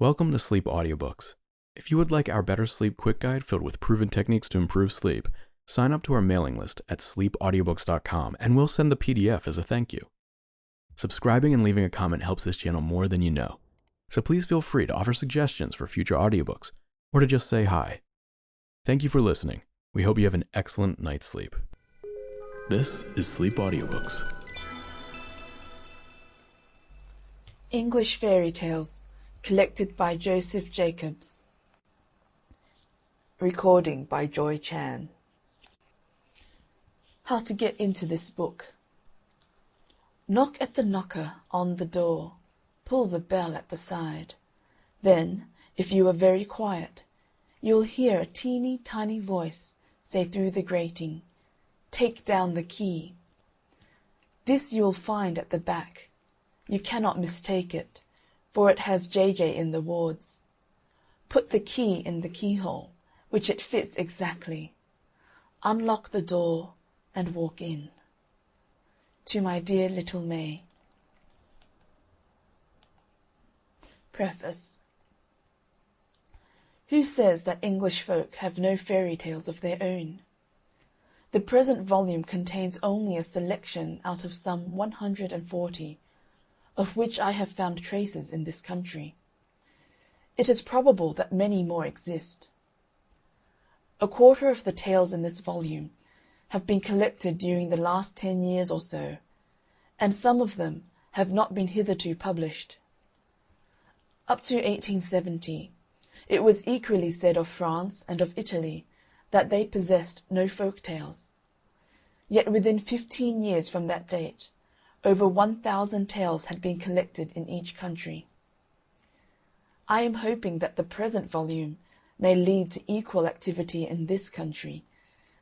Welcome to Sleep Audiobooks. If you would like our Better Sleep Quick Guide filled with proven techniques to improve sleep, sign up to our mailing list at sleepaudiobooks.com and we'll send the PDF as a thank you. Subscribing and leaving a comment helps this channel more than you know, so please feel free to offer suggestions for future audiobooks or to just say hi. Thank you for listening. We hope you have an excellent night's sleep. This is Sleep Audiobooks. English Fairy Tales, collected by Joseph Jacobs. Recording by Joy Chan. How to get into this book. Knock at the knocker on the door. Pull the bell at the side. Then, if you are very quiet, you'll hear a teeny tiny voice say through the grating, "Take down the key." This you'll find at the back. You cannot mistake it, for it has JJ in the wards. Put the key in the keyhole, which it fits exactly. Unlock the door and walk in. To my dear little May. Preface. Who says that English folk have no fairy tales of their own? The present volume contains only a selection out of some 140, of which I have found traces in this country. It is probable that many more exist. A quarter of the tales in this volume have been collected during the last 10 years or so, and some of them have not been hitherto published. Up to 1870, it was equally said of France and of Italy that they possessed no folk tales. Yet within 15 years from that date, over 1,000 tales had been collected in each country. I am hoping that the present volume may lead to equal activity in this country,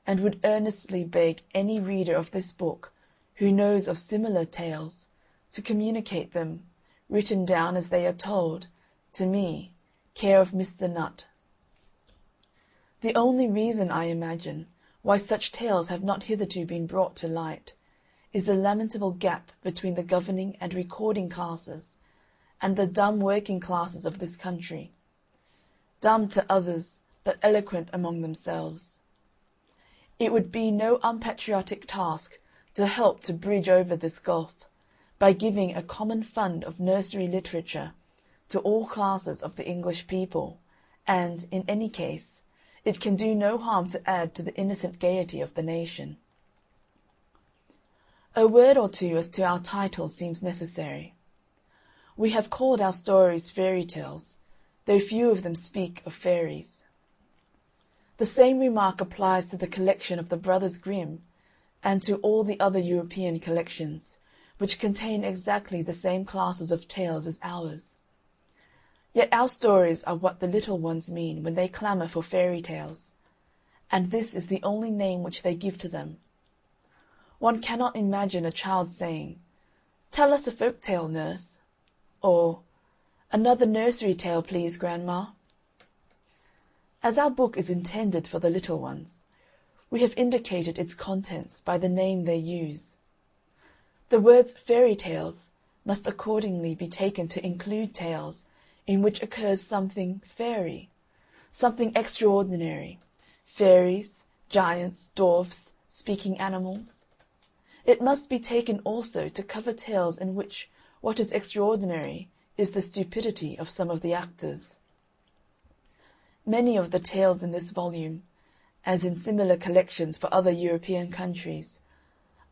and would earnestly beg any reader of this book who knows of similar tales to communicate them, written down as they are told, to me, care of Mr. Nutt. The only reason, I imagine, why such tales have not hitherto been brought to light is the lamentable gap between the governing and recording classes and the dumb working classes of this country, dumb to others but eloquent among themselves. It would be no unpatriotic task to help to bridge over this gulf by giving a common fund of nursery literature to all classes of the English people, and, in any case, it can do no harm to add to the innocent gaiety of the nation. A word or two as to our title seems necessary. We have called our stories fairy tales, though few of them speak of fairies. The same remark applies to the collection of the Brothers Grimm, and to all the other European collections, which contain exactly the same classes of tales as ours. Yet our stories are what the little ones mean when they clamour for fairy tales, and this is the only name which they give to them. One cannot imagine a child saying, "Tell us a folk tale, nurse," or "Another nursery tale, please, grandma." As our book is intended for the little ones, we have indicated its contents by the name they use. The words fairy tales must accordingly be taken to include tales in which occurs something fairy, something extraordinary, fairies, giants, dwarfs, speaking animals. It must be taken also to cover tales in which what is extraordinary is the stupidity of some of the actors. Many of the tales in this volume, as in similar collections for other European countries,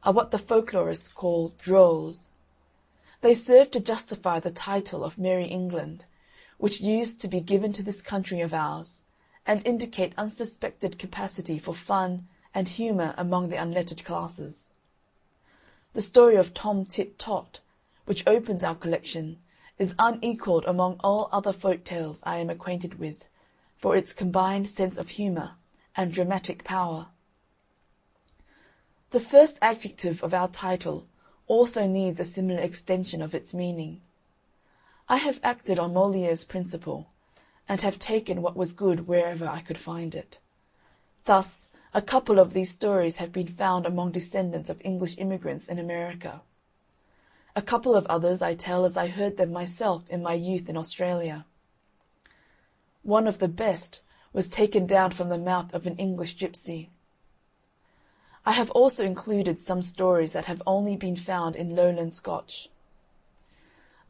are what the folklorists call drolls. They serve to justify the title of Merry England, which used to be given to this country of ours, and indicate unsuspected capacity for fun and humour among the unlettered classes. The story of Tom Tit Tot, which opens our collection, is unequalled among all other folk tales I am acquainted with, for its combined sense of humour and dramatic power. The first adjective of our title also needs a similar extension of its meaning. I have acted on Molière's principle, and have taken what was good wherever I could find it. Thus, a couple of these stories have been found among descendants of English immigrants in America. A couple of others I tell as I heard them myself in my youth in Australia. one of the best, was taken down from the mouth of an English gypsy. I have also included some stories that have only been found in Lowland Scotch.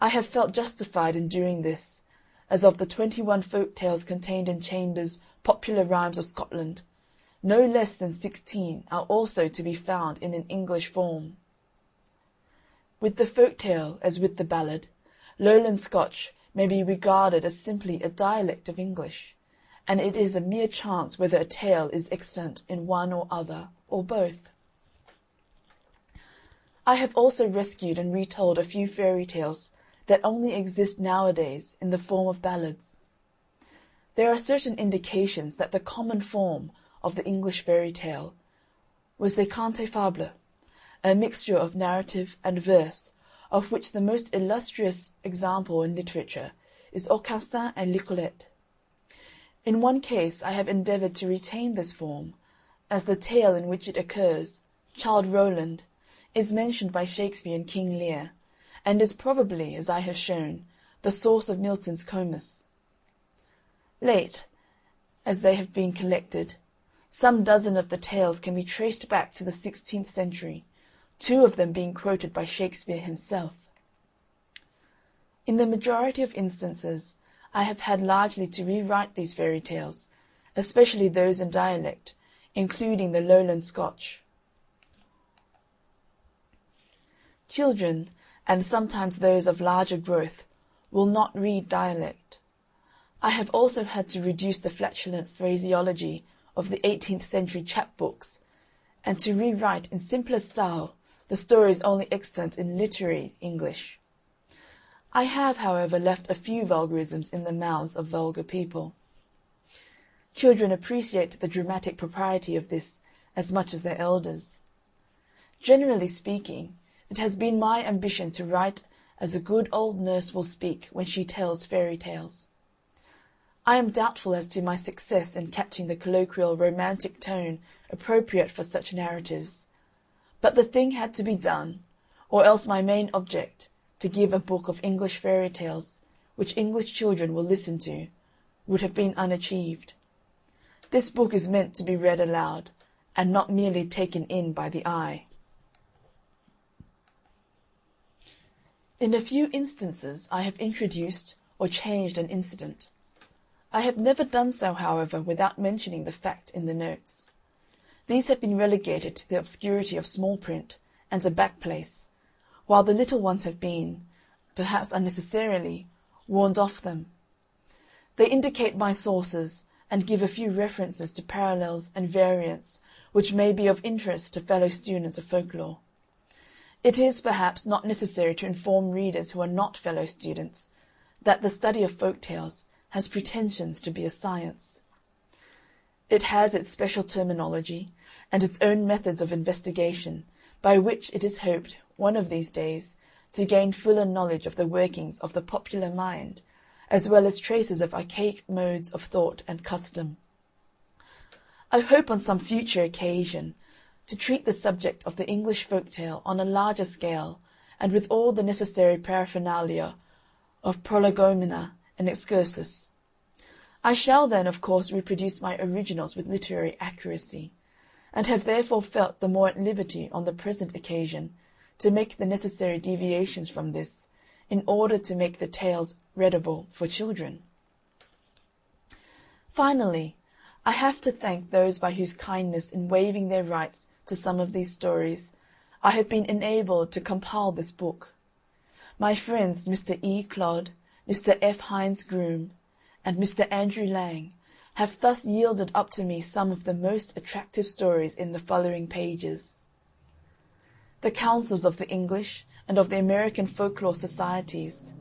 I have felt justified in doing this, as of the 21 folk tales contained in Chambers' Popular Rhymes of Scotland, no less than 16 are also to be found in an English form. With the folk tale, as with the ballad, Lowland Scotch may be regarded as simply a dialect of English, and it is a mere chance whether a tale is extant in one or other, or both. I have also rescued and retold a few fairy tales that only exist nowadays in the form of ballads. There are certain indications that the common form of the English fairy tale was the conte fable, a mixture of narrative and verse, of which the most illustrious example in literature is Aucassin and Nicolette. In one case I have endeavoured to retain this form, as the tale in which it occurs, Childe Roland, is mentioned by Shakespeare in King Lear, and is probably, as I have shown, the source of Milton's Comus. Late, as they have been collected, some dozen of the tales can be traced back to the 16th century, 2 of them being quoted by Shakespeare himself. In the majority of instances, I have had largely to rewrite these fairy tales, especially those in dialect, including the Lowland Scotch. Children, and sometimes those of larger growth, will not read dialect. I have also had to reduce the flatulent phraseology of the 18th century chapbooks, and to rewrite in simpler style the stories only extant in literary English. I have, however, left a few vulgarisms in the mouths of vulgar people. Children appreciate the dramatic propriety of this as much as their elders. Generally speaking, it has been my ambition to write as a good old nurse will speak when she tells fairy tales. I am doubtful as to my success in catching the colloquial romantic tone appropriate for such narratives, but the thing had to be done, or else my main object, to give a book of English fairy tales, which English children will listen to, would have been unachieved. This book is meant to be read aloud, and not merely taken in by the eye. In a few instances I have introduced or changed an incident. I have never done so, however, without mentioning the fact in the notes. These have been relegated to the obscurity of small print and a back place, while the little ones have been, perhaps unnecessarily, warned off them. They indicate my sources, and give a few references to parallels and variants which may be of interest to fellow students of folklore. It is, perhaps, not necessary to inform readers who are not fellow students that the study of folk tales has pretensions to be a science. It has its special terminology and its own methods of investigation, by which it is hoped, one of these days, to gain fuller knowledge of the workings of the popular mind, as well as traces of archaic modes of thought and custom. I hope on some future occasion to treat the subject of the English folk tale on a larger scale, and with all the necessary paraphernalia of prolegomena and excursus. I shall then, of course, reproduce my originals with literary accuracy, and have therefore felt the more at liberty on the present occasion to make the necessary deviations from this, in order to make the tales readable for children. Finally, I have to thank those by whose kindness in waiving their rights to some of these stories, I have been enabled to compile this book. My friends Mr. E. Clodd, Mr. F. Hines Groom, and Mr. Andrew Lang have thus yielded up to me some of the most attractive stories in the following pages. The councils of the English and of the American folklore societies,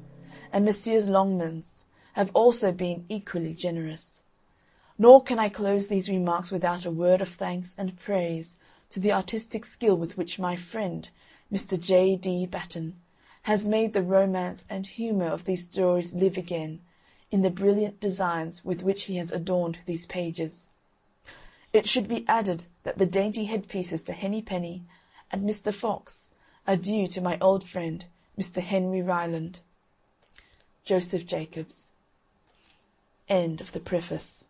and Messrs. Longmans, have also been equally generous. Nor can I close these remarks without a word of thanks and praise to the artistic skill with which my friend, Mr. J. D. Batten, has made the romance and humour of these stories live again, in the brilliant designs with which he has adorned these pages. It should be added that the dainty headpieces to Henny Penny and Mr. Fox are due to my old friend, Mr. Henry Ryland. Joseph Jacobs. End of the preface.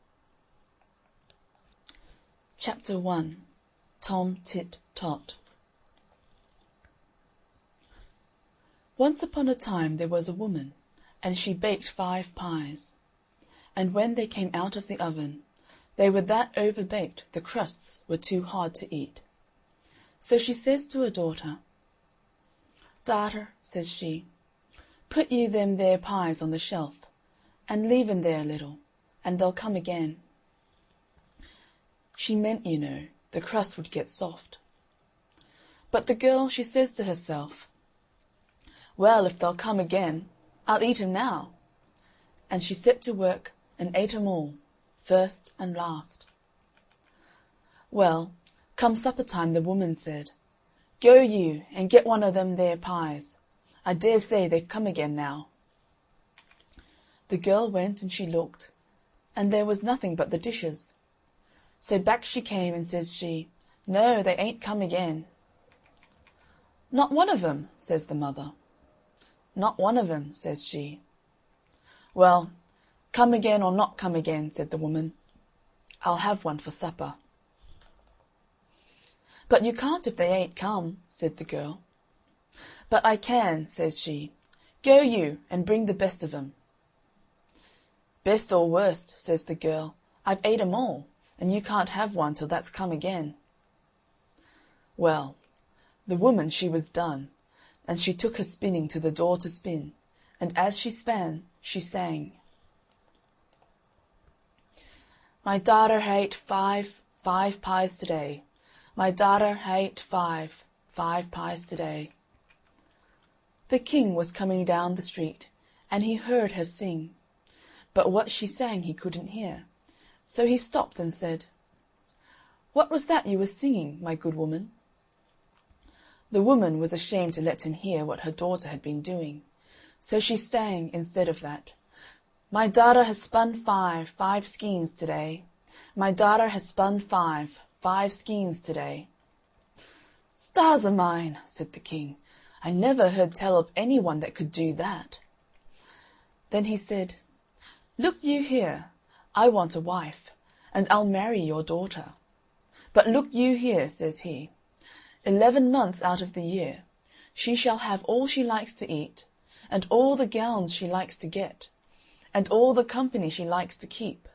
Chapter 1. Tom Tit Tot. Once upon a time there was a woman, and she baked 5 pies. And when they came out of the oven, they were that over-baked the crusts were too hard to eat. So she says to her daughter, "Daughter," says she, "put you them there pies on the shelf, and leave 'em there a little, and they'll come again." She meant, you know, the crust would get soft. But the girl, she says to herself, "Well, if they'll come again, I'll eat 'em now." And she set to work and ate 'em all, first and last. Well, come supper time, the woman said, "Go you and get one of them there pies. I dare say they've come again now." The girl went and she looked, and there was nothing but the dishes. So back she came, and says she, "No, they ain't come again." "Not one of 'em?" says the mother. "Not one of 'em," says she. "Well, come again or not come again," said the woman, "I'll have one for supper." "But you can't if they ain't come," said the girl. "But I can," says she. "Go you and bring the best of 'em." "Best or worst," says the girl, "I've ate 'em all, and you can't have one till that's come again." Well, the woman she was done, and she took her spinning to the door to spin, and as she span, she sang: "My daughter ha'ate 5 pies today. My daughter ha'ate 5 pies today." The king was coming down the street, and he heard her sing, but what she sang he couldn't hear, so he stopped and said, "What was that you were singing, my good woman?" The woman was ashamed to let him hear what her daughter had been doing, so she sang instead of that, "My daughter has spun 5 skeins today. My daughter has spun 5 skeins today." "Stars o' mine," said the king, "I never heard tell of any one that could do that." Then he said, "Look you here, I want a wife, and I'll marry your daughter. But look you here," says he, 11 months out of the year she shall have all she likes to eat, and all the gowns she likes to get, and all the company she likes to keep.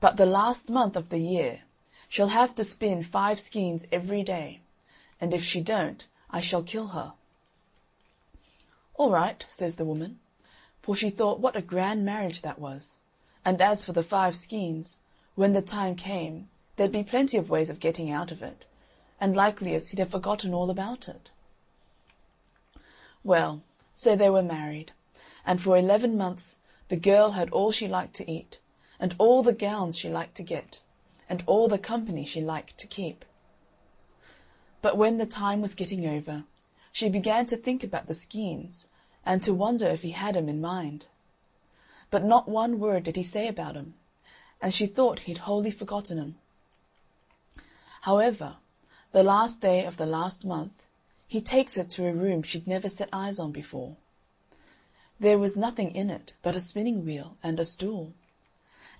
But the last month of the year she'll have to spin 5 skeins every day, and if she don't, I shall kill her." "All right," says the woman, for she thought what a grand marriage that was, and as for the 5 skeins, when the time came there'd be plenty of ways of getting out of it, and likely as he'd have forgotten all about it. Well, so they were married, and for 11 months the girl had all she liked to eat, and all the gowns she liked to get, and all the company she liked to keep. But when the time was getting over, she began to think about the skeins, and to wonder if he had 'em in mind. But not one word did he say about 'em, and she thought he'd wholly forgotten 'em. However, the last day of the last month, he takes her to a room she'd never set eyes on before. There was nothing in it but a spinning wheel and a stool.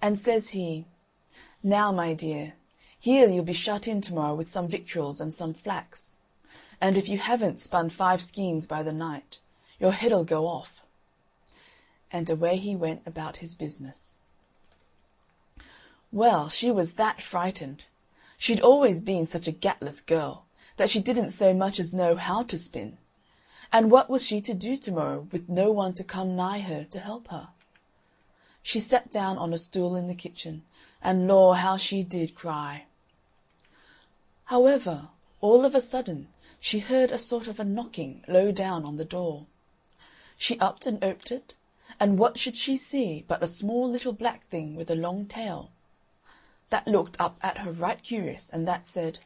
And says he, "Now, my dear, here you'll be shut in to-morrow with some victuals and some flax, and if you haven't spun 5 skeins by the night, your head'll go off." And away he went about his business. Well, she was that frightened. She'd always been such a gatless girl that she didn't so much as know how to spin, and what was she to do to-morrow with no one to come nigh her to help her? She sat down on a stool in the kitchen, and lor, how she did cry. However, all of a sudden she heard a sort of a knocking low down on the door. She upped and oped it, and what should she see but a small little black thing with a long tail. That looked up at her right curious, and that said,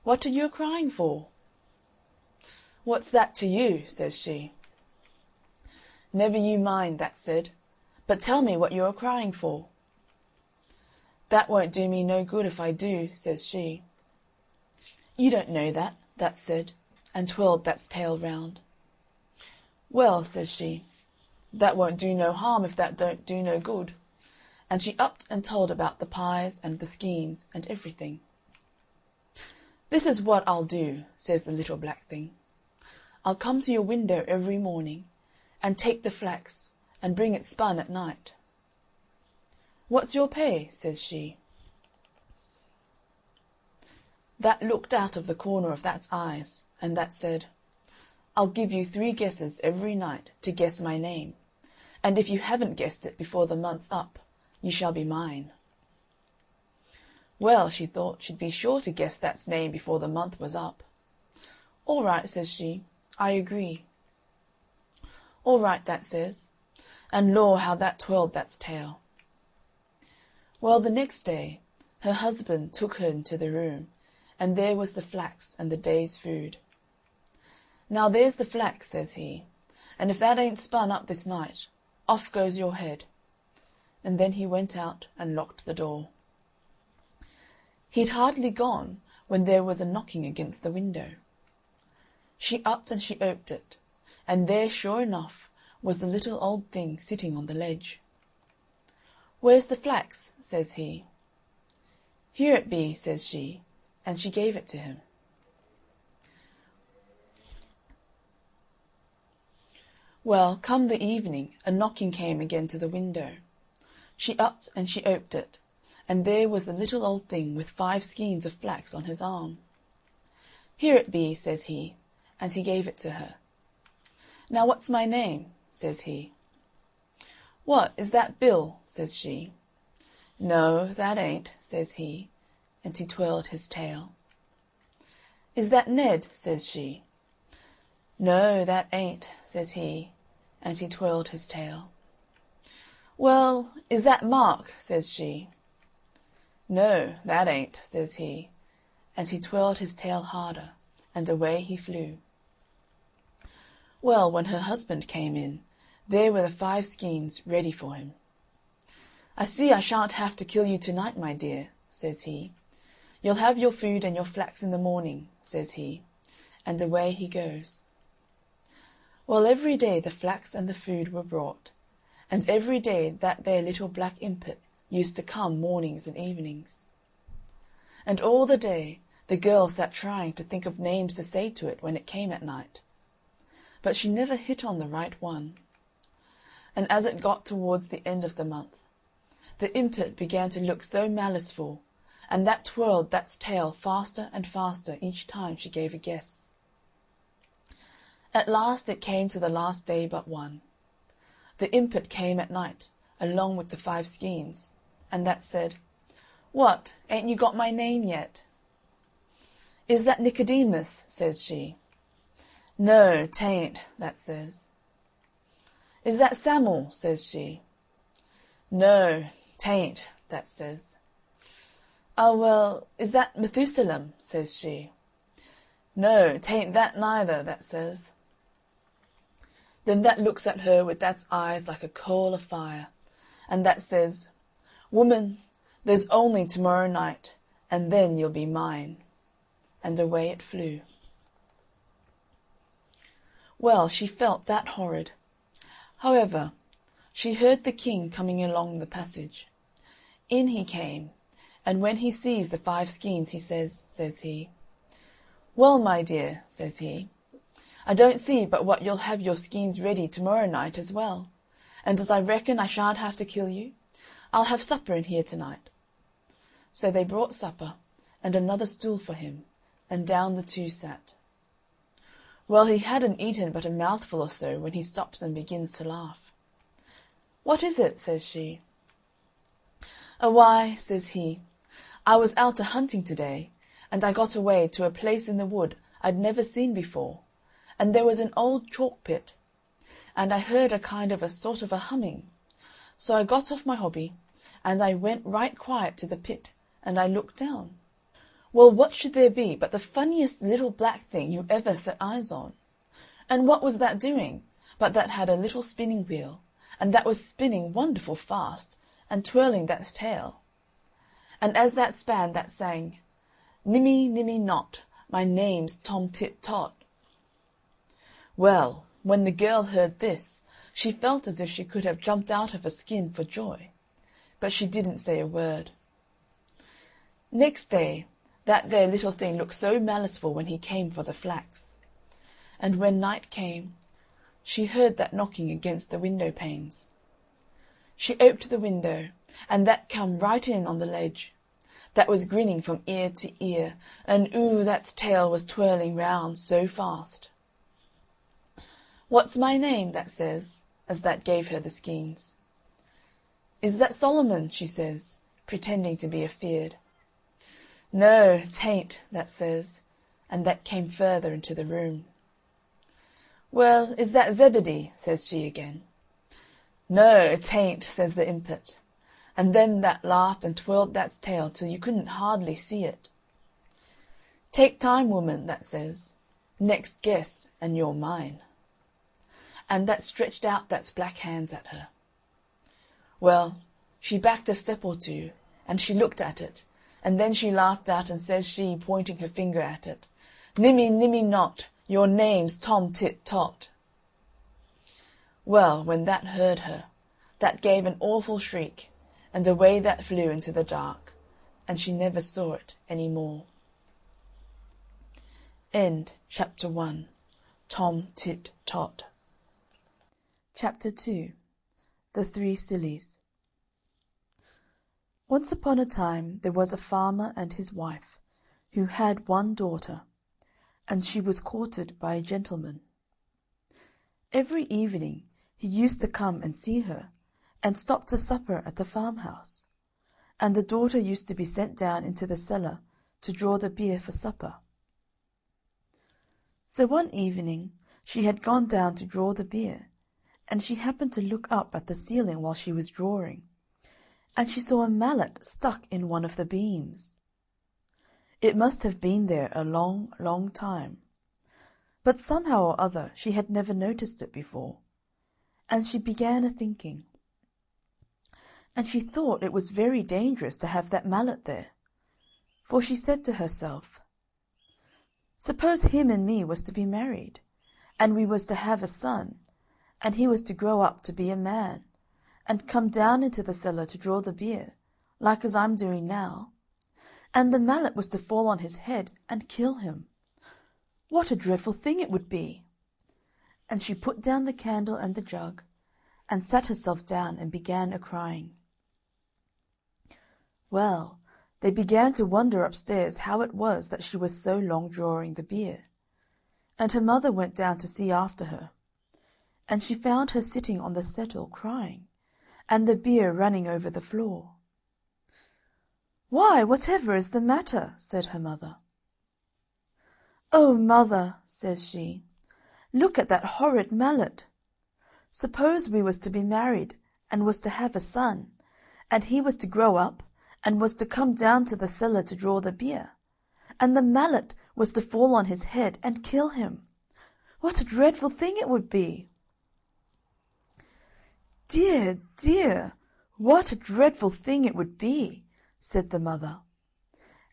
"What are you a-crying for?" "What's that to you?" says she. "Never you mind," that said, "but tell me what you're a-crying for." "That won't do me no good if I do," says she. "You don't know that," that said, and twirled that's tail round. "Well," says she, "that won't do no harm if that don't do no good. and she upped and told about the pies and the skeins and everything. "This is what I'll do," says the little black thing. "I'll come to your window every morning, and take the flax, and bring it spun at night." "What's your pay?" says she. That looked out of the corner of That's eyes, and that said, "I'll give you 3 guesses every night to guess my name, and if you haven't guessed it before the month's up, you shall be mine." Well, she thought she'd be sure to guess That's name before the month was up. "All right," says she, "I agree." "All right," that says, and law, how that twirled That's tail. Well, the next day her husband took her into the room, and there was the flax and the day's food. "Now there's the flax," says he, "and if that ain't spun up this night, off goes your head." And then he went out and locked the door. He'd hardly gone when there was a knocking against the window. She upped and she oped it, and there, sure enough, was the little old thing sitting on the ledge. "Where's the flax?" says he. "Here it be," says she, and she gave it to him. Well, come the evening, a knocking came again to the window. She upped and she oped it, and there was the little old thing with 5 skeins of flax on his arm. "Here it be," says he, and he gave it to her. "Now what's my name?" says he. "What, is that Bill?" says she. "No, that ain't," says he, and he twirled his tail. "Is that Ned?" says she. "No, that ain't," says he, and he twirled his tail. "Well, is that Mark?" says she. "No, that ain't," says he, and he twirled his tail harder, and away he flew. Well, when her husband came in, there were the 5 skeins ready for him. "I see I shan't have to kill you tonight, my dear," says he. "You'll have your food and your flax in the morning," says he, and away he goes. Well, every day the flax and the food were brought, and every day that there little black impet used to come mornings and evenings. And all the day the girl sat trying to think of names to say to it when it came at night. But she never hit on the right one. And as it got towards the end of the month, the impet began to look so maliceful, and that twirled That's tail faster and faster each time she gave a guess. At last it came to the last day but one. The impet came at night, along with the 5 skeins, and that said, "What, ain't you got my name yet?" "Is that Nicodemus?" says she. "No, 'tain't," that says. "Is that Samuel?" says she. "No, 'tain't," that says. "Ah, well, is that Methusalem?" says she. "No, 'tain't that neither," that says. Then that looks at her with That's eyes like a coal of fire, and that says, "Woman, there's only tomorrow night, and then you'll be mine." And away it flew. Well, she felt that horrid. However, she heard the king coming along the passage. In he came, and when he sees the 5 skeins, he says he, "Well, my dear," says he, "I don't see but what you'll have your skeins ready tomorrow night as well, and as I reckon I shan't have to kill you, I'll have supper in here tonight." So they brought supper, and another stool for him, and down the 2 sat. Well, he hadn't eaten but a mouthful or so when he stops and begins to laugh. "What is it?" says she. "Why," says he, "I was out a-hunting to-day, and I got away to a place in the wood I'd never seen before, and there was an old chalk pit, and I heard a kind of a sort of a humming. So I got off my hobby, and I went right quiet to the pit, and I looked down. Well, what should there be but the funniest little black thing you ever set eyes on. And what was that doing but that had a little spinning wheel, and that was spinning wonderful fast, and twirling That's tail. And as that span, that sang, 'Nimmy, nimmy not, my name's Tom Tit Tot.'" Well, when the girl heard this, she felt as if she could have jumped out of her skin for joy. but she didn't say a word. Next day, that there little thing looked so maliceful when he came for the flax. And when night came, she heard that knocking against the window panes. She oped the window, and that come right in on the ledge. That was grinning from ear to ear, and that's tail was twirling round so fast. "What's my name?" that says, as that gave her the skeins. "Is that Solomon?" she says, pretending to be afeard. "No, 'tain't," that says, and that came further into the room. "Well, is that Zebedee?" says she again. "No, 'tain't," says the impet, and then that laughed and twirled that's tail till you couldn't hardly see it. "Take time, woman," that says, "next guess and you're mine." And that stretched out that's black hands at her. Well, she backed a step or two, and she looked at it, and then she laughed out, and says she, pointing her finger at it, "Nimmy, nimmy not, your name's Tom Tit Tot." Well, when that heard her, that gave an awful shriek, and away that flew into the dark, and she never saw it any more. End Chapter 1. Tom Tit Tot. Chapter 2. The Three Sillies. Once upon a time there was a farmer and his wife, who had one daughter, and she was courted by a gentleman. Every evening he used to come and see her, and stop to supper at the farmhouse, and the daughter used to be sent down into the cellar to draw the beer for supper. So one evening she had gone down to draw the beer, and she happened to look up at the ceiling while she was drawing, and she saw a mallet stuck in one of the beams. It must have been there a long, long time, but somehow or other she had never noticed it before, and she began a-thinking. And she thought it was very dangerous to have that mallet there, for she said to herself, "Suppose him and me was to be married, and we was to have a son, and he was to grow up to be a man, and come down into the cellar to draw the beer, like as I'm doing now, and the mallet was to fall on his head and kill him. What a dreadful thing it would be!" And she put down the candle and the jug, and sat herself down and began a-crying. Well, they began to wonder upstairs how it was that she was so long drawing the beer, and her mother went down to see after her, and she found her sitting on the settle crying, and the beer running over the floor. "Why, whatever is the matter?" said her mother. "Oh, mother," says she, "look at that horrid mallet. Suppose we was to be married, and was to have a son, and he was to grow up, and was to come down to the cellar to draw the beer, and the mallet was to fall on his head and kill him. What a dreadful thing it would be!" "Dear, dear, what a dreadful thing it would be!" said the mother,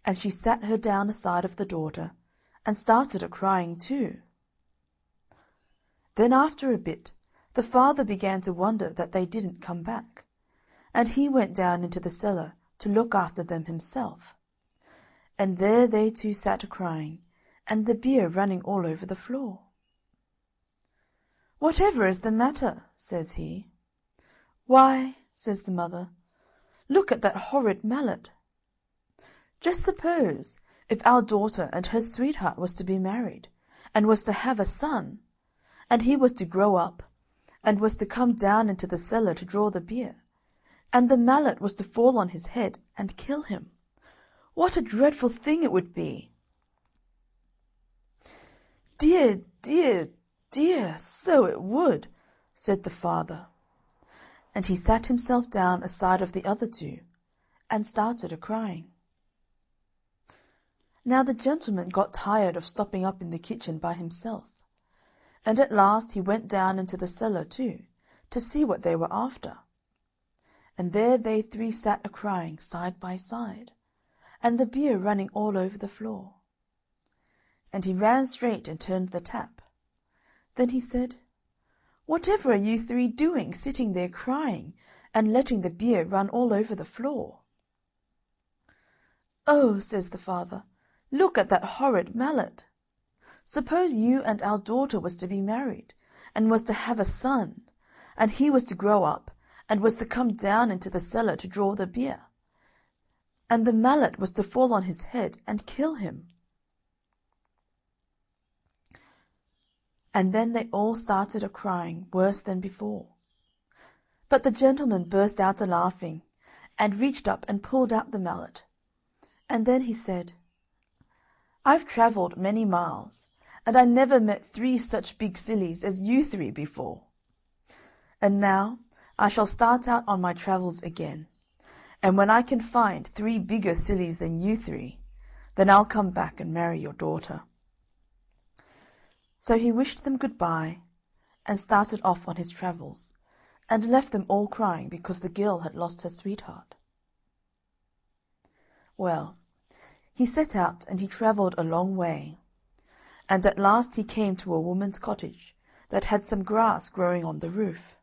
and she sat her down aside of the daughter, and started a-crying too. Then after a bit the father began to wonder that they didn't come back, and he went down into the cellar to look after them himself, and there they two sat a-crying, and the beer running all over the floor. "Whatever is the matter?" says he. "Why," says the mother, "look at that horrid mallet. Just suppose if our daughter and her sweetheart was to be married, and was to have a son, and he was to grow up, and was to come down into the cellar to draw the beer, and the mallet was to fall on his head and kill him. What a dreadful thing it would be!" "Dear, dear, dear, so it would," said the father, and he sat himself down aside of the other two, and started a-crying. Now the gentleman got tired of stopping up in the kitchen by himself, and at last he went down into the cellar too, to see what they were after. And there they three sat a-crying side by side, and the beer running all over the floor. And he ran straight and turned the tap. Then he said, "Whatever are you three doing, sitting there crying, and letting the beer run all over the floor. "Oh," says the father, "look at that horrid mallet. Suppose you and our daughter was to be married, and was to have a son, and he was to grow up, and was to come down into the cellar to draw the beer, and the mallet was to fall on his head and kill him." And then they all started a-crying worse than before. But the gentleman burst out a-laughing, and reached up and pulled out the mallet. And then he said, "I've travelled many miles, and I never met 3 such big sillies as you 3 before. And now I shall start out on my travels again, and when I can find 3 bigger sillies than you 3, then I'll come back and marry your daughter." So he wished them good-bye, and started off on his travels, and left them all crying because the girl had lost her sweetheart. Well, he set out, and he travelled a long way, and at last he came to a woman's cottage that had some grass growing on the roof.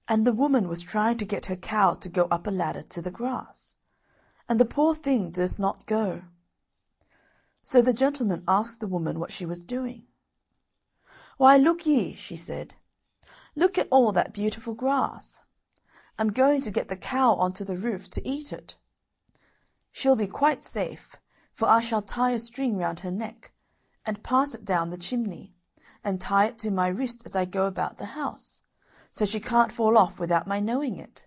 And the woman was trying to get her cow to go up a ladder to the grass, and the poor thing durst not go. So the gentleman asked the woman what she was doing. "Why, look ye," she said, "look at all that beautiful grass. I'm going to get the cow onto the roof to eat it. She'll be quite safe, for I shall tie a string round her neck, and pass it down the chimney, and tie it to my wrist as I go about the house, so she can't fall off without my knowing it."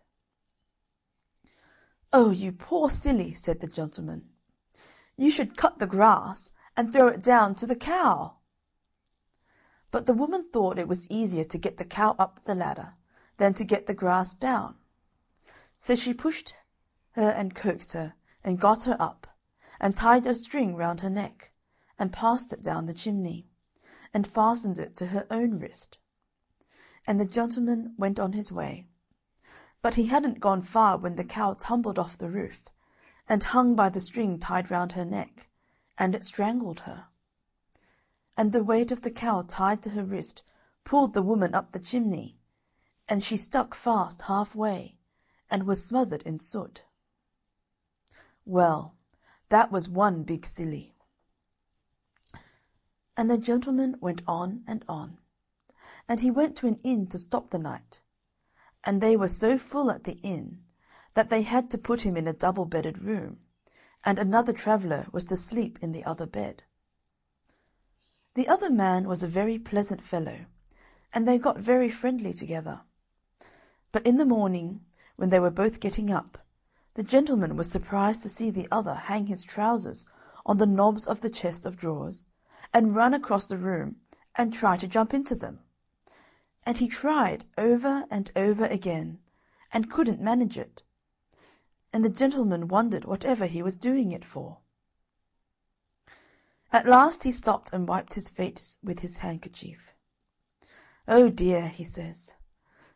"Oh, you poor silly," said the gentleman, "you should cut the grass, and throw it down to the cow." But the woman thought it was easier to get the cow up the ladder than to get the grass down. So she pushed her and coaxed her, and got her up, and tied a string round her neck, and passed it down the chimney, and fastened it to her own wrist. And the gentleman went on his way. But he hadn't gone far when the cow tumbled off the roof, and hung by the string tied round her neck, and it strangled her. And the weight of the cow tied to her wrist pulled the woman up the chimney, and she stuck fast half-way, and was smothered in soot. Well, that was one big silly. And the gentleman went on, and he went to an inn to stop the night, and they were so full at the inn that they had to put him in a double-bedded room, and another traveller was to sleep in the other bed. The other man was a very pleasant fellow, and they got very friendly together. But in the morning, when they were both getting up, the gentleman was surprised to see the other hang his trousers on the knobs of the chest of drawers, and run across the room and try to jump into them. And he tried over and over again, and couldn't manage it. And the gentleman wondered whatever he was doing it for. At last he stopped and wiped his face with his handkerchief. "Oh dear," he says,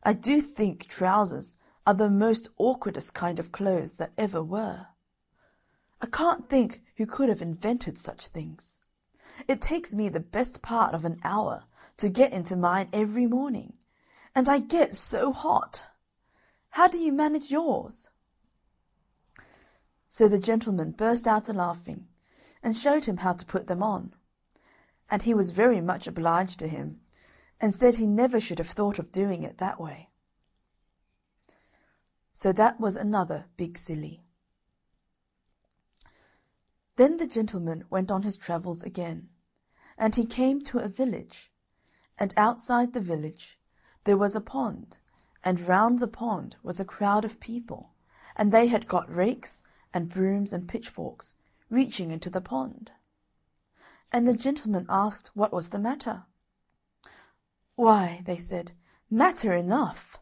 "I do think trousers are the most awkwardest kind of clothes that ever were. I can't think who could have invented such things. It takes me the best part of an hour to get into mine every morning, and I get so hot. How do you manage yours?" So the gentleman burst out a-laughing, and showed him how to put them on, and he was very much obliged to him, and said he never should have thought of doing it that way. So that was another big silly. Then the gentleman went on his travels again, and he came to a village, and outside the village there was a pond, and round the pond was a crowd of people, and they had got rakes and brooms and pitchforks, reaching into the pond. And the gentleman asked what was the matter. "Why," they said, "matter enough.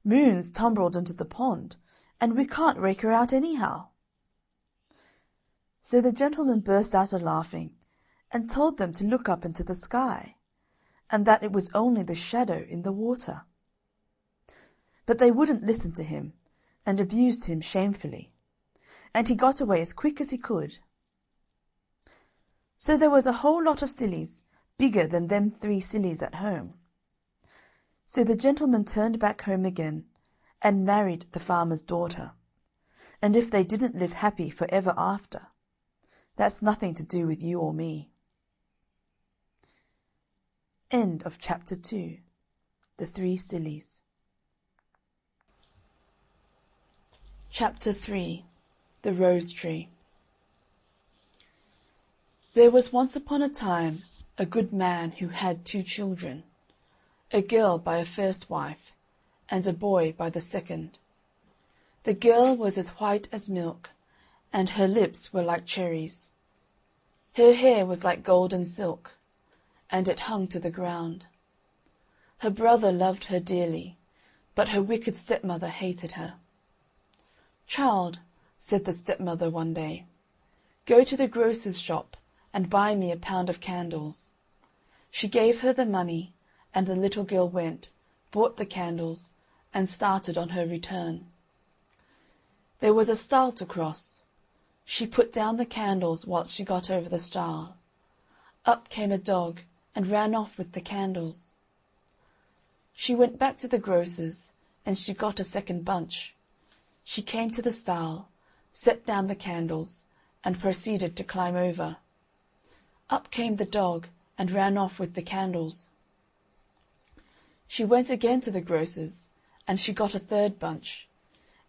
Moon's tumbled into the pond, and we can't rake her out anyhow." So the gentleman burst out a-laughing, and told them to look up into the sky, and that it was only the shadow in the water. But they wouldn't listen to him, and abused him shamefully, and he got away as quick as he could. So there was a whole lot of sillies, bigger than them 3 sillies at home. So the gentleman turned back home again, and married the farmer's daughter. And if they didn't live happy for ever after, that's nothing to do with you or me. End of chapter 2. The Three Sillies. Chapter 3. The Rose Tree. There was once upon a time a good man who had 2 children, a girl by a first wife, and a boy by the second. The girl was as white as milk, and her lips were like cherries. Her hair was like golden silk, and it hung to the ground. Her brother loved her dearly, but her wicked stepmother hated her. "Child," said the stepmother one day, "go to the grocer's shop and buy me a pound of candles." She gave her the money, and the little girl went, bought the candles, and started on her return. There was a stile to cross. She put down the candles whilst she got over the stile. Up came a dog and ran off with the candles. She went back to the grocer's, and she got a second bunch. She came to the stile, set down the candles, and proceeded to climb over. Up came the dog and ran off with the candles. She went again to the grocer's, and she got a third bunch,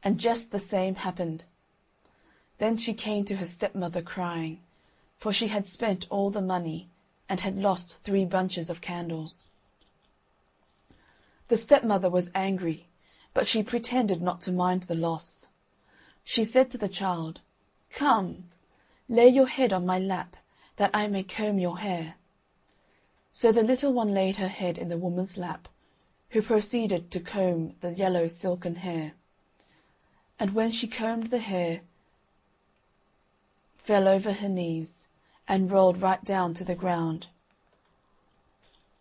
and just the same happened. Then she came to her stepmother crying, for she had spent all the money and had lost 3 bunches of candles. The stepmother was angry, but she pretended not to mind the loss. She said to the child, "Come, lay your head on my lap, that I may comb your hair." So the little one laid her head in the woman's lap, who proceeded to comb the yellow silken hair. And when she combed the hair, fell over her knees, and rolled right down to the ground.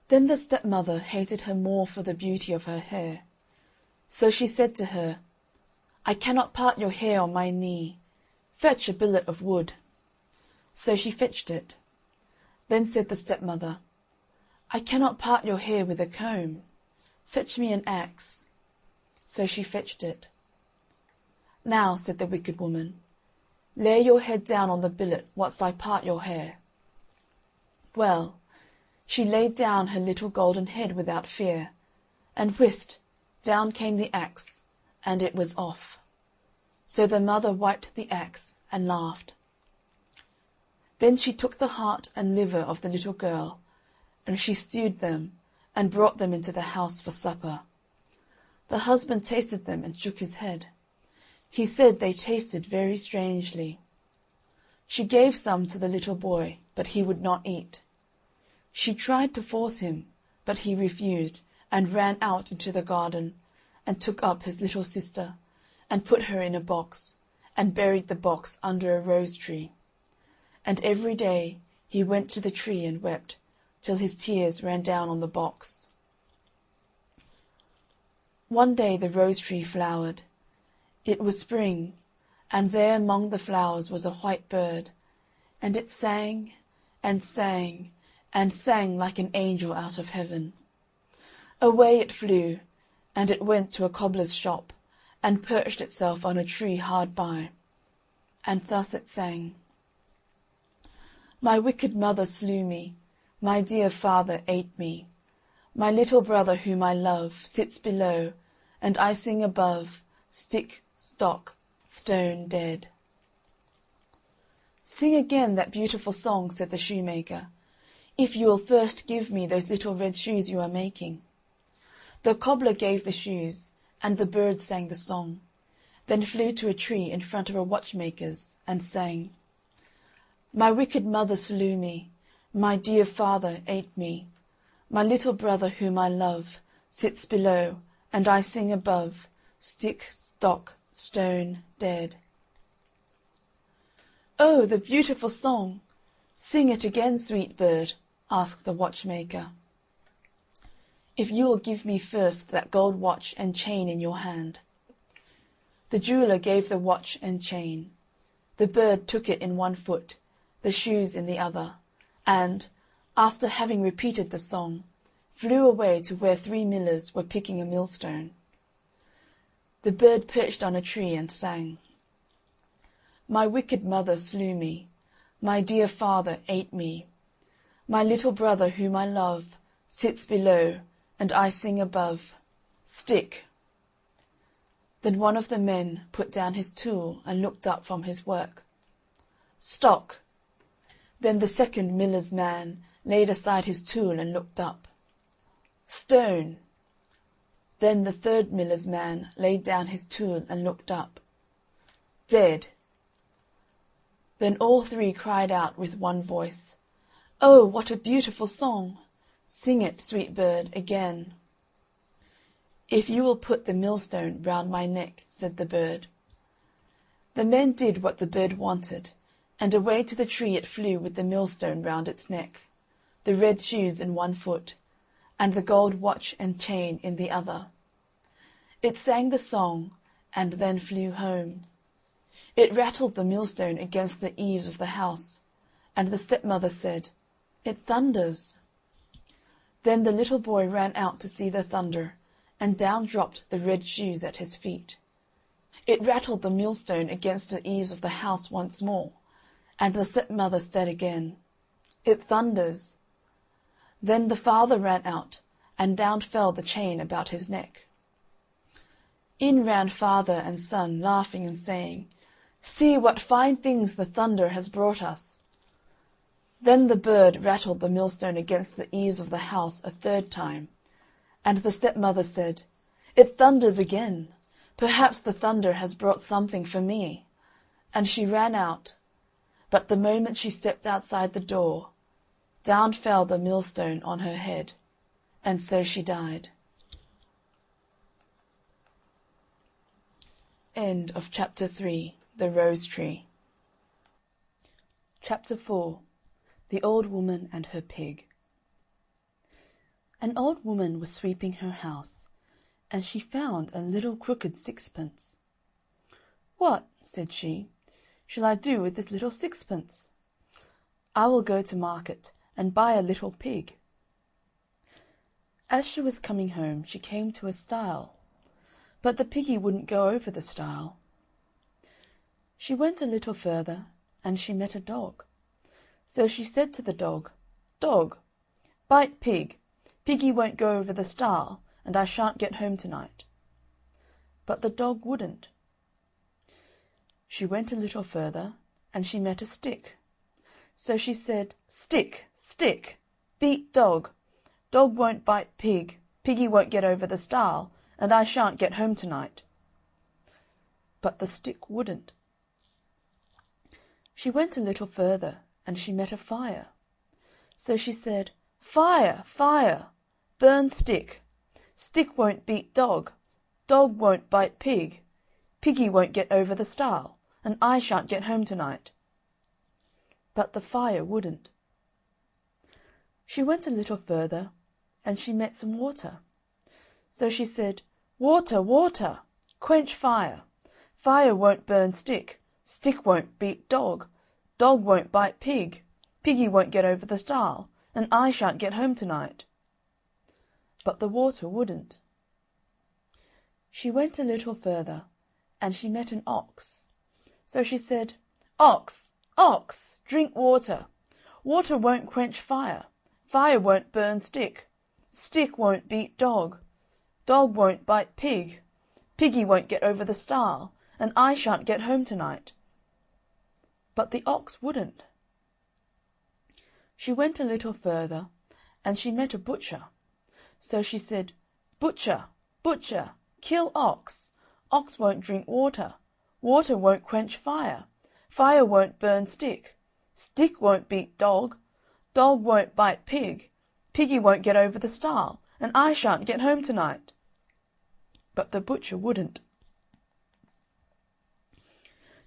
Then the stepmother hated her more for the beauty of her hair. So she said to her, "I cannot part your hair on my knee. Fetch a billet of wood." So she fetched it. Then said the stepmother, "I cannot part your hair with a comb. Fetch me an axe." So she fetched it. "Now," said the wicked woman, "lay your head down on the billet whilst I part your hair." Well, she laid down her little golden head without fear, and whist, down came the axe, and it was off. So the mother wiped the axe and laughed. Then she took the heart and liver of the little girl, and she stewed them, and brought them into the house for supper. The husband tasted them and shook his head. He said they tasted very strangely. She gave some to the little boy, but he would not eat. She tried to force him, but he refused, and ran out into the garden, and took up his little sister, and put her in a box, and buried the box under a rose tree. And every day he went to the tree and wept, till his tears ran down on the box. One day the rose tree flowered. It was spring, and there among the flowers was a white bird, and it sang and sang and sang like an angel out of heaven. Away it flew, and it went to a cobbler's shop, and perched itself on a tree hard by, and thus it sang: "My wicked mother slew me, my dear father ate me, my little brother whom I love sits below, and I sing above, stick, stock, stone dead." "Sing again that beautiful song," said the shoemaker, "if you will first give me those little red shoes you are making." The cobbler gave the shoes, and the bird sang the song, then flew to a tree in front of a watchmaker's, and sang: "My wicked mother slew me, my dear father ate me, my little brother whom I love sits below, and I sing above, stick, stock, stone dead." "Oh, the beautiful song! Sing it again, sweet bird," asked the watchmaker. "If you will give me first that gold watch and chain in your hand." The jeweller gave the watch and chain. The bird took it in one foot, the shoes in the other, and, after having repeated the song, flew away to where 3 millers were picking a millstone. The bird perched on a tree and sang. My wicked mother slew me. My dear father ate me. My little brother whom I love sits below, and I sing above. Stick. Then one of the men put down his tool and looked up from his work. Stock. Then the second miller's man laid aside his tool and looked up. Stone. Then the third miller's man laid down his tool and looked up. Dead. Then all three cried out with one voice, "Oh, what a beautiful song! Sing it, sweet bird, again." "If you will put the millstone round my neck," said the bird. The men did what the bird wanted, and away to the tree it flew with the millstone round its neck, the red shoes in one foot, and the gold watch and chain in the other. It sang the song, and then flew home. It rattled the millstone against the eaves of the house, and the stepmother said, "It thunders." Then the little boy ran out to see the thunder, and down dropped the red shoes at his feet. It rattled the millstone against the eaves of the house once more, and the stepmother said again, "It thunders." Then the father ran out, and down fell the chain about his neck. In ran father and son, laughing and saying, "See what fine things the thunder has brought us." Then the bird rattled the millstone against the eaves of the house a third time, and the stepmother said, "It thunders again. Perhaps the thunder has brought something for me." And she ran out, but the moment she stepped outside the door, down fell the millstone on her head, and so she died. End of Chapter 3. The Rose Tree. Chapter 4. The Old Woman and Her Pig. An old woman was sweeping her house, and she found a little crooked sixpence. "What," said she, "shall I do with this little sixpence? I will go to market and buy a little pig." As she was coming home, she came to a stile, but the piggy wouldn't go over the stile. She went a little further, and she met a dog. So she said to the dog, "Dog, bite pig. Piggy won't go over the stile, and I shan't get home tonight." But the dog wouldn't. She went a little further, and she met a stick. So she said, "Stick, stick, beat dog. Dog won't bite pig. Piggy won't get over the stile, and I shan't get home tonight." But the stick wouldn't. She went a little further, and she met a fire. So she said, "Fire, fire, burn stick. Stick won't beat dog. Dog won't bite pig. Piggy won't get over the stile, and I shan't get home tonight." But the fire wouldn't. She went a little further, and she met some water. So she said, "Water, water, quench fire. Fire won't burn stick. Stick won't beat dog. Dog won't bite pig. Piggy won't get over the stile, and I shan't get home tonight." But the water wouldn't. She went a little further, and she met an ox. So she said, "Ox, ox, drink water. Water won't quench fire. Fire won't burn stick. Stick won't beat dog. Dog won't bite pig. Piggy won't get over the stile, and I shan't get home tonight." But the ox wouldn't. She went a little further, and she met a butcher. So she said, "Butcher, butcher, kill ox. Ox won't drink water. Water won't quench fire. Fire won't burn stick. Stick won't beat dog. Dog won't bite pig. Piggy won't get over the stile, and I shan't get home tonight." But the butcher wouldn't.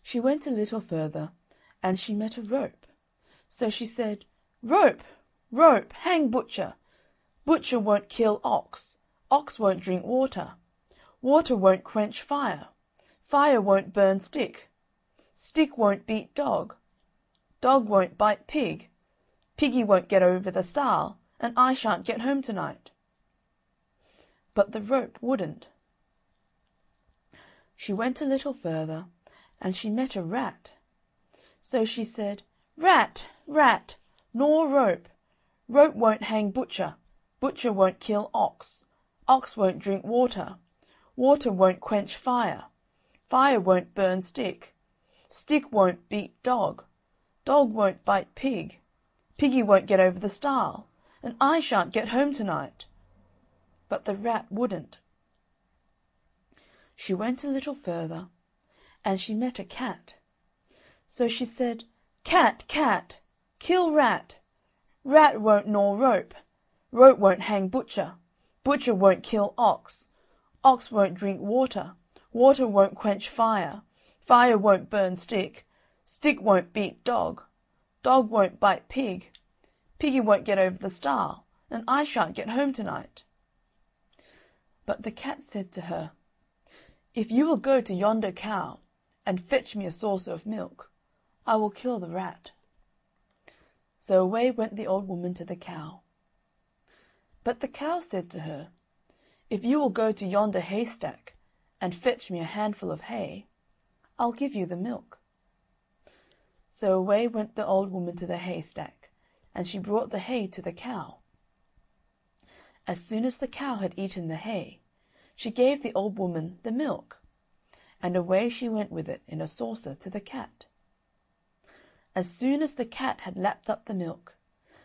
She went a little further, and she met a rope. So she said, "Rope, rope, hang butcher. Butcher won't kill ox. Ox won't drink water. Water won't quench fire. Fire won't burn stick. Stick won't beat dog. Dog won't bite pig. Piggy won't get over the stile, and I shan't get home tonight." But the rope wouldn't. She went a little further, and she met a rat. So she said, "Rat, rat, gnaw rope. Rope won't hang butcher. Butcher won't kill ox. Ox won't drink water. Water won't quench fire. Fire won't burn stick. Stick won't beat dog. Dog won't bite pig. Piggy won't get over the stile. And I shan't get home tonight." But the rat wouldn't. She went a little further, and she met a cat. So she said, "Cat, cat, kill rat. Rat won't gnaw rope. Rope won't hang butcher. Butcher won't kill ox. Ox won't drink water. Water won't quench fire. Fire won't burn stick. Stick won't beat dog. Dog won't bite pig. Piggy won't get over the stile, and I shan't get home tonight." But the cat said to her, "If you will go to yonder cow and fetch me a saucer of milk, I will kill the rat." So away went the old woman to the cow. But the cow said to her, "If you will go to yonder haystack and fetch me a handful of hay, I'll give you the milk." So away went the old woman to the haystack, and she brought the hay to the cow. As soon as the cow had eaten the hay, she gave the old woman the milk, and away she went with it in a saucer to the cat. As soon as the cat had lapped up the milk,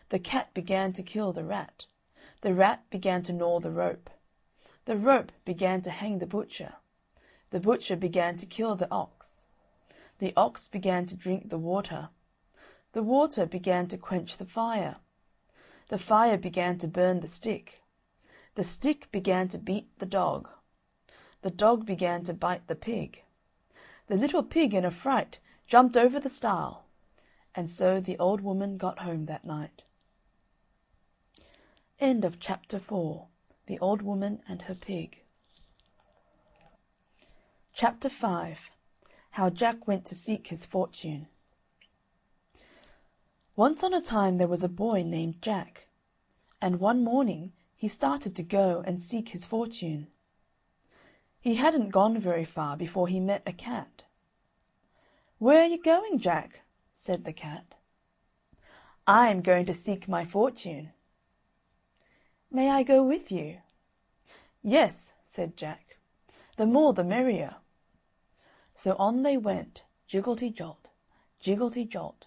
the cat began to kill the rat. The rat began to gnaw the rope. The rope began to hang the butcher. The butcher began to kill the ox. The ox began to drink the water. The water began to quench the fire. The fire began to burn the stick. The stick began to beat the dog. The dog began to bite the pig. The little pig in a fright jumped over the stile, and so the old woman got home that night. End of chapter 4. The Old Woman and Her Pig. Chapter 5. How Jack Went to Seek His Fortune. Once on a time there was a boy named Jack, and one morning he started to go and seek his fortune. He hadn't gone very far before he met a cat. "Where are you going, Jack?" said the cat. "I am going to seek my fortune." "May I go with you?" "Yes," said Jack. "The more the merrier." So on they went, jiggelty-jolt, jiggelty-jolt.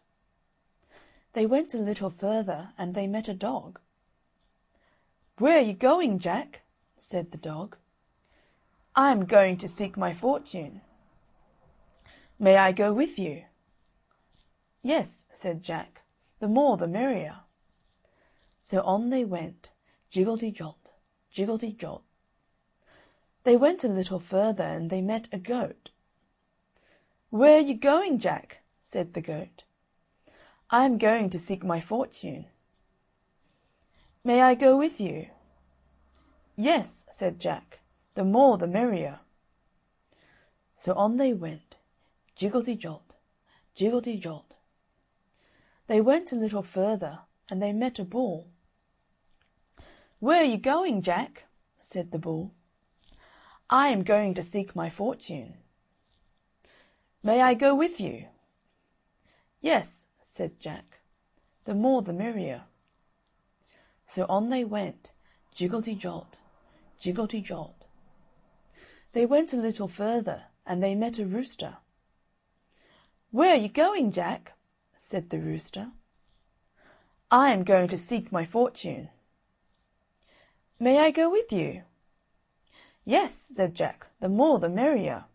They went a little further, and they met a dog. "Where are you going, Jack?" said the dog. "I am going to seek my fortune." "May I go with you?" "Yes," said Jack. "The more the merrier." So on they went, jiggelty-jolt, jiggelty-jolt. They went a little further, and they met a goat. "Where are you going, Jack?" said the goat. "I am going to seek my fortune." "May I go with you?" "Yes," said Jack. "The more the merrier." So on they went, jiggelty-jolt, jiggelty-jolt. They went a little further, and they met a bull. "Where are you going, Jack?" said the bull. "I am going to seek my fortune." "May I go with you?" "Yes," said Jack. "The more the merrier." So on they went, jiggelty-jolt, jiggelty-jolt. They went a little further, and they met a rooster. "Where are you going, Jack?" said the rooster. "I am going to seek my fortune." "May I go with you?" "Yes," said Jack. "The more the merrier."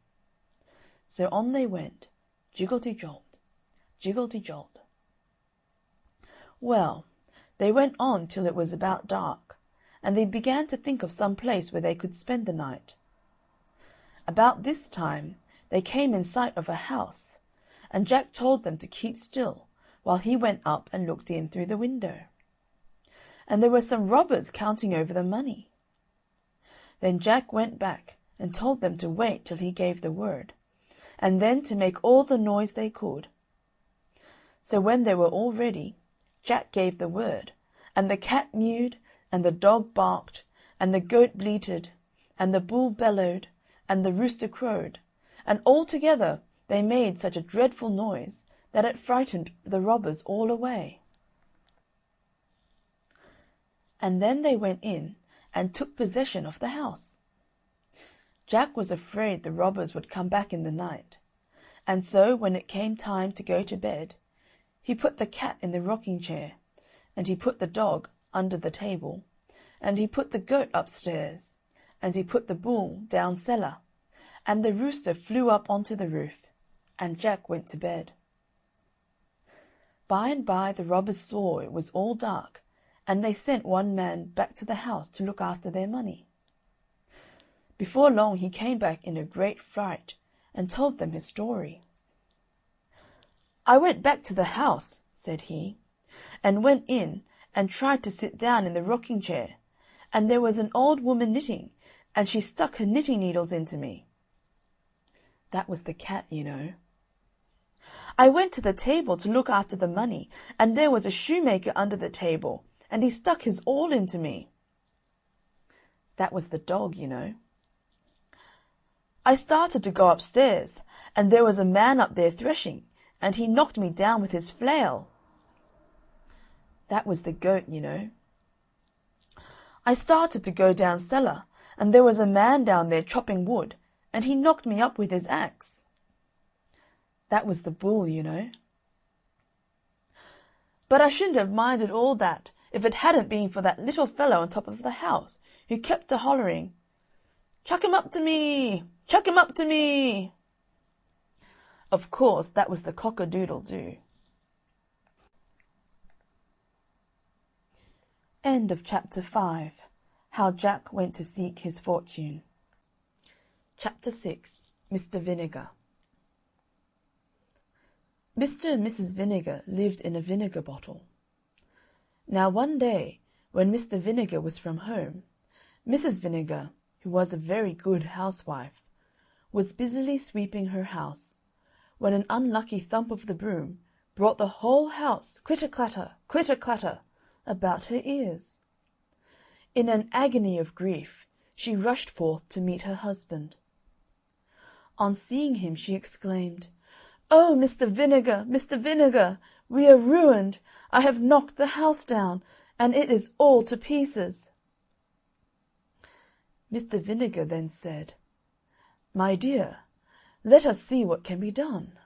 So on they went, jiggelty-jolt, jiggelty-jolt. Well, they went on till it was about dark, and they began to think of some place where they could spend the night. About this time they came in sight of a house, and Jack told them to keep still while he went up and looked in through the window. And there were some robbers counting over the money. Then Jack went back and told them to wait till he gave the word, and then to make all the noise they could. So when they were all ready, Jack gave the word, and the cat mewed, and the dog barked, and the goat bleated, and the bull bellowed, and the rooster crowed, and all together they made such a dreadful noise that it frightened the robbers all away. And then they went in and took possession of the house. Jack was afraid the robbers would come back in the night, and so when it came time to go to bed, he put the cat in the rocking chair, and he put the dog under the table, and he put the goat upstairs, and he put the bull down cellar, and the rooster flew up onto the roof, and Jack went to bed. By and by the robbers saw it was all dark, and they sent one man back to the house to look after their money. Before long he came back in a great fright, and told them his story. "I went back to the house," said he, "and went in and tried to sit down in the rocking chair, and there was an old woman knitting, and she stuck her knitting needles into me." That was the cat, you know. "I went to the table to look after the money, and there was a shoemaker under the table, and he stuck his awl into me." That was the dog, you know. "I started to go upstairs, and there was a man up there threshing, and he knocked me down with his flail." That was the goat, you know. "I started to go down cellar, and there was a man down there chopping wood, and he knocked me up with his axe." That was the bull, you know. "But I shouldn't have minded all that if it hadn't been for that little fellow on top of the house, who kept a hollering, 'Chuck him up to me! Chuck him up to me!'" Of course, that was the cock-a-doodle-doo. End of Chapter 5. How Jack went to seek his fortune. Chapter 6. Mr. Vinegar. Mr. and Mrs. Vinegar lived in a vinegar bottle. Now one day, when Mr. Vinegar was from home, Mrs. Vinegar, who was a very good housewife, was busily sweeping her house, when an unlucky thump of the broom brought the whole house clitter-clatter, about her ears. In an agony of grief, she rushed forth to meet her husband. On seeing him, she exclaimed, "Oh, Mr. Vinegar, Mr. Vinegar, we are ruined! I have knocked the house down, and it is all to pieces." Mr. Vinegar then said, "My dear, let us see what can be done.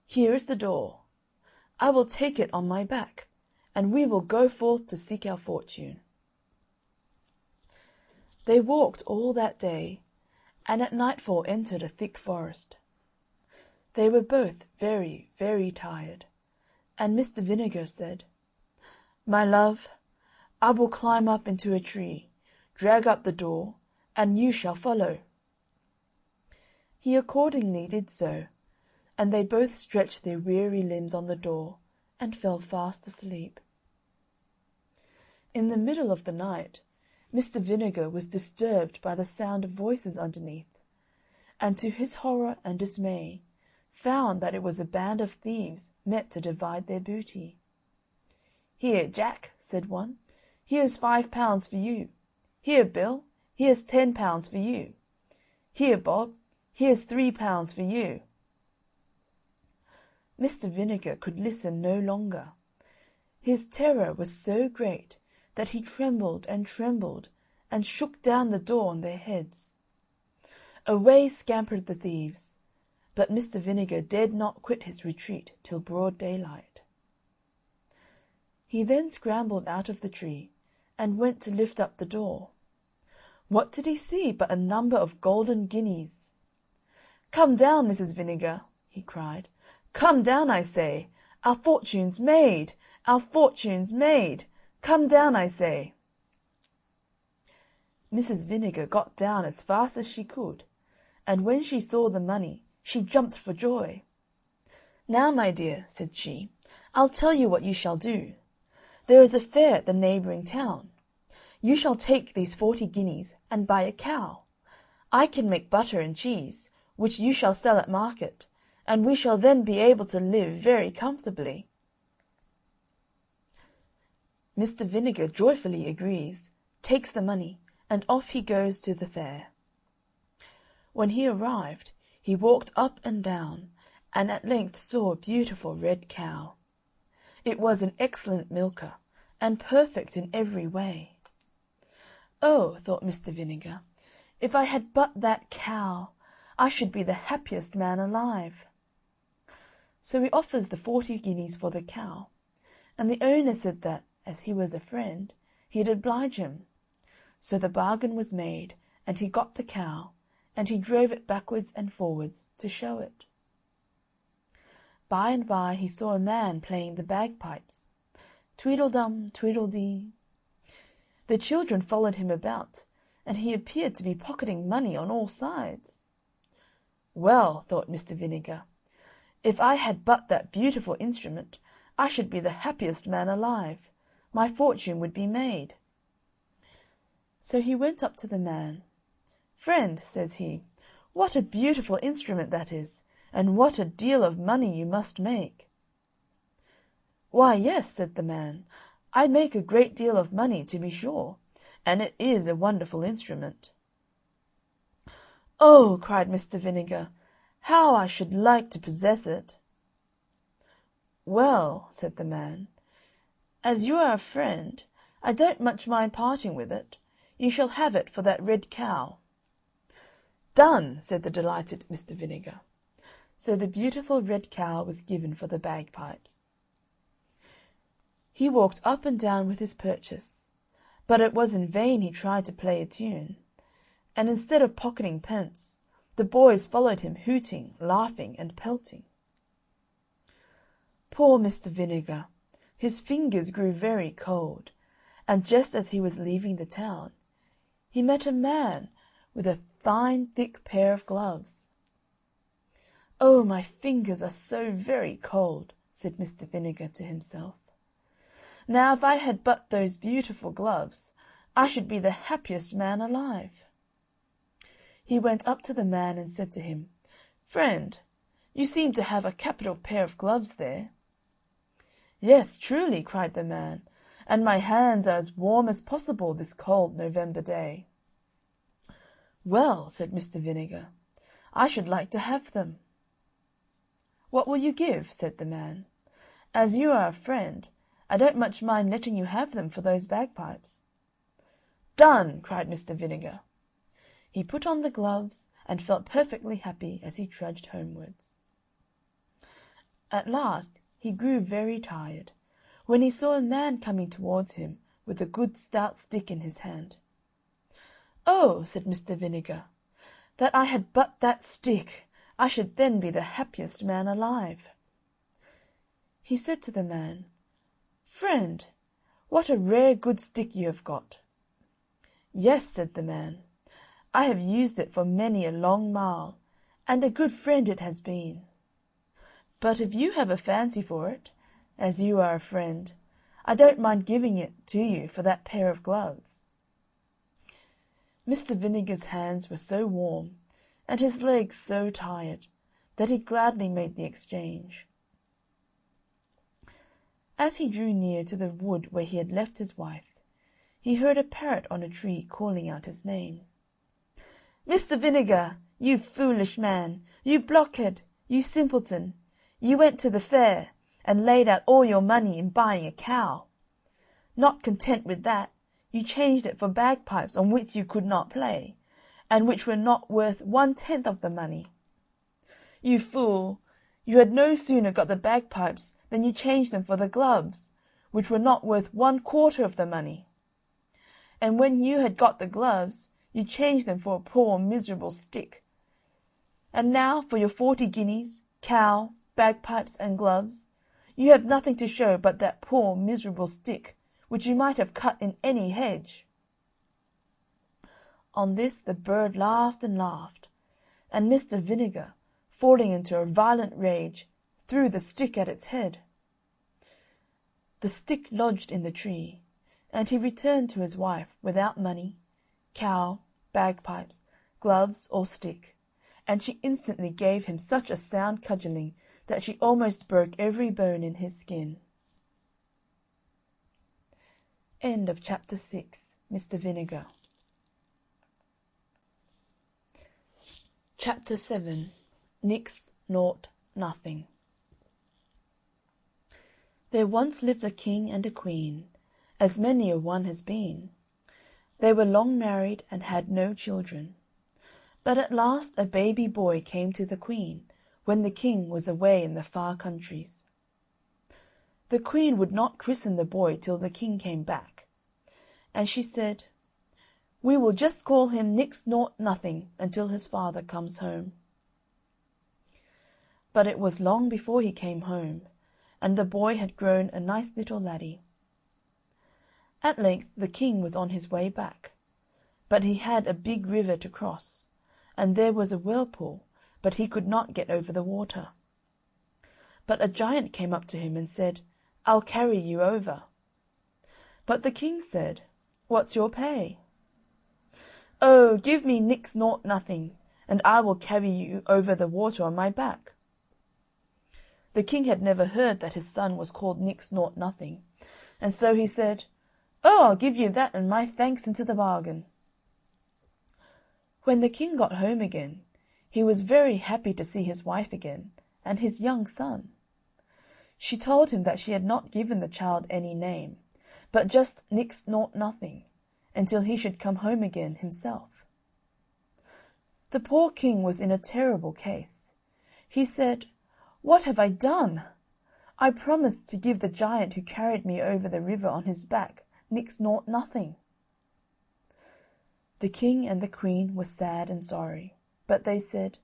Here is the door. I will take it on my back, and we will go forth to seek our fortune." They walked all that day, and at nightfall entered a thick forest. They were both very, very tired, and Mr. Vinegar said, "My love, I will climb up into a tree, drag up the door, and you shall follow." He accordingly did so, and they both stretched their weary limbs on the door, and fell fast asleep. In the middle of the night, Mr. Vinegar was disturbed by the sound of voices underneath, and to his horror and dismay, found that it was a band of thieves met to divide their booty. "Here, Jack," said one, "here's £5 for you. Here, Bill, here's £10 for you. Here, Bob, here's £3 for you." Mr. Vinegar could listen no longer. His terror was so great that he trembled and shook down the door on their heads. Away scampered the thieves, but Mr. Vinegar dared not quit his retreat till broad daylight. He then scrambled out of the tree, and went to lift up the door. What did he see but a number of golden guineas? "Come down, Mrs. Vinegar," he cried. "Come down, I say. Our fortune's made! Our fortune's made! Come down, I say." Mrs. Vinegar got down as fast as she could, and when she saw the money, she jumped for joy. "Now, my dear," said she, "I'll tell you what you shall do. There is a fair at the neighbouring town. You shall take these 40 guineas and buy a cow. I can make butter and cheese, which you shall sell at market, and we shall then be able to live very comfortably." Mr. Vinegar joyfully agrees, takes the money, and off he goes to the fair. When he arrived, He walked up and down, and at length saw a beautiful red cow. It was an excellent milker, and perfect in every way. "Oh," thought Mr. Vinegar, "if I had but that cow, I should be the happiest man alive." So he offers the 40 guineas for the cow, and the owner said that, as he was a friend, he'd oblige him. So the bargain was made, and he got the cow, and he drove it backwards and forwards to show it. By and by he saw a man playing the bagpipes. Tweedledum, tweedledee. The children followed him about, and he appeared to be pocketing money on all sides. "Well," thought Mr. Vinegar, "if I had but that beautiful instrument, I should be the happiest man alive. My fortune would be made." So he went up to the man. "Friend," says he, "what a beautiful instrument that is, and what a deal of money you must make." "Why, yes," said the man, "I make a great deal of money, to be sure, and it is a wonderful instrument." "Oh," cried Mr. Vinegar, "how I should like to possess it." "Well," said the man, "as you are a friend, I don't much mind parting with it. You shall have it for that red cow." "Done," said the delighted Mr. Vinegar. So the beautiful red cow was given for the bagpipes. He walked up and down with his purchase, but it was in vain he tried to play a tune, and instead of pocketing pence, the boys followed him hooting, laughing, and pelting. Poor Mr. Vinegar! His fingers grew very cold, and just as he was leaving the town, he met a man with a fine thick pair of gloves. "Oh, my fingers are so very cold," said Mr. Vinegar to himself. "Now if I had but those beautiful gloves, I should be the happiest man alive." He went up to the man and said to him, "Friend, you seem to have a capital pair of gloves there." "Yes, truly," cried the man, "and my hands are as warm as possible this cold November day." "Well," said Mr. Vinegar, "I should like to have them." "What will you give?" said the man. "As you are a friend, I don't much mind letting you have them for those bagpipes." "Done!" cried Mr. Vinegar. He put on the gloves, and felt perfectly happy as he trudged homewards. At last he grew very tired, when he saw a man coming towards him with a good stout stick in his hand. "Oh," said Mr. Vinegar, "that I had but that stick! I should then be the happiest man alive." He said to the man, "Friend, what a rare good stick you have got." "Yes," said the man, "I have used it for many a long mile, and a good friend it has been. But if you have a fancy for it, as you are a friend, I don't mind giving it to you for that pair of gloves." Mr. Vinegar's hands were so warm, and his legs so tired, that he gladly made the exchange. As he drew near to the wood where he had left his wife, he heard a parrot on a tree calling out his name. "Mr. Vinegar, you foolish man, you blockhead, you simpleton, you went to the fair, and laid out all your money in buying a cow. Not content with that, you changed it for bagpipes on which you could not play, and which were not worth 1/10 of the money. You fool, you had no sooner got the bagpipes than you changed them for the gloves, which were not worth 1/4 of the money. And when you had got the gloves, you changed them for a poor miserable stick. And now for your 40 guineas, cow, bagpipes, and gloves, you have nothing to show but that poor miserable stick, which you might have cut in any hedge." On this the bird laughed and laughed, and Mr. Vinegar, falling into a violent rage, threw the stick at its head. The stick lodged in the tree, and he returned to his wife without money, cow, bagpipes, gloves, or stick, and she instantly gave him such a sound cudgelling that she almost broke every bone in his skin. End of chapter 6. Mr. Vinegar. Chapter 7. Nix, Naught, Nothing. There once lived a king and a queen, as many a one has been. They were long married and had no children. But at last a baby boy came to the queen, when the king was away in the far countries. The queen would not christen the boy till the king came back, and she said, "We will just call him Nix Naught Nothing until his father comes home." But it was long before he came home, and the boy had grown a nice little laddie. At length the king was on his way back, but he had a big river to cross, and there was a whirlpool, but he could not get over the water. But a giant came up to him and said, "I'll carry you over." But the king said, "What's your pay?" "Oh, give me Nix Naught Nothing, and I will carry you over the water on my back." The king had never heard that his son was called Nix Naught Nothing, and so he said, "Oh, I'll give you that and my thanks into the bargain." When the king got home again, he was very happy to see his wife again, and his young son. She told him that she had not given the child any name, but just Nix Naught Nothing, until he should come home again himself. The poor king was in a terrible case. He said, "What have I done? I promised to give the giant who carried me over the river on his back Nix Naught Nothing." The king and the queen were sad and sorry, but they said,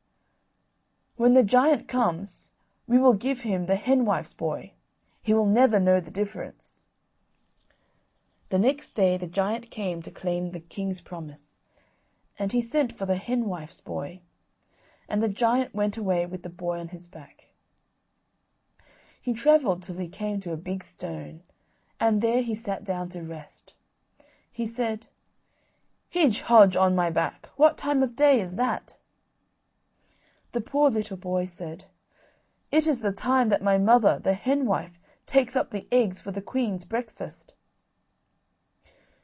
"When the giant comes, we will give him the henwife's boy. He will never know the difference." The next day the giant came to claim the king's promise, and he sent for the henwife's boy, and the giant went away with the boy on his back. He travelled till he came to a big stone, and there he sat down to rest. He said, "Hidge Hodge on my back, what time of day is that?" The poor little boy said, "It is the time that my mother, the henwife, takes up the eggs for the queen's breakfast."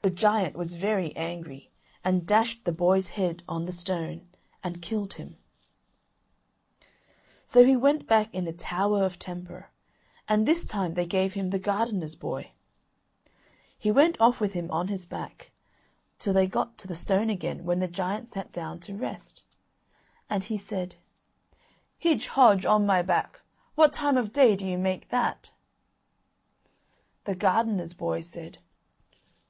The giant was very angry, and dashed the boy's head on the stone, and killed him. So he went back in a tower of temper, and this time they gave him the gardener's boy. He went off with him on his back, till they got to the stone again, when the giant sat down to rest. And he said, "Hidge Hodge on my back, what time of day do you make that?" The gardener's boy said,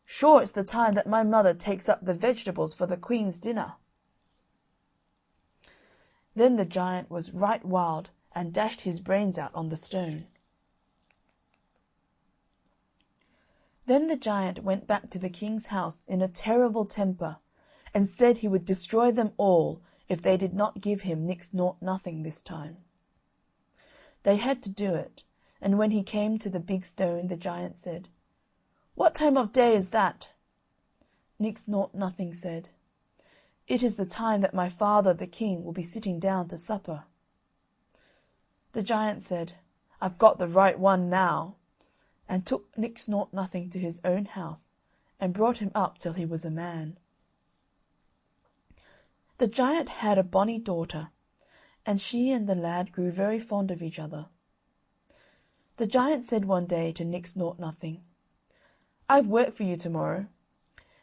"Sure it's the time that my mother takes up the vegetables for the queen's dinner." Then the giant was right wild, and dashed his brains out on the stone. Then the giant went back to the king's house in a terrible temper, and said he would destroy them all if they did not give him Nix Naught Nothing this time. They had to do it, and when he came to the big stone the giant said, "What time of day is that?" Nix Naught Nothing said, "It is the time that my father the king will be sitting down to supper." The giant said, "I've got the right one now," and took Nix Naught Nothing to his own house, and brought him up till he was a man. The giant had a bonny daughter, and she and the lad grew very fond of each other. The giant said one day to Nix Naught Nothing, "I've work for you tomorrow.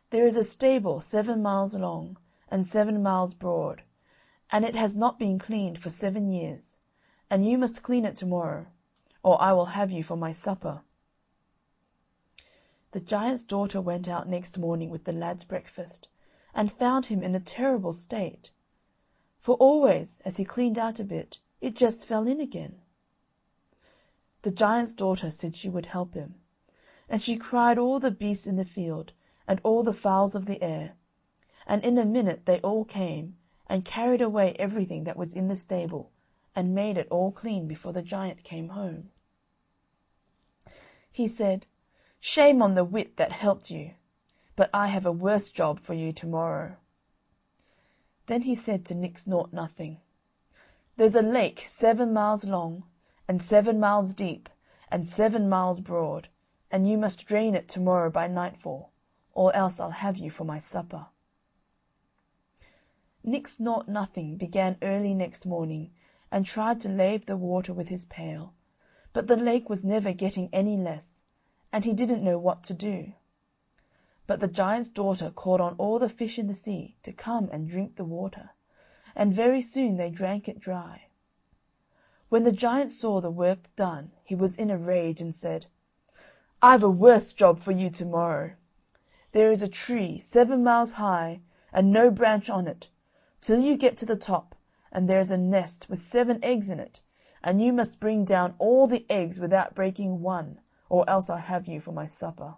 There is a stable 7 miles long and 7 miles broad, and it has not been cleaned for 7 years, and you must clean it tomorrow, or I will have you for my supper." The giant's daughter went out next morning with the lad's breakfast, and found him in a terrible state, for always, as he cleaned out a bit, it just fell in again. The giant's daughter said she would help him, and she cried all the beasts in the field, and all the fowls of the air, and in a minute they all came, and carried away everything that was in the stable, and made it all clean before the giant came home. He said, "Shame on the wit that helped you, but I have a worse job for you tomorrow." Then he said to Nix Naught Nothing, "There's a lake 7 miles long, and 7 miles deep, and 7 miles broad, and you must drain it tomorrow by nightfall, or else I'll have you for my supper." Nix Naught Nothing began early next morning, and tried to lave the water with his pail, but the lake was never getting any less, and he didn't know what to do. But the giant's daughter called on all the fish in the sea to come and drink the water, and very soon they drank it dry. When the giant saw the work done, he was in a rage and said, "I've a worse job for you tomorrow. There is a tree 7 miles high, and no branch on it, till you get to the top, and there is a nest with 7 eggs in it, and you must bring down all the eggs without breaking one, or else I'll have you for my supper."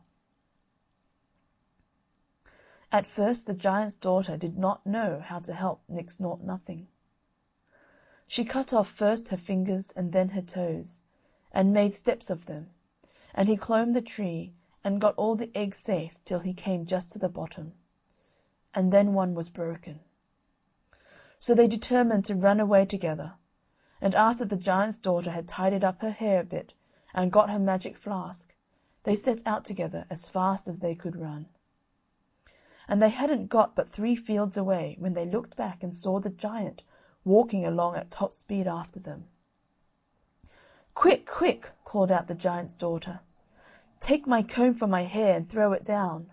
At first the giant's daughter did not know how to help Nix Nought Nothing. She cut off first her fingers and then her toes, and made steps of them, and he clomb the tree and got all the eggs safe till he came just to the bottom, and then one was broken. So they determined to run away together, and after the giant's daughter had tidied up her hair a bit and got her magic flask, they set out together as fast as they could run. And they hadn't got but 3 fields away when they looked back and saw the giant walking along at top speed after them. "Quick, quick!" called out the giant's daughter. "Take my comb from my hair and throw it down."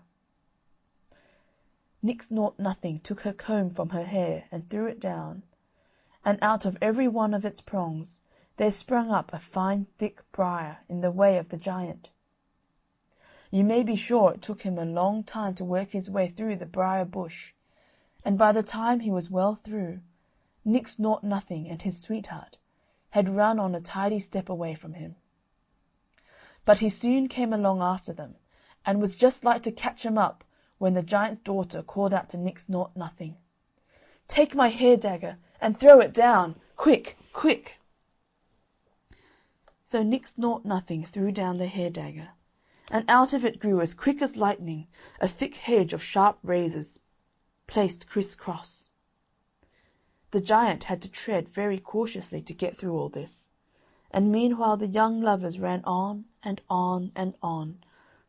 Nix Nought Nothing took her comb from her hair and threw it down, and out of every one of its prongs there sprung up a fine thick briar in the way of the giant. You may be sure it took him a long time to work his way through the briar bush, and by the time he was well through, Nix Nought Nothing and his sweetheart had run on a tidy step away from him. But he soon came along after them, and was just like to catch him up when the giant's daughter called out to Nix Nought Nothing, "Take my hair dagger and throw it down, quick, quick!" So Nix Nought Nothing threw down the hair dagger, and out of it grew as quick as lightning a thick hedge of sharp razors placed criss-cross. The giant had to tread very cautiously to get through all this, and meanwhile the young lovers ran on and on and on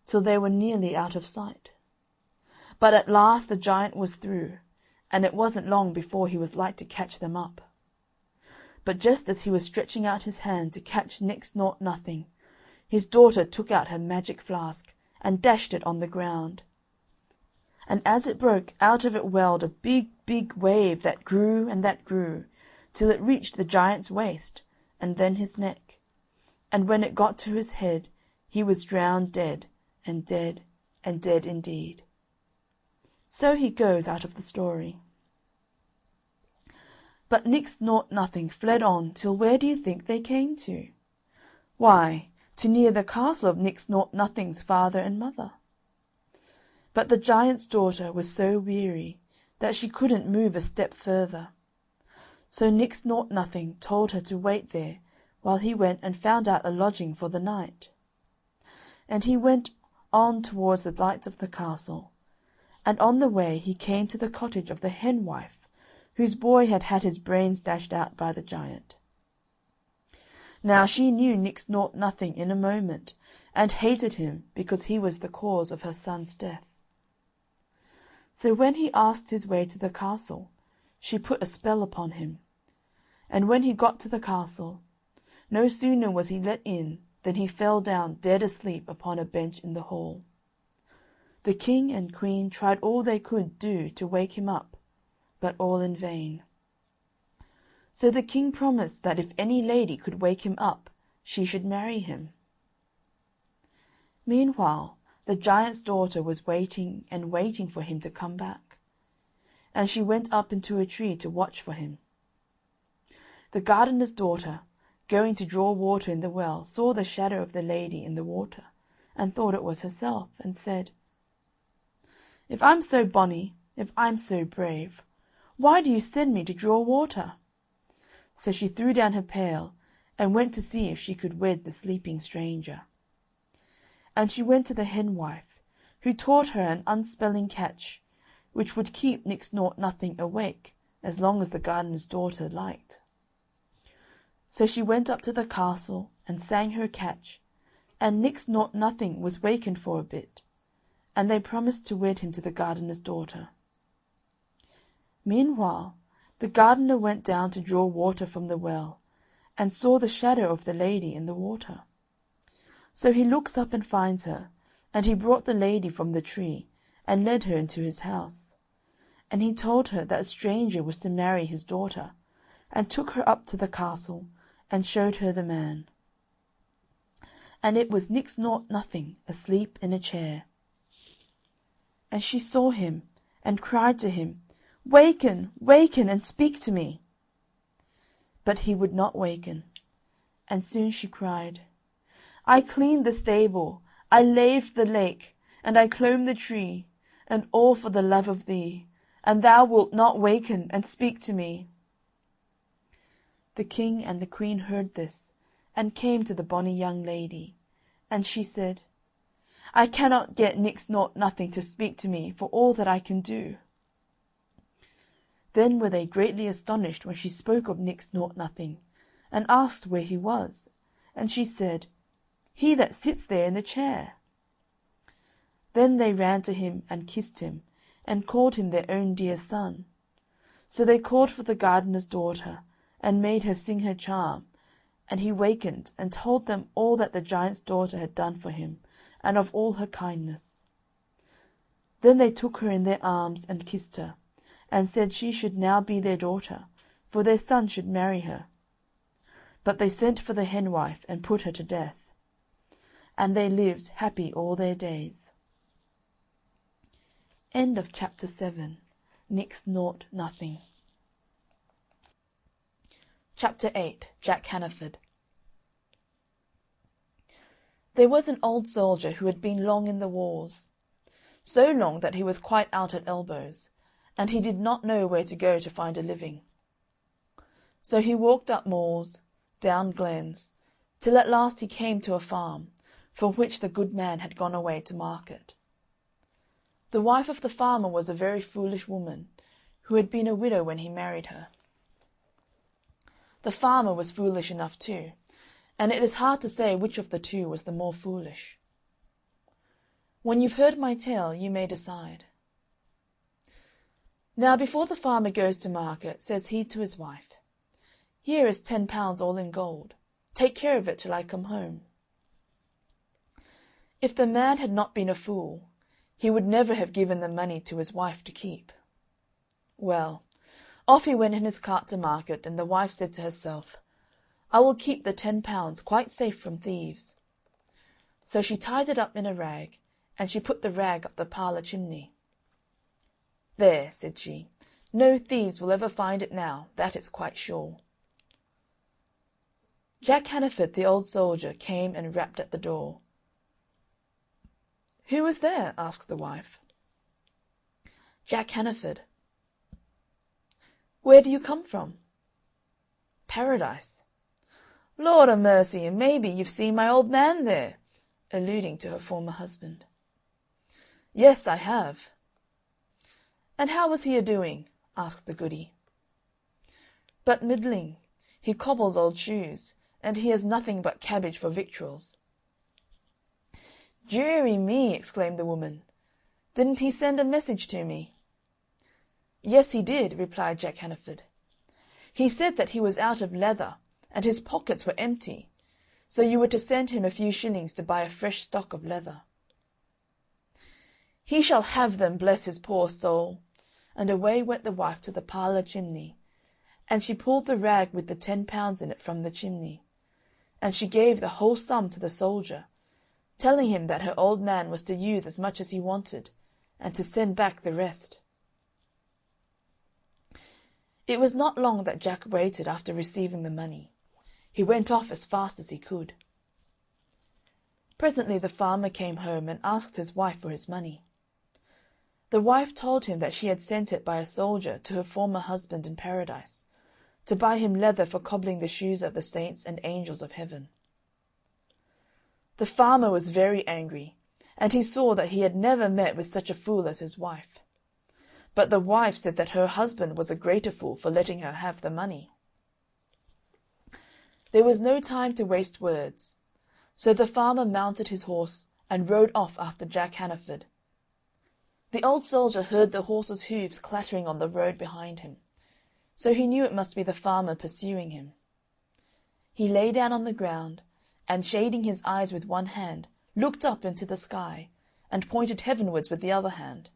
till they were nearly out of sight. But at last the giant was through, and it wasn't long before he was like to catch them up. But just as he was stretching out his hand to catch Nix Nought Nothing, his daughter took out her magic flask and dashed it on the ground. And as it broke, out of it welled a big, big wave that grew and that grew, till it reached the giant's waist, and then his neck, and when it got to his head, he was drowned dead, and dead, and dead indeed. So he goes out of the story. But Nix Nought Nothing fled on till where do you think they came to? Why, to near the castle of Nix Nought Nothing's father and mother. But the giant's daughter was so weary that she couldn't move a step further. So Nix Nought Nothing told her to wait there while he went and found out a lodging for the night. And he went on towards the lights of the castle, and on the way he came to the cottage of the henwife, whose boy had had his brains dashed out by the giant. Now she knew Nix Nought Nothing in a moment, and hated him because he was the cause of her son's death. So when he asked his way to the castle, she put a spell upon him, and when he got to the castle, no sooner was he let in than he fell down dead asleep upon a bench in the hall. The king and queen tried all they could do to wake him up, but all in vain. So the king promised that if any lady could wake him up, she should marry him. Meanwhile, the giant's daughter was waiting and waiting for him to come back, and she went up into a tree to watch for him. The gardener's daughter, going to draw water in the well, saw the shadow of the lady in the water, and thought it was herself, and said, "If I'm so bonny, if I'm so brave, why do you send me to draw water?" So she threw down her pail, and went to see if she could wed the sleeping stranger. And she went to the henwife, who taught her an unspelling catch, which would keep Nix Nought Nothing awake as long as the gardener's daughter liked. So she went up to the castle and sang her catch, and Nix Nought Nothing was wakened for a bit, and they promised to wed him to the gardener's daughter. Meanwhile, the gardener went down to draw water from the well, and saw the shadow of the lady in the water. So he looks up and finds her, and he brought the lady from the tree, and led her into his house. And he told her that a stranger was to marry his daughter, and took her up to the castle, and showed her the man. And it was Nix Nought Nothing asleep in a chair. And she saw him, and cried to him, "Waken, waken, and speak to me." But he would not waken, and soon she cried, "I cleaned the stable, I laved the lake, and I clomb the tree, and all for the love of thee, and thou wilt not waken and speak to me." The king and the queen heard this, and came to the bonny young lady, and she said, "I cannot get Nix Nought Nothing to speak to me for all that I can do." Then were they greatly astonished when she spoke of Nix Nought Nothing, and asked where he was, and she said, "He that sits there in the chair." Then they ran to him and kissed him, and called him their own dear son. So they called for the gardener's daughter, and made her sing her charm, and he wakened, and told them all that the giant's daughter had done for him, and of all her kindness. Then they took her in their arms, and kissed her, and said she should now be their daughter, for their son should marry her. But they sent for the henwife, and put her to death. And they lived happy all their days. End of chapter 7. Nix Nought Nothing. Chapter 8. Jack Hannaford. There was an old soldier who had been long in the wars, so long that he was quite out at elbows, and he did not know where to go to find a living. So he walked up moors, down glens, till at last he came to a farm, from which the good man had gone away to market. The wife of the farmer was a very foolish woman, who had been a widow when he married her. The farmer was foolish enough too, and it is hard to say which of the two was the more foolish. When you've heard my tale, you may decide. Now before the farmer goes to market, says he to his wife, "Here is 10 pounds all in gold. Take care of it till I come home." If the man had not been a fool, he would never have given the money to his wife to keep. Well, off he went in his cart to market, and the wife said to herself, "I will keep the 10 pounds quite safe from thieves." So she tied it up in a rag, and she put the rag up the parlour chimney. "There," said she, "no thieves will ever find it now, that is quite sure." Jack Hannaford, the old soldier, came and rapped at the door. "Who is there?" asked the wife. "Jack Hannaford." "Where do you come from?" "Paradise." "Lord a mercy, and maybe you've seen my old man there," alluding to her former husband. "Yes, I have." "And how was he a-doing?" asked the goody. "But middling. He cobbles old shoes, and he has nothing but cabbage for victuals." "Deary me!" exclaimed the woman. "Didn't he send a message to me?" "Yes, he did," replied Jack Hannaford. "He said that he was out of leather, and his pockets were empty, so you were to send him a few shillings to buy a fresh stock of leather." "He shall have them, bless his poor soul!" And away went the wife to the parlour chimney, and she pulled the rag with the 10 pounds in it from the chimney, and she gave the whole sum to the soldier, telling him that her old man was to use as much as he wanted, and to send back the rest. It was not long that Jack waited after receiving the money. He went off as fast as he could. Presently the farmer came home and asked his wife for his money. The wife told him that she had sent it by a soldier to her former husband in Paradise, to buy him leather for cobbling the shoes of the saints and angels of heaven. The farmer was very angry, and he saw that he had never met with such a fool as his wife. But the wife said that her husband was a greater fool for letting her have the money. There was no time to waste words, so the farmer mounted his horse and rode off after Jack Hannaford. The old soldier heard the horse's hoofs clattering on the road behind him, so he knew it must be the farmer pursuing him. he lay down on the ground, and shading his eyes with one hand, looked up into the sky, and pointed heavenwards with the other hand.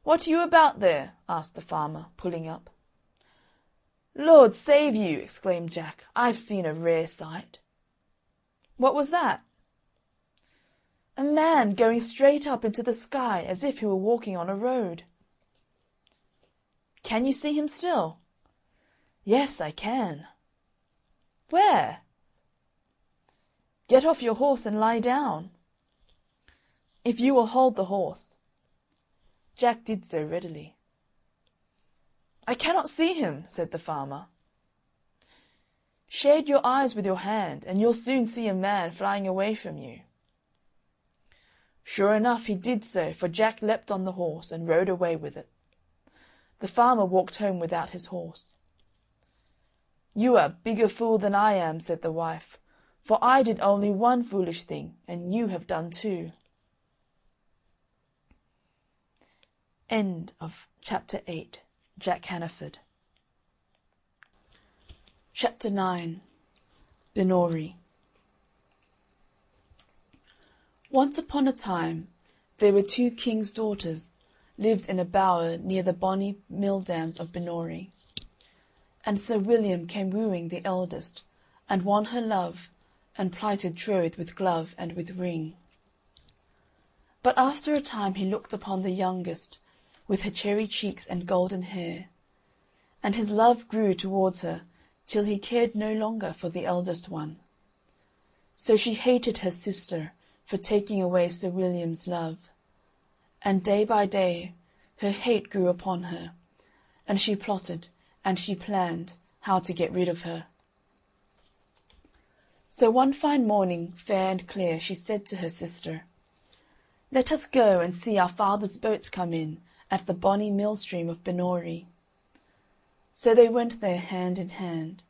"What are you about there?" asked the farmer, pulling up. "Lord save you!" exclaimed Jack, "I've seen a rare sight." "What was that?" "A man going straight up into the sky as if he were walking on a road." "Can you see him still?" "Yes, I can." "Where?" "Get off your horse and lie down." "If you will hold the horse." Jack did so readily. "I cannot see him," said the farmer. "Shade your eyes with your hand, and you'll soon see a man flying away from you." Sure enough he did so, for Jack leapt on the horse and rode away with it. The farmer walked home without his horse. "You are a bigger fool than I am," said the wife, "for I did only one foolish thing, and you have done two." End of Chapter 8. Jack Hannaford. Chapter 9. Binnorie. Once upon a time there were two kings' daughters lived in a bower near the bonny mill dams of Binnorie. And Sir William came wooing the eldest, and won her love, and plighted troth with glove and with ring. But after a time he looked upon the youngest, with her cherry cheeks and golden hair, and his love grew towards her till he cared no longer for the eldest one. So she hated her sister for taking away Sir William's love, and day by day her hate grew upon her, and she plotted and she planned how to get rid of her. So one fine morning, fair and clear, she said to her sister, "Let us go and see our father's boats come in at the bonny mill stream of Binnorie." So they went there hand in hand,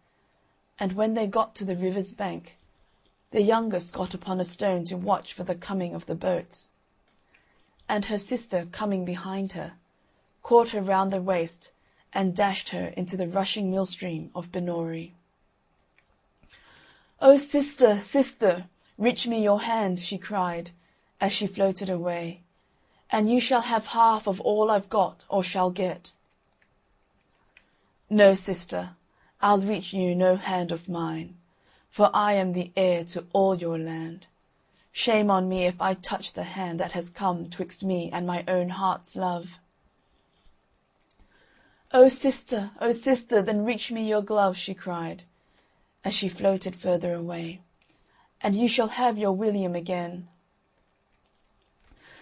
and when they got to the river's bank, the youngest got upon a stone to watch for the coming of the boats, and her sister, coming behind her, caught her round the waist and dashed her into the rushing mill stream of Binnorie. "O sister, sister, reach me your hand," she cried, as she floated away, "and you shall have half of all I've got or shall get." "No, sister, I'll reach you no hand of mine, for I am the heir to all your land. Shame on me if I touch the hand that has come twixt me and my own heart's love." O sister, then reach me your glove," she cried, as she floated further away, "and you shall have your William again."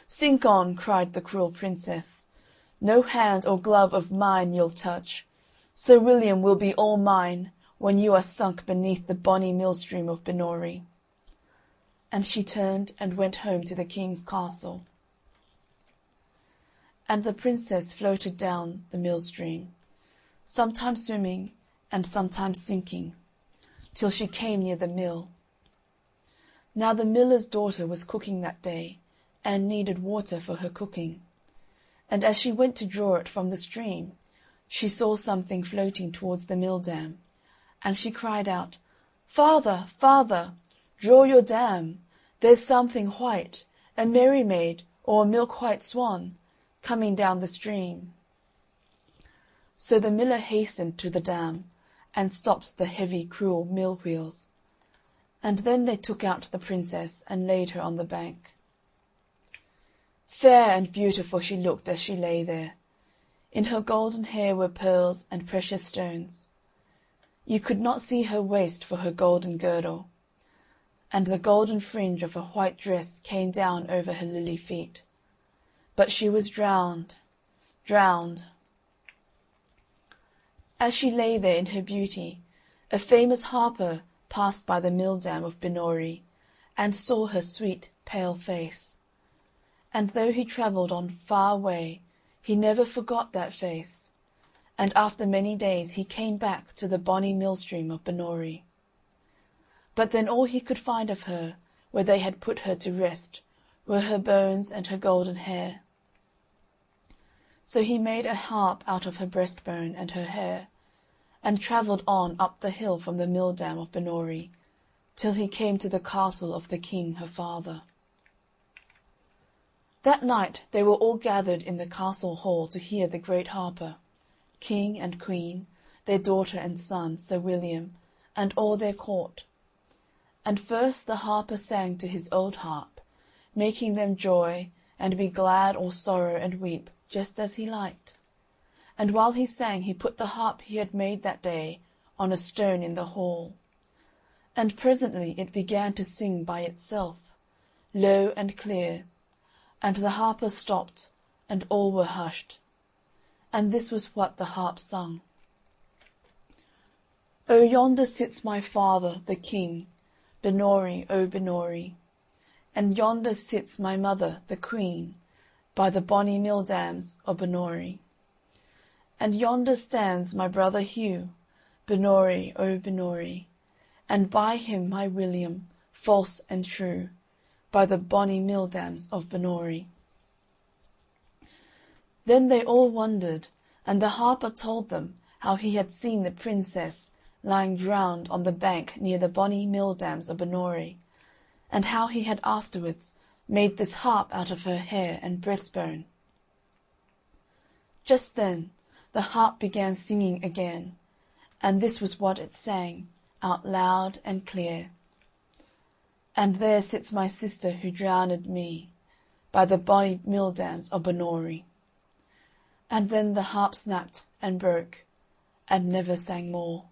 "Sink on," cried the cruel princess, "no hand or glove of mine you'll touch. Sir William will be all mine when you are sunk beneath the bonny mill stream of Binnorie." And she turned and went home to the king's castle. And the princess floated down the mill stream, sometimes swimming and sometimes sinking, till she came near the mill. Now the miller's daughter was cooking that day, and needed water for her cooking, and as she went to draw it from the stream, she saw something floating towards the mill dam, and she cried out, "Father, father, draw your dam, there's something white, a merry maid or a milk-white swan, coming down the stream." So the miller hastened to the dam, and stopped the heavy cruel mill wheels, and then they took out the princess and laid her on the bank. Fair and beautiful she looked as she lay there. In her golden hair were pearls and precious stones. You could not see her waist for her golden girdle, and the golden fringe of her white dress came down over her lily feet. But she was drowned, drowned. As she lay there in her beauty, a famous harper passed by the mill dam of Binnorie, and saw her sweet pale face. And though he travelled on far way, he never forgot that face, and after many days he came back to the bonny mill stream of Binnorie. But then all he could find of her, where they had put her to rest, were her bones and her golden hair. So he made a harp out of her breastbone and her hair, and travelled on up the hill from the mill dam of Binnorie, till he came to the castle of the king her father. That night they were all gathered in the castle hall to hear the great harper, king and queen, their daughter and son, Sir William, and all their court. And first the harper sang to his old harp, making them joy, and be glad or sorrow and weep, just as he liked. And while he sang he put the harp he had made that day on a stone in the hall. And presently it began to sing by itself, low and clear, and the harper stopped, and all were hushed. And this was what the harp sung. O yonder sits my father, the king, Binnorie, O Binnorie, and yonder sits my mother, the queen, by the bonny mill dams o' Binnorie. And yonder stands my brother Hugh, Binnorie, O Binnorie, and by him my William, false and true, by the bonny mill dams of Binnorie. Then they all wondered, and the harper told them how he had seen the princess lying drowned on the bank near the bonny mill dams of Binnorie, and how he had afterwards made this harp out of her hair and breastbone. Just then the harp began singing again, and this was what it sang, out loud and clear. And there sits my sister who drowned me, by the bonny mill dams of Binnorie. And then the harp snapped and broke, and never sang more.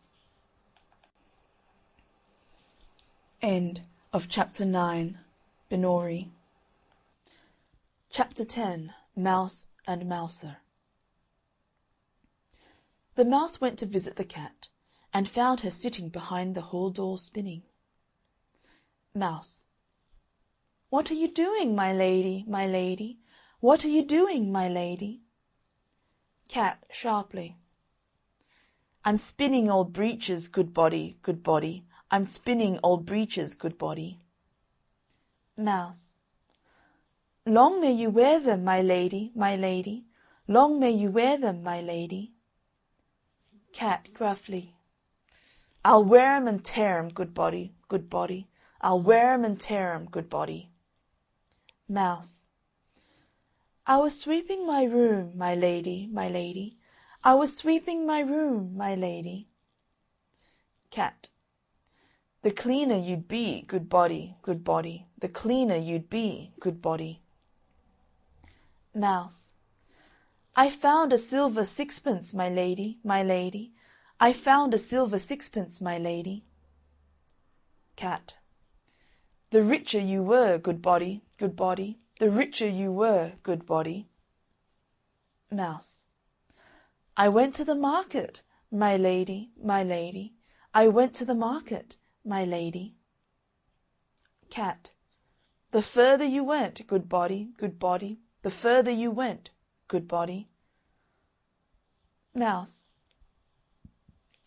End of Chapter 9, Binnorie. Chapter 10, Mouse and Mouser. The mouse went to visit the cat, and found her sitting behind the hall door spinning. Mouse. What are you doing, my lady, my lady? What are you doing, my lady? Cat sharply. I'm spinning old breeches, good body, good body. I'm spinning old breeches, good body. Mouse. Long may you wear them, my lady, my lady. Long may you wear them, my lady. Cat gruffly. I'll wear 'em and tear 'em, good body, good body. I'll wear 'em and tear 'em, good body. Mouse. I was sweeping my room, my lady, my lady. I was sweeping my room, my lady. Cat. The cleaner you'd be, good body, good body. The cleaner you'd be, good body. Mouse. I found a silver sixpence, my lady, my lady. I found a silver sixpence, my lady. Cat. The richer you were, good body, good body. The richer you were, good body. Mouse. I went to the market, my lady, my lady. I went to the market, my lady. Cat. The further you went, good body, good body. The further you went, good body. Mouse.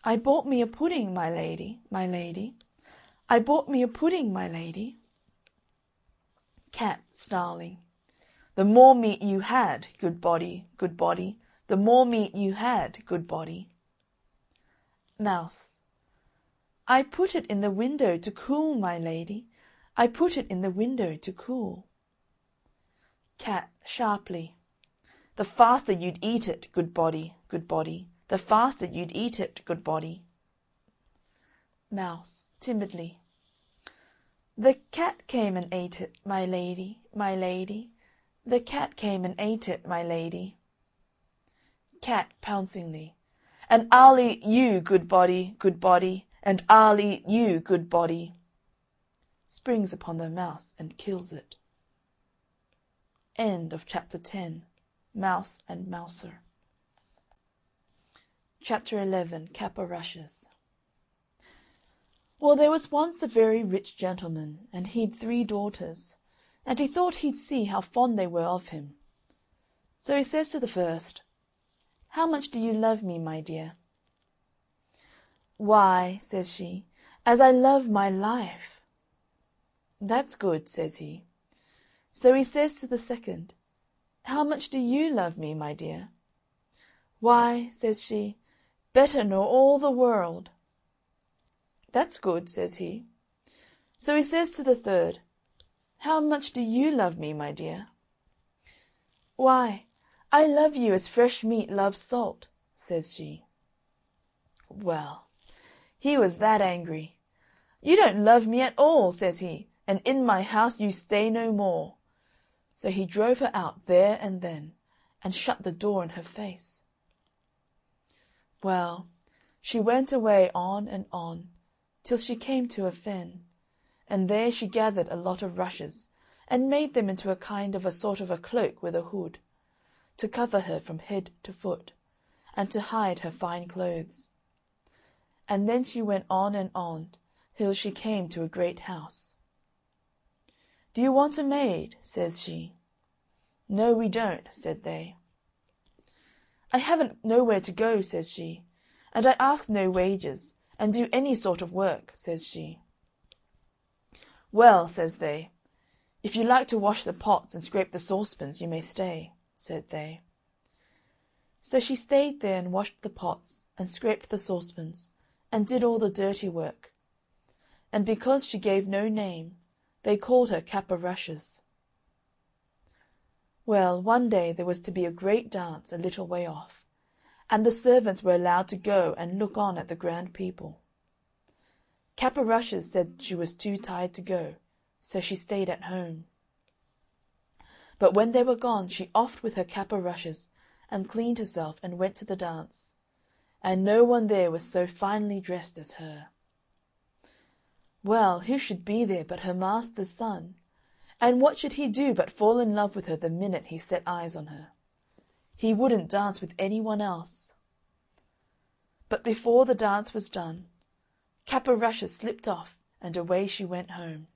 I bought me a pudding, my lady, my lady. I bought me a pudding, my lady. Cat snarling. The more meat you had, good body, good body. The more meat you had, good body. Mouse. I put it in the window to cool, my lady. I put it in the window to cool. Cat sharply. The faster you'd eat it, good body, good body. The faster you'd eat it, good body. Mouse timidly. The cat came and ate it, my lady, my lady. The cat came and ate it, my lady. Cat pouncingly. And I'll eat you, good body, good body. And I'll eat you, good body. Springs upon the mouse and kills it. End of Chapter 10, Mouse and Mouser. Chapter 11, Cap-o'-Rushes. Well, there was once a very rich gentleman, and he'd 3 daughters, and he thought he'd see how fond they were of him. So he says to the first, "How much do you love me, my dear?" "Why," says she, "as I love my life." "That's good," says he. So he says to the second, "How much do you love me, my dear?" "Why," says she, better nor all the world." "That's good," says he. So he says to the third, "How much do you love me, my dear?" "Why, I love you as fresh meat loves salt," says she. Well, he was that angry. "You don't love me at all," says he, "and in my house you stay no more." So he drove her out there and then, and shut the door in her face. Well, she went away on and on, till she came to a fen, and there she gathered a lot of rushes, and made them into a kind of a sort of a cloak with a hood, to cover her from head to foot, and to hide her fine clothes. And then she went on, till she came to a great house. "Do you want a maid?" says she. "No, we don't," said they. "I haven't nowhere to go," says she, "and I ask no wages, and do any sort of work," says she. "Well," says they, "if you like to wash the pots and scrape the saucepans, you may stay," said they. So she stayed there and washed the pots and scraped the saucepans and did all the dirty work. And because she gave no name, they called her Cap o' Rushes. Well, one day there was to be a great dance a little way off, and the servants were allowed to go and look on at the grand people. Cap o' Rushes said she was too tired to go, so she stayed at home. But when they were gone, she offed with her cap o' rushes, and cleaned herself, and went to the dance, and no one there was so finely dressed as her. Well, who should be there but her master's son, and what should he do but fall in love with her the minute he set eyes on her. He wouldn't dance with any one else. But before the dance was done, Cap o' Rushes slipped off, and away she went home.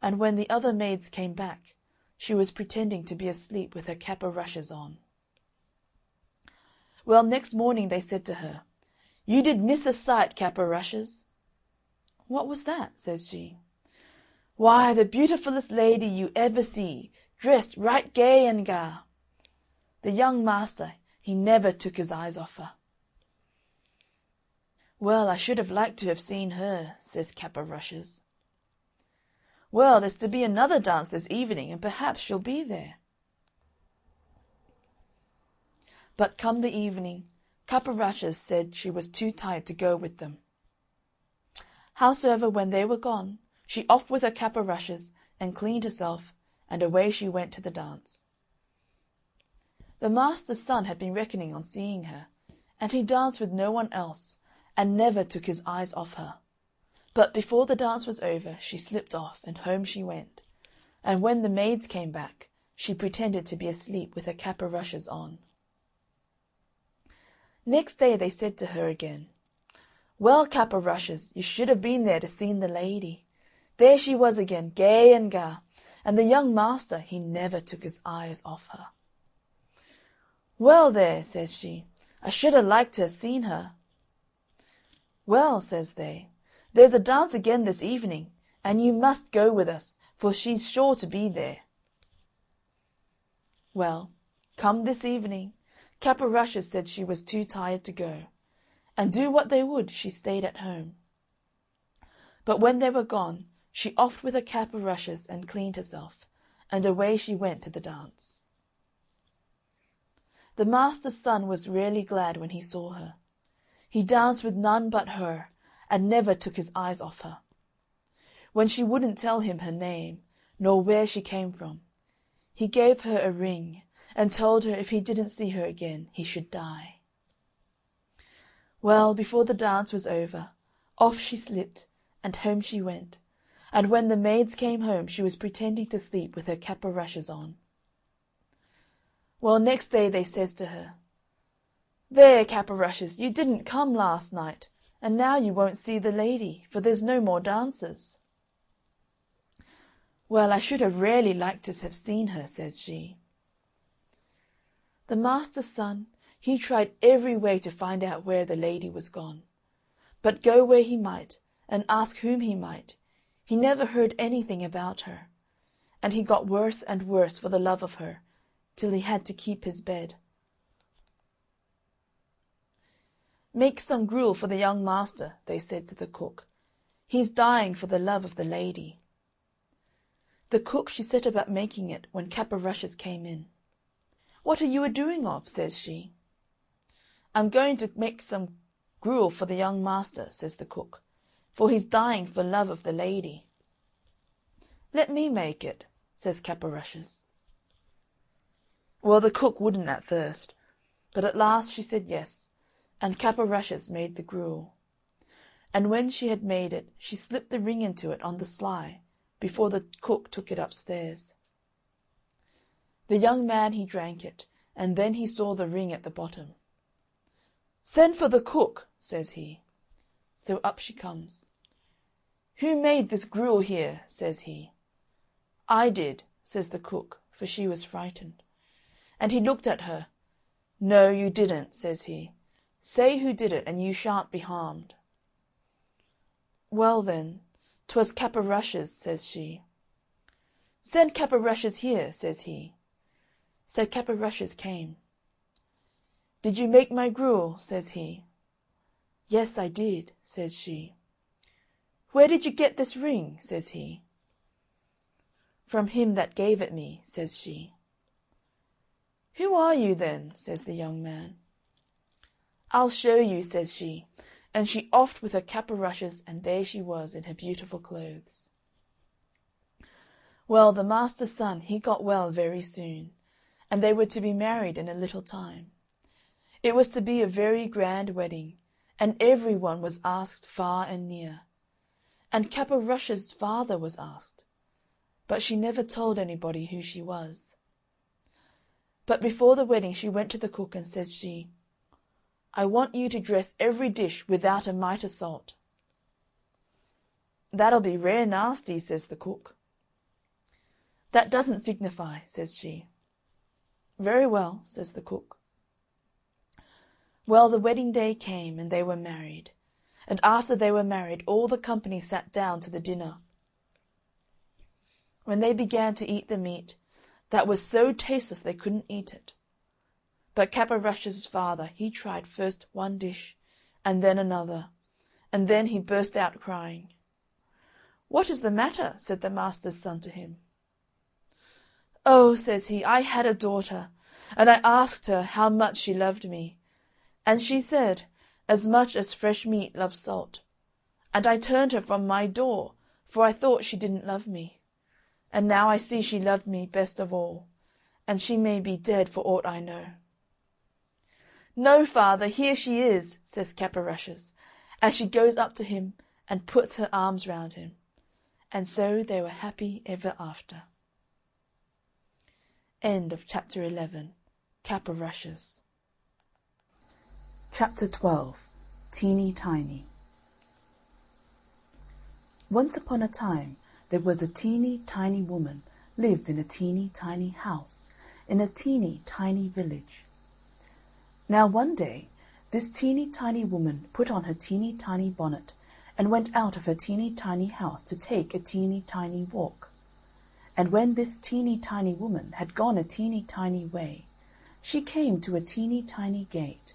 And when the other maids came back, she was pretending to be asleep with her cap o' rushes on. Well, next morning they said to her, "You did miss a sight, Cap o' Rushes." "What was that?" says she. "Why, the beautifullest lady you ever see, dressed right gay and ga. The young master, he never took his eyes off her." "Well, I should have liked to have seen her," says Cap o' Rushes. "Well, there's to be another dance this evening, and perhaps she'll be there." But come the evening, Cap o' Rushes said she was too tired to go with them. Howsoever, when they were gone, she offed with her cap o' rushes, and cleaned herself, and away she went to the dance. The master's son had been reckoning on seeing her, and he danced with no one else, and never took his eyes off her. But before the dance was over, she slipped off, and home she went, and when the maids came back, she pretended to be asleep with her cap o' rushes on. Next day they said to her again, "Well, Cap o' Rushes, you should have been there to seen the lady. There she was again, gay and ga, and the young master, he never took his eyes off her." "Well, there," says she, "I should ha' liked to ha' seen her." "Well," says they, "there's a dance again this evening, and you must go with us, for she's sure to be there." Well, come this evening, Cap o' Rushes said she was too tired to go, and do what they would, she stayed at home. But when they were gone, she offed with her cap o' rushes and cleaned herself, and away she went to the dance. The master's son was really glad when he saw her. He danced with none but her, and never took his eyes off her. When she wouldn't tell him her name, nor where she came from, he gave her a ring, and told her if he didn't see her again he should die. Well, before the dance was over, off she slipped, and home she went, and when the maids came home she was pretending to sleep with her cap o' rushes on. Well, next day they says to her, "There, Cap o' Rushes, you didn't come last night, and now you won't see the lady, for there's no more dances." "Well, I should have really liked to have seen her," says she. The master's son, he tried every way to find out where the lady was gone, but go where he might, and ask whom he might, he never heard anything about her, and he got worse and worse for the love of her, till he had to keep his bed. "Make some gruel for the young master," they said to the cook. "He's dying for the love of the lady." The cook she set about making it when Cap o' Rushes came in. "What are you a-doing of?" says she. "I'm going to make some gruel for the young master," says the cook, "for he's dying for love of the lady." "Let me make it," says Cap o' Rushes. Well, the cook wouldn't at first, but at last she said yes, and Cap o' Rushes made the gruel. And when she had made it, she slipped the ring into it on the sly, before the cook took it upstairs. The young man he drank it, and then he saw the ring at the bottom. "Send for the cook," says he. So up she comes. "Who made this gruel here?" says he. "I did," says the cook, for she was frightened. And he looked at her. "No, you didn't," says he. "Say who did it, and you shan't be harmed." "Well, then, 'twas Cap o' Rushes," says she. "Send Cap o' Rushes here," says he. So Cap o' Rushes came. "Did you make my gruel?" says he. "Yes, I did," says she. "Where did you get this ring?" says he. "From him that gave it me," says she. "Who are you, then?" says the young man. "I'll show you," says she, and she offed with her Cap o' Rushes, and there she was in her beautiful clothes. Well, the master's son he got well very soon, and they were to be married in a little time. It was to be a very grand wedding, and every one was asked far and near. And Cap o' Rushes' father was asked, but she never told anybody who she was. But before the wedding she went to the cook and says she, "I want you to dress every dish without a mite o' salt." "That'll be rare nasty," says the cook. "That doesn't signify," says she. "Very well," says the cook. Well, the wedding day came, and they were married. And after they were married, all the company sat down to the dinner. When they began to eat the meat, that was so tasteless they couldn't eat it. But Cap o' Rushes' father, he tried first one dish, and then another, and then he burst out crying. "What is the matter?" said the master's son to him. "Oh," says he, "I had a daughter, and I asked her how much she loved me, and she said, 'As much as fresh meat loves salt,' and I turned her from my door, for I thought she didn't love me. And now I see she loved me best of all, and she may be dead for aught I know." "No, father, here she is," says Cap o' Rushes, and she goes up to him and puts her arms round him. And so they were happy ever after. End of chapter 11. Cap o' Rushes. Chapter 12. Teeny Tiny. Once upon a time there was a teeny tiny woman lived in a teeny tiny house in a teeny tiny village. Now one day this teeny tiny woman put on her teeny tiny bonnet and went out of her teeny tiny house to take a teeny tiny walk. And when this teeny tiny woman had gone a teeny tiny way, she came to a teeny tiny gate.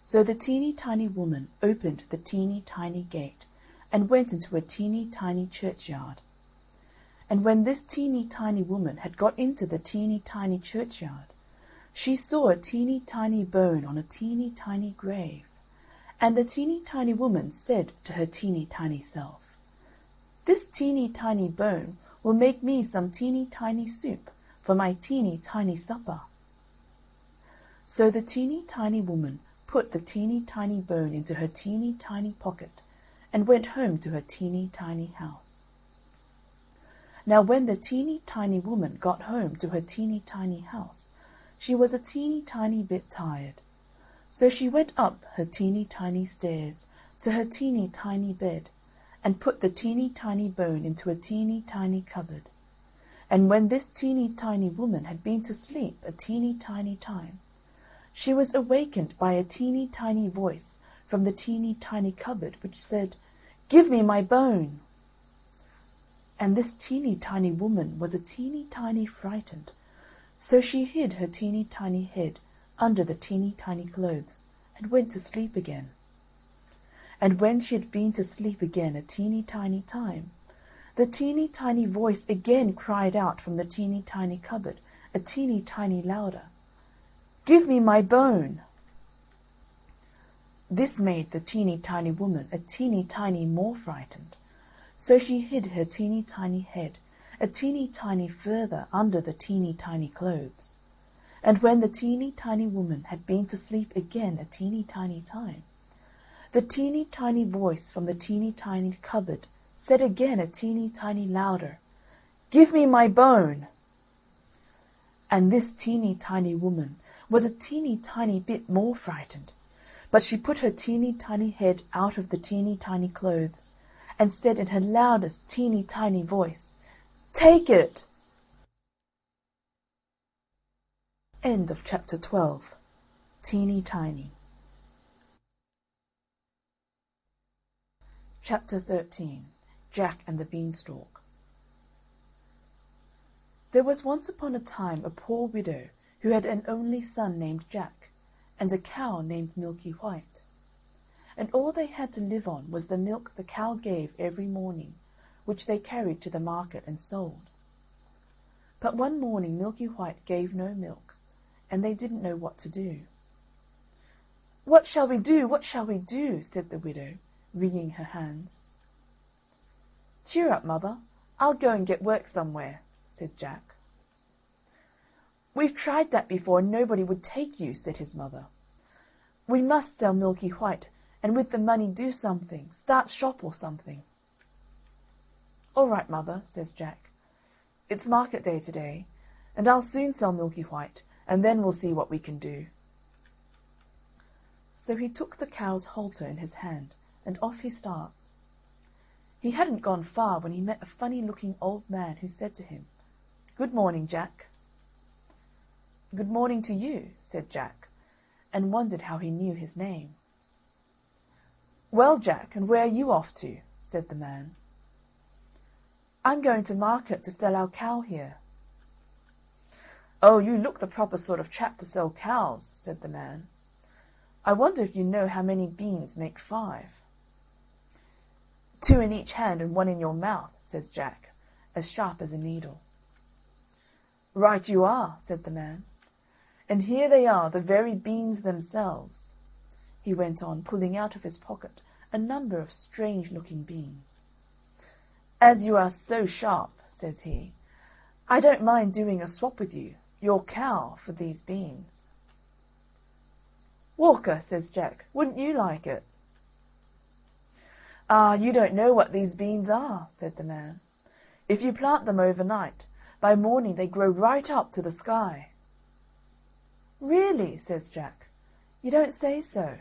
So the teeny tiny woman opened the teeny tiny gate and went into a teeny tiny churchyard. And when this teeny tiny woman had got into the teeny tiny churchyard, she saw a teeny tiny bone on a teeny tiny grave. And the teeny tiny woman said to her teeny tiny self, "This teeny tiny bone will make me some teeny tiny soup for my teeny tiny supper." So the teeny tiny woman put the teeny tiny bone into her teeny tiny pocket and went home to her teeny tiny house. Now when the teeny tiny woman got home to her teeny tiny house, she was a teeny tiny bit tired. So she went up her teeny tiny stairs to her teeny tiny bed and put the teeny tiny bone into a teeny tiny cupboard. And when this teeny tiny woman had been to sleep a teeny tiny time, she was awakened by a teeny tiny voice from the teeny tiny cupboard which said, "Give me my bone." And this teeny tiny woman was a teeny tiny frightened, so she hid her teeny tiny head under the teeny tiny clothes and went to sleep again. And when she had been to sleep again a teeny tiny time, the teeny tiny voice again cried out from the teeny tiny cupboard, a teeny tiny louder, "Give me my bone!" This made the teeny tiny woman a teeny tiny more frightened, so she hid her teeny tiny head a teeny tiny further under the teeny tiny clothes. And when the teeny tiny woman had been to sleep again a teeny tiny time, the teeny tiny voice from the teeny tiny cupboard said again a teeny tiny louder, "Give me my bone!" And this teeny tiny woman was a teeny tiny bit more frightened, but she put her teeny tiny head out of the teeny tiny clothes and said in her loudest teeny tiny voice, "Take it!" End of chapter 12. Teeny Tiny. Chapter 13. Jack and the Beanstalk. There was once upon a time a poor widow who had an only son named Jack, and a cow named Milky White. And all they had to live on was the milk the cow gave every morning, which they carried to the market and sold. But one morning Milky White gave no milk, and they didn't know what to do. "What shall we do? What shall we do?" said the widow, wringing her hands. "Cheer up, mother. I'll go and get work somewhere," said Jack. "We've tried that before, and nobody would take you," said his mother. "We must sell Milky White, and with the money do something, start shop or something." "All right, mother," says Jack. "It's market day today, and I'll soon sell Milky White, and then we'll see what we can do." So he took the cow's halter in his hand, and off he starts. He hadn't gone far when he met a funny-looking old man who said to him, "Good morning, Jack." "Good morning to you," said Jack, and wondered how he knew his name. "Well, Jack, and where are you off to?" said the man. "I'm going to market to sell our cow here." "Oh, you look the proper sort of chap to sell cows," said the man. "I wonder if you know how many beans make 5?" "2 in each hand and 1 in your mouth," says Jack, as sharp as a needle. "Right you are," said the man. "And here they are, the very beans themselves," he went on, pulling out of his pocket a number of strange-looking beans. "As you are so sharp," says he, "I don't mind doing a swap with you, your cow, for these beans." "Walker," says Jack, "wouldn't you like it?" "Ah, you don't know what these beans are," said the man. "If you plant them overnight, by morning they grow right up to the sky." "Really?" says Jack. "You don't say so."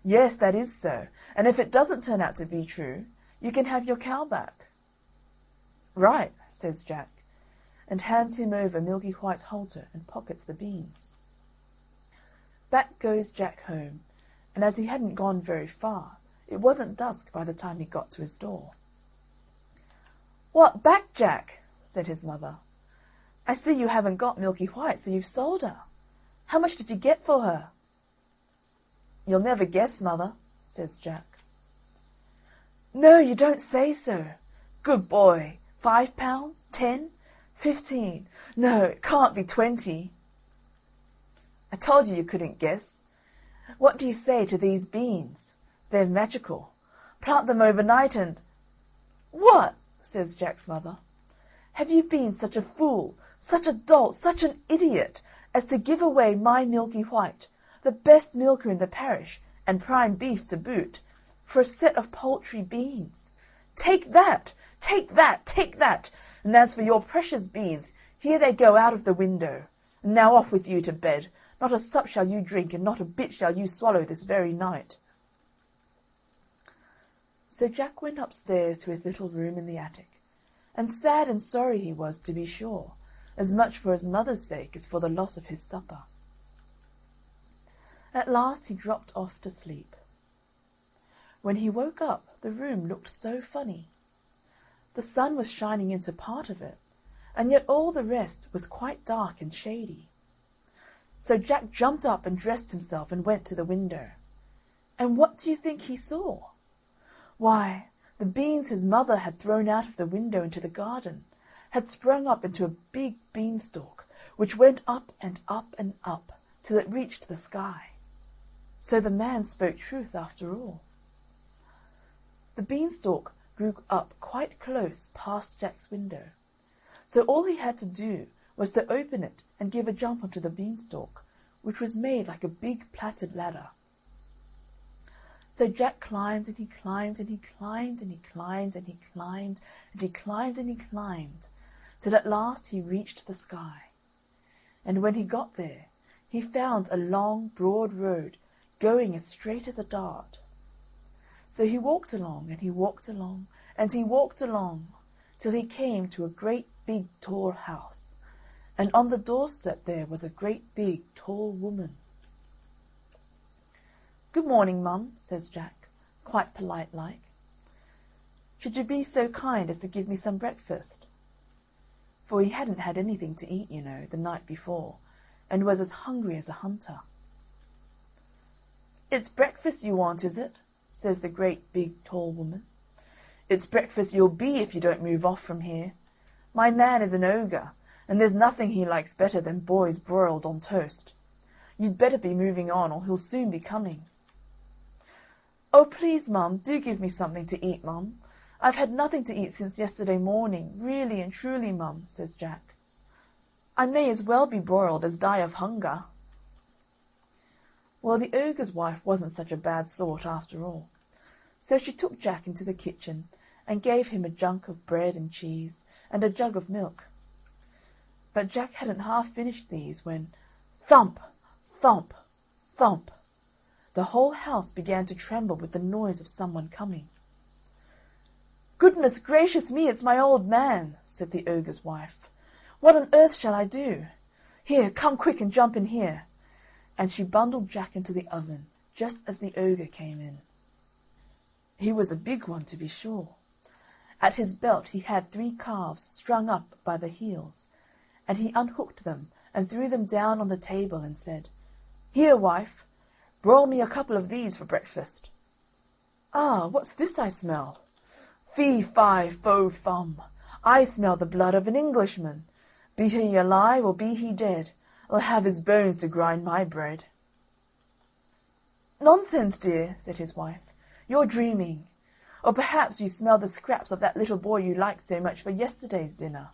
"Yes, that is so, and if it doesn't turn out to be true, you can have your cow back." "Right," says Jack, and hands him over Milky White's halter and pockets the beans. Back goes Jack home, and as he hadn't gone very far, it wasn't dusk by the time he got to his door. "What, back, Jack?" said his mother. "I see you haven't got Milky White, so you've sold her. How much did you get for her?" "You'll never guess, mother," says Jack. "No, you don't say so. Good boy. 5 pounds? 10? 15? No, it can't be 20. I told you couldn't guess. What do you say to these beans? They're magical. Plant them overnight and—" "What?" says Jack's mother. "Have you been such a fool, such a dolt, such an idiot, as to give away my Milky White, the best milker in the parish, and prime beef to boot, for a set of paltry beans? Take that! Take that! Take that! And as for your precious beans, here they go out of the window. And now off with you to bed. Not a sup shall you drink, and not a bit shall you swallow this very night." So Jack went upstairs to his little room in the attic, and sad and sorry he was, to be sure, as much for his mother's sake as for the loss of his supper. At last he dropped off to sleep. When he woke up, the room looked so funny. The sun was shining into part of it, and yet all the rest was quite dark and shady. So Jack jumped up and dressed himself and went to the window. And what do you think he saw? Why, the beans his mother had thrown out of the window into the garden had sprung up into a big beanstalk, which went up and up and up till it reached the sky. So the man spoke truth after all. The beanstalk grew up quite close past Jack's window, so all he had to do was to open it and give a jump onto the beanstalk, which was made like a big plaited ladder. So Jack climbed and he climbed and he climbed and he climbed and he climbed and he climbed and he climbed, till at last he reached the sky. And when he got there, he found a long, broad road going as straight as a dart. So he walked along and he walked along and he walked along till he came to a great big tall house, and on the doorstep there was a great big tall woman. "Good morning, Mum," says Jack, quite polite-like. "Should you be so kind as to give me some breakfast?" For he hadn't had anything to eat, the night before, and was as hungry as a hunter. "It's breakfast you want, is it?" says the great big tall woman. "It's breakfast you'll be if you don't move off from here. My man is an ogre, and there's nothing he likes better than boys broiled on toast. You'd better be moving on, or he'll soon be coming." "Oh, please, Mum, do give me something to eat, Mum. I've had nothing to eat since yesterday morning, really and truly, Mum," says Jack. "I may as well be broiled as die of hunger." Well, the ogre's wife wasn't such a bad sort after all. So she took Jack into the kitchen and gave him a junk of bread and cheese and a jug of milk. But Jack hadn't half finished these when, thump, thump, thump, the whole house began to tremble with the noise of someone coming. "Goodness gracious me, it's my old man," said the ogre's wife. "What on earth shall I do? Here, come quick and jump in here." And she bundled Jack into the oven just as the ogre came in. He was a big one, to be sure. At his belt he had 3 calves strung up by the heels, and he unhooked them and threw them down on the table and said, "Here, wife, broil me a couple of these for breakfast." "Ah, what's this I smell? Fee, fi, fo, fum, I smell the blood of an Englishman. Be he alive or be he dead, I'll have his bones to grind my bread." "Nonsense, dear," said his wife. "You're dreaming. Or perhaps you smell the scraps of that little boy you liked so much for yesterday's dinner.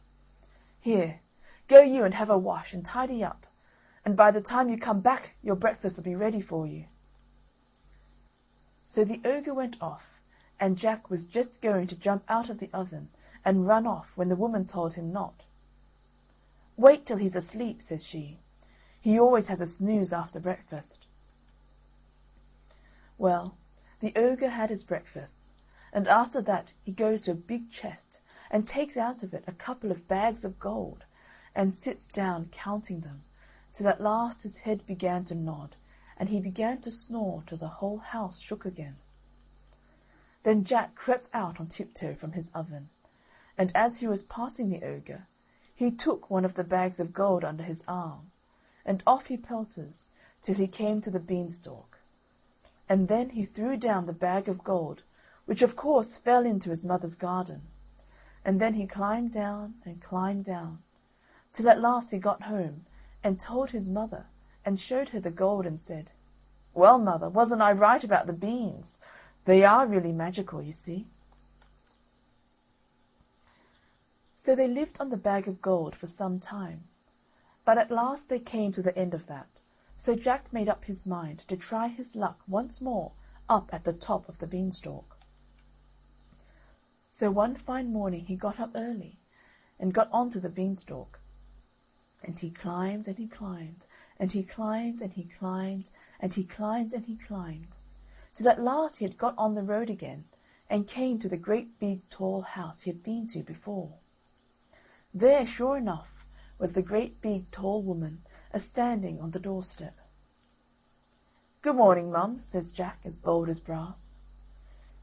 Here, go you and have a wash and tidy up, and by the time you come back your breakfast will be ready for you." So the ogre went off, and Jack was just going to jump out of the oven and run off when the woman told him not. "Wait till he's asleep," says she. "He always has a snooze after breakfast." Well, the ogre had his breakfast, and after that he goes to a big chest and takes out of it a couple of bags of gold, and sits down counting them, till at last his head began to nod, and he began to snore till the whole house shook again. Then Jack crept out on tiptoe from his oven, and as he was passing the ogre, he took one of the bags of gold under his arm, and off he pelters till he came to the beanstalk. And then he threw down the bag of gold, which of course fell into his mother's garden, and then he climbed down and climbed down, till at last he got home and told his mother and showed her the gold and said, "Well, mother, wasn't I right about the beans? They are really magical, you see." So they lived on the bag of gold for some time, but at last they came to the end of that, so Jack made up his mind to try his luck once more up at the top of the beanstalk. So one fine morning he got up early and got on to the beanstalk, and he climbed and he climbed, and he climbed and he climbed, and he climbed and he climbed, till at last he had got on the road again and came to the great big tall house he had been to before. There, sure enough, was the great big tall woman a-standing on the doorstep. "Good morning, Mum," says Jack, as bold as brass.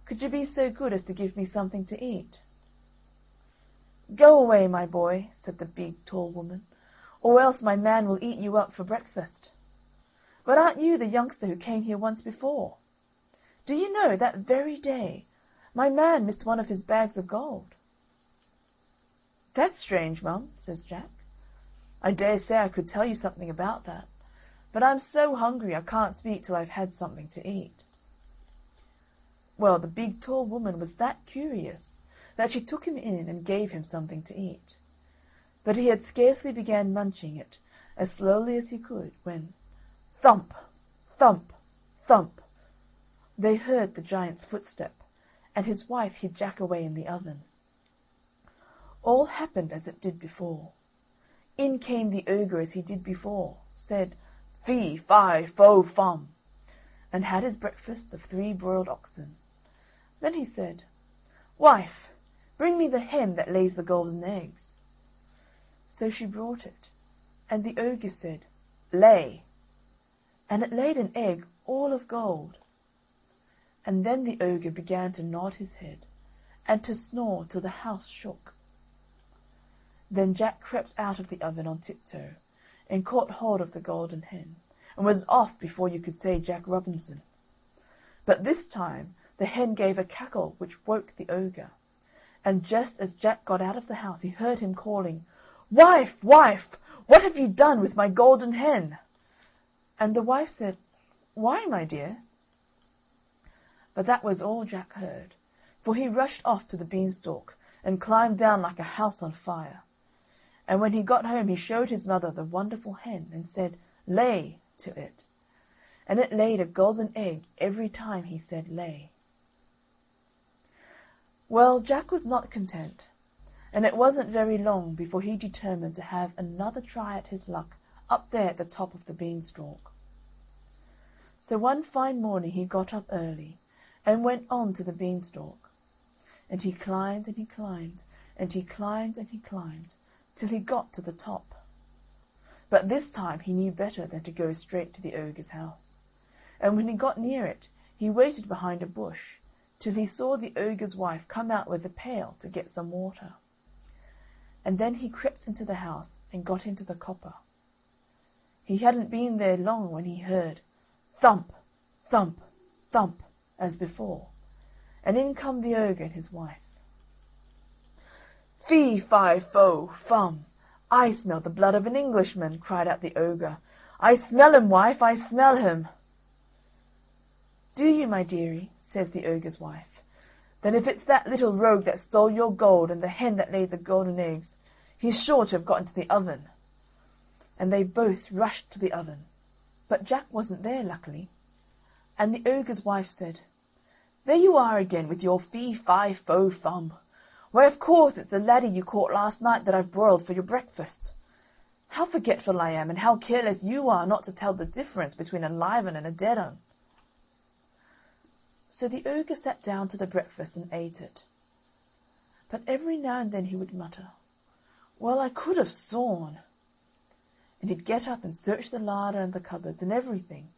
"Could you be so good as to give me something to eat?" "Go away, my boy," said the big tall woman, or else my man will eat you up for breakfast. But aren't you the youngster who came here once before? Do you know that very day my man missed one of his bags of gold?" "That's strange, Mum," says Jack. "I dare say I could tell you something about that, but I'm so hungry I can't speak till I've had something to eat." Well, the big tall woman was that curious that she took him in and gave him something to eat. But he had scarcely began munching it as slowly as he could when, thump, thump, thump, they heard the giant's footstep, and his wife hid Jack away in the oven. All happened as it did before. In came the ogre as he did before, said, "Fee, fi, fo, fum," and had his breakfast of 3 broiled oxen. Then he said, "Wife, bring me the hen that lays the golden eggs." So she brought it, and the ogre said, "Lay," and it laid an egg all of gold. And then the ogre began to nod his head, and to snore till the house shook. Then Jack crept out of the oven on tiptoe, and caught hold of the golden hen, and was off before you could say Jack Robinson. But this time the hen gave a cackle which woke the ogre, and just as Jack got out of the house he heard him calling, "Wife, wife, what have you done with my golden hen?" And the wife said, "Why, my dear?" But that was all Jack heard, for he rushed off to the beanstalk and climbed down like a house on fire. And when he got home he showed his mother the wonderful hen and said, "Lay," to it. And it laid a golden egg every time he said lay. Well, Jack was not content, and it wasn't very long before he determined to have another try at his luck up there at the top of the beanstalk. So one fine morning he got up early and went on to the beanstalk, and he climbed and he climbed, and he climbed and he climbed, till he got to the top. But this time he knew better than to go straight to the ogre's house, and when he got near it he waited behind a bush till he saw the ogre's wife come out with a pail to get some water. And then he crept into the house and got into the copper. He hadn't been there long when he heard thump, thump, thump, as before, and in come the ogre and his wife. "Fee, fi, fo, fum, I smell the blood of an Englishman," cried out the ogre. "I smell him, wife, I smell him." "Do you, my dearie?" says the ogre's wife. "Then if it's that little rogue that stole your gold and the hen that laid the golden eggs, he's sure to have got into the oven." And they both rushed to the oven, but Jack wasn't there, luckily. And the ogre's wife said, "There you are again with your fee, fi, fo, fum. Why, of course it's the laddie you caught last night that I've broiled for your breakfast. How forgetful I am, and how careless you are not to tell the difference between a live un and a dead un." So the ogre sat down to the breakfast and ate it. But every now and then he would mutter, "Well, I could have sworn," and he'd get up and search the larder and the cupboards and everything,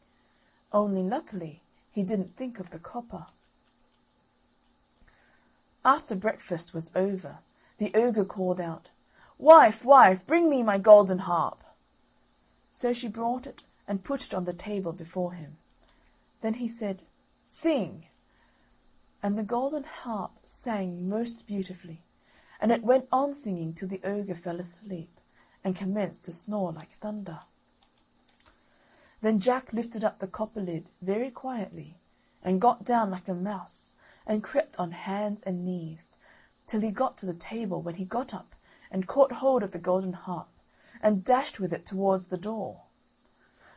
only luckily he didn't think of the copper. After breakfast was over, the ogre called out, "Wife, wife, bring me my golden harp." So she brought it and put it on the table before him. Then he said, "Sing," and the golden harp sang most beautifully, and it went on singing till the ogre fell asleep and commenced to snore like thunder. Then Jack lifted up the copper lid very quietly, and got down like a mouse, and crept on hands and knees, till he got to the table, when he got up and caught hold of the golden harp, and dashed with it towards the door.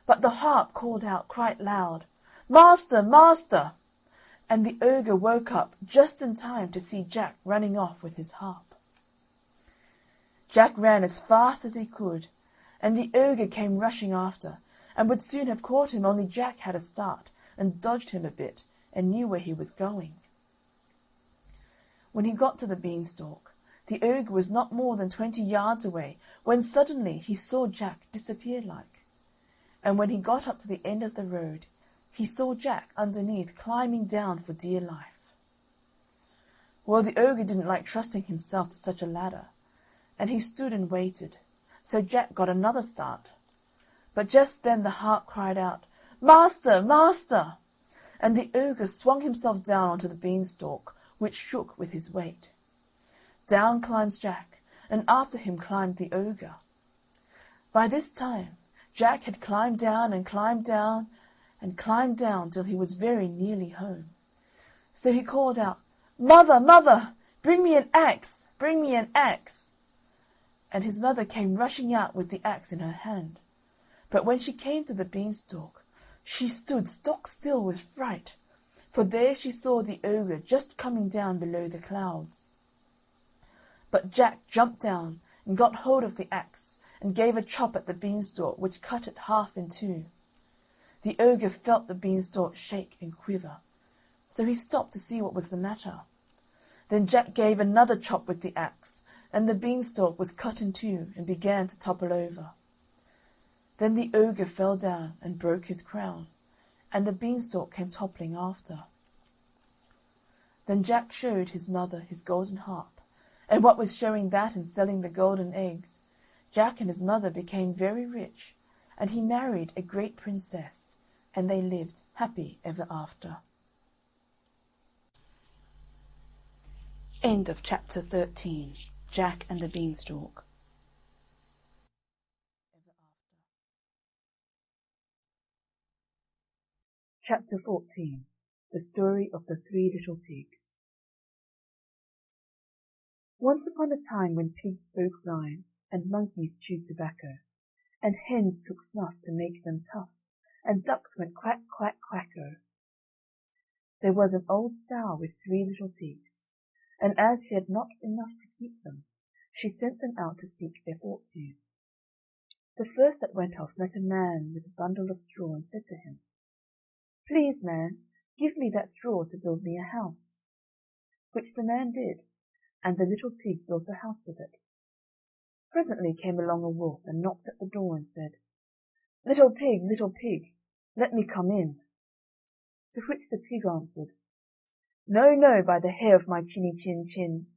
But the harp called out quite loud, "Master, master!" and the ogre woke up just in time to see Jack running off with his harp. Jack ran as fast as he could, and the ogre came rushing after, and would soon have caught him, only Jack had a start, and dodged him a bit, and knew where he was going. When he got to the beanstalk, the ogre was not more than 20 yards away, when suddenly he saw Jack disappear like. And when he got up to the end of the road, he saw Jack underneath climbing down for dear life. Well, the ogre didn't like trusting himself to such a ladder, and he stood and waited, so Jack got another start. But just then the hart cried out, "Master, master!" and the ogre swung himself down onto the beanstalk, which shook with his weight. Down climbs Jack, and after him climbed the ogre. By this time Jack had climbed down and climbed down and climbed down till he was very nearly home. So he called out, "Mother, mother, bring me an axe, bring me an axe!" And his mother came rushing out with the axe in her hand. But when she came to the beanstalk, she stood stock still with fright, for there she saw the ogre just coming down below the clouds. But Jack jumped down and got hold of the axe and gave a chop at the beanstalk, which cut it half in two. The ogre felt the beanstalk shake and quiver, so he stopped to see what was the matter. Then Jack gave another chop with the axe, and the beanstalk was cut in two and began to topple over. Then the ogre fell down and broke his crown, and the beanstalk came toppling after. Then Jack showed his mother his golden harp, and what with showing that and selling the golden eggs, Jack and his mother became very rich, and he married a great princess, and they lived happy ever after. End of chapter 13. Jack and the Beanstalk. Chapter 14. The Story of the Three Little Pigs. Once upon a time when pigs spoke rhyme, and monkeys chewed tobacco, and hens took snuff to make them tough, and ducks went quack, quack, quacko, there was an old sow with 3 little pigs, and as she had not enough to keep them, she sent them out to seek their fortune. The first that went off met a man with a bundle of straw, and said to him, "Please, man, give me that straw to build me a house." Which the man did, and the little pig built a house with it. Presently came along a wolf, and knocked at the door, and said, little pig, let me come in." To which the pig answered, "No, no, by the hair of my chinny chin chin."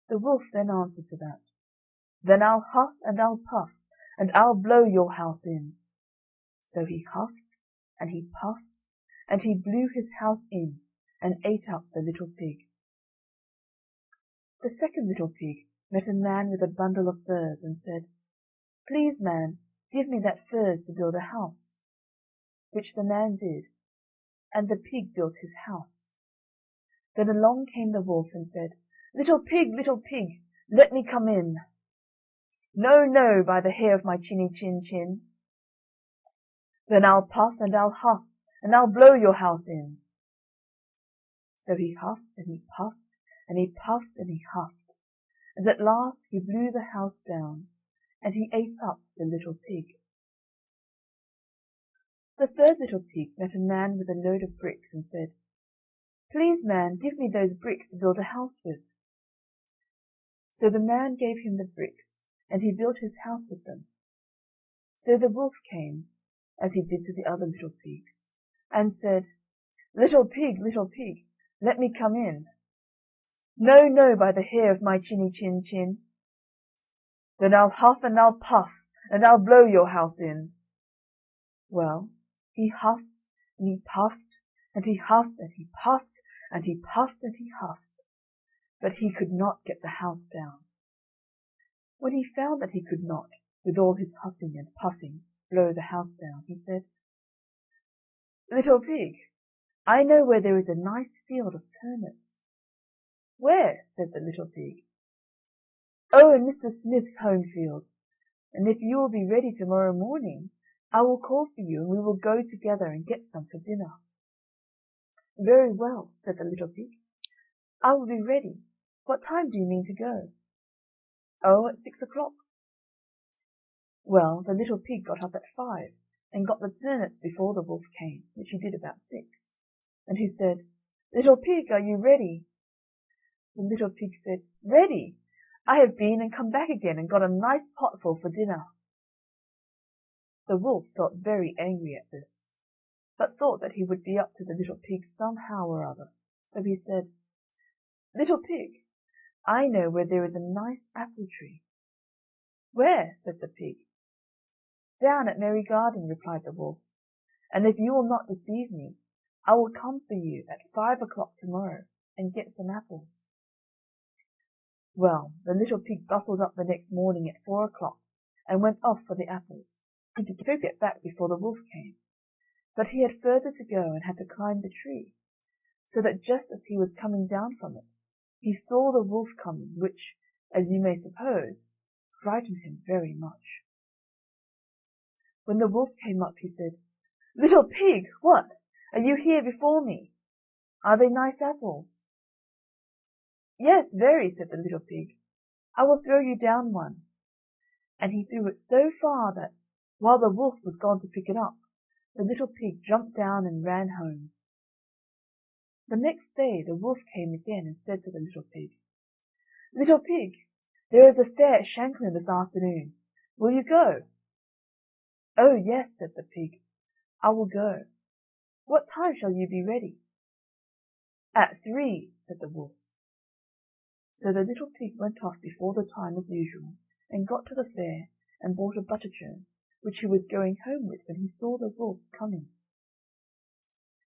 The wolf then answered to that, "Then I'll huff and I'll puff, and I'll blow your house in." So he huffed, and he puffed, and he blew his house in, and ate up the little pig. The second little pig met a man with a bundle of furs, and said, "Please, man, give me that furs to build a house." Which the man did, and the pig built his house. Then along came the wolf, and said, little pig, let me come in." "No, no, by the hair of my chinny chin chin." "Then I'll puff and I'll huff, and I'll blow your house in." So he huffed, and he puffed, and he puffed, and he huffed, and at last he blew the house down, and he ate up the little pig. The third little pig met a man with a load of bricks, and said, "Please, man, give me those bricks to build a house with." So the man gave him the bricks, and he built his house with them. So the wolf came, as he did to the other little pigs, and said, little pig, let me come in." "No, no, by the hair of my chinny chin chin." "Then I'll huff and I'll puff, and I'll blow your house in." Well, he huffed, and he puffed, and he huffed, and he puffed, and he puffed, and he huffed, but he could not get the house down. When he found that he could not, with all his huffing and puffing, blow the house down, he said, little pig, I know where there is a nice field of turnips." "Where?" said the little pig. "Oh, in Mr. Smith's home field, and if you will be ready tomorrow morning, I will call for you, and we will go together and get some for dinner." "Very well," said the little pig. "I will be ready. What time do you mean to go?" "Oh, at 6 o'clock." Well, the little pig got up at 5, and got the turnips before the wolf came, which he did about 6, and he said, "Little pig, are you ready?" The little pig said, "Ready! I have been and come back again, and got a nice potful for dinner." The wolf felt very angry at this, but thought that he would be up to the little pig somehow or other, so he said, "Little pig, I know where there is a nice apple tree." "Where?" said the pig. "Down at Merry Garden," replied the wolf, "and if you will not deceive me, I will come for you at 5 o'clock tomorrow and get some apples." Well, the little pig bustled up the next morning at 4 o'clock and went off for the apples, hoping to get back before the wolf came. But he had further to go and had to climb the tree, so that just as he was coming down from it, he saw the wolf coming, which, as you may suppose, frightened him very much. When the wolf came up, he said, "Little pig, what? Are you here before me? Are they nice apples?" "Yes, very," said the little pig. "I will throw you down one." And he threw it so far that, while the wolf was gone to pick it up, the little pig jumped down and ran home. The next day the wolf came again and said to the little pig, "Little pig, there is a fair at Shanklin this afternoon. Will you go?" "Oh, yes," said the pig, "I will go. What time shall you be ready?" "At 3," said the wolf. So the little pig went off before the time as usual, and got to the fair and bought a butter churn, which he was going home with when he saw the wolf coming.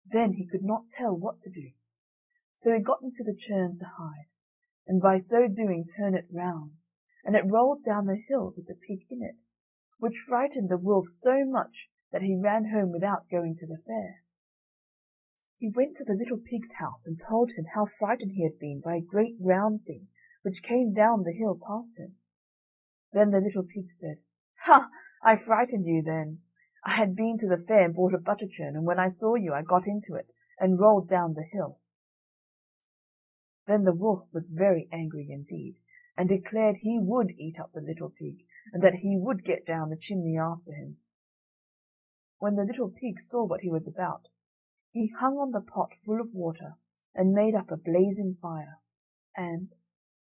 Then he could not tell what to do, so he got into the churn to hide, and by so doing turned it round, and it rolled down the hill with the pig in it, which frightened the wolf so much that he ran home without going to the fair. He went to the little pig's house and told him how frightened he had been by a great round thing which came down the hill past him. Then the little pig said, "Ha! I frightened you then. I had been to the fair and bought a butter churn, and when I saw you I got into it and rolled down the hill." Then the wolf was very angry indeed, and declared he would eat up the little pig, and that he would get down the chimney after him. When the little pig saw what he was about, he hung on the pot full of water and made up a blazing fire, and,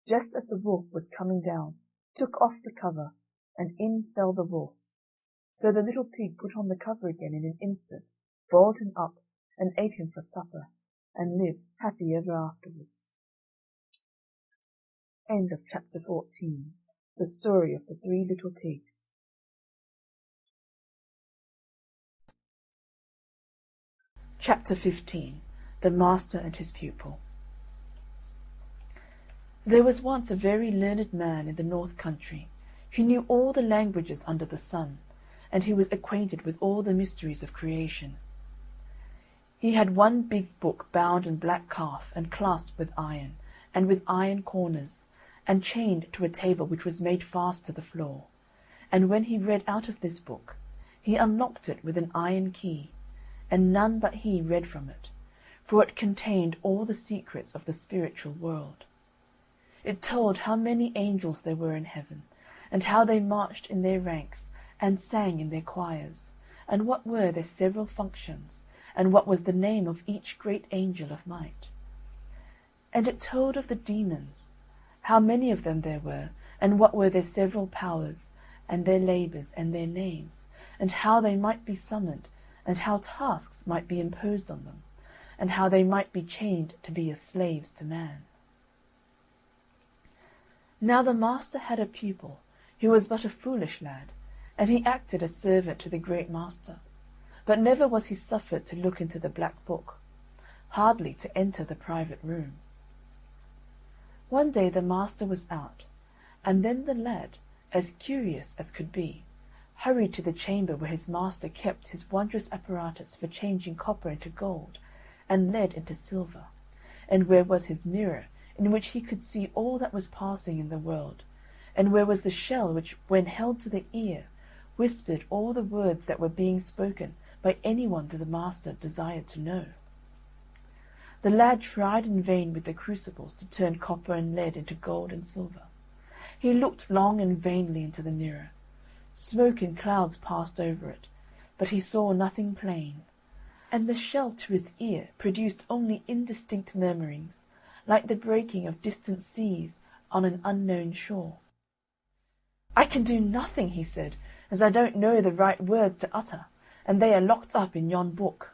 just as the wolf was coming down, took off the cover, and in fell the wolf. So the little pig put on the cover again in an instant, boiled him up, and ate him for supper, and lived happy ever afterwards. End of chapter 14. The story of the 3 little pigs. Chapter 15. The Master and his Pupil. There was once a very learned man in the north country, who knew all the languages under the sun, and who was acquainted with all the mysteries of creation. He had one big book bound in black calf and clasped with iron, and with iron corners, and chained to a table which was made fast to the floor. And when he read out of this book, he unlocked it with an iron key, and none but he read from it, for it contained all the secrets of the spiritual world. It told how many angels there were in heaven, and how they marched in their ranks, and sang in their choirs, and what were their several functions, and what was the name of each great angel of might. And it told of the demons, how many of them there were, and what were their several powers, and their labours, and their names, and how they might be summoned, and how tasks might be imposed on them, and how they might be chained to be as slaves to man. Now the master had a pupil, who was but a foolish lad, and he acted as servant to the great master, but never was he suffered to look into the black book, hardly to enter the private room. One day the master was out, and then the lad, as curious as could be, hurried to the chamber where his master kept his wondrous apparatus for changing copper into gold, and lead into silver, and where was his mirror, in which he could see all that was passing in the world, and where was the shell which, when held to the ear, whispered all the words that were being spoken by any one that the master desired to know. The lad tried in vain with the crucibles to turn copper and lead into gold and silver. He looked long and vainly into the mirror. Smoke and clouds passed over it, but he saw nothing plain, and the shell to his ear produced only indistinct murmurings, like the breaking of distant seas on an unknown shore. "I can do nothing," he said, "as I don't know the right words to utter, and they are locked up in yon book."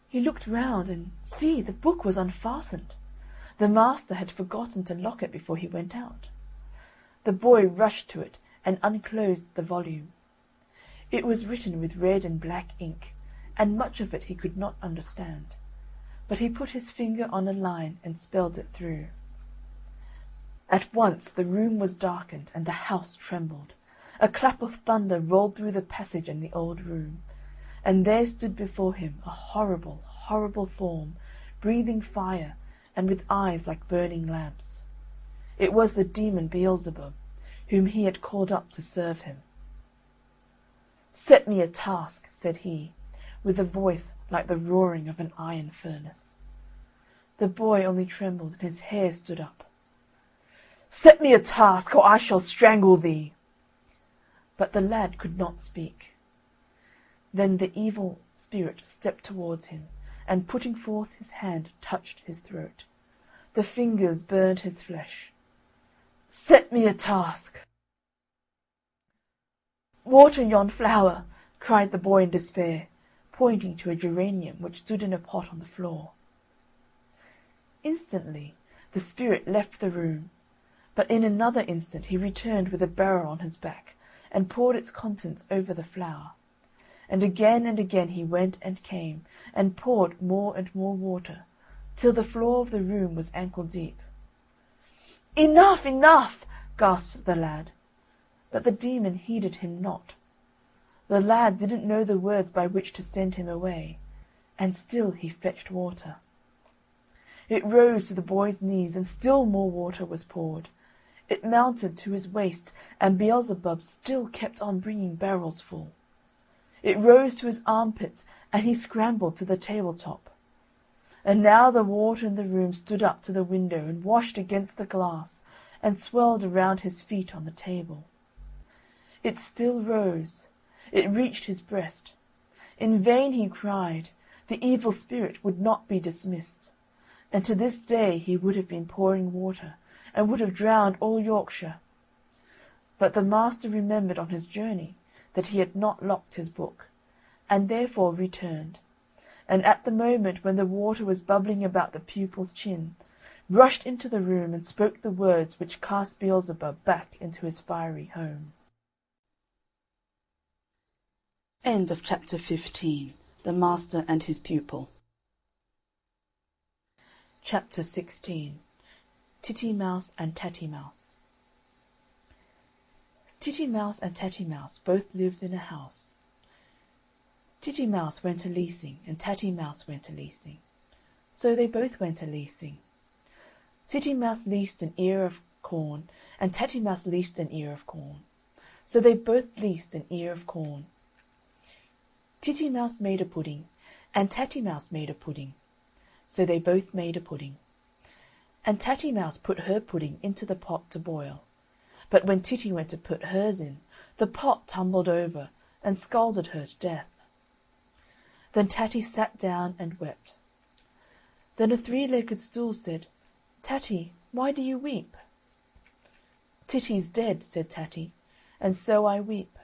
He looked round, and see, the book was unfastened. The master had forgotten to lock it before he went out. The boy rushed to it and unclosed the volume. It was written with red and black ink, and much of it he could not understand, but he put his finger on a line and spelled it through. At once the room was darkened and the house trembled. A clap of thunder rolled through the passage and the old room, and there stood before him a horrible, horrible form, breathing fire, and with eyes like burning lamps. It was the demon Beelzebub, whom he had called up to serve him. "Set me a task," said he, with a voice like the roaring of an iron furnace. The boy only trembled, and his hair stood up. "Set me a task, or I shall strangle thee." But the lad could not speak. Then the evil spirit stepped towards him, and putting forth his hand touched his throat. The fingers burned his flesh. "Set me a task." "Water yon flower," cried the boy in despair, pointing to a geranium which stood in a pot on the floor. Instantly the spirit left the room, but in another instant he returned with a barrel on his back, and poured its contents over the flower. And again he went and came, and poured more and more water, till the floor of the room was ankle deep. "Enough, enough!" gasped the lad. But the demon heeded him not. The lad didn't know the words by which to send him away, and still he fetched water. It rose to the boy's knees, and still more water was poured. It mounted to his waist, and Beelzebub still kept on bringing barrels full. It rose to his armpits, and he scrambled to the table-top. And now the water in the room stood up to the window and washed against the glass, and swelled around his feet on the table. It still rose. It reached his breast. In vain he cried. The evil spirit would not be dismissed, and to this day he would have been pouring water, and would have drowned all Yorkshire. But the master remembered on his journey that he had not locked his book, and therefore returned, and at the moment when the water was bubbling about the pupil's chin, rushed into the room and spoke the words which cast Beelzebub back into his fiery home. End of chapter 15. The Master and his Pupil. Chapter 16. Titty Mouse and Tatty Mouse. Titty Mouse and Tatty Mouse both lived in a house. Titty Mouse went a-leasing, and Tatty Mouse went a-leasing. So they both went a-leasing. Titty Mouse leased an ear of corn, and Tatty Mouse leased an ear of corn. So they both leased an ear of corn. Titty Mouse made a pudding, and Tatty Mouse made a pudding. So they both made a pudding. And Tatty Mouse put her pudding into the pot to boil. But when Titty went to put hers in, the pot tumbled over, and scalded her to death. Then Tatty sat down and wept. Then a three-legged stool said, "Tatty, why do you weep?" "Titty's dead," said Tatty, "and so I weep."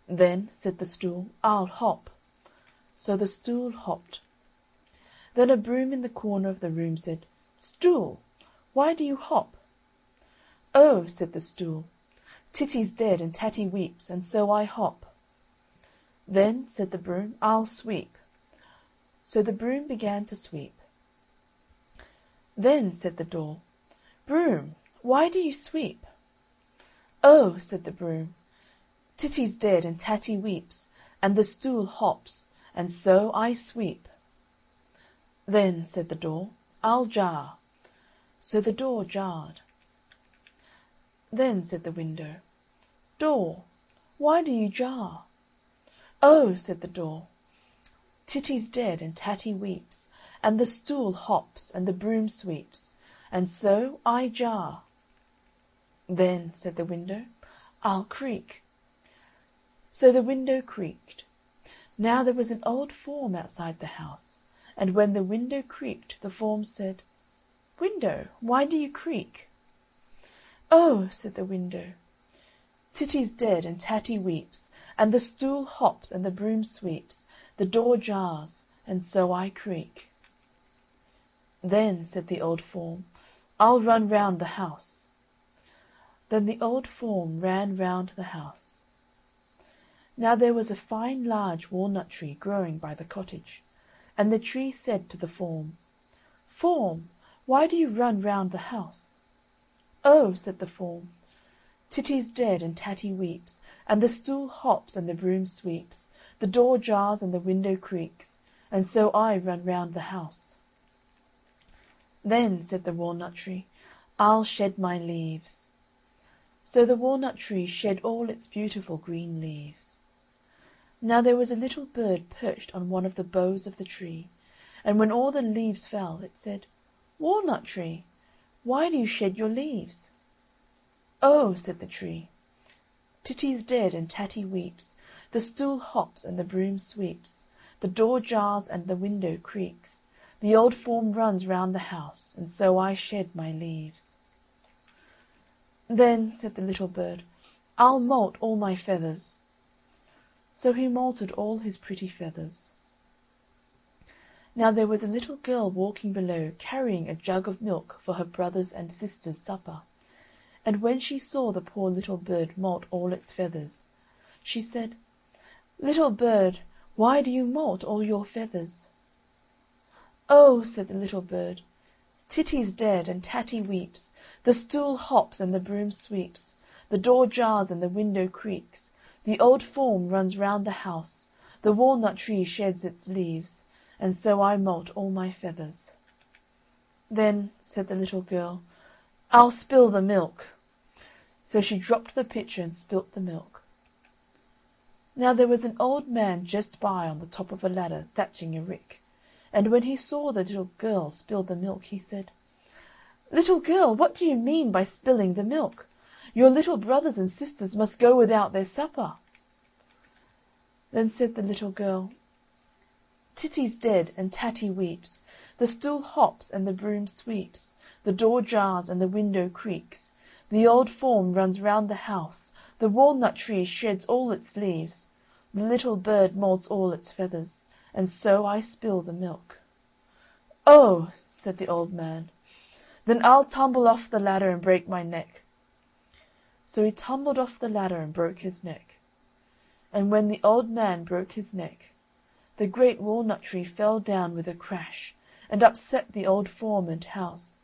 "Then," said the stool, "I'll hop." So the stool hopped. Then a broom in the corner of the room said, "Stool, why do you hop?" "Oh," said the stool, "Titty's dead and Tatty weeps, and so I hop." "Then," said the broom, "I'll sweep." So the broom began to sweep. "Then," said the door, "Broom, why do you sweep?" "Oh," said the broom, "Titty's dead and Tatty weeps, and the stool hops, and so I sweep." "Then," said the door, "I'll jar." So the door jarred. "Then," said the window, "Door, why do you jar?" "Oh," said the door, "Titty's dead and Tatty weeps, and the stool hops and the broom sweeps, and so I jar." "Then," said the window, "I'll creak." So the window creaked. Now there was an old form outside the house, and when the window creaked, the form said, "Window, why do you creak?" "Oh," said the window, "Titty's dead and Tatty weeps, and the stool hops and the broom sweeps, the door jars, and so I creak." "Then," said the old form, "I'll run round the house." Then the old form ran round the house. Now there was a fine large walnut tree growing by the cottage, and the tree said to the form, "Form, why do you run round the house?" "Oh," said the form, "Titty's dead and Tatty weeps, and the stool hops and the broom sweeps, the door jars and the window creaks, and so I run round the house." "Then," said the walnut tree, "I'll shed my leaves." So the walnut tree shed all its beautiful green leaves. Now there was a little bird perched on one of the boughs of the tree, and when all the leaves fell, it said, "Walnut tree, why do you shed your leaves?" "Oh," said the tree, "Titty's dead and Tatty weeps, the stool hops and the broom sweeps, the door jars and the window creaks, the old form runs round the house, and so I shed my leaves." "Then," said the little bird, "I'll moult all my feathers." So he moulted all his pretty feathers. Now there was a little girl walking below, carrying a jug of milk for her brothers' and sisters' supper, and when she saw the poor little bird moult all its feathers, she said, "Little bird, why do you moult all your feathers?" "Oh," said the little bird, "Titty's dead and Tatty weeps, the stool hops and the broom sweeps, the door jars and the window creaks, the old form runs round the house, the walnut tree sheds its leaves, and so I moult all my feathers." "Then," said the little girl, "I'll spill the milk." So she dropped the pitcher and spilt the milk. Now there was an old man just by on the top of a ladder thatching a rick, and when he saw the little girl spill the milk, he said, "Little girl, what do you mean by spilling the milk? Your little brothers and sisters must go without their supper." Then said the little girl, "Titty's dead and Tatty weeps, the stool hops and the broom sweeps, the door jars and the window creaks, the old form runs round the house, the walnut tree sheds all its leaves, the little bird moults all its feathers, and so I spill the milk." "Oh," said the old man, "then I'll tumble off the ladder and break my neck." So he tumbled off the ladder and broke his neck. And when the old man broke his neck, the great walnut tree fell down with a crash, and upset the old form and house,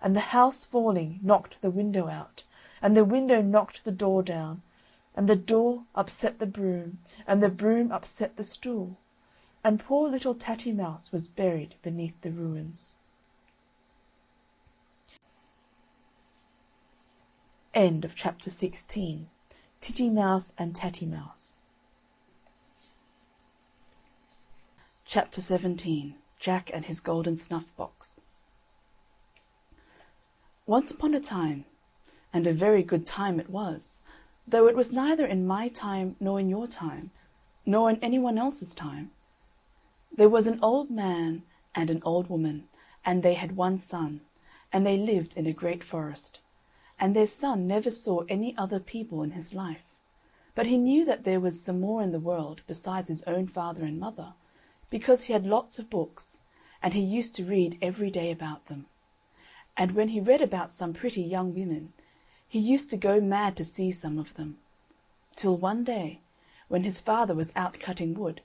and the house falling knocked the window out, and the window knocked the door down, and the door upset the broom, and the broom upset the stool, and poor little Tatty Mouse was buried beneath the ruins. End of chapter 16. Titty Mouse and Tatty Mouse. Chapter 17. Jack and his Golden Snuff-Box. Once upon a time, and a very good time it was, though it was neither in my time nor in your time, nor in anyone else's time, there was an old man and an old woman, and they had one son, and they lived in a great forest, and their son never saw any other people in his life, but he knew that there was some more in the world besides his own father and mother, because he had lots of books, and he used to read every day about them. And when he read about some pretty young women, he used to go mad to see some of them, till one day, when his father was out cutting wood,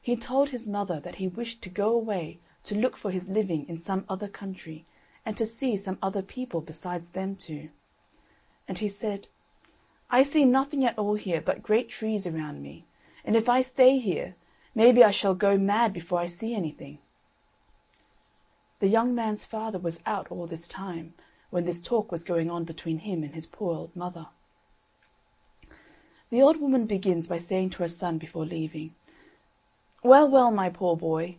he told his mother that he wished to go away to look for his living in some other country, and to see some other people besides them two. And he said, "I see nothing at all here but great trees around me, and if I stay here, maybe I shall go mad before I see anything." The young man's father was out all this time, when this talk was going on between him and his poor old mother. The old woman begins by saying to her son before leaving, "Well, well, my poor boy,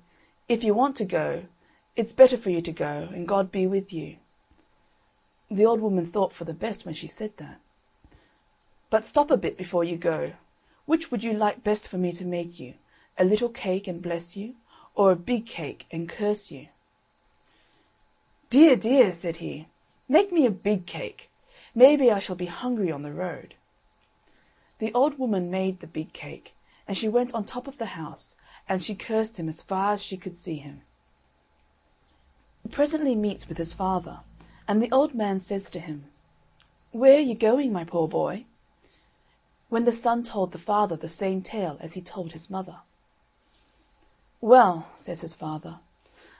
if you want to go, it's better for you to go, and God be with you." The old woman thought for the best when she said that. "But stop a bit before you go. Which would you like best for me to make you, a little cake and bless you, or a big cake and curse you?" "Dear, dear," said he, "make me a big cake. Maybe I shall be hungry on the road." The old woman made the big cake, and she went on top of the house, and she cursed him as far as she could see him. He presently meets with his father, and the old man says to him, "Where are you going, my poor boy?" When the son told the father the same tale as he told his mother. "Well," says his father,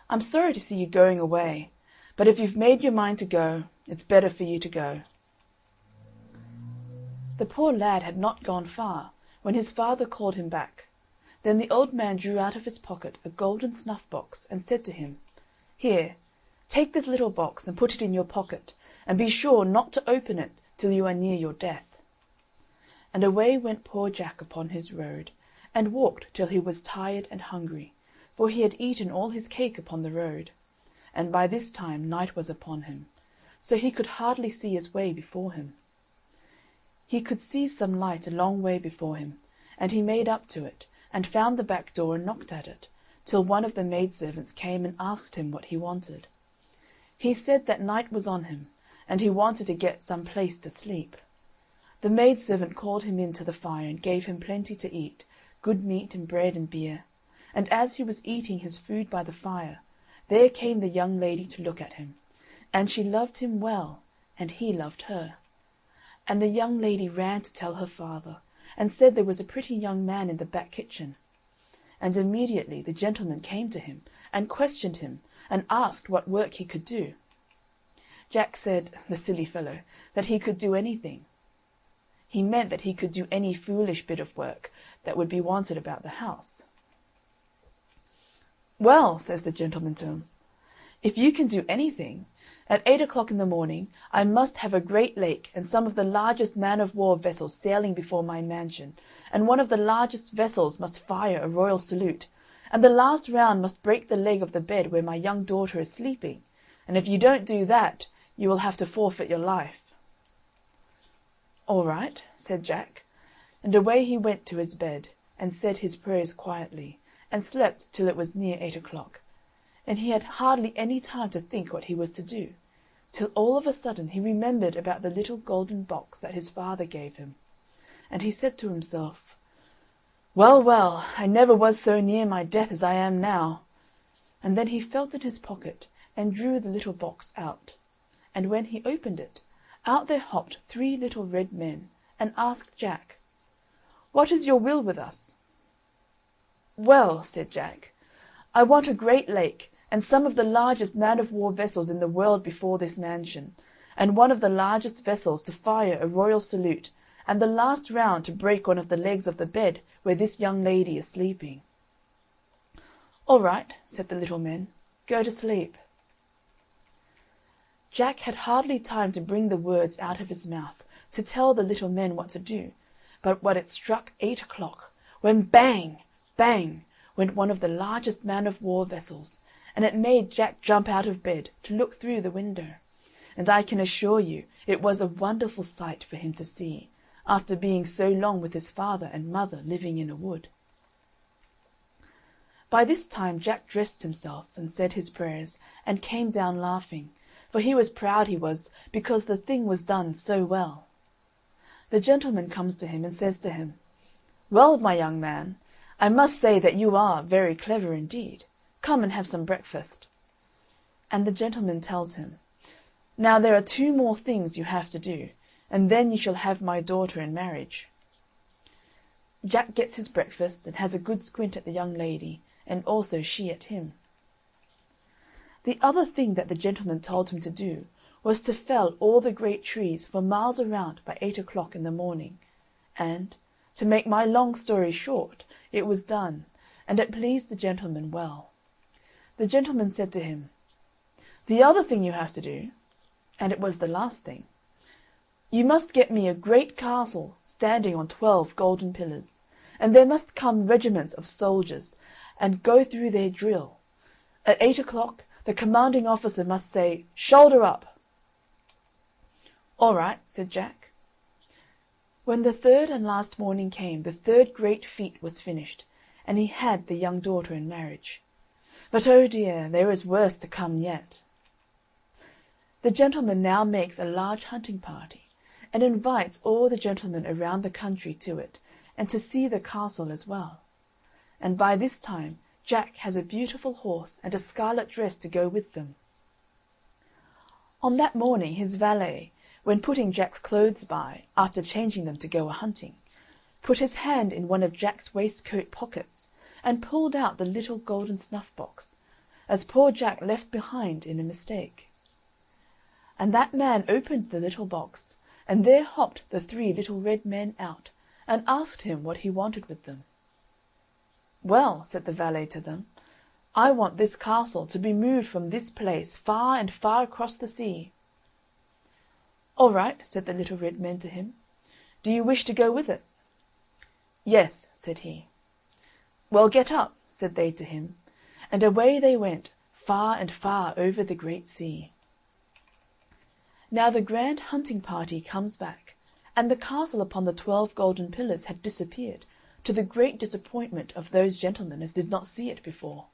"I'm sorry to see you going away, but if you've made your mind to go, it's better for you to go." The poor lad had not gone far when his father called him back. Then the old man drew out of his pocket a golden snuff-box and said to him, "Here, take this little box and put it in your pocket, and be sure not to open it till you are near your death." And away went poor Jack upon his road, and walked till he was tired and hungry, for he had eaten all his cake upon the road. And by this time night was upon him, so he could hardly see his way before him. He could see some light a long way before him, and he made up to it, and found the back door and knocked at it, till one of the maidservants came and asked him what he wanted. He said that night was on him, and he wanted to get some place to sleep. The maidservant called him in to the fire and gave him plenty to eat, good meat and bread and beer. And as he was eating his food by the fire, there came the young lady to look at him, and she loved him well, and he loved her. And the young lady ran to tell her father, and said there was a pretty young man in the back kitchen. And immediately the gentleman came to him, and questioned him, and asked what work he could do. Jack said, the silly fellow, that he could do anything. He meant that he could do any foolish bit of work that would be wanted about the house. "Well," says the gentleman to him, "if you can do anything, at 8 o'clock in the morning I must have a great lake and some of the largest man-of-war vessels sailing before my mansion, and one of the largest vessels must fire a royal salute, and the last round must break the leg of the bed where my young daughter is sleeping, and if you don't do that, you will have to forfeit your life." "All right," said Jack, and away he went to his bed, and said his prayers quietly, and slept till it was near 8 o'clock, and he had hardly any time to think what he was to do, till all of a sudden he remembered about the little golden box that his father gave him, and he said to himself, "Well, well, I never was so near my death as I am now." And then he felt in his pocket, and drew the little box out, and when he opened it, out there hopped 3 little red men, and asked Jack, "What is your will with us?" "Well," said Jack, "I want a great lake, and some of the largest man-of-war vessels in the world before this mansion, and one of the largest vessels to fire a royal salute, and the last round to break one of the legs of the bed where this young lady is sleeping." "All right," said the little men, "go to sleep." Jack had hardly time to bring the words out of his mouth to tell the little men what to do, but when it struck 8 o'clock, when bang, bang, went one of the largest man-of-war vessels, and it made Jack jump out of bed to look through the window, and I can assure you it was a wonderful sight for him to see, after being so long with his father and mother living in a wood. By this time Jack dressed himself and said his prayers, and came down laughing, for he was proud he was, because the thing was done so well. The gentleman comes to him and says to him, "Well, my young man, I must say that you are very clever indeed. Come and have some breakfast." And the gentleman tells him, "Now there are 2 more things you have to do, and then you shall have my daughter in marriage." Jack gets his breakfast, and has a good squint at the young lady, and also she at him. The other thing that the gentleman told him to do was to fell all the great trees for miles around by 8 o'clock in the morning, and, to make my long story short, it was done, and it pleased the gentleman well. The gentleman said to him, "The other thing you have to do," and it was the last thing, "you must get me a great castle standing on 12 golden pillars, and there must come regiments of soldiers, and go through their drill. At 8 o'clock the commanding officer must say, 'Shoulder up.'" "All right," said Jack. When the 3rd and last morning came, the 3rd great feat was finished, and he had the young daughter in marriage. But oh dear, there is worse to come yet. The gentleman now makes a large hunting party, and invites all the gentlemen around the country to it, and to see the castle as well. And by this time Jack has a beautiful horse and a scarlet dress to go with them. On that morning his valet, when putting Jack's clothes by, after changing them to go a-hunting, put his hand in one of Jack's waistcoat pockets, and pulled out the little golden snuff-box, as poor Jack left behind in a mistake. And that man opened the little box, and there hopped the 3 little red men out, and asked him what he wanted with them. "Well," said the valet to them, "I want this castle to be moved from this place far and far across the sea." "All right," said the little red men to him. "Do you wish to go with it?" "Yes," said he. "Well, get up," said they to him, and away they went, far and far over the great sea. Now the grand hunting party comes back, and the castle upon the 12 golden pillars had disappeared, to the great disappointment of those gentlemen as did not see it before.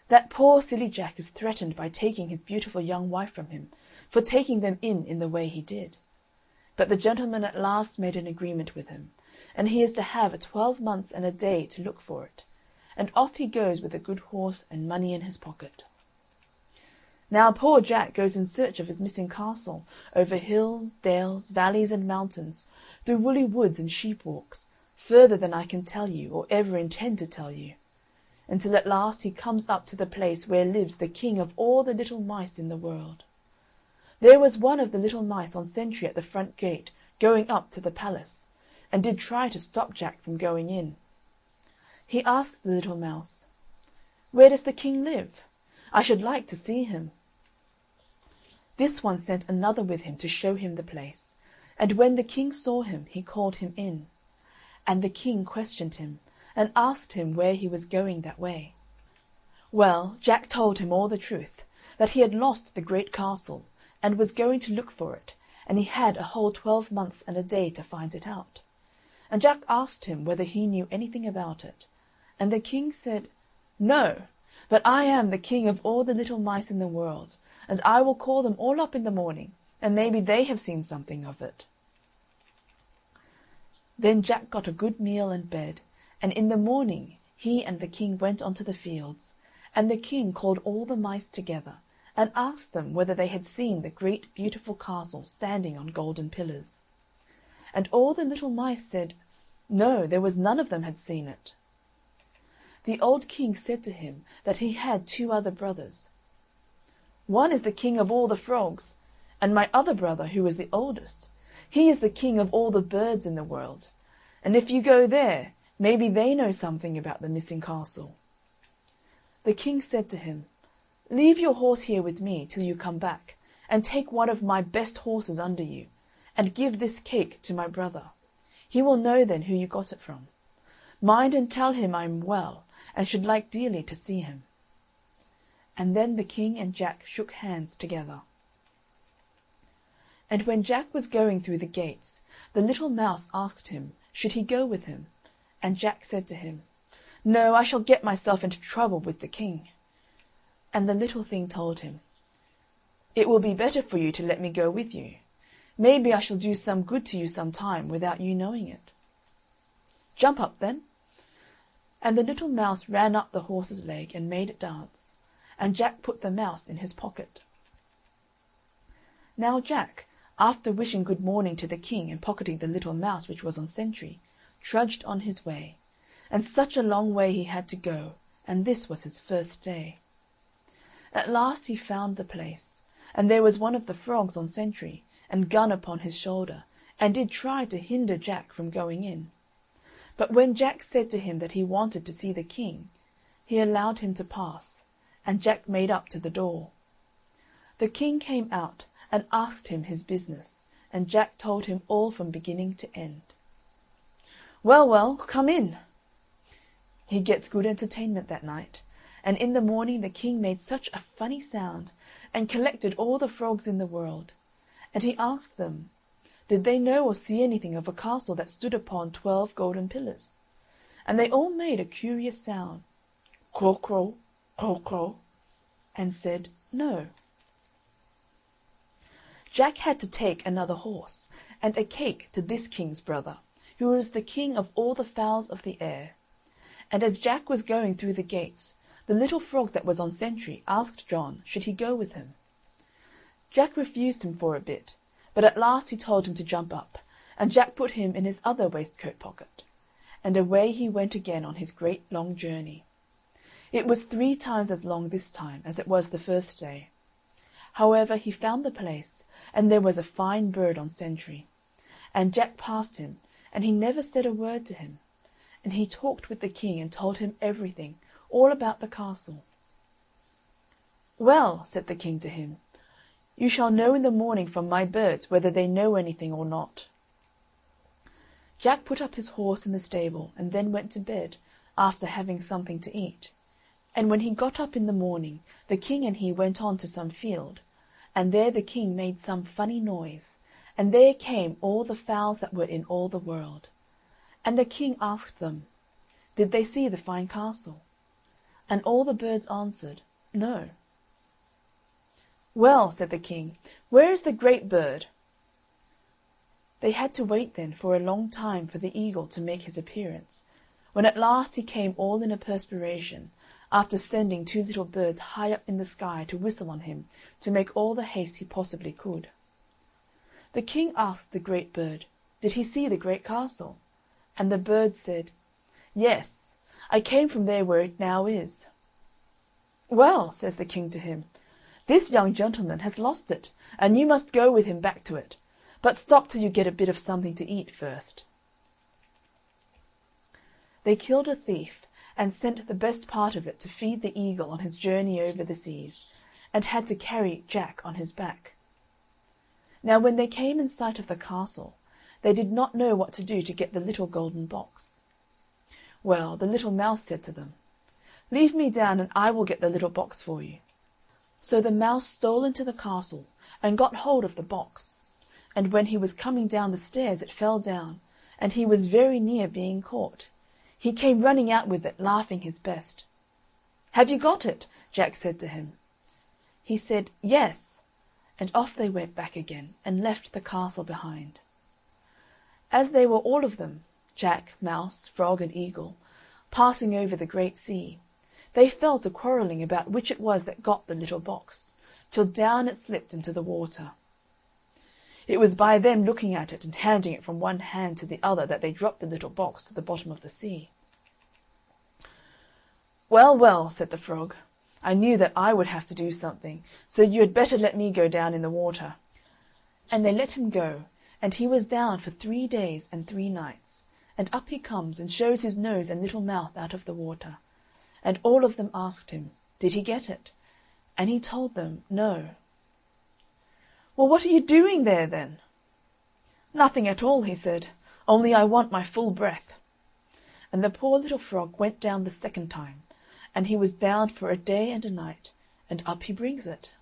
That poor silly Jack is threatened by taking his beautiful young wife from him, for taking them in the way he did. But the gentleman at last made an agreement with him, and he is to have a 12 months and a day to look for it, and off he goes with a good horse and money in his pocket. Now poor Jack goes in search of his missing castle, over hills, dales, valleys, and mountains, through woolly woods and sheep-walks, further than I can tell you, or ever intend to tell you, until at last he comes up to the place where lives the king of all the little mice in the world. There was one of the little mice on sentry at the front gate, going up to the palace, and did try to stop Jack from going in. He asked the little mouse, "Where does the king live? I should like to see him." This one sent another with him to show him the place, and when the king saw him, he called him in. And the king questioned him, and asked him where he was going that way. Well, Jack told him all the truth, that he had lost the great castle, and was going to look for it, and he had a whole 12 months and a day to find it out. And Jack asked him whether he knew anything about it, and the king said, "No, but I am the king of all the little mice in the world, and I will call them all up in the morning, and maybe they have seen something of it." Then Jack got a good meal and bed, and in the morning he and the king went on to the fields, and the king called all the mice together, and asked them whether they had seen the great beautiful castle standing on golden pillars. And all the little mice said, no, there was none of them had seen it. The old king said to him that he had 2 other brothers. "One is the king of all the frogs, and my other brother, who is the oldest, he is the king of all the birds in the world, and if you go there, maybe they know something about the missing castle." The king said to him, "Leave your horse here with me till you come back, and take one of my best horses under you, and give this cake to my brother. He will know then who you got it from. Mind and tell him I am well, and should like dearly to see him." And then the king and Jack shook hands together. And when Jack was going through the gates, the little mouse asked him, should he go with him? And Jack said to him, "No, I shall get myself into trouble with the king." And the little thing told him, "It will be better for you to let me go with you. Maybe I shall do some good to you some time without you knowing it." "Jump up, then." And the little mouse ran up the horse's leg and made it dance, and Jack put the mouse in his pocket. Now Jack, after wishing good morning to the king and pocketing the little mouse which was on sentry, trudged on his way, and such a long way he had to go, and this was his first day. At last he found the place, and there was one of the frogs on sentry, and gun upon his shoulder, and did try to hinder Jack from going in. But when Jack said to him that he wanted to see the king, he allowed him to pass, and Jack made up to the door. The king came out and asked him his business, and Jack told him all from beginning to end. "Well, well, come in." He gets good entertainment that night, and in the morning the king made such a funny sound, and collected all the frogs in the world, and he asked them, did they know or see anything of a castle that stood upon 12 golden pillars? And they all made a curious sound, crow, crow, crow, crow, and said, no. Jack had to take another horse, and a cake to this king's brother, who was the king of all the fowls of the air. And as Jack was going through the gates, the little frog that was on sentry asked John should he go with him. Jack refused him for a bit, but at last he told him to jump up, and Jack put him in his other waistcoat pocket, and away he went again on his great long journey. It was 3 times as long this time as it was the first day. However, he found the place, and there was a fine bird on sentry, and Jack passed him, and he never said a word to him, and he talked with the king and told him everything, all about the castle. "Well," said the king to him, "you shall know in the morning from my birds whether they know anything or not." Jack put up his horse in the stable, and then went to bed, after having something to eat. And when he got up in the morning, the king and he went on to some field, and there the king made some funny noise, and there came all the fowls that were in all the world. And the king asked them, did they see the fine castle? And all the birds answered, no. "Well," said the king, "where is the great bird?" They had to wait then for a long time for the eagle to make his appearance, when at last he came all in a perspiration, after sending 2 little birds high up in the sky to whistle on him to make all the haste he possibly could. The king asked the great bird, did he see the great castle? And the bird said, "Yes, I came from there where it now is." "Well," says the king to him, "this young gentleman has lost it, and you must go with him back to it. But stop till you get a bit of something to eat first." They killed a thief, and sent the best part of it to feed the eagle on his journey over the seas, and had to carry Jack on his back. Now when they came in sight of the castle, they did not know what to do to get the little golden box. Well, the little mouse said to them, "Leave me down, and I will get the little box for you." So the mouse stole into the castle, and got hold of the box, and when he was coming down the stairs it fell down, and he was very near being caught. He came running out with it, laughing his best. "Have you got it?" Jack said to him. He said, "Yes," and off they went back again, and left the castle behind. As they were all of them, Jack, Mouse, Frog, and Eagle, passing over the great sea, they fell to quarrelling about which it was that got the little box, till down it slipped into the water. It was by them looking at it and handing it from one hand to the other that they dropped the little box to the bottom of the sea. "Well, well," said the frog, "I knew that I would have to do something, so you had better let me go down in the water." And they let him go, and he was down for 3 days and 3 nights, and up he comes and shows his nose and little mouth out of the water, and all of them asked him, did he get it? And he told them, no. "Well, what are you doing there, then?" "Nothing at all," he said, "only I want my full breath." And the poor little frog went down the second time, and he was down for a day and a night, and up he brings it.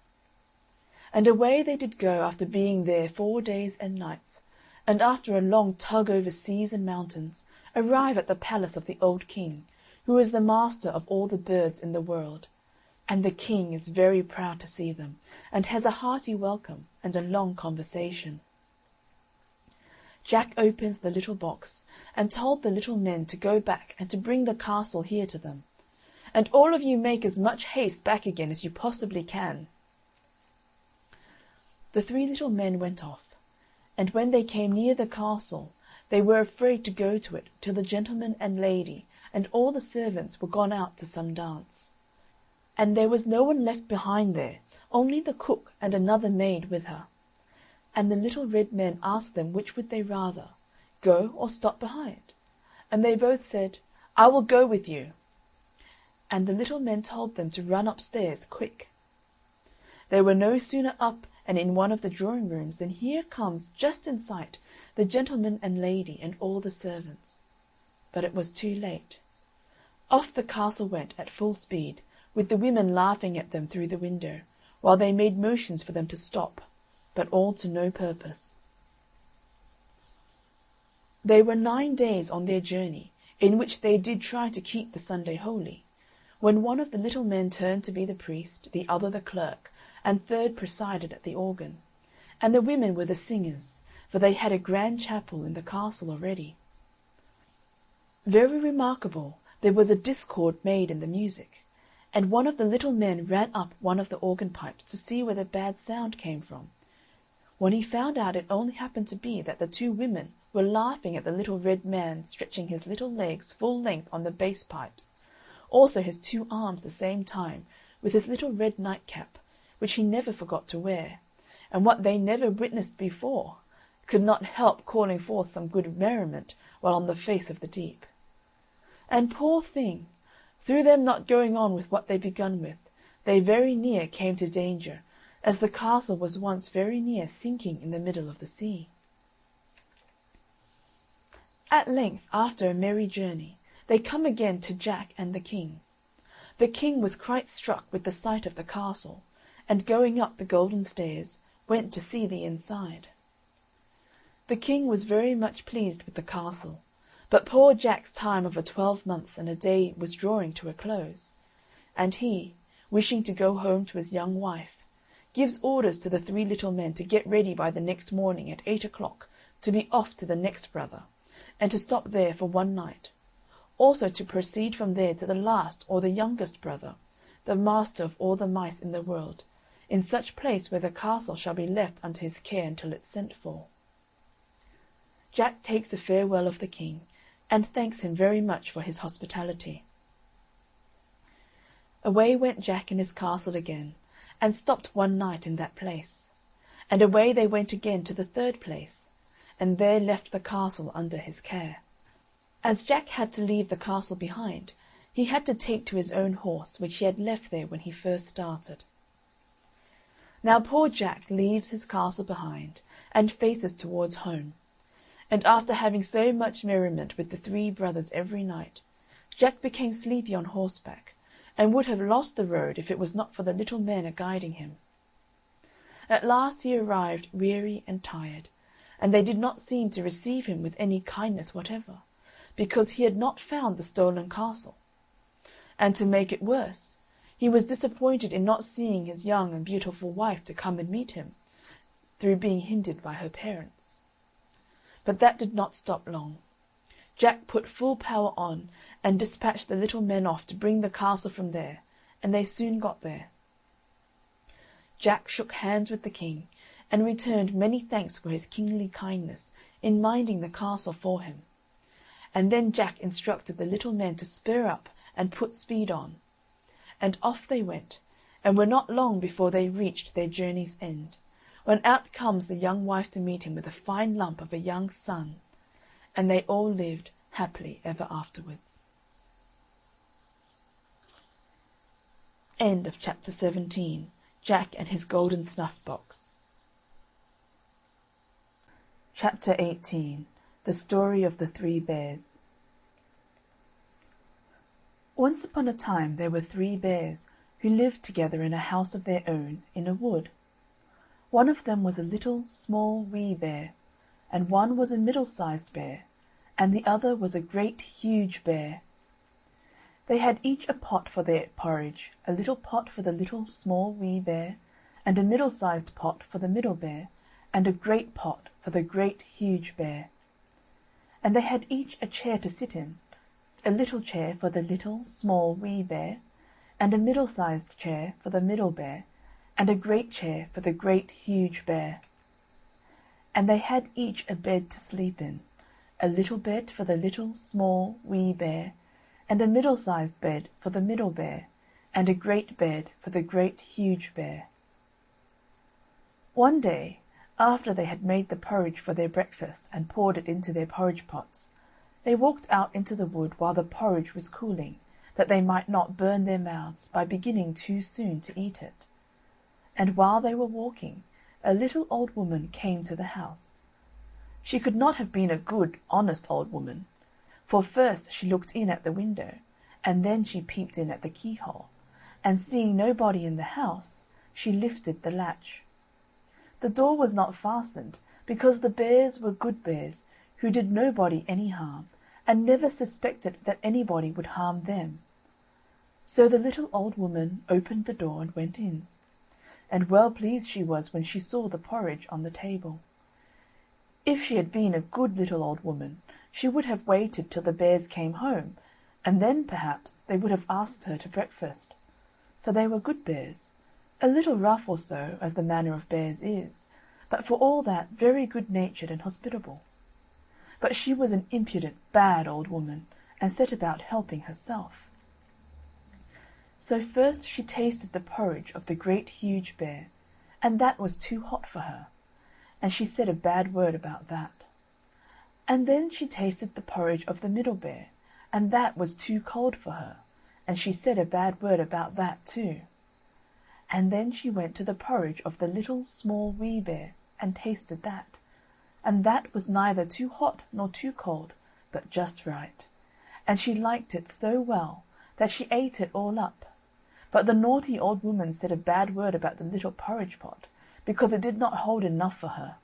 And away they did go after being there 4 days and nights, and after a long tug over seas and mountains, arrive at the palace of the old king, who is the master of all the birds in the world. And the king is very proud to see them, and has a hearty welcome and a long conversation. Jack opens the little box, and told the little men to go back and to bring the castle here to them. "And all of you make as much haste back again as you possibly can." The 3 little men went off, and when they came near the castle, they were afraid to go to it till the gentleman and lady and all the servants were gone out to some dance. And there was no one left behind there, only the cook and another maid with her. And the little red men asked them which would they rather, go or stop behind? And they both said, "I will go with you." And the little men told them to run upstairs quick. They were no sooner up and in one of the drawing rooms than here comes, just in sight, the gentleman and lady and all the servants. But it was too late. Off the castle went at full speed, with the women laughing at them through the window, while they made motions for them to stop, but all to no purpose. They were 9 days on their journey, in which they did try to keep the Sunday holy, when one of the little men turned to be the priest, the other the clerk, and third presided at the organ, and the women were the singers, for they had a grand chapel in the castle already. Very remarkable, there was a discord made in the music, and one of the little men ran up one of the organ pipes to see where the bad sound came from, when he found out it only happened to be that the two women were laughing at the little red man stretching his little legs full length on the bass pipes, also his two arms the same time, with his little red nightcap, which he never forgot to wear, and what they never witnessed before, could not help calling forth some good merriment while on the face of the deep. And poor thing, through them not going on with what they begun with, they very near came to danger, as the castle was once very near sinking in the middle of the sea. At length, after a merry journey, they come again to Jack and the king. The king was quite struck with the sight of the castle, and going up the golden stairs, went to see the inside. The king was very much pleased with the castle, but poor Jack's time of a 12 months and a day was drawing to a close, and he, wishing to go home to his young wife, gives orders to the 3 little men to get ready by the next morning at 8 o'clock to be off to the next brother, and to stop there for one night, also to proceed from there to the last or the youngest brother, the master of all the mice in the world, in such place where the castle shall be left unto his care until it's sent for. Jack takes a farewell of the king, and thanks him very much for his hospitality. Away went Jack in his castle again, and stopped one night in that place. And away they went again to the 3rd place, and there left the castle under his care. As Jack had to leave the castle behind, he had to take to his own horse, which he had left there when he first started. Now poor Jack leaves his castle behind, and faces towards home. And after having so much merriment with the 3 brothers every night, Jack became sleepy on horseback, and would have lost the road if it was not for the little men a-guiding him. At last he arrived weary and tired, and they did not seem to receive him with any kindness whatever, because he had not found the stolen castle. And to make it worse, he was disappointed in not seeing his young and beautiful wife to come and meet him, through being hindered by her parents. But that did not stop long. Jack put full power on, and dispatched the little men off to bring the castle from there, and they soon got there. Jack shook hands with the king, and returned many thanks for his kingly kindness in minding the castle for him. And then Jack instructed the little men to spur up and put speed on. And off they went, and were not long before they reached their journey's end, when out comes the young wife to meet him with a fine lump of a young son, and they all lived happily ever afterwards. End of chapter 17. Jack and his golden snuff-box. Chapter 18. The Story of the 3 Bears. Once upon a time there were 3 bears who lived together in a house of their own in a wood. One of them was a little, small, wee bear, and one was a middle-sized bear, and the other was a great, huge bear. They had each a pot for their porridge, a little pot for the little, small, wee bear, and a middle-sized pot for the middle bear, and a great pot for the great, huge bear. And they had each a chair to sit in, a little chair for the little, small, wee bear, and a middle-sized chair for the middle bear, and a great chair for the great, huge bear. And they had each a bed to sleep in, a little bed for the little, small, wee bear, and a middle-sized bed for the middle bear, and a great bed for the great, huge bear. One day, after they had made the porridge for their breakfast and poured it into their porridge pots, they walked out into the wood while the porridge was cooling, that they might not burn their mouths by beginning too soon to eat it. And while they were walking, a little old woman came to the house. She could not have been a good, honest old woman, for first she looked in at the window, and then she peeped in at the keyhole, and seeing nobody in the house, she lifted the latch. The door was not fastened, because the bears were good bears, who did nobody any harm, and never suspected that anybody would harm them. So the little old woman opened the door and went in, and well pleased she was when she saw the porridge on the table. If she had been a good little old woman, she would have waited till the bears came home, and then perhaps they would have asked her to breakfast. For they were good bears, a little rough or so, as the manner of bears is, but for all that very good-natured and hospitable. But she was an impudent, bad old woman, and set about helping herself. So first she tasted the porridge of the Great Huge Bear, and that was too hot for her, and she said a bad word about that. And then she tasted the porridge of the Middle Bear, and that was too cold for her, and she said a bad word about that too. And then she went to the porridge of the Little, Small, Wee Bear, and tasted that, and that was neither too hot nor too cold, but just right, and she liked it so well that she ate it all up. But the naughty old woman said a bad word about the little porridge pot, because it did not hold enough for her.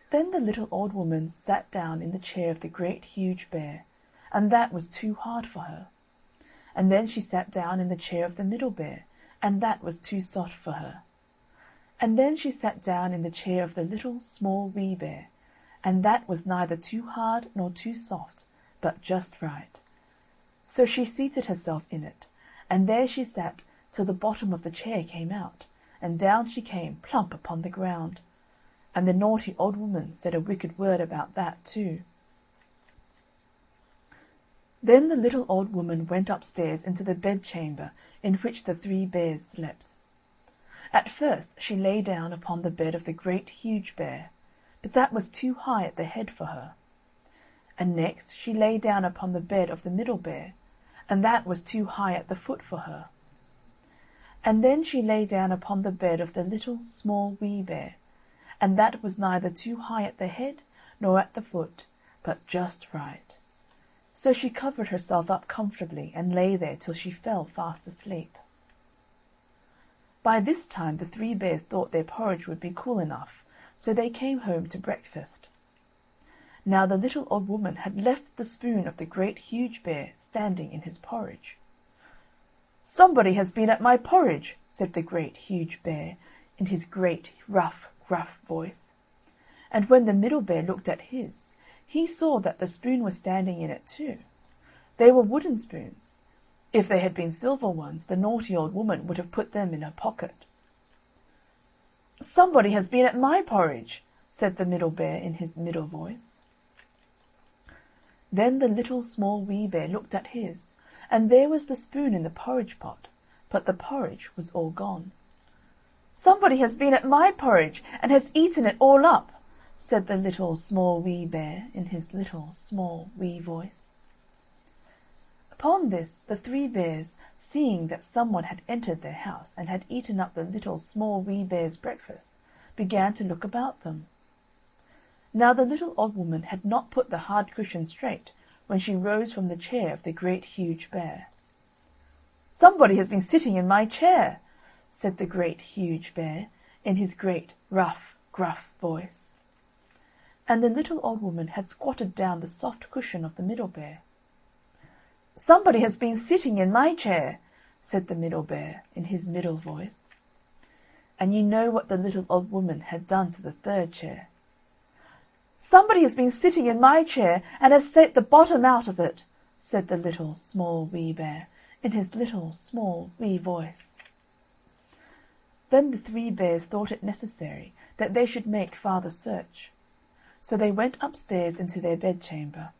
Then the little old woman sat down in the chair of the Great Huge Bear, and that was too hard for her. And then she sat down in the chair of the Middle Bear, and that was too soft for her. And then she sat down in the chair of the Little, Small, Wee Bear, and that was neither too hard nor too soft, but just right. So she seated herself in it, and there she sat till the bottom of the chair came out, and down she came plump upon the ground. And the naughty old woman said a wicked word about that too. Then the little old woman went upstairs into the bedchamber in which the 3 bears slept. At first she lay down upon the bed of the Great Huge Bear, but that was too high at the head for her. And next she lay down upon the bed of the Middle Bear, and that was too high at the foot for her. And then she lay down upon the bed of the Little, Small, Wee Bear, and that was neither too high at the head nor at the foot, but just right. So she covered herself up comfortably and lay there till she fell fast asleep. By this time the 3 bears thought their porridge would be cool enough, so they came home to breakfast. Now the little old woman had left the spoon of the Great Huge Bear standing in his porridge. "Somebody has been at my porridge," said the Great Huge Bear, in his great, rough, gruff voice. And when the Middle Bear looked at his, he saw that the spoon was standing in it too. They were wooden spoons. If they had been silver ones, the naughty old woman would have put them in her pocket. "Somebody has been at my porridge," said the Middle Bear in his middle voice. Then the Little, Small, Wee Bear looked at his, and there was the spoon in the porridge pot, but the porridge was all gone. "Somebody has been at my porridge, and has eaten it all up," said the Little, Small, Wee Bear in his little, small, wee voice. Upon this the 3 bears, seeing that someone had entered their house and had eaten up the Little, Small, Wee Bear's breakfast, began to look about them. Now the little old woman had not put the hard cushion straight when she rose from the chair of the Great Huge Bear. "Somebody has been sitting in my chair," said the Great Huge Bear, in his great, rough, gruff voice. And the little old woman had squatted down the soft cushion of the Middle Bear. "Somebody has been sitting in my chair," said the Middle Bear, in his middle voice. And you know what the little old woman had done to the 3rd chair. "Somebody has been sitting in my chair, and has set the bottom out of it," said the Little, Small, Wee Bear, in his little, small, wee voice. Then the 3 bears thought it necessary that they should make farther search. So they went upstairs into their bedchamber.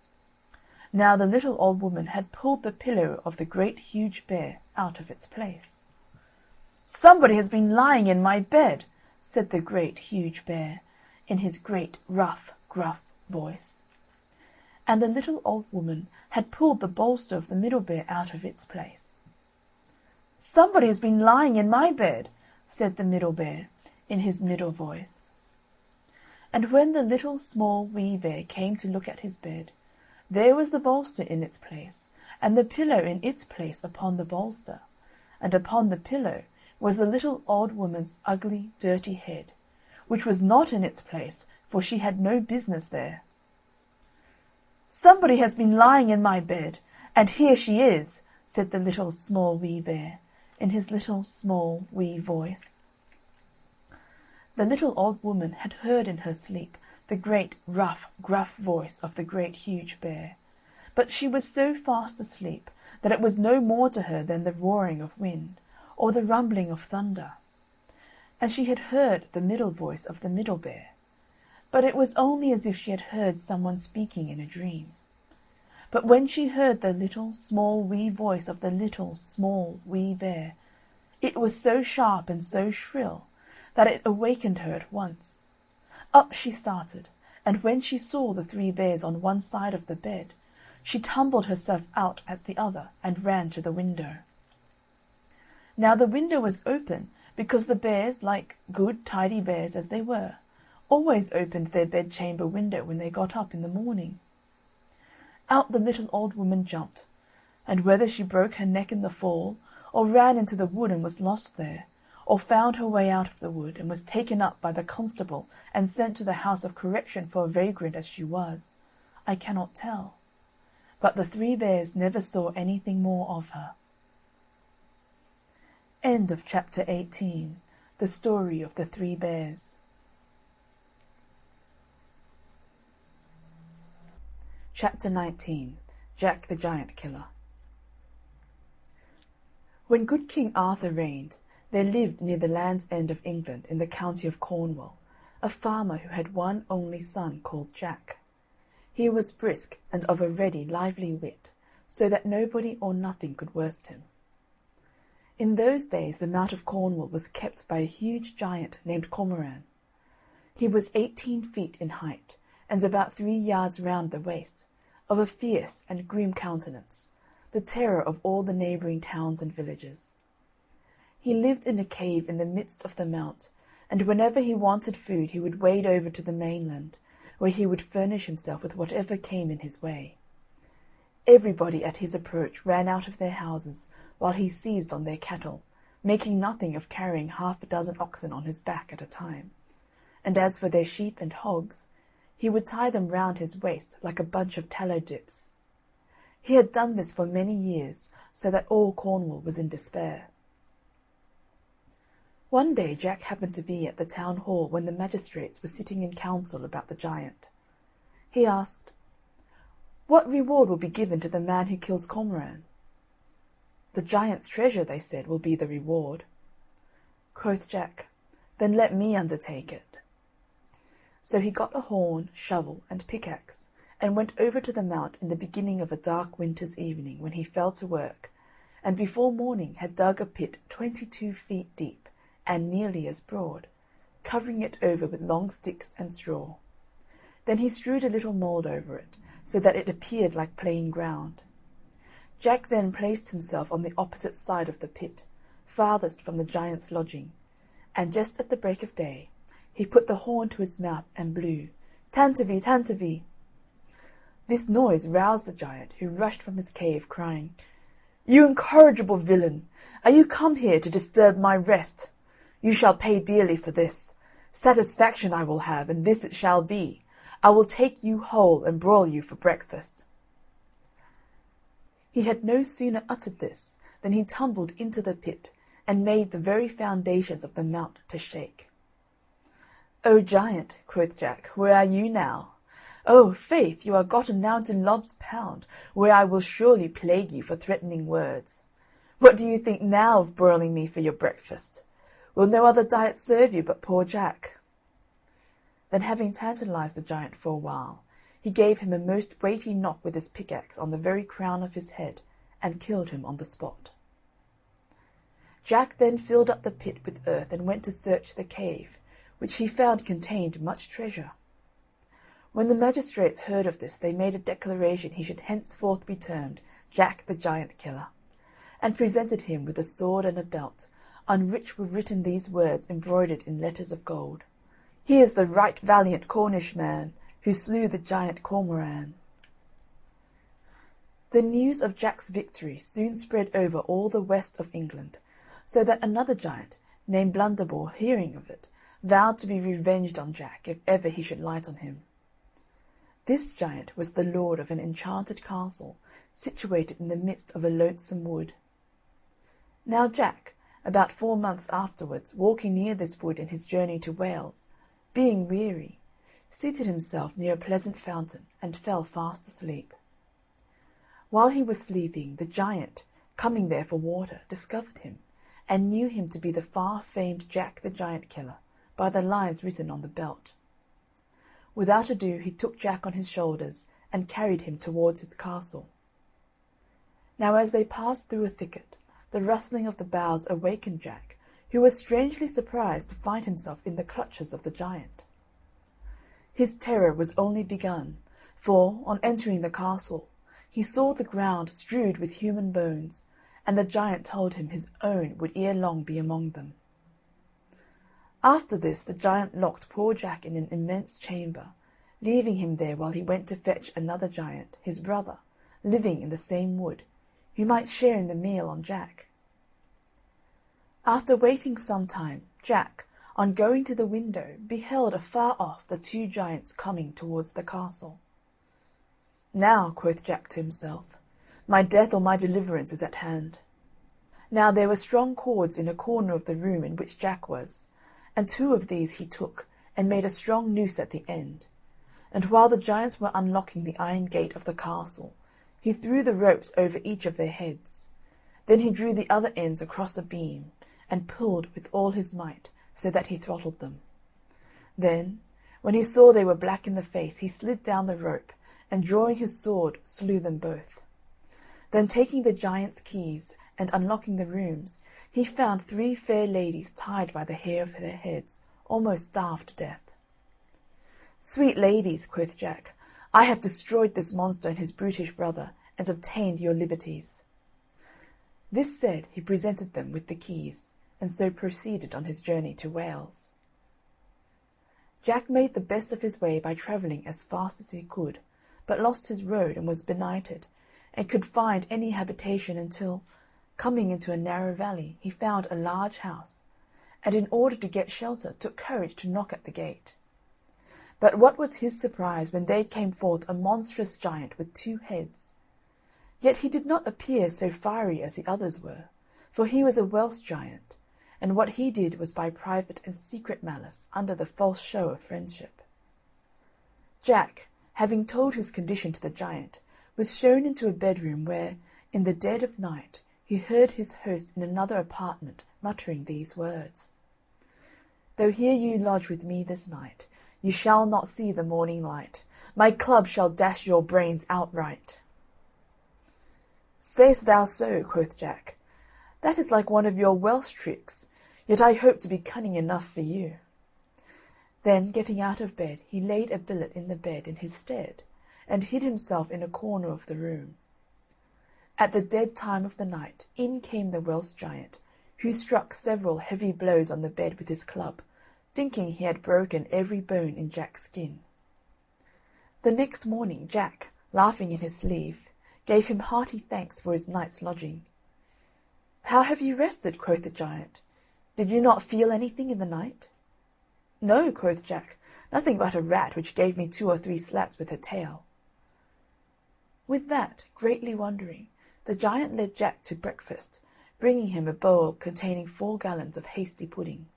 Now the little old woman had pulled the pillow of the Great Huge Bear out of its place. "Somebody has been lying in my bed," said the Great Huge Bear, in his great, rough, gruff voice. And the little old woman had pulled the bolster of the Middle Bear out of its place. "Somebody has been lying in my bed," said the Middle Bear, in his middle voice. And when the Little, Small, Wee Bear came to look at his bed, there was the bolster in its place, and the pillow in its place upon the bolster, and upon the pillow was the little old woman's ugly, dirty head, which was not in its place, for she had no business there. "Somebody has been lying in my bed, and here she is," said the Little, Small, Wee Bear, in his little, small, wee voice. The little old woman had heard in her sleep the great, rough, gruff voice of the Great Huge Bear, but she was so fast asleep that it was no more to her than the roaring of wind, or the rumbling of thunder. and she had heard the middle voice of the middle bear, but it was only as if she had heard someone speaking in a dream. But when she heard the little, small, wee voice of the little, small, wee bear, it was so sharp and so shrill that it awakened her at once. Up she started, and when she saw the three bears on one side of the bed, she tumbled herself out at the other and ran to the window. Now the window was open because the bears, like good, tidy bears as they were, always opened their bedchamber window when they got up in the morning. Out the little old woman jumped, and whether she broke her neck in the fall, or ran into the wood and was lost there, or found her way out of the wood and was taken up by the constable and sent to the house of correction for a vagrant as she was, I cannot tell. But the three bears never saw anything more of her. End of chapter 18. The story of the three bears. Chapter 19. Jack the Giant Killer. When good King Arthur reigned, there lived near the Land's End of England, in the county of Cornwall, a farmer who had one only son called Jack. He was brisk and of a ready, lively wit, so that nobody or nothing could worst him. In those days the Mount of Cornwall was kept by a huge giant named Cormoran. He was 18 feet in height, and about 3 yards round the waist, of a fierce and grim countenance, the terror of all the neighbouring towns and villages. He lived in a cave in the midst of the mount, and whenever he wanted food he would wade over to the mainland, where he would furnish himself with whatever came in his way. Everybody at his approach ran out of their houses, while he seized on their cattle, making nothing of carrying 6 oxen on his back at a time. And as for their sheep and hogs, he would tie them round his waist like a bunch of tallow dips. He had done this for many years, so that all Cornwall was in despair. One day Jack happened to be at the town hall when the magistrates were sitting in council about the giant. He asked, "What reward will be given to the man who kills Cormoran?" "The giant's treasure," they said, "will be the reward." Quoth Jack, "Then let me undertake it." So he got a horn, shovel, and pickaxe, and went over to the mount in the beginning of a dark winter's evening, when he fell to work, and before morning had dug a pit 22 feet deep, and nearly as broad, covering it over with long sticks and straw. Then he strewed a little mould over it, so that it appeared like plain ground. Jack then placed himself on the opposite side of the pit, farthest from the giant's lodging, and just at the break of day he put the horn to his mouth and blew, "Tantivy, Tantivy." This noise roused the giant, who rushed from his cave, crying, "You incorrigible villain! Are you come here to disturb my rest? You shall pay dearly for this. Satisfaction I will have, and this it shall be. I will take you whole and broil you for breakfast." He had no sooner uttered this than he tumbled into the pit, and made the very foundations of the mount to shake. "O giant," quoth Jack, "where are you now? Oh, faith, you are gotten now to Lob's Pound, where I will surely plague you for threatening words. What do you think now of broiling me for your breakfast? Will no other diet serve you but poor Jack?" Then, having tantalised the giant for a while, he gave him a most weighty knock with his pickaxe on the very crown of his head, and killed him on the spot. Jack then filled up the pit with earth and went to search the cave, which he found contained much treasure. When the magistrates heard of this, they made a declaration he should henceforth be termed Jack the Giant Killer, and presented him with a sword and a belt, on which were written these words embroidered in letters of gold: "He is the right valiant Cornish man, who slew the giant Cormoran." The news of Jack's victory soon spread over all the west of England, so that another giant, named Blunderbore, hearing of it, vowed to be revenged on Jack if ever he should light on him. This giant was the lord of an enchanted castle, situated in the midst of a lonesome wood. Now Jack, about 4 months afterwards, walking near this wood in his journey to Wales, being weary, seated himself near a pleasant fountain, and fell fast asleep. While he was sleeping, the giant, coming there for water, discovered him, and knew him to be the far-famed Jack the Giant Killer by the lines written on the belt. Without ado he took Jack on his shoulders and carried him towards his castle. Now as they passed through a thicket, the rustling of the boughs awakened Jack, who was strangely surprised to find himself in the clutches of the giant. His terror was only begun, for, on entering the castle, he saw the ground strewed with human bones, and the giant told him his own would ere long be among them. After this the giant locked poor Jack in an immense chamber, leaving him there while he went to fetch another giant, his brother, living in the same wood, who might share in the meal on Jack. After waiting some time, Jack, on going to the window, beheld afar off the two giants coming towards the castle. "Now," quoth Jack to himself, "my death or my deliverance is at hand." Now there were strong cords in a corner of the room in which Jack was, and 2 of these he took, and made a strong noose at the end. And while the giants were unlocking the iron gate of the castle, he threw the ropes over each of their heads. Then he drew the other ends across a beam, and pulled with all his might, so that he throttled them. Then, when he saw they were black in the face, he slid down the rope, and drawing his sword, slew them both. Then taking the giant's keys, and unlocking the rooms, he found 3 fair ladies tied by the hair of their heads, almost starved to death. "Sweet ladies," quoth Jack, "I have destroyed this monster and his brutish brother, and obtained your liberties." This said, he presented them with the keys, and so proceeded on his journey to Wales. Jack made the best of his way by travelling as fast as he could, but lost his road and was benighted, and could find any habitation until, coming into a narrow valley, he found a large house, and in order to get shelter took courage to knock at the gate. But what was his surprise when there came forth a monstrous giant with 2 heads. Yet he did not appear so fiery as the others were, for he was a Welsh giant, and what he did was by private and secret malice under the false show of friendship. Jack, having told his condition to the giant, was shown into a bedroom where, in the dead of night, he heard his host in another apartment muttering these words: "Though here you lodge with me this night, you shall not see the morning light. My club shall dash your brains outright." "Say'st thou so?" quoth Jack. "That is like one of your Welsh tricks, yet I hope to be cunning enough for you." Then, getting out of bed, he laid a billet in the bed in his stead, and hid himself in a corner of the room. At the dead time of the night, in came the Welsh giant, who struck several heavy blows on the bed with his club, thinking he had broken every bone in Jack's skin. The next morning Jack, laughing in his sleeve, gave him hearty thanks for his night's lodging. "How have you rested?" quoth the giant. "Did you not feel anything in the night?" "No," quoth Jack, "nothing but a rat which gave me 2 or 3 slaps with her tail." With that, greatly wondering, the giant led Jack to breakfast, bringing him a bowl containing 4 gallons of hasty pudding.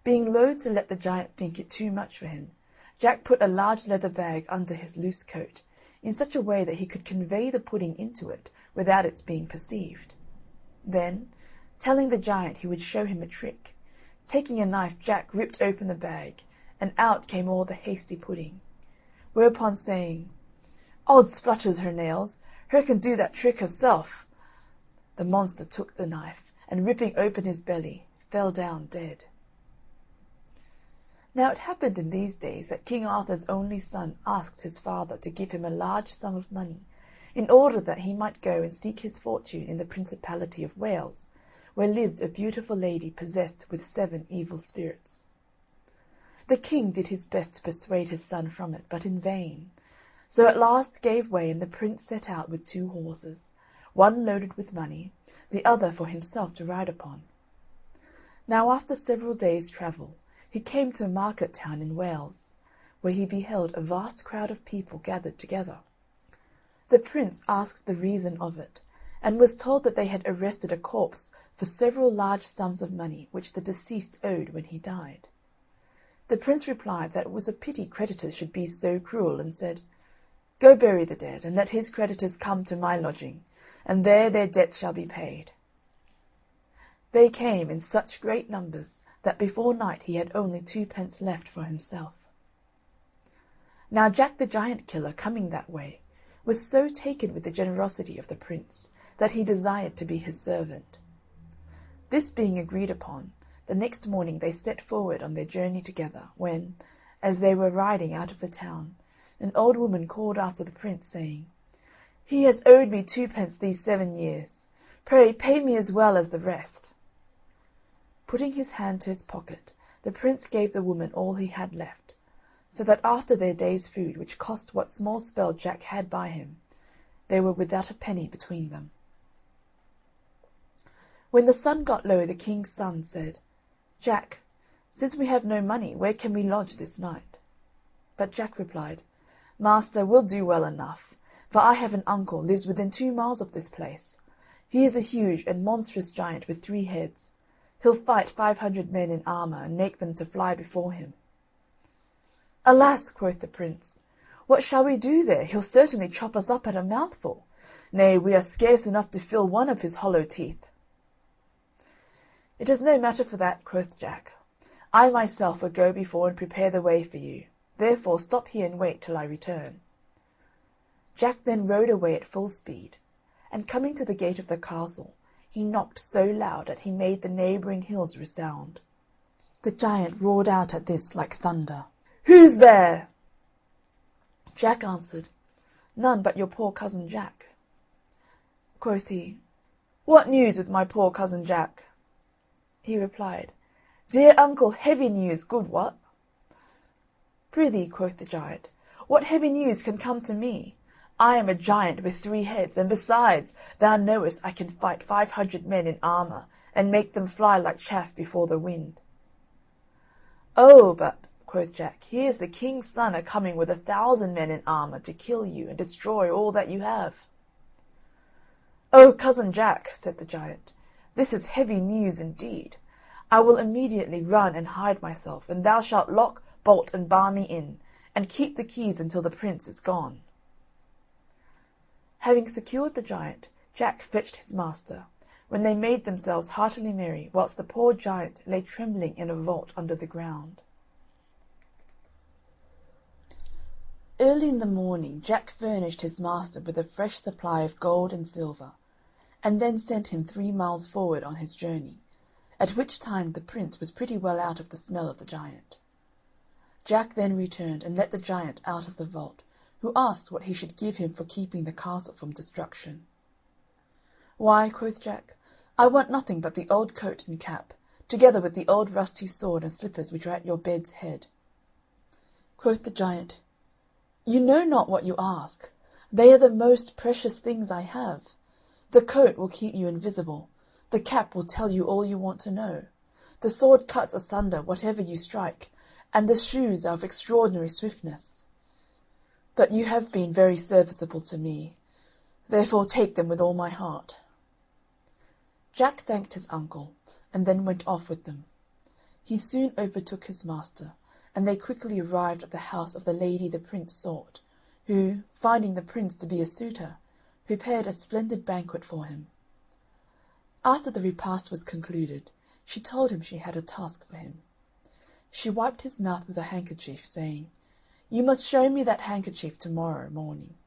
Being loath to let the giant think it too much for him, Jack put a large leather bag under his loose coat, in such a way that he could convey the pudding into it without its being perceived. Then, telling the giant he would show him a trick, taking a knife Jack ripped open the bag, and out came all the hasty pudding. Whereupon saying, "Odd splutters her nails, her can do that trick herself," the monster took the knife, and ripping open his belly, fell down dead. Now it happened in these days that King Arthur's only son asked his father to give him a large sum of money, in order that he might go and seek his fortune in the Principality of Wales, where lived a beautiful lady possessed with 7 evil spirits. The king did his best to persuade his son from it, but in vain, so at last gave way, and the prince set out with 2 horses, one loaded with money, the other for himself to ride upon. Now after several days' travel, he came to a market town in Wales, where he beheld a vast crowd of people gathered together. The prince asked the reason of it, and was told that they had arrested a corpse for several large sums of money which the deceased owed when he died. The prince replied that it was a pity creditors should be so cruel, and said, "Go bury the dead, and let his creditors come to my lodging, and there their debts shall be paid." They came in such great numbers that before night he had only 2 pence left for himself. Now Jack the Giant Killer, coming that way, was so taken with the generosity of the Prince that he desired to be his servant. This being agreed upon, the next morning they set forward on their journey together, when, as they were riding out of the town, an old woman called after the Prince, saying, "He has owed me 2 pence these 7 years. Pray pay me as well as the rest." Putting his hand to his pocket, the Prince gave the woman all he had left, so that after their day's food, which cost what small spell Jack had by him, they were without a penny between them. When the sun got low, the king's son said, "Jack, since we have no money, where can we lodge this night?" But Jack replied, "Master, we'll do well enough, for I have an uncle lives within 2 miles of this place. He is a huge and monstrous giant with 3 heads. He'll fight 500 men in armour and make them to fly before him." "Alas," quoth the Prince, "what shall we do there? He'll certainly chop us up at a mouthful. Nay, we are scarce enough to fill one of his hollow teeth." "It is no matter for that," quoth Jack. "I myself will go before and prepare the way for you. Therefore stop here and wait till I return." Jack then rode away at full speed, and coming to the gate of the castle, he knocked so loud that he made the neighbouring hills resound. The giant roared out at this like thunder, "Who's there?" Jack answered, "None but your poor cousin Jack." Quoth he, "What news with my poor cousin Jack?" He replied, "Dear uncle, heavy news, good what?" "Prithee," quoth the giant, "what heavy news can come to me? I am a giant with 3 heads, and besides, thou knowest I can fight 500 men in armour, and make them fly like chaff before the wind." "Oh, but," quoth Jack, "here's the king's son a-coming with 1,000 men in armour to kill you and destroy all that you have." "Oh, cousin Jack," said the giant, "this is heavy news indeed. I will immediately run and hide myself, and thou shalt lock, bolt, and bar me in, and keep the keys until the Prince is gone." Having secured the giant, Jack fetched his master, when they made themselves heartily merry, whilst the poor giant lay trembling in a vault under the ground. Early in the morning Jack furnished his master with a fresh supply of gold and silver, and then sent him 3 miles forward on his journey, at which time the Prince was pretty well out of the smell of the giant. Jack then returned and let the giant out of the vault, who asked what he should give him for keeping the castle from destruction. "Why," quoth Jack, "I want nothing but the old coat and cap, together with the old rusty sword and slippers which are at your bed's head." Quoth the giant, "You know not what you ask. They are the most precious things I have. The coat will keep you invisible, the cap will tell you all you want to know, the sword cuts asunder whatever you strike, and the shoes are of extraordinary swiftness. But you have been very serviceable to me, therefore take them with all my heart." Jack thanked his uncle, and then went off with them. He soon overtook his master, and they quickly arrived at the house of the lady the Prince sought, who, finding the Prince to be a suitor, prepared a splendid banquet for him. After the repast was concluded, she told him she had a task for him. She wiped his mouth with a handkerchief, saying, "You must show me that handkerchief to-morrow morning,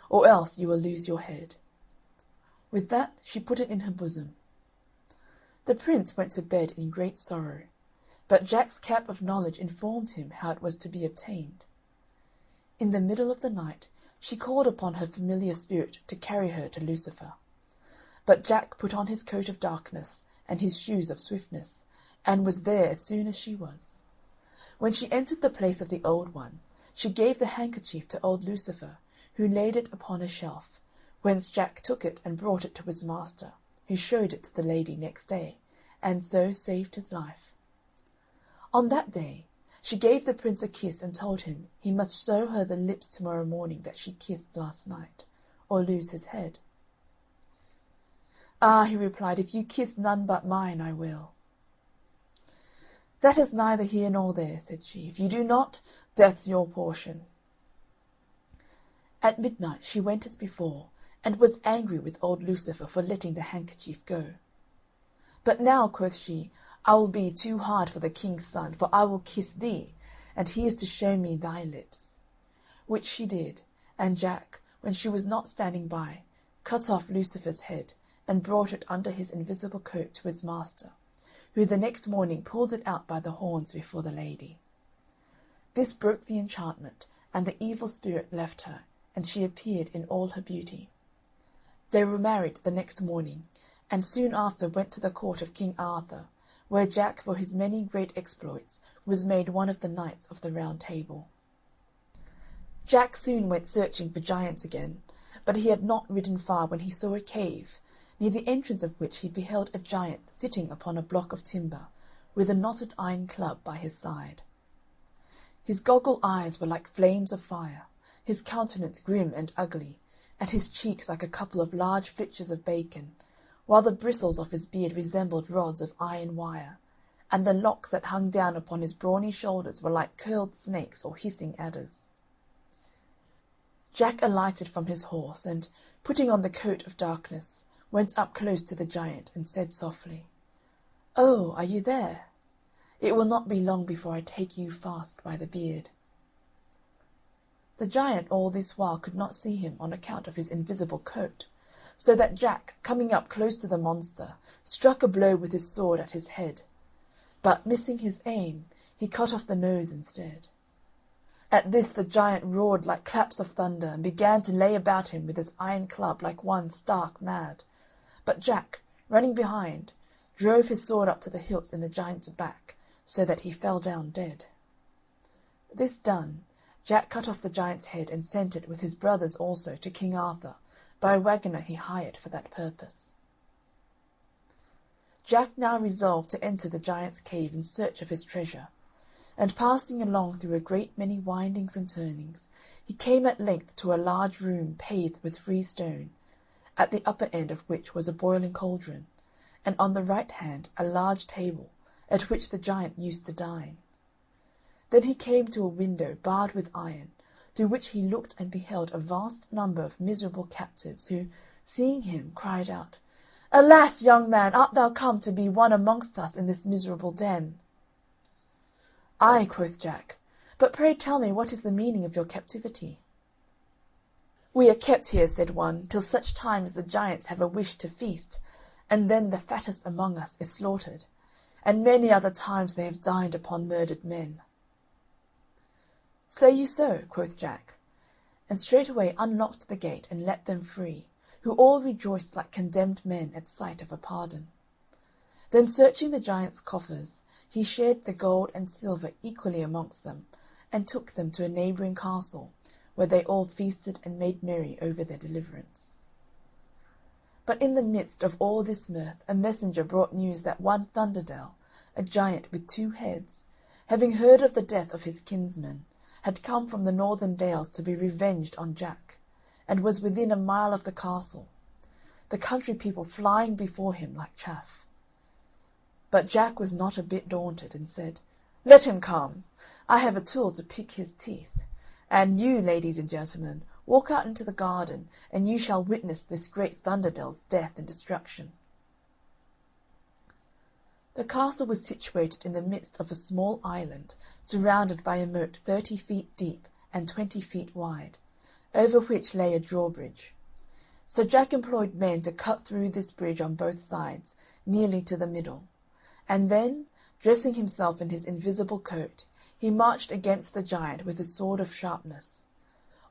or else you will lose your head." With that she put it in her bosom. The Prince went to bed in great sorrow, but Jack's cap of knowledge informed him how it was to be obtained. In the middle of the night she called upon her familiar spirit to carry her to Lucifer. But Jack put on his coat of darkness and his shoes of swiftness, and was there as soon as she was. When she entered the place of the old one, she gave the handkerchief to old Lucifer, who laid it upon a shelf, whence Jack took it and brought it to his master, who showed it to the lady next day, and so saved his life. On that day she gave the Prince a kiss and told him he must show her the lips to-morrow morning that she kissed last night, or lose his head. "Ah," he replied, "if you kiss none but mine, I will." "That is neither here nor there," said she. "If you do not, death's your portion." At midnight she went as before, and was angry with old Lucifer for letting the handkerchief go. But now," quoth she, "I will be too hard for the king's son, for I will kiss thee, and he is to show me thy lips." Which she did, and Jack, when she was not standing by, cut off Lucifer's head, and brought it under his invisible coat to his master, who the next morning pulled it out by the horns before the lady. This broke the enchantment, and the evil spirit left her, and she appeared in all her beauty. They were married the next morning, and soon after went to the court of King Arthur, where Jack, for his many great exploits, was made one of the knights of the Round Table. Jack soon went searching for giants again, but he had not ridden far when he saw a cave, near the entrance of which he beheld a giant sitting upon a block of timber, with a knotted iron club by his side. His goggle eyes were like flames of fire, his countenance grim and ugly, and his cheeks like a couple of large flitches of bacon, while the bristles of his beard resembled rods of iron wire, and the locks that hung down upon his brawny shoulders were like curled snakes or hissing adders. Jack alighted from his horse, and, putting on the coat of darkness, went up close to the giant, and said softly, "Oh, are you there? It will not be long before I take you fast by the beard." The giant all this while could not see him on account of his invisible coat, so that Jack, coming up close to the monster, struck a blow with his sword at his head, but, missing his aim, he cut off the nose instead. At this the giant roared like claps of thunder, and began to lay about him with his iron club like one stark mad, but Jack, running behind, drove his sword up to the hilt in the giant's back, so that he fell down dead. This done, Jack cut off the giant's head and sent it with his brothers also to King Arthur by a waggoner he hired for that purpose. Jack now resolved to enter the giant's cave in search of his treasure, and passing along through a great many windings and turnings, he came at length to a large room paved with freestone, at the upper end of which was a boiling cauldron, and on the right hand a large table, at which the giant used to dine. Then he came to a window barred with iron, through which he looked and beheld a vast number of miserable captives, who, seeing him, cried out, "Alas, young man, art thou come to be one amongst us in this miserable den?" "Ay," quoth Jack, "but pray tell me what is the meaning of your captivity?" "We are kept here," said one, "till such time as the giants have a wish to feast, and then the fattest among us is slaughtered, and many other times they have dined upon murdered men." "Say you so?" quoth Jack, and straightway unlocked the gate and let them free, who all rejoiced like condemned men at sight of a pardon. Then searching the giant's coffers, he shared the gold and silver equally amongst them, and took them to a neighbouring castle, where they all feasted and made merry over their deliverance. But in the midst of all this mirth a messenger brought news that one Thunderdell, a giant with 2 heads, having heard of the death of his kinsman, had come from the northern dales to be revenged on Jack, and was within a mile of the castle, the country people flying before him like chaff. But Jack was not a bit daunted, and said, "Let him come. I have a tool to pick his teeth. And you, ladies and gentlemen, walk out into the garden, and you shall witness this great Thunderdell's death and destruction." The castle was situated in the midst of a small island, surrounded by a moat 30 feet deep and 20 feet wide, over which lay a drawbridge. So Jack employed men to cut through this bridge on both sides, nearly to the middle, and then, dressing himself in his invisible coat, he marched against the giant with a sword of sharpness.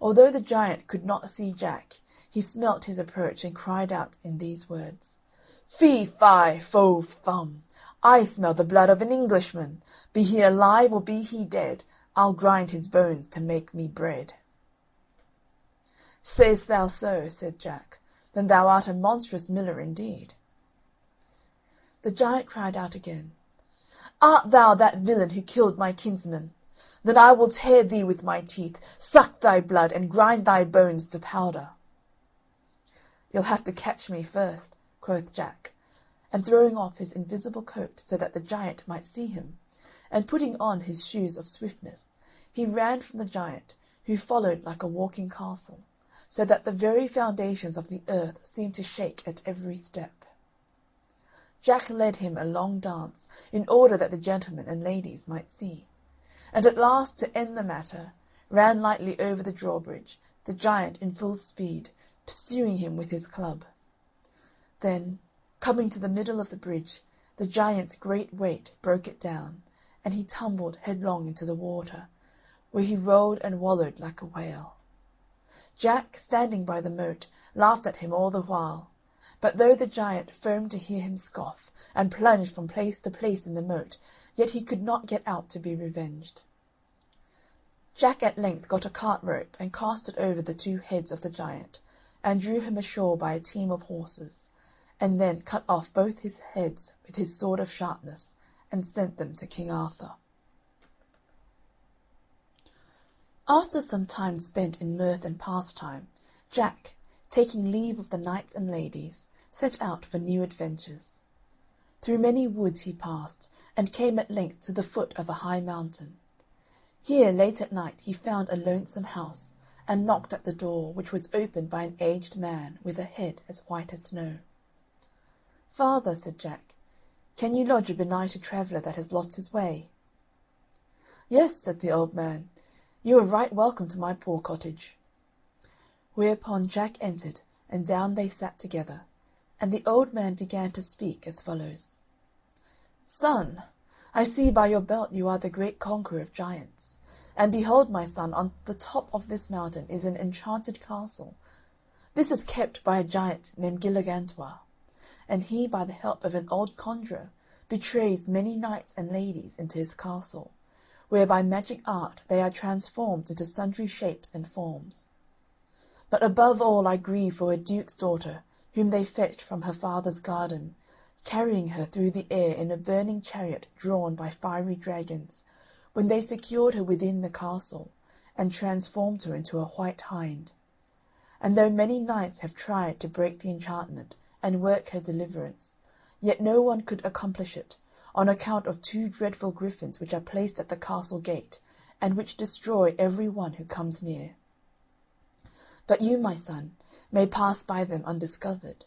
Although the giant could not see Jack, he smelt his approach and cried out in these words, "Fee, fi, fo, fum! I smell the blood of an Englishman. Be he alive or be he dead, I'll grind his bones to make me bread." "Say'st thou so?" said Jack. "Then thou art a monstrous miller indeed." The giant cried out again, "Art thou that villain who killed my kinsman? Then I will tear thee with my teeth, suck thy blood, and grind thy bones to powder." "You'll have to catch me first," quoth Jack, and throwing off his invisible coat so that the giant might see him, and putting on his shoes of swiftness, he ran from the giant, who followed like a walking castle, so that the very foundations of the earth seemed to shake at every step. Jack led him a long dance, in order that the gentlemen and ladies might see, and at last, to end the matter, ran lightly over the drawbridge, the giant in full speed, pursuing him with his club. Then, coming to the middle of the bridge, the giant's great weight broke it down, and he tumbled headlong into the water, where he rolled and wallowed like a whale. Jack, standing by the moat, laughed at him all the while, but though the giant foamed to hear him scoff, and plunged from place to place in the moat, yet he could not get out to be revenged. Jack at length got a cart-rope and cast it over the two heads of the giant, and drew him ashore by a team of horses, and then cut off both his heads with his sword of sharpness, and sent them to King Arthur. After some time spent in mirth and pastime, Jack, taking leave of the knights and ladies, set out for new adventures. Through many woods he passed, and came at length to the foot of a high mountain. Here late at night he found a lonesome house, and knocked at the door, which was opened by an aged man with a head as white as snow. "Father," said Jack, "can you lodge a benighted traveller that has lost his way?" "Yes," said the old man, "you are right welcome to my poor cottage." Whereupon Jack entered, and down they sat together, and the old man began to speak as follows. "Son, I see by your belt you are the great conqueror of giants. And behold, my son, on the top of this mountain is an enchanted castle. This is kept by a giant named Gilligantua, and he, by the help of an old conjurer, betrays many knights and ladies into his castle, where by magic art they are transformed into sundry shapes and forms. But above all I grieve for a duke's daughter, whom they fetched from her father's garden, carrying her through the air in a burning chariot drawn by fiery dragons, when they secured her within the castle, and transformed her into a white hind. And though many knights have tried to break the enchantment and work her deliverance, yet no one could accomplish it, on account of two dreadful griffins which are placed at the castle gate, and which destroy every one who comes near. But you, my son, may pass by them undiscovered,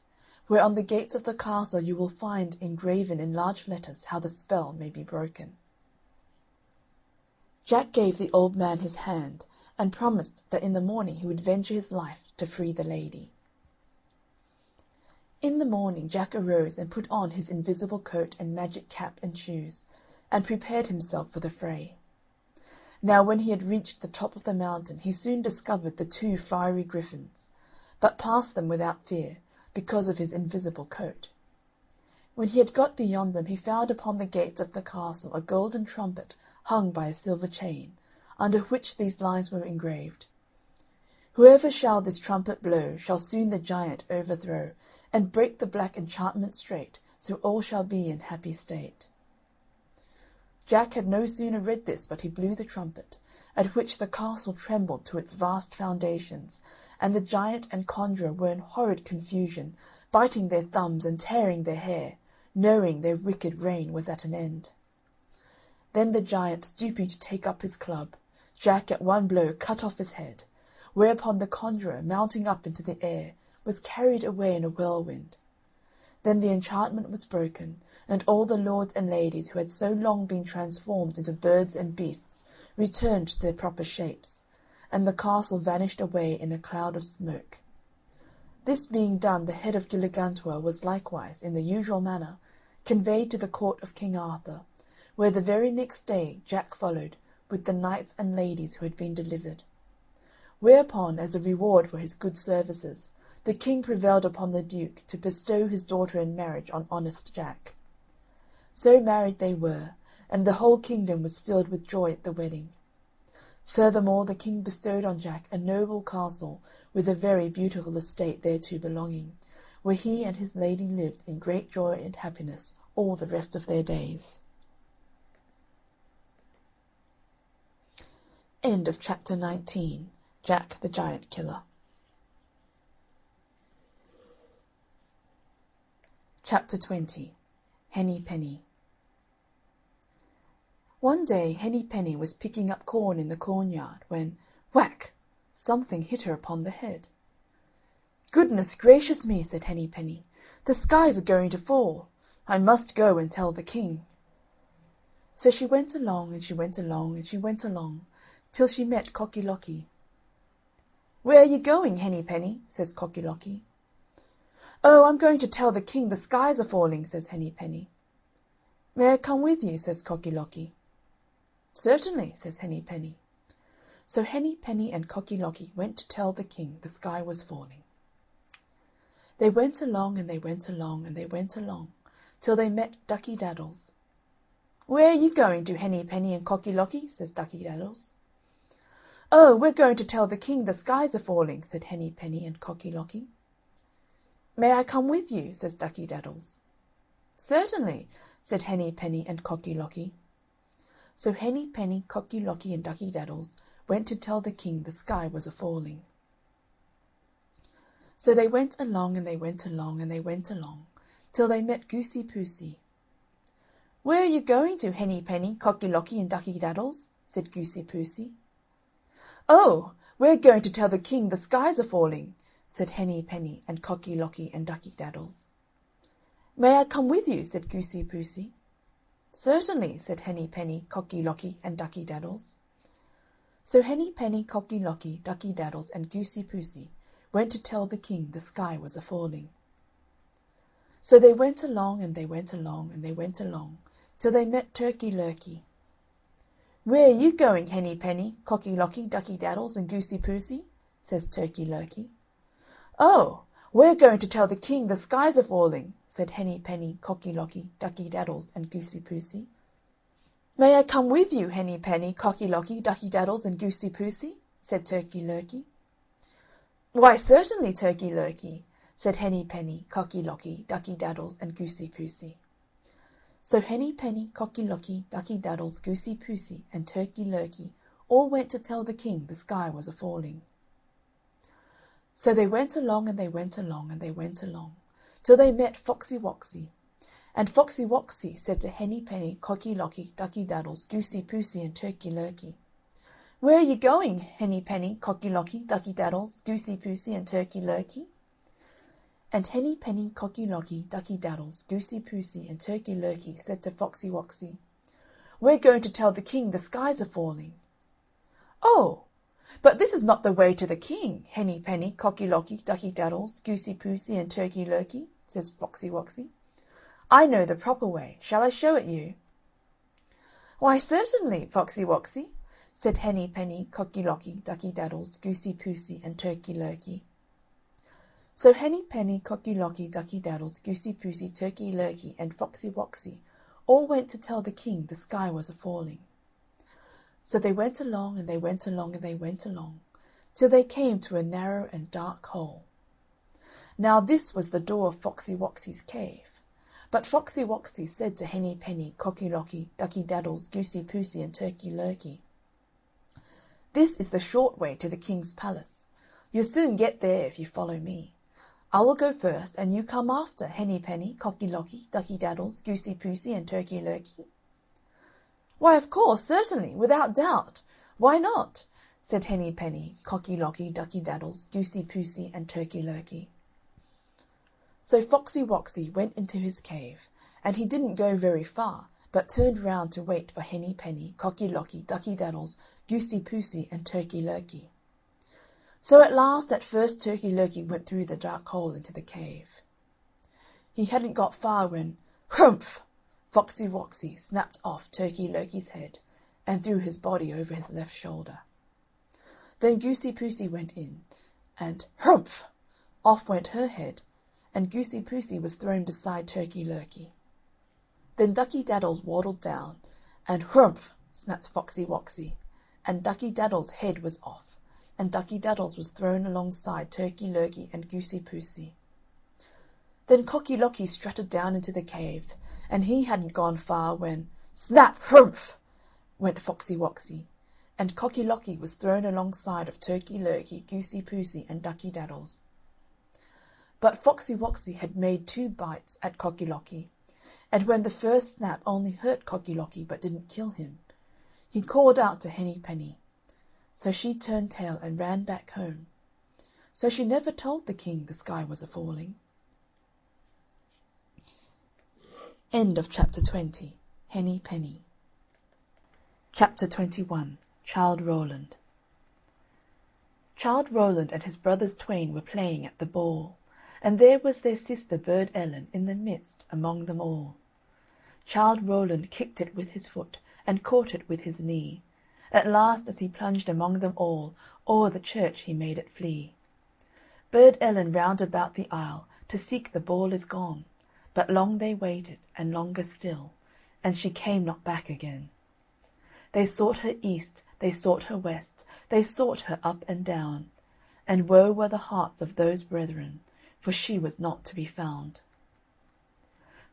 where on the gates of the castle you will find engraven in large letters how the spell may be broken." Jack gave the old man his hand, and promised that in the morning he would venture his life to free the lady. In the morning Jack arose and put on his invisible coat and magic cap and shoes, and prepared himself for the fray. Now when he had reached the top of the mountain he soon discovered the two fiery griffins, but passed them without fear, because of his invisible coat. When he had got beyond them he found upon the gates of the castle a golden trumpet hung by a silver chain, under which these lines were engraved: "Whoever shall this trumpet blow shall soon the giant overthrow, and break the black enchantment straight, so all shall be in happy state." Jack had no sooner read this but he blew the trumpet, at which the castle trembled to its vast foundations, and the giant and conjurer were in horrid confusion, biting their thumbs and tearing their hair, knowing their wicked reign was at an end. Then the giant, stooping to take up his club, Jack at one blow cut off his head, whereupon the conjurer, mounting up into the air, was carried away in a whirlwind. Then the enchantment was broken, and all the lords and ladies who had so long been transformed into birds and beasts returned to their proper shapes, and the castle vanished away in a cloud of smoke. This being done, the head of Gilligantua was likewise, in the usual manner, conveyed to the court of King Arthur, where the very next day Jack followed, with the knights and ladies who had been delivered. Whereupon, as a reward for his good services, the king prevailed upon the duke to bestow his daughter in marriage on honest Jack. So married they were, and the whole kingdom was filled with joy at the wedding. Furthermore, the king bestowed on Jack a noble castle with a very beautiful estate thereto belonging, where he and his lady lived in great joy and happiness all the rest of their days. End of chapter 19. Jack the Giant Killer. Chapter 20. Henny Penny. One day Henny Penny was picking up corn in the cornyard when, whack, something hit her upon the head. "Goodness gracious me," said Henny Penny, "the skies are going to fall. I must go and tell the king." So she went along, and she went along, and she went along, till she met Cocky Locky. "Where are you going, Henny Penny?" says Cocky Locky. "Oh, I'm going to tell the king the skies are falling," says Henny Penny. "May I come with you?" says Cocky Locky. "Certainly," says Henny Penny. So Henny Penny and Cocky Locky went to tell the king the sky was falling. They went along, and they went along, and they went along, till they met Ducky Daddles. "Where are you going to, Henny Penny and Cocky Locky?" says Ducky Daddles. "Oh, we're going to tell the king the skies are falling," said Henny Penny and Cocky Locky. "May I come with you?" says Ducky Daddles. "Certainly," said Henny Penny and Cocky Locky. So Henny Penny, Cocky Locky, and Ducky Daddles went to tell the king the sky was a-falling. So they went along, and they went along, and they went along, till they met Goosey Poosey. "Where are you going to, Henny Penny, Cocky Locky, and Ducky Daddles?" said Goosey Poosey. "Oh, we're going to tell the king the skies are falling," said Henny Penny and Cocky Locky and Ducky Daddles. "May I come with you?" said Goosey Poosey. "Certainly," said Henny Penny, Cocky Locky, and Ducky Daddles. So Henny Penny, Cocky Locky, Ducky Daddles, and Goosey Poosey went to tell the king the sky was a-falling. So they went along, and they went along, and they went along, till they met Turkey Lurkey. "Where are you going, Henny Penny, Cocky Locky, Ducky Daddles, and Goosey Poosey?" says Turkey Lurkey. "Oh, we're going to tell the king the skies are falling," said Henny Penny, Cocky Locky, Ducky Daddles, and Goosey Poosey. "May I come with you, Henny Penny, Cocky Locky, Ducky Daddles, and Goosey Poosey?" said Turkey Lurkey. "Why, certainly, Turkey Lurkey," said Henny Penny, Cocky Locky, Ducky Daddles, and Goosey Poosey. So Henny Penny, Cocky Locky, Ducky Daddles, Goosey Poosey, and Turkey Lurkey all went to tell the king the sky was a-falling. So they went along, and they went along, and they went along, till they met Foxy Woxy. And Foxy Woxy said to Henny Penny, Cocky Locky, Ducky Daddles, Goosey Poosey, and Turkey Lurkey, "Where are you going, Henny Penny, Cocky Locky, Ducky Daddles, Goosey Poosey, and Turkey Lurkey?" And Henny Penny, Cocky Locky, Ducky Daddles, Goosey Poosey, and Turkey Lurkey said to Foxy Woxy, "We're going to tell the king the skies are falling." "Oh, but this is not the way to the king, Henny Penny, Cocky Locky, Ducky Daddles, Goosey Poosey, and Turkey Lurkey," says Foxy Woxy. "I know the proper way. Shall I show it you?" "Why, certainly, Foxy Woxy," said Henny Penny, Cocky Locky, Ducky Daddles, Goosey Poosey, and Turkey Lurkey. So Henny Penny, Cocky Locky, Ducky Daddles, Goosey Poosey, Turkey Lurkey, and Foxy Woxy all went to tell the king the sky was a-falling. So they went along, and they went along, and they went along, till they came to a narrow and dark hole. Now this was the door of Foxy Woxy's cave. But Foxy Woxy said to Henny Penny, Cocky Locky, Ducky Daddles, Goosey Poosey, and Turkey Lurkey, "This is the short way to the king's palace. You'll soon get there if you follow me. I will go first, and you come after, Henny Penny, Cocky Locky, Ducky Daddles, Goosey Poosey, and Turkey Lurkey." "Why, of course, certainly, without doubt. Why not?" said Henny Penny, Cocky Locky, Ducky Daddles, Goosey Poosey, and Turkey Lurkey. So Foxy Woxy went into his cave, and he didn't go very far, but turned round to wait for Henny Penny, Cocky Locky, Ducky Daddles, Goosey Poosey, and Turkey Lurkey. So at first Turkey Lurkey went through the dark hole into the cave. He hadn't got far when, "Hrumph!" Foxy Woxy snapped off Turkey Lurkey's head and threw his body over his left shoulder. Then Goosey Poosey went in, and "Hrumph!" off went her head, and Goosey Poosey was thrown beside Turkey Lurkey. Then Ducky Daddles waddled down, and "Hrumph!" snapped Foxy Woxy, and Ducky Daddles' head was off, and Ducky Daddles was thrown alongside Turkey Lurkey and Goosey Poosey. Then Cocky Locky strutted down into the cave, and he hadn't gone far when, "Snap! Hrumph!" went Foxy Woxy, and Cocky Locky was thrown alongside of Turkey Lurkey, Goosey Poosey, and Ducky Daddles. But Foxy Woxy had made 2 bites at Cocky Locky, and when the first snap only hurt Cocky Locky but didn't kill him, he called out to Henny Penny. So she turned tail and ran back home. So she never told the king the sky was a-falling. End of Chapter 20. Henny Penny. Chapter 21. Childe Rowland. Childe Rowland and his brothers twain were playing at the ball, and there was their sister Burd Ellen in the midst among them all. Childe Rowland kicked it with his foot, and caught it with his knee. At last, as he plunged among them all, o'er the church he made it flee. Burd Ellen round about the isle to seek the ball is gone, but long they waited, and longer still, and she came not back again. They sought her east, they sought her west, they sought her up and down, and woe were the hearts of those brethren, for she was not to be found.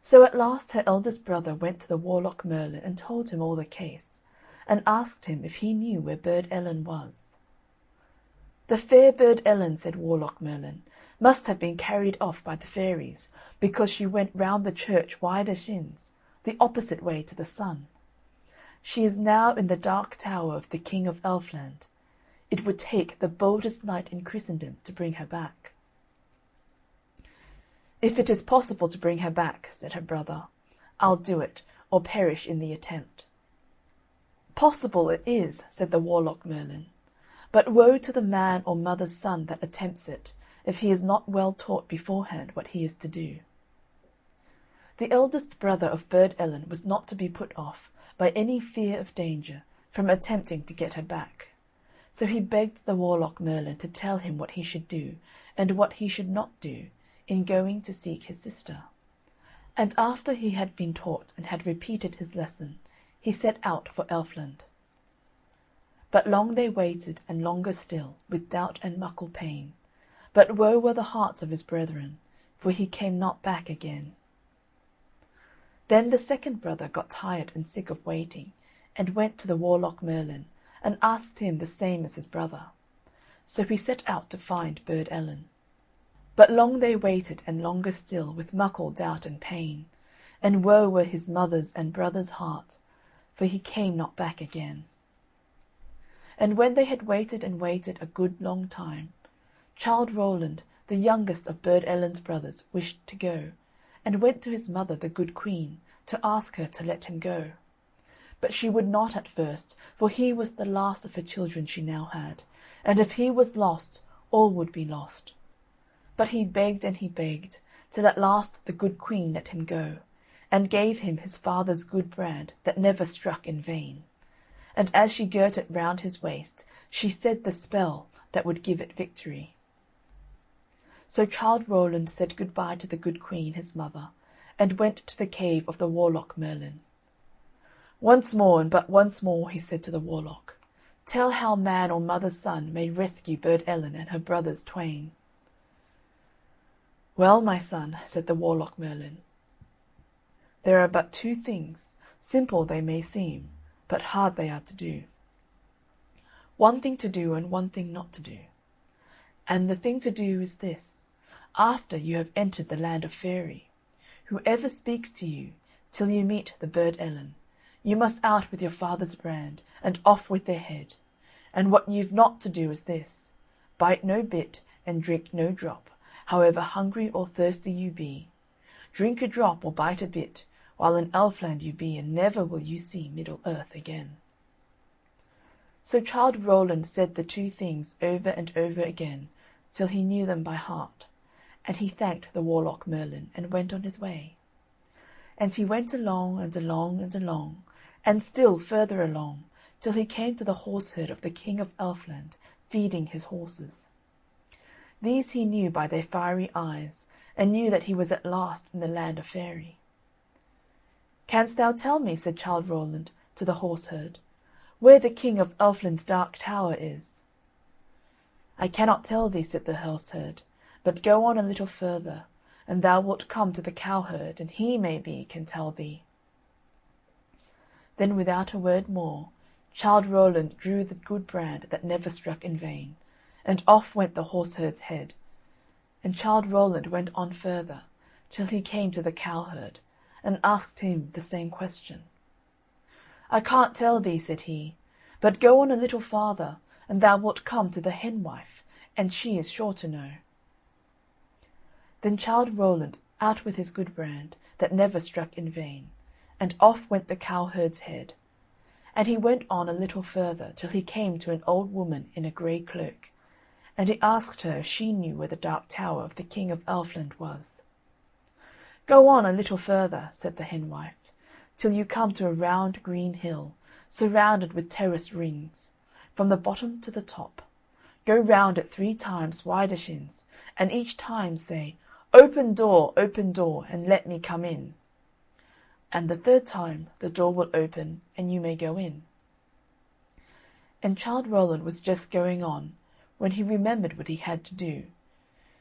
So at last her eldest brother went to the warlock Merlin and told him all the case, and asked him if he knew where Burd Ellen was. "The fair Burd Ellen," said warlock Merlin, "must have been carried off by the fairies, because she went round the church wider shins, the opposite way to the sun. She is now in the dark tower of the King of Elfland. It would take the boldest knight in Christendom to bring her back." "If it is possible to bring her back," said her brother, "I'll do it, or perish in the attempt." "Possible it is," said the warlock Merlin, "but woe to the man or mother's son that attempts it, if he is not well taught beforehand what he is to do." The eldest brother of Burd Ellen was not to be put off, by any fear of danger, from attempting to get her back. So he begged the warlock Merlin to tell him what he should do, and what he should not do, in going to seek his sister. And after he had been taught and had repeated his lesson, he set out for Elfland. But long they waited, and longer still, with doubt and muckle pain. But woe were the hearts of his brethren, for he came not back again. Then the second brother got tired and sick of waiting, and went to the warlock Merlin, and asked him the same as his brother. So he set out to find Burd Ellen. But long they waited, and longer still, with muckle doubt and pain, and woe were his mother's and brother's heart, for he came not back again. And when they had waited and waited a good long time, Childe Rowland, the youngest of Burd Ellen's brothers, wished to go, and went to his mother the good queen, to ask her to let him go. But she would not at first, for he was the last of her children she now had, and if he was lost, all would be lost. But he begged, till at last the good queen let him go, and gave him his father's good brand that never struck in vain. And as she girt it round his waist, she said the spell that would give it victory. So Childe Rowland said good-bye to the good queen, his mother, and went to the cave of the warlock Merlin. "Once more, and but once more," he said to the warlock, "tell how man or mother's son may rescue Burd Ellen and her brothers twain." "Well, my son," said the warlock Merlin, "there are but two things, simple they may seem, but hard they are to do. One thing to do, and one thing not to do. And the thing to do is this: after you have entered the land of Faery, whoever speaks to you, till you meet the Burd Ellen, you must out with your father's brand, and off with their head. And what you've not to do is this: bite no bit, and drink no drop, however hungry or thirsty you be. Drink a drop or bite a bit, while in Elfland you be, and never will you see Middle Earth again." So Childe Rowland said the two things over and over again, till he knew them by heart, and he thanked the warlock Merlin, and went on his way. And he went along, and along, and along, and still further along, till he came to the horse-herd of the King of Elfland, feeding his horses. These he knew by their fiery eyes, and knew that he was at last in the land of Faery. "Canst thou tell me," said Childe Rowland to the horse-herd, "where the King of Elfland's dark tower is?" "I cannot tell thee," said the horse-herd, "but go on a little further, and thou wilt come to the cowherd, and he, maybe, can tell thee." Then without a word more, Childe Rowland drew the good brand that never struck in vain, and off went the horse-herd's head. And Childe Rowland went on further, till he came to the cowherd, and asked him the same question. "I can't tell thee," said he, "but go on a little farther, and thou wilt come to the henwife, and she is sure to know." Then Childe Rowland, out with his good brand, that never struck in vain, and off went the cowherd's head. And he went on a little further till he came to an old woman in a grey cloak, and he asked her if she knew where the dark tower of the king of Elfland was. "Go on a little further," said the henwife, "till you come to a round green hill, surrounded with terrace rings, from the bottom to the top. Go round it 3 times widershins, and each time say, 'Open, door, and let me come in.' And the 3rd time the door will open, and you may go in." And Childe Rowland was just going on, when he remembered what he had to do.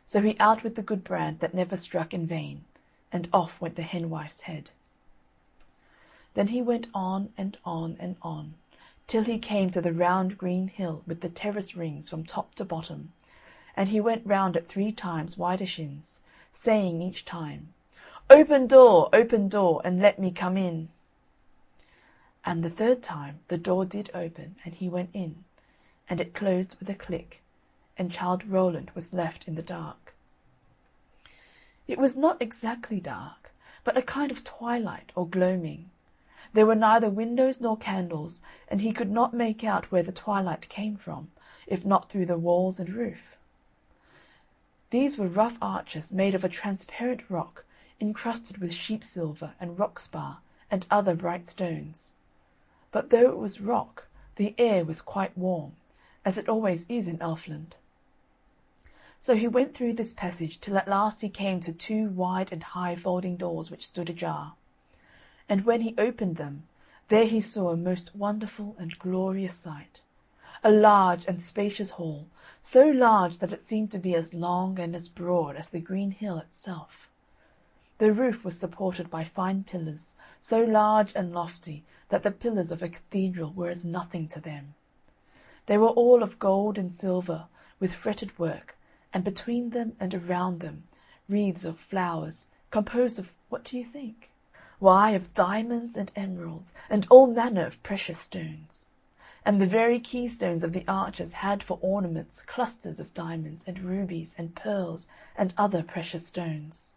So he out with the good brand that never struck in vain, and off went the henwife's head. Then he went on and on and on, till he came to the round green hill with the terrace rings from top to bottom, and he went round it 3 times widershins, saying each time, "Open, door, and let me come in." And the 3rd time the door did open, and he went in, and it closed with a click, and Childe Rowland was left in the dark. It was not exactly dark, but a kind of twilight or gloaming. There were neither windows nor candles, and he could not make out where the twilight came from, if not through the walls and roof. These were rough arches made of a transparent rock, encrusted with sheep-silver and rock-spar and other bright stones. But though it was rock, the air was quite warm, as it always is in Elfland. So he went through this passage till at last he came to 2 wide and high folding doors which stood ajar. And when he opened them, there he saw a most wonderful and glorious sight. A large and spacious hall, so large that it seemed to be as long and as broad as the green hill itself. The roof was supported by fine pillars, so large and lofty that the pillars of a cathedral were as nothing to them. They were all of gold and silver, with fretted work, and between them and around them wreaths of flowers, composed of, what do you think? Why, of diamonds and emeralds, and all manner of precious stones. And the very keystones of the arches had for ornaments clusters of diamonds and rubies and pearls and other precious stones.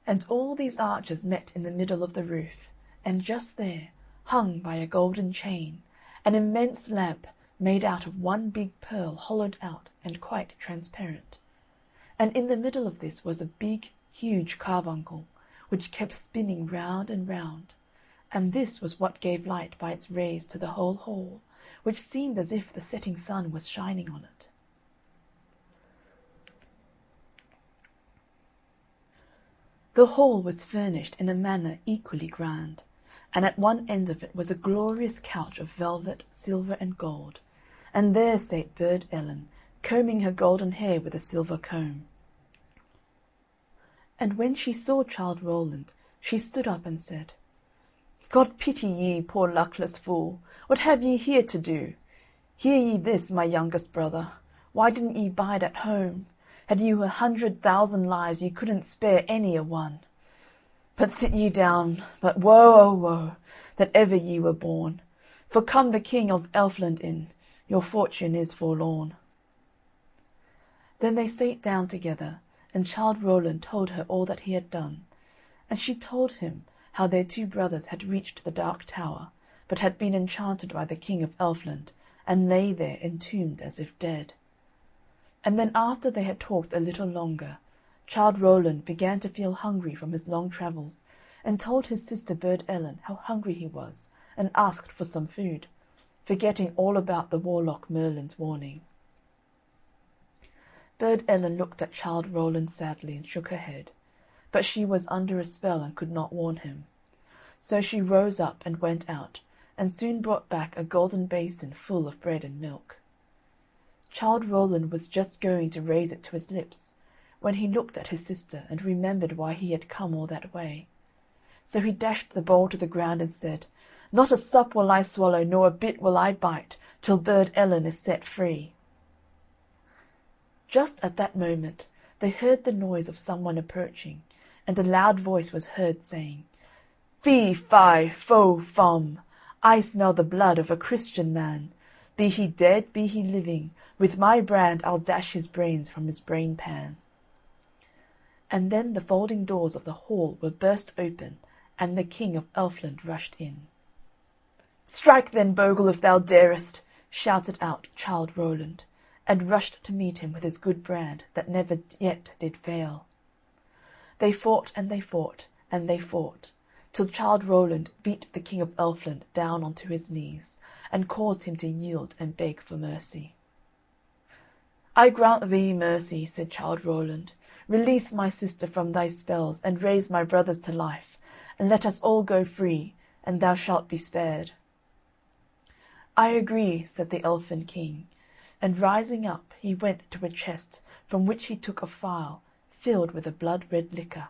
And all these arches met in the middle of the roof, and just there, hung by a golden chain, an immense lamp made out of one big pearl hollowed out and quite transparent. And in the middle of this was a big, huge carbuncle, which kept spinning round and round, and this was what gave light by its rays to the whole hall, which seemed as if the setting sun was shining on it. The hall was furnished in a manner equally grand, and at one end of it was a glorious couch of velvet, silver, and gold, and there sate Burd Ellen, combing her golden hair with a silver comb. And when she saw Childe Rowland, she stood up and said, "God pity ye, poor luckless fool, what have ye here to do? Hear ye this, my youngest brother, why didn't ye bide at home? Had you 100,000 lives, ye couldn't spare any a one. But sit ye down, but woe, oh woe, that ever ye were born, for come the King of Elfland in, your fortune is forlorn." Then they sate down together, and Childe Rowland told her all that he had done, and she told him how their 2 brothers had reached the Dark Tower, but had been enchanted by the King of Elfland, and lay there entombed as if dead. And then after they had talked a little longer, Childe Rowland began to feel hungry from his long travels, and told his sister Burd Ellen how hungry he was, and asked for some food, forgetting all about the warlock Merlin's warning. Burd Ellen looked at Childe Rowland sadly and shook her head, but she was under a spell and could not warn him. So she rose up and went out, and soon brought back a golden basin full of bread and milk. Childe Rowland was just going to raise it to his lips, when he looked at his sister and remembered why he had come all that way. So he dashed the bowl to the ground and said, "Not a sup will I swallow, nor a bit will I bite, till Burd Ellen is set free." Just at that moment they heard the noise of someone approaching, and a loud voice was heard saying, "Fee, fi, fo, fum, I smell the blood of a Christian man. Be he dead, be he living, with my brand I'll dash his brains from his brain pan." And then the folding doors of the hall were burst open, and the King of Elfland rushed in. "Strike then, Bogle, if thou darest!" shouted out Childe Roland, and rushed to meet him with his good brand that never yet did fail. They fought and they fought and they fought, till Childe Roland beat the King of Elfland down onto his knees, and caused him to yield and beg for mercy. "I grant thee mercy," said Childe Roland. "Release my sister from thy spells, and raise my brothers to life, and let us all go free, and thou shalt be spared." "I agree," said the Elfin King, and rising up he went to a chest, from which he took a phial filled with a blood-red liquor.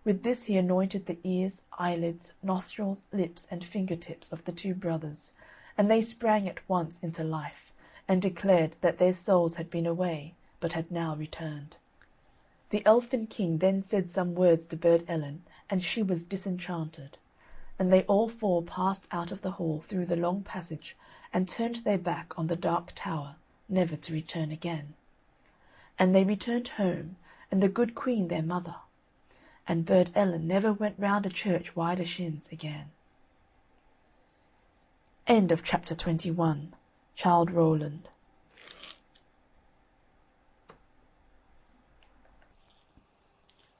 With this he anointed the ears, eyelids, nostrils, lips, and finger-tips of the two brothers, and they sprang at once into life, and declared that their souls had been away, but had now returned. The Elfin King then said some words to Burd Ellen, and she was disenchanted, and they all four passed out of the hall through the long passage, and turned their back on the dark tower, never to return again. And they returned home, and the good Queen their mother, and Burd Ellen never went round a church wider shins again. End of chapter 21. Childe Roland.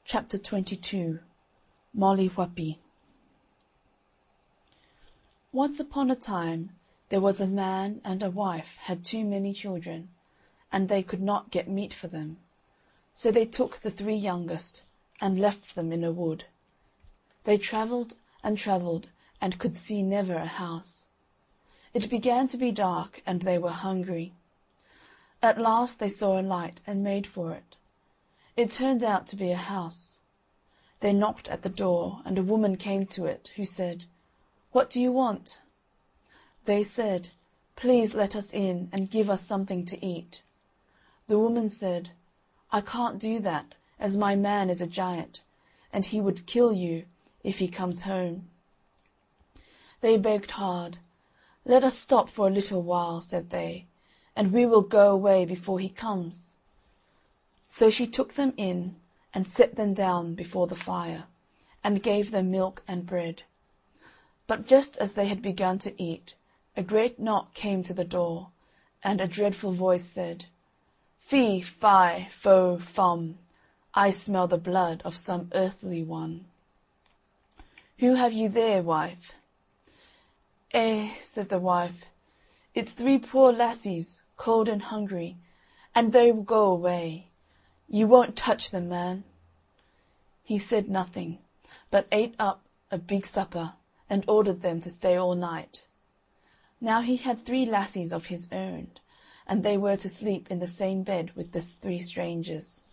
Chapter 22. Molly Whuppie. Once upon a time there was a man and a wife had too many children, and they could not get meat for them. So they took the three youngest and left them in a wood. They travelled and could see never a house. It began to be dark, and they were hungry. At last they saw a light and made for it. It turned out to be a house. They knocked at the door, and a woman came to it, who said, "What do you want?" They said, "Please let us in and give us something to eat." The woman said, "I can't do that, as my man is a giant, and he would kill you if he comes home." They begged hard. "Let us stop for a little while," said they, "and we will go away before he comes." So she took them in, and set them down before the fire, and gave them milk and bread. But just as they had begun to eat, a great knock came to the door, and a dreadful voice said, "Fee, fi, fo, fum, I smell the blood of some earthly one." "Who have you there, wife?" Said the wife, "it's three poor lassies, cold and hungry, and they will go away. You won't touch them, man." He said nothing, but ate up a big supper, and ordered them to stay all night. Now he had three lassies of his own, and they were to sleep in the same bed with the three strangers.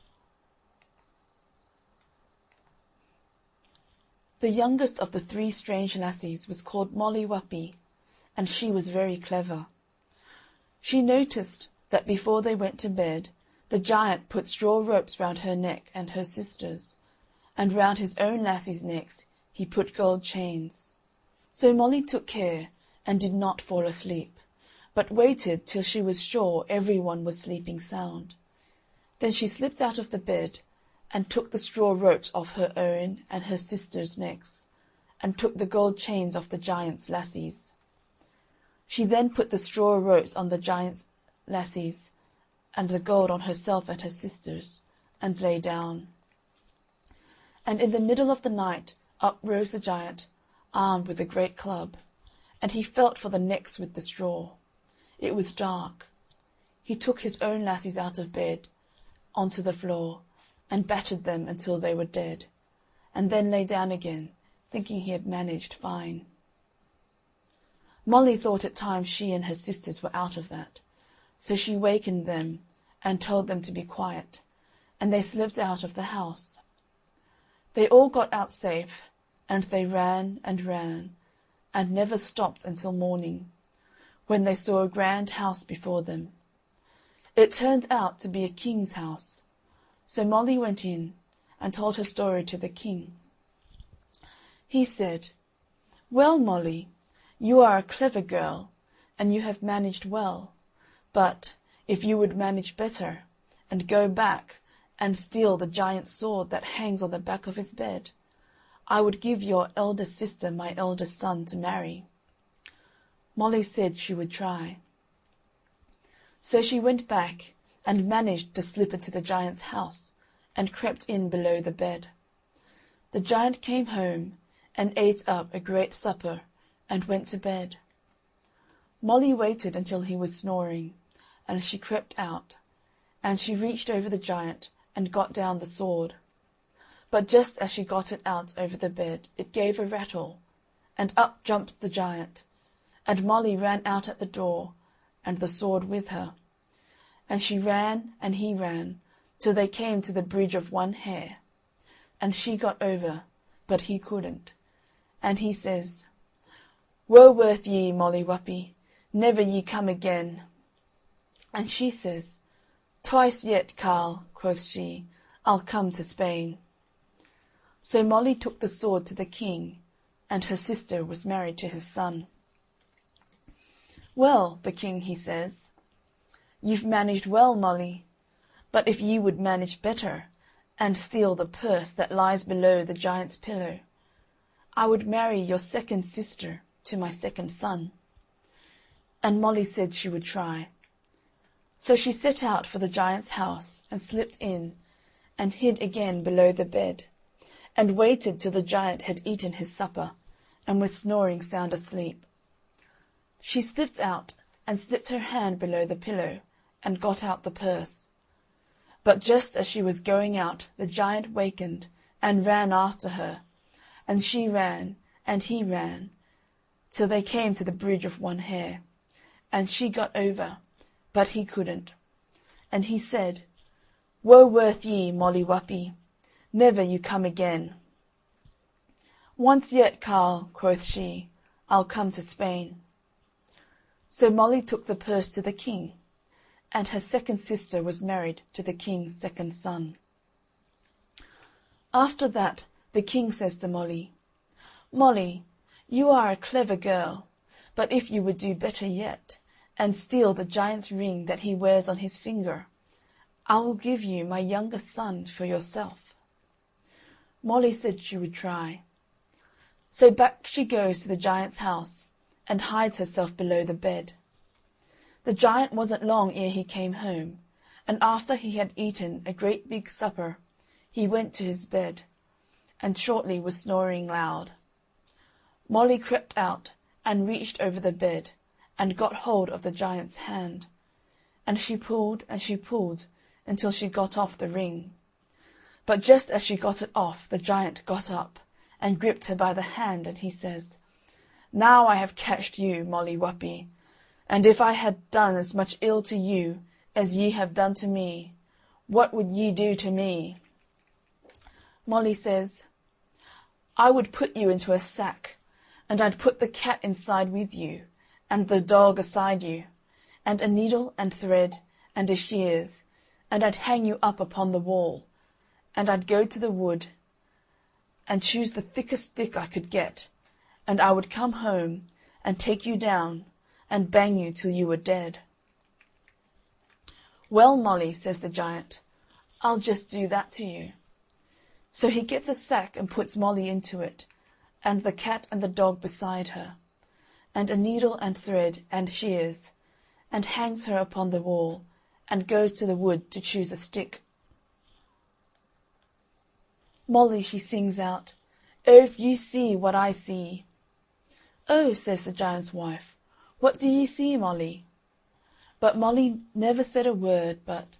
The youngest of the three strange lassies was called Molly Whuppie, and she was very clever. She noticed that before they went to bed, the giant put straw ropes round her neck and her sisters', and round his own lassies' necks he put gold chains. So Molly took care, and did not fall asleep, but waited till she was sure every one was sleeping sound. Then she slipped out of the bed, and took the straw ropes off her own and her sisters' necks, and took the gold chains off the giant's lassies. She then put the straw ropes on the giant's lassies, and the gold on herself and her sisters, and lay down. And in the middle of the night up rose the giant, armed with a great club, and he felt for the necks with the straw. It was dark. He took his own lassies out of bed, onto the floor, and battered them until they were dead, and then lay down again, thinking he had managed fine. Molly thought it time she and her sisters were out of that, so she wakened them and told them to be quiet, and they slipped out of the house. They all got out safe, and they ran and ran, and never stopped until morning, when they saw a grand house before them. It turned out to be a king's house. So Molly went in and told her story to the king. He said, "Well, Molly, you are a clever girl, and you have managed well, but if you would manage better, and go back and steal the giant's sword that hangs on the back of his bed. I would give your eldest sister my eldest son to marry." Molly said she would try. So she went back and managed to slip into the giant's house and crept in below the bed. The giant came home and ate up a great supper and went to bed. Molly waited until he was snoring, and she crept out, and she reached over the giant and got down the sword. But just as she got it out over the bed, it gave a rattle, and up jumped the giant, and Molly ran out at the door, and the sword with her. And she ran, and he ran, till they came to the bridge of one hair, and she got over, but he couldn't. And he says, "Woe worth ye, Molly Whuppie, never ye come again." And she says, "Twice yet, Carl," quoth she, "I'll come to Spain." So Molly took the sword to the king, and her sister was married to his son. "Well," the king he says, "you've managed well, Molly, but if you would manage better, and steal the purse that lies below the giant's pillow, I would marry your second sister to my second son." And Molly said she would try. So she set out for the giant's house, and slipped in, and hid again below the bed, and waited till the giant had eaten his supper, and was snoring sound asleep. She slipped out, and slipped her hand below the pillow, and got out the purse. But just as she was going out, the giant wakened, and ran after her, and she ran, and he ran, till they came to the bridge of one hair, and she got over, but he couldn't. And he said, "Woe worth ye, Molly Whuppie, never you come again." "Once yet, Carl," quoth she, "I'll come to Spain." So Molly took the purse to the king, and her second sister was married to the king's second son. After that the king says to Molly, "Molly, you are a clever girl, but if you would do better yet, and steal the giant's ring that he wears on his finger, I will give you my youngest son for yourself." Molly said she would try. So back she goes to the giant's house, and hides herself below the bed. The giant wasn't long ere he came home, and after he had eaten a great big supper, he went to his bed, and shortly was snoring loud. Molly crept out, and reached over the bed, and got hold of the giant's hand, and she pulled until she got off the ring. But just as she got it off, the giant got up, and gripped her by the hand, and he says, "Now I have catched you, Molly Whuppie, and if I had done as much ill to you as ye have done to me, what would ye do to me?" Molly says, "I would put you into a sack, and I'd put the cat inside with you, and the dog aside you, and a needle and thread, and a shears, and I'd hang you up upon the wall, and I'd go to the wood, and choose the thickest stick I could get, and I would come home, and take you down, and bang you till you were dead." "Well, Molly," says the giant, "I'll just do that to you." So he gets a sack and puts Molly into it, and the cat and the dog beside her, and a needle and thread and shears, and hangs her upon the wall, and goes to the wood to choose a stick. Molly, she sings out, "Oh, if you see what I see." "Oh," says the giant's wife, "what do ye see, Molly?" But Molly never said a word but,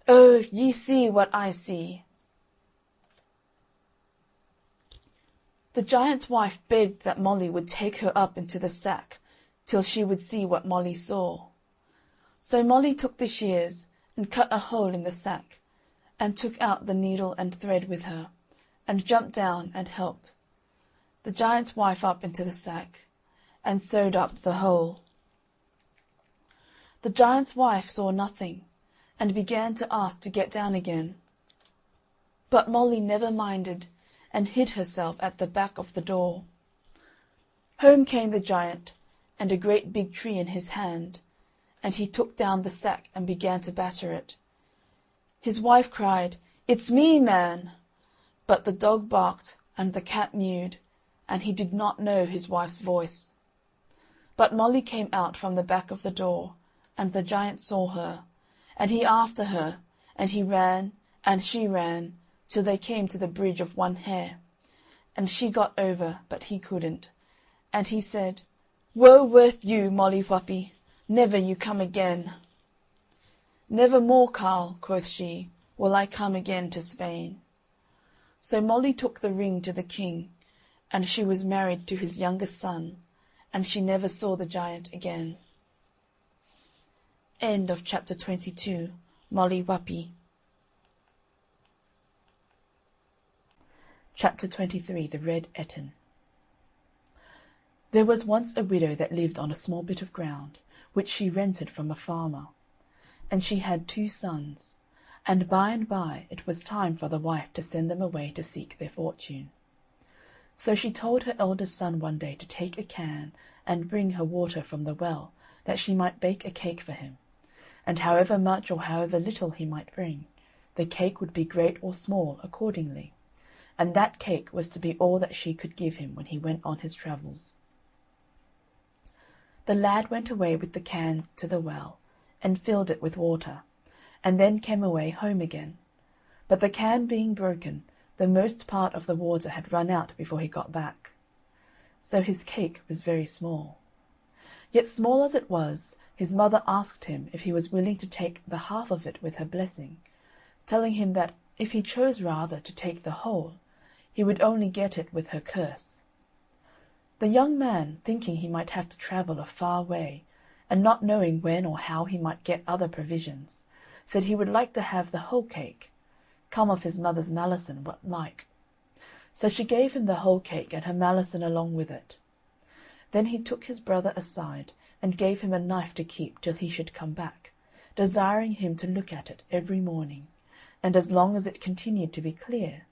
"Oh, if ye see what I see." The giant's wife begged that Molly would take her up into the sack till she would see what Molly saw. So Molly took the shears and cut a hole in the sack, and took out the needle and thread with her, and jumped down and helped the giant's wife up into the sack, and sewed up the hole. The giant's wife saw nothing, and began to ask to get down again. But Molly never minded, and hid herself at the back of the door. Home came the giant, and a great big tree in his hand, and he took down the sack and began to batter it. His wife cried, "It's me, man!" But the dog barked and the cat mewed, and he did not know his wife's voice. But Molly came out from the back of the door, and the giant saw her, and he after her, and he ran, and she ran, till they came to the bridge of one hair, and she got over, but he couldn't. And he said, "Woe worth you, Molly Whuppie, never you come again." "Never more, Carl," quoth she, "will I come again to Spain." So Molly took the ring to the king, and she was married to his youngest son, and she never saw the giant again. End of chapter 22. Molly Whuppie. Chapter 23. The Red Ettin. There was once a widow that lived on a small bit of ground, which she rented from a farmer. And she had 2 sons, and by it was time for the wife to send them away to seek their fortune. So she told her eldest son one day to take a can and bring her water from the well, that she might bake a cake for him, and however much or however little he might bring, the cake would be great or small accordingly, and that cake was to be all that she could give him when he went on his travels. The lad went away with the can to the well, and filled it with water, and then came away home again. But the can being broken, the most part of the water had run out before he got back. So his cake was very small. Yet small as it was, his mother asked him if he was willing to take the half of it with her blessing, telling him that if he chose rather to take the whole, he would only get it with her curse. The young man, thinking he might have to travel a far way, and not knowing when or how he might get other provisions, said he would like to have the whole cake, come of his mother's malison what like. So she gave him the whole cake and her malison along with it. Then he took his brother aside, and gave him a knife to keep till he should come back, desiring him to look at it every morning, and as long as it continued to be clear,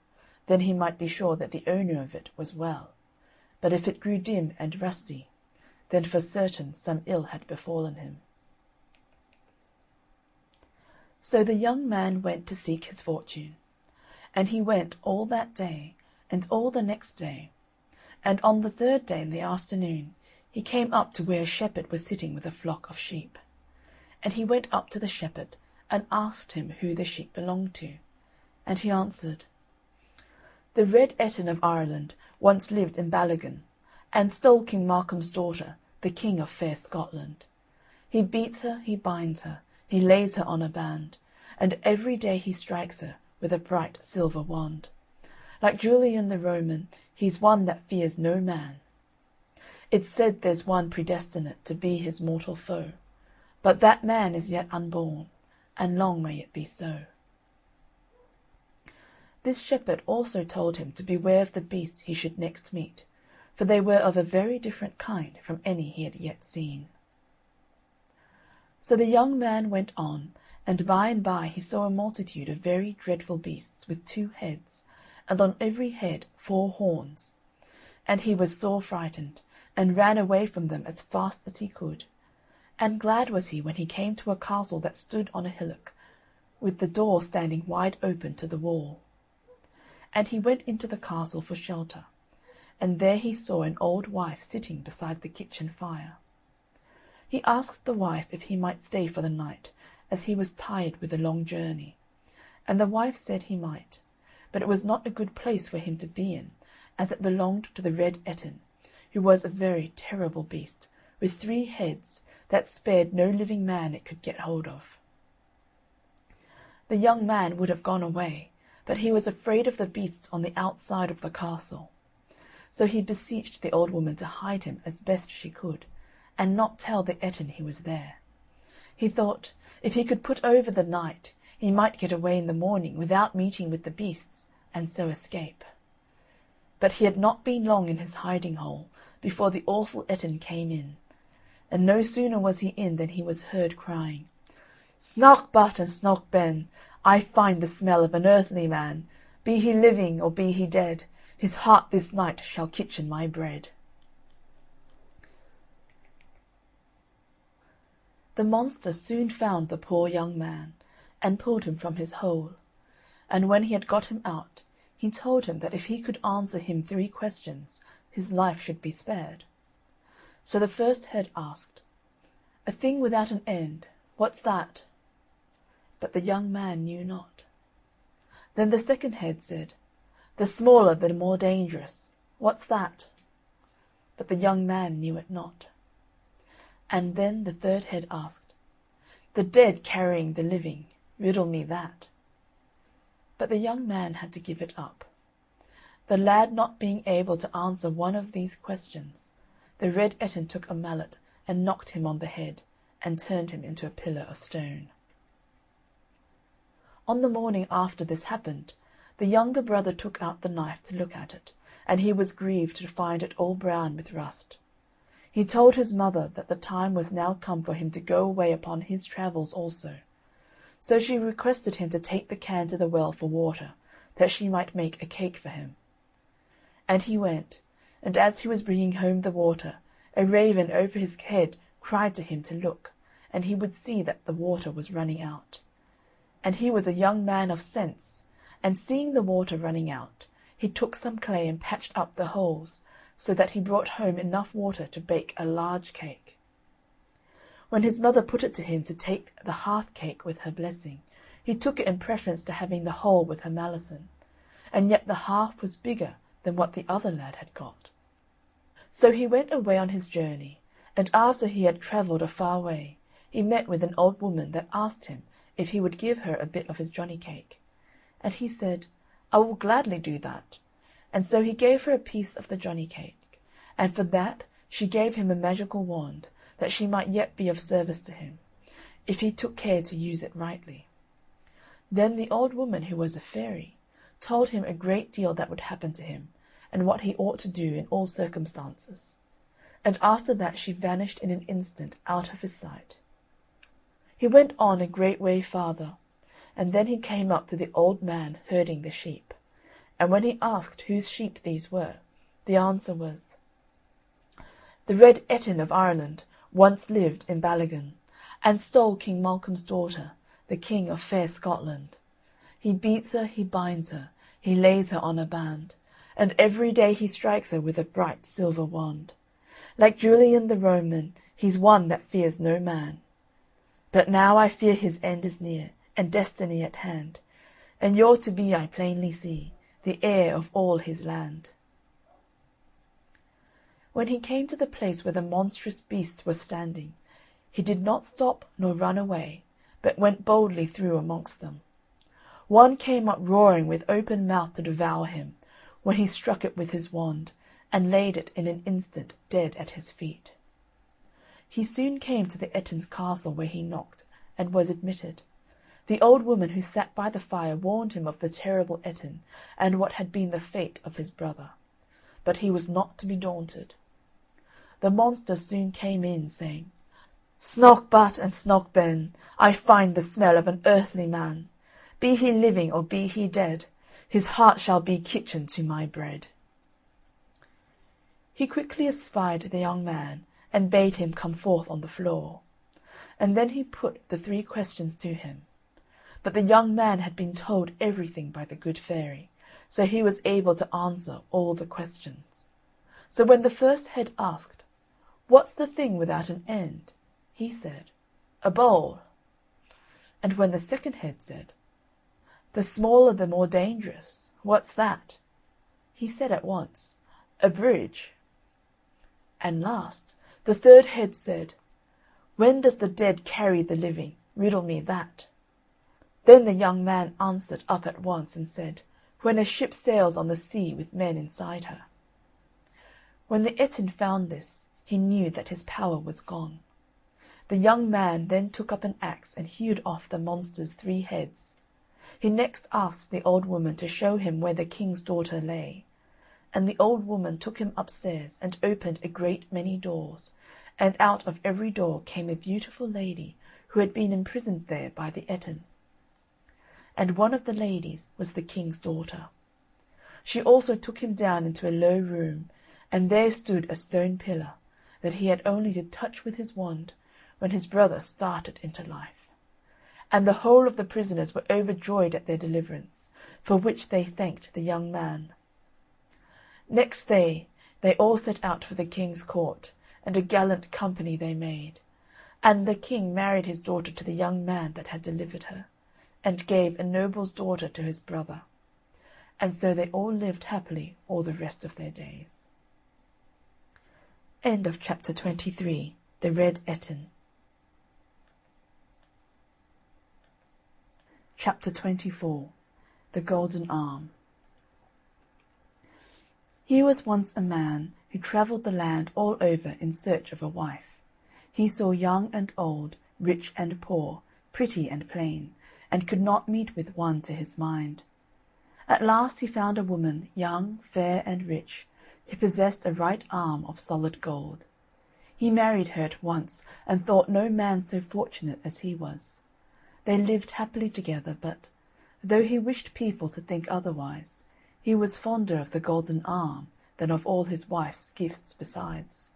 then he might be sure that the owner of it was well, but if it grew dim and rusty, then for certain some ill had befallen him. So the young man went to seek his fortune, and he went all that day, and all the next day, and on the 3rd day in the afternoon he came up to where a shepherd was sitting with a flock of sheep. And he went up to the shepherd, and asked him who the sheep belonged to. And he answered, "The Red Ettin of Ireland once lived in Ballaghan, and stole King Markham's daughter, the King of fair Scotland. He beats her, he binds her, he lays her on a band, and every day he strikes her with a bright silver wand. Like Julian the Roman, he's one that fears no man. It's said there's one predestinate to be his mortal foe, but that man is yet unborn, and long may it be so." This shepherd also told him to beware of the beasts he should next meet, for they were of a very different kind from any he had yet seen. So the young man went on, and by he saw a multitude of very dreadful beasts with 2 heads, and on every head 4 horns. And he was sore frightened, and ran away from them as fast as he could. And glad was he when he came to a castle that stood on a hillock, with the door standing wide open to the wall. And he went into the castle for shelter, and there he saw an old wife sitting beside the kitchen fire. He asked the wife if he might stay for the night, as he was tired with a long journey, and the wife said he might, but it was not a good place for him to be in, as it belonged to the Red Ettin, who was a very terrible beast, with 3 heads, that spared no living man it could get hold of. The young man would have gone away, but he was afraid of the beasts on the outside of the castle. So he beseeched the old woman to hide him as best she could, and not tell the Ettin he was there. He thought, if he could put over the night, he might get away in the morning without meeting with the beasts, and so escape. But he had not been long in his hiding-hole before the awful Ettin came in, and no sooner was he in than he was heard crying, "Snouk but and snouk ben, I find the smell of an earthly man. Be he living or be he dead, his heart this night shall kitchen my bread." The monster soon found the poor young man, and pulled him from his hole, and when he had got him out, he told him that if he could answer him 3 questions, his life should be spared. So the first head asked, "A thing without an end, what's that?" But the young man knew not. Then the second head said, "The smaller the more dangerous, what's that?" But the young man knew it not. And then the third head asked, "The dead carrying the living, riddle me that." But the young man had to give it up. The lad not being able to answer one of these questions, the Red Ettin took a mallet and knocked him on the head, and turned him into a pillar of stone. On the morning after this happened, the younger brother took out the knife to look at it, and he was grieved to find it all brown with rust. He told his mother that the time was now come for him to go away upon his travels also. So she requested him to take the can to the well for water, that she might make a cake for him. And he went, and as he was bringing home the water, a raven over his head cried to him to look, and he would see that the water was running out. And he was a young man of sense, and seeing the water running out, he took some clay and patched up the holes, so that he brought home enough water to bake a large cake. When his mother put it to him to take the half cake with her blessing, he took it in preference to having the whole with her malison, and yet the half was bigger than what the other lad had got. So he went away on his journey, and after he had travelled a far way, he met with an old woman that asked him if he would give her a bit of his johnny cake. And he said, "I will gladly do that." And so he gave her a piece of the johnny cake, and for that she gave him a magical wand, that she might yet be of service to him, if he took care to use it rightly. Then the old woman, who was a fairy, told him a great deal that would happen to him, and what he ought to do in all circumstances. And after that she vanished in an instant out of his sight. He went on a great way farther, and then he came up to the old man herding the sheep. And when he asked whose sheep these were, the answer was, "The Red Ettin of Ireland once lived in Ballaghan, and stole King Malcolm's daughter, the King of fair Scotland. He beats her, he binds her, he lays her on a band, and every day he strikes her with a bright silver wand. Like Julian the Roman, he's one that fears no man. But now I fear his end is near, and destiny at hand, and you're to be, I plainly see, the heir of all his land." When he came to the place where the monstrous beasts were standing, he did not stop nor run away, but went boldly through amongst them. One came up roaring with open mouth to devour him, when he struck it with his wand, and laid it in an instant dead at his feet. He soon came to the Ettin's castle, where he knocked, and was admitted. The old woman who sat by the fire warned him of the terrible Ettin, and what had been the fate of his brother. But he was not to be daunted. The monster soon came in, saying, "Snock Butt and Snock Ben, I find the smell of an earthly man. Be he living or be he dead, his heart shall be kitchen to my bread." He quickly espied the young man, and bade him come forth on the floor. And then he put the 3 questions to him. But the young man had been told everything by the good fairy, so he was able to answer all the questions. So when the first head asked, "What's the thing without an end?" he said, "A bowl." And when the second head said, "The smaller the more dangerous, what's that?" he said at once, "A bridge." And last, the third head said, "When does the dead carry the living? Riddle me that." Then the young man answered up at once and said, "When a ship sails on the sea with men inside her." When the Ettin found this, he knew that his power was gone. The young man then took up an axe and hewed off the monster's 3 heads. He next asked the old woman to show him where the king's daughter lay, and the old woman took him upstairs and opened a great many doors, and out of every door came a beautiful lady who had been imprisoned there by the Ettin. And one of the ladies was the king's daughter. She also took him down into a low room, and there stood a stone pillar, that he had only to touch with his wand, when his brother started into life. and the whole of the prisoners were overjoyed at their deliverance, for which they thanked the young man. Next day they all set out for the king's court, and a gallant company they made. And the king married his daughter to the young man that had delivered her, and gave a noble's daughter to his brother. And so they all lived happily all the rest of their days. End of chapter 23. The Red Ettin. Chapter 24. The Golden Arm. Here was once a man who travelled the land all over in search of a wife. He saw young and old, rich and poor, pretty and plain, and could not meet with one to his mind. At last he found a woman, young, fair, and rich, who possessed a right arm of solid gold. He married her at once, and thought no man so fortunate as he was. They lived happily together, but, though he wished people to think otherwise, he was fonder of the golden arm than of all his wife's gifts besides.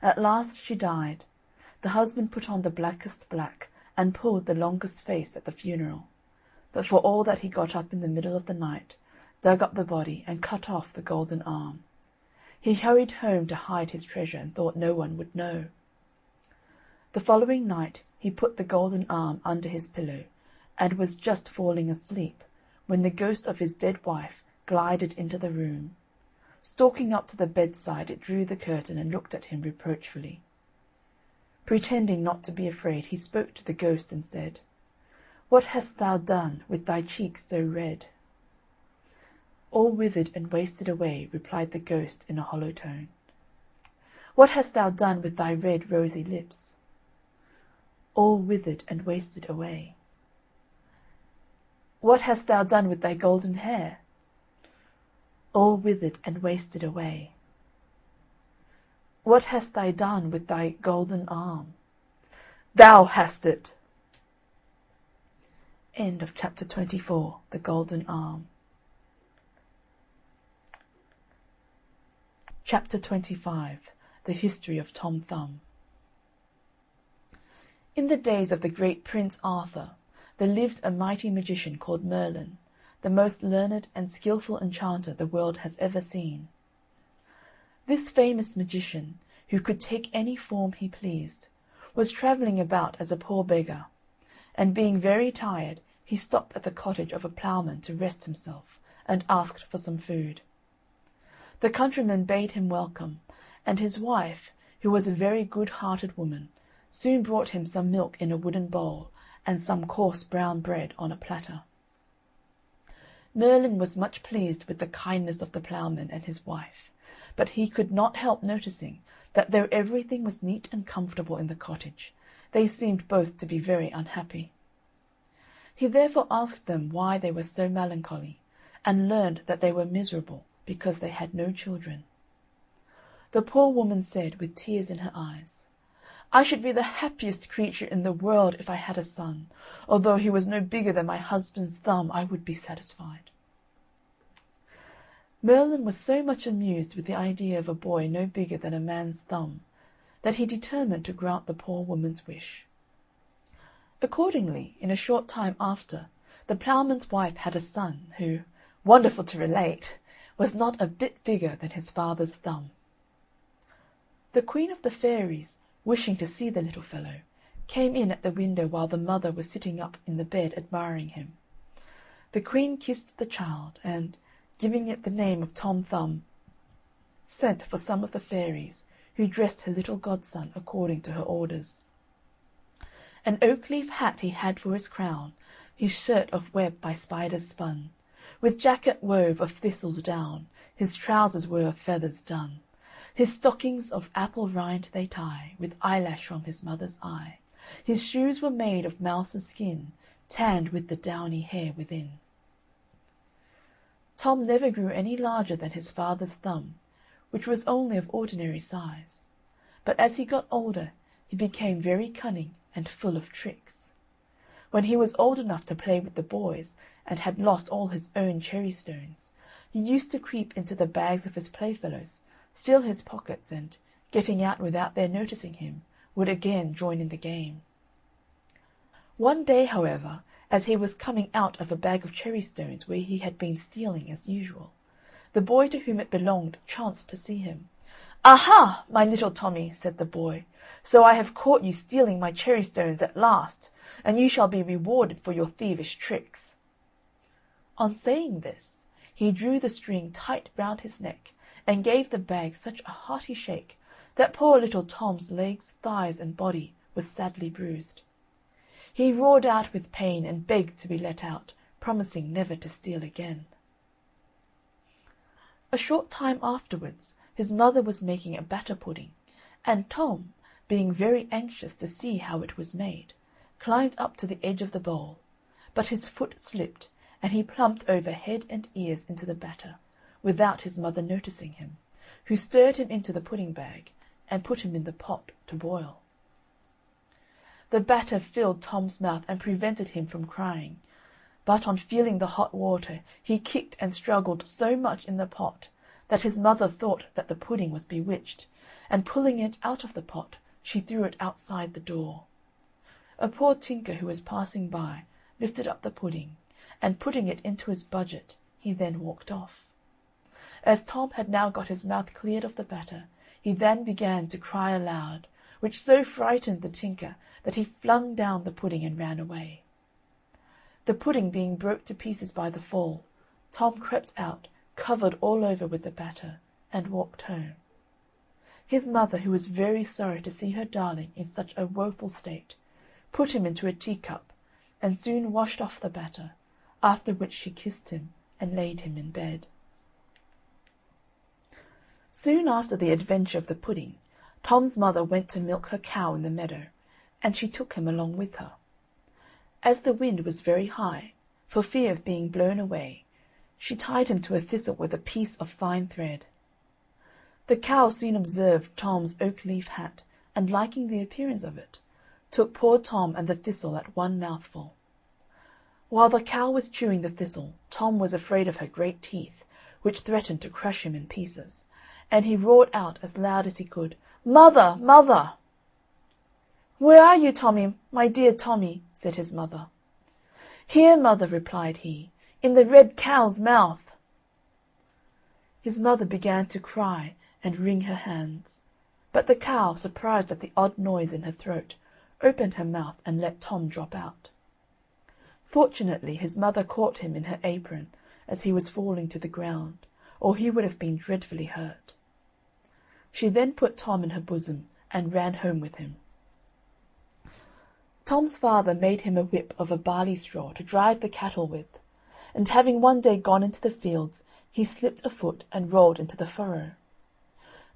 At last she died. The husband put on the blackest black, and pulled the longest face at the funeral. But for all that he got up in the middle of the night, dug up the body, and cut off the golden arm. He hurried home to hide his treasure, and thought no one would know. The following night he put the golden arm under his pillow, and was just falling asleep, when the ghost of his dead wife glided into the room. Stalking up to the bedside, it drew the curtain and looked at him reproachfully. Pretending not to be afraid, he spoke to the ghost and said, "What hast thou done with thy cheeks so red?" "All withered and wasted away," replied the ghost in a hollow tone. "What hast thou done with thy red rosy lips?" "All withered and wasted away." "What hast thou done with thy golden hair?" "All withered and wasted away." "What hast thou done with thy golden arm?" "Thou hast it." End of chapter 24. The Golden Arm. Chapter 25. The History of Tom Thumb. In the days of the great Prince Arthur, there lived a mighty magician called Merlin, the most learned and skilful enchanter the world has ever seen. This famous magician, who could take any form he pleased, was travelling about as a poor beggar, and being very tired, he stopped at the cottage of a ploughman to rest himself, and asked for some food. The countryman bade him welcome, and his wife, who was a very good-hearted woman, soon brought him some milk in a wooden bowl, and some coarse brown bread on a platter. Merlin was much pleased with the kindness of the ploughman and his wife, but he could not help noticing that though everything was neat and comfortable in the cottage, they seemed both to be very unhappy. He therefore asked them why they were so melancholy, and learned that they were miserable because they had no children. The poor woman said, with tears in her eyes, "I should be the happiest creature in the world if I had a son. Although he was no bigger than my husband's thumb, I would be satisfied." Merlin was so much amused with the idea of a boy no bigger than a man's thumb, that he determined to grant the poor woman's wish. Accordingly, in a short time after, the ploughman's wife had a son who, wonderful to relate, was not a bit bigger than his father's thumb. The Queen of the Fairies, wishing to see the little fellow, came in at the window while the mother was sitting up in the bed admiring him. The Queen kissed the child, and, giving it the name of Tom Thumb, sent for some of the fairies, who dressed her little godson according to her orders. An oak-leaf hat he had for his crown, his shirt of web by spiders spun, with jacket wove of thistle's down, his trousers were of feathers done. His stockings of apple rind they tie, with eyelash from his mother's eye. His shoes were made of mouse's skin, tanned with the downy hair within. Tom never grew any larger than his father's thumb, which was only of ordinary size. But as he got older, he became very cunning and full of tricks. When he was old enough to play with the boys, and had lost all his own cherry-stones, he used to creep into the bags of his playfellows, fill his pockets, and, getting out without their noticing him, would again join in the game. One day, however, as he was coming out of a bag of cherry stones where he had been stealing as usual, the boy to whom it belonged chanced to see him. "Aha, my little Tommy," said the boy, "so I have caught you stealing my cherry stones at last, and you shall be rewarded for your thievish tricks." On saying this, he drew the string tight round his neck, and gave the bag such a hearty shake that poor little Tom's legs, thighs, and body was sadly bruised. He roared out with pain and begged to be let out, promising never to steal again. A short time afterwards his mother was making a batter pudding, and Tom, being very anxious to see how it was made, climbed up to the edge of the bowl, but his foot slipped, and he plumped over head and ears into the batter, without his mother noticing him, who stirred him into the pudding bag, and put him in the pot to boil. The batter filled Tom's mouth and prevented him from crying, but on feeling the hot water he kicked and struggled so much in the pot that his mother thought that the pudding was bewitched, and pulling it out of the pot she threw it outside the door. A poor tinker who was passing by lifted up the pudding, and putting it into his budget, he then walked off. As Tom had now got his mouth cleared of the batter, he then began to cry aloud, which so frightened the tinker that he flung down the pudding and ran away. The pudding being broke to pieces by the fall, Tom crept out, covered all over with the batter, and walked home. His mother, who was very sorry to see her darling in such a woeful state, put him into a teacup, and soon washed off the batter, after which she kissed him and laid him in bed. Soon after the adventure of the pudding, Tom's mother went to milk her cow in the meadow, and she took him along with her. As the wind was very high, for fear of being blown away, she tied him to a thistle with a piece of fine thread. The cow soon observed Tom's oak-leaf hat, and liking the appearance of it, took poor Tom and the thistle at one mouthful. While the cow was chewing the thistle, Tom was afraid of her great teeth, which threatened to crush him in pieces, and he roared out as loud as he could, "Mother, mother!" "Where are you, Tommy, my dear Tommy?" said his mother. "Here, mother," replied he, "in the red cow's mouth." His mother began to cry and wring her hands, but the cow, surprised at the odd noise in her throat, opened her mouth and let Tom drop out. Fortunately his mother caught him in her apron as he was falling to the ground, or he would have been dreadfully hurt. She then put Tom in her bosom and ran home with him. Tom's father made him a whip of a barley straw to drive the cattle with, and having one day gone into the fields, he slipped a foot and rolled into the furrow.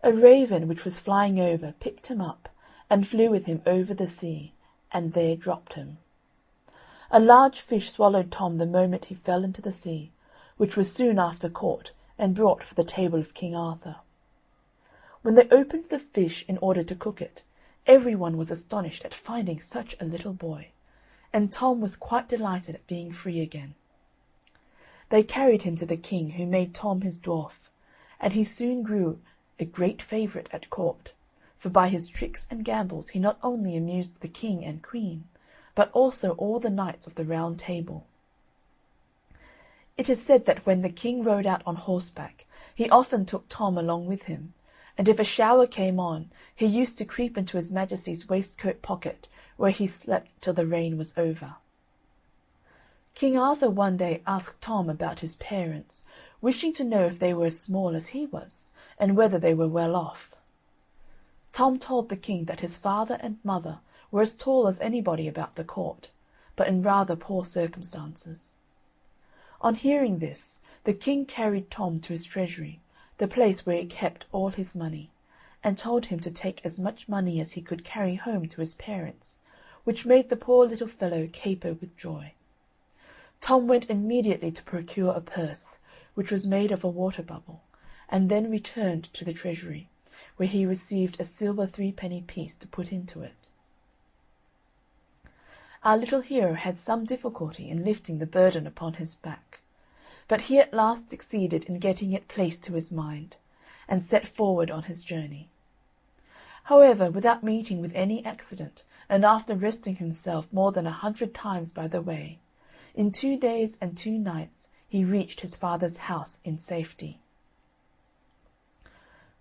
A raven which was flying over picked him up, and flew with him over the sea, and there dropped him. A large fish swallowed Tom the moment he fell into the sea, which was soon after caught and brought for the table of King Arthur. When they opened the fish in order to cook it, every one was astonished at finding such a little boy, and Tom was quite delighted at being free again. They carried him to the king, who made Tom his dwarf, and he soon grew a great favourite at court, for by his tricks and gambols he not only amused the king and queen, but also all the knights of the Round Table. It is said that when the king rode out on horseback, he often took Tom along with him, and if a shower came on, he used to creep into his Majesty's waistcoat pocket, where he slept till the rain was over. King Arthur one day asked Tom about his parents, wishing to know if they were as small as he was, and whether they were well off. Tom told the king that his father and mother were as tall as anybody about the court, but in rather poor circumstances. On hearing this, the king carried Tom to his treasury, the place where he kept all his money, and told him to take as much money as he could carry home to his parents, which made the poor little fellow caper with joy. Tom went immediately to procure a purse, which was made of a water bubble, and then returned to the treasury, where he received a silver threepenny piece to put into it. Our little hero had some difficulty in lifting the burden upon his back, but he at last succeeded in getting it placed to his mind, and set forward on his journey. However, without meeting with any accident, and after resting himself more than 100 times by the way, in 2 days and 2 nights he reached his father's house in safety.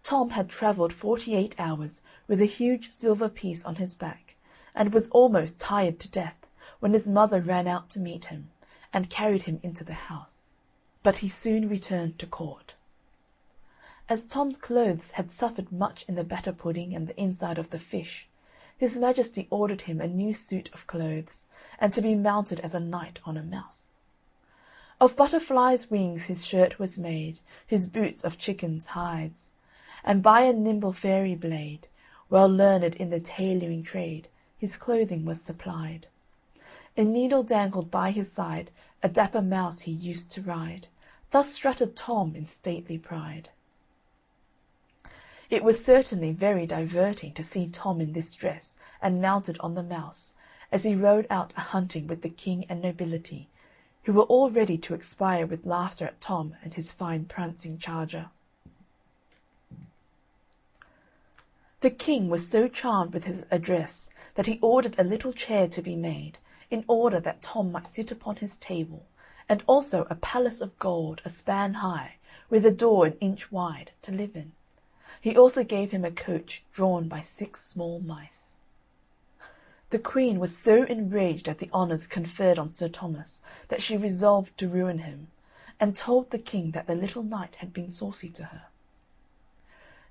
Tom had travelled 48 hours with a huge silver piece on his back, and was almost tired to death when his mother ran out to meet him, and carried him into the house. But he soon returned to court. As Tom's clothes had suffered much in the batter pudding and the inside of the fish, his Majesty ordered him a new suit of clothes, and to be mounted as a knight on a mouse. Of butterflies' wings his shirt was made, his boots of chickens' hides, and by a nimble fairy blade, well learned in the tailoring trade, his clothing was supplied. A needle dangled by his side, a dapper mouse he used to ride. Thus strutted Tom in stately pride. It was certainly very diverting to see Tom in this dress and mounted on the mouse, as he rode out a-hunting with the king and nobility, who were all ready to expire with laughter at Tom and his fine prancing charger. The king was so charmed with his address that he ordered a little chair to be made, in order that Tom might sit upon his table, and also a palace of gold a span high, with a door an inch wide, to live in. He also gave him a coach drawn by 6 small mice. The queen was so enraged at the honours conferred on Sir Thomas that she resolved to ruin him, and told the king that the little knight had been saucy to her.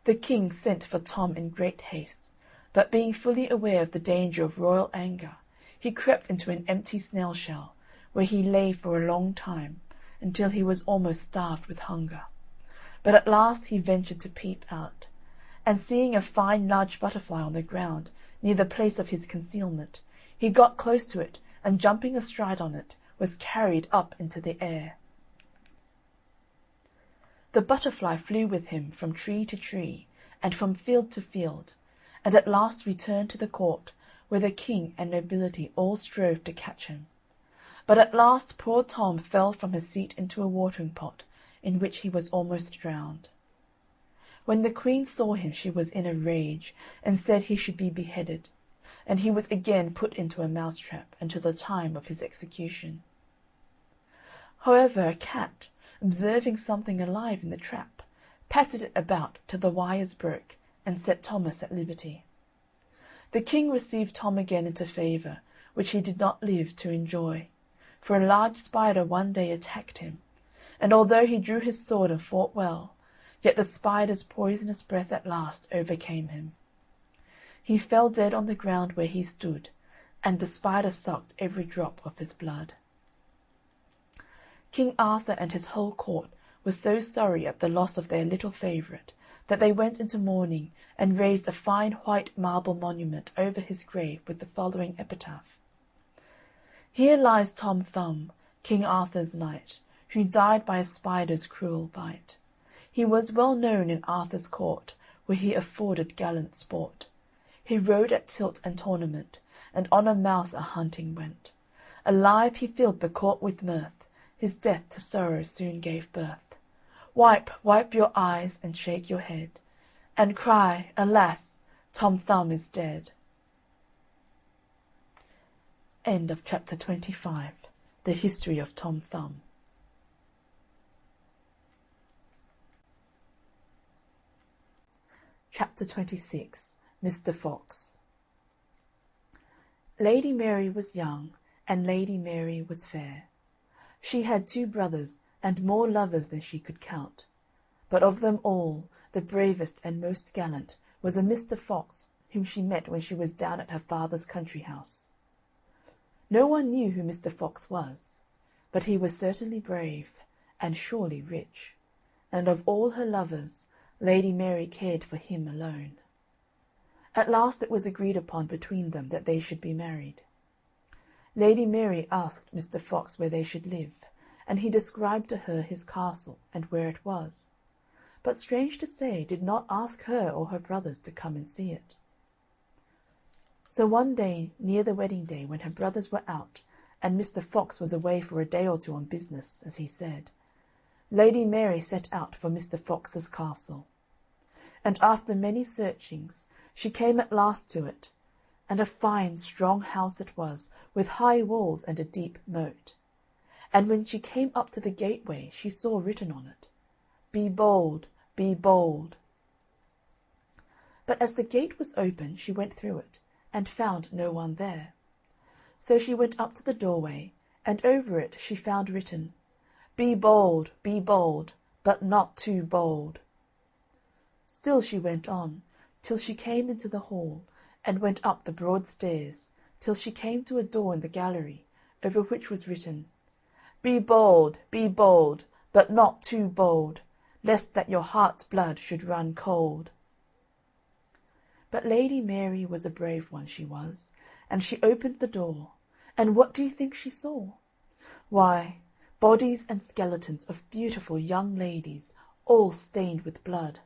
The king sent for Tom in great haste, but being fully aware of the danger of royal anger, he crept into an empty snail-shell, where he lay for a long time, until he was almost starved with hunger. But at last he ventured to peep out, and seeing a fine large butterfly on the ground, near the place of his concealment, he got close to it, and jumping astride on it, was carried up into the air. The butterfly flew with him from tree to tree, and from field to field, and at last returned to the court, where the king and nobility all strove to catch him. But at last poor Tom fell from his seat into a watering-pot, in which he was almost drowned. When the queen saw him she was in a rage, and said he should be beheaded, and he was again put into a mouse-trap until the time of his execution. However, a cat, observing something alive in the trap, patted it about till the wires broke, and set Thomas at liberty. The king received Tom again into favour, which he did not live to enjoy, for a large spider one day attacked him, and although he drew his sword and fought well, yet the spider's poisonous breath at last overcame him. He fell dead on the ground where he stood, and the spider sucked every drop of his blood. King Arthur and his whole court were so sorry at the loss of their little favourite that they went into mourning and raised a fine white marble monument over his grave with the following epitaph: "Here lies Tom Thumb, King Arthur's knight, who died by a spider's cruel bite. He was well known in Arthur's court, where he afforded gallant sport. He rode at tilt and tournament, and on a mouse a-hunting went. Alive he filled the court with mirth, his death to sorrow soon gave birth. Wipe your eyes and shake your head, and cry, alas, Tom Thumb is dead." End of chapter 25. The History of Tom Thumb. Chapter 26. Mr. Fox. Lady Mary was young, and Lady Mary was fair. She had 2 brothers, and more lovers than she could count. But of them all, the bravest and most gallant was a Mr. Fox, whom she met when she was down at her father's country house. No one knew who Mr. Fox was, but he was certainly brave, and surely rich, and of all her lovers, Lady Mary cared for him alone. At last it was agreed upon between them that they should be married. Lady Mary asked Mr. Fox where they should live, and he described to her his castle and where it was, but strange to say did not ask her or her brothers to come and see it. So one day near the wedding day, when her brothers were out, and Mr. Fox was away for a day or 2 on business, as he said, Lady Mary set out for Mr. Fox's castle. And after many searchings she came at last to it, and a fine, strong house it was, with high walls and a deep moat. And when she came up to the gateway, she saw written on it, "Be bold, be bold." But as the gate was open, she went through it, and found no one there. So she went up to the doorway, and over it she found written, "Be bold, but not too bold." Still she went on, till she came into the hall, and went up the broad stairs, till she came to a door in the gallery, over which was written, be bold, but not too bold, lest that your heart's blood should run cold." But Lady Mary was a brave one, she was, and she opened the door, and what do you think she saw? Why, bodies and skeletons of beautiful young ladies, all stained with blood.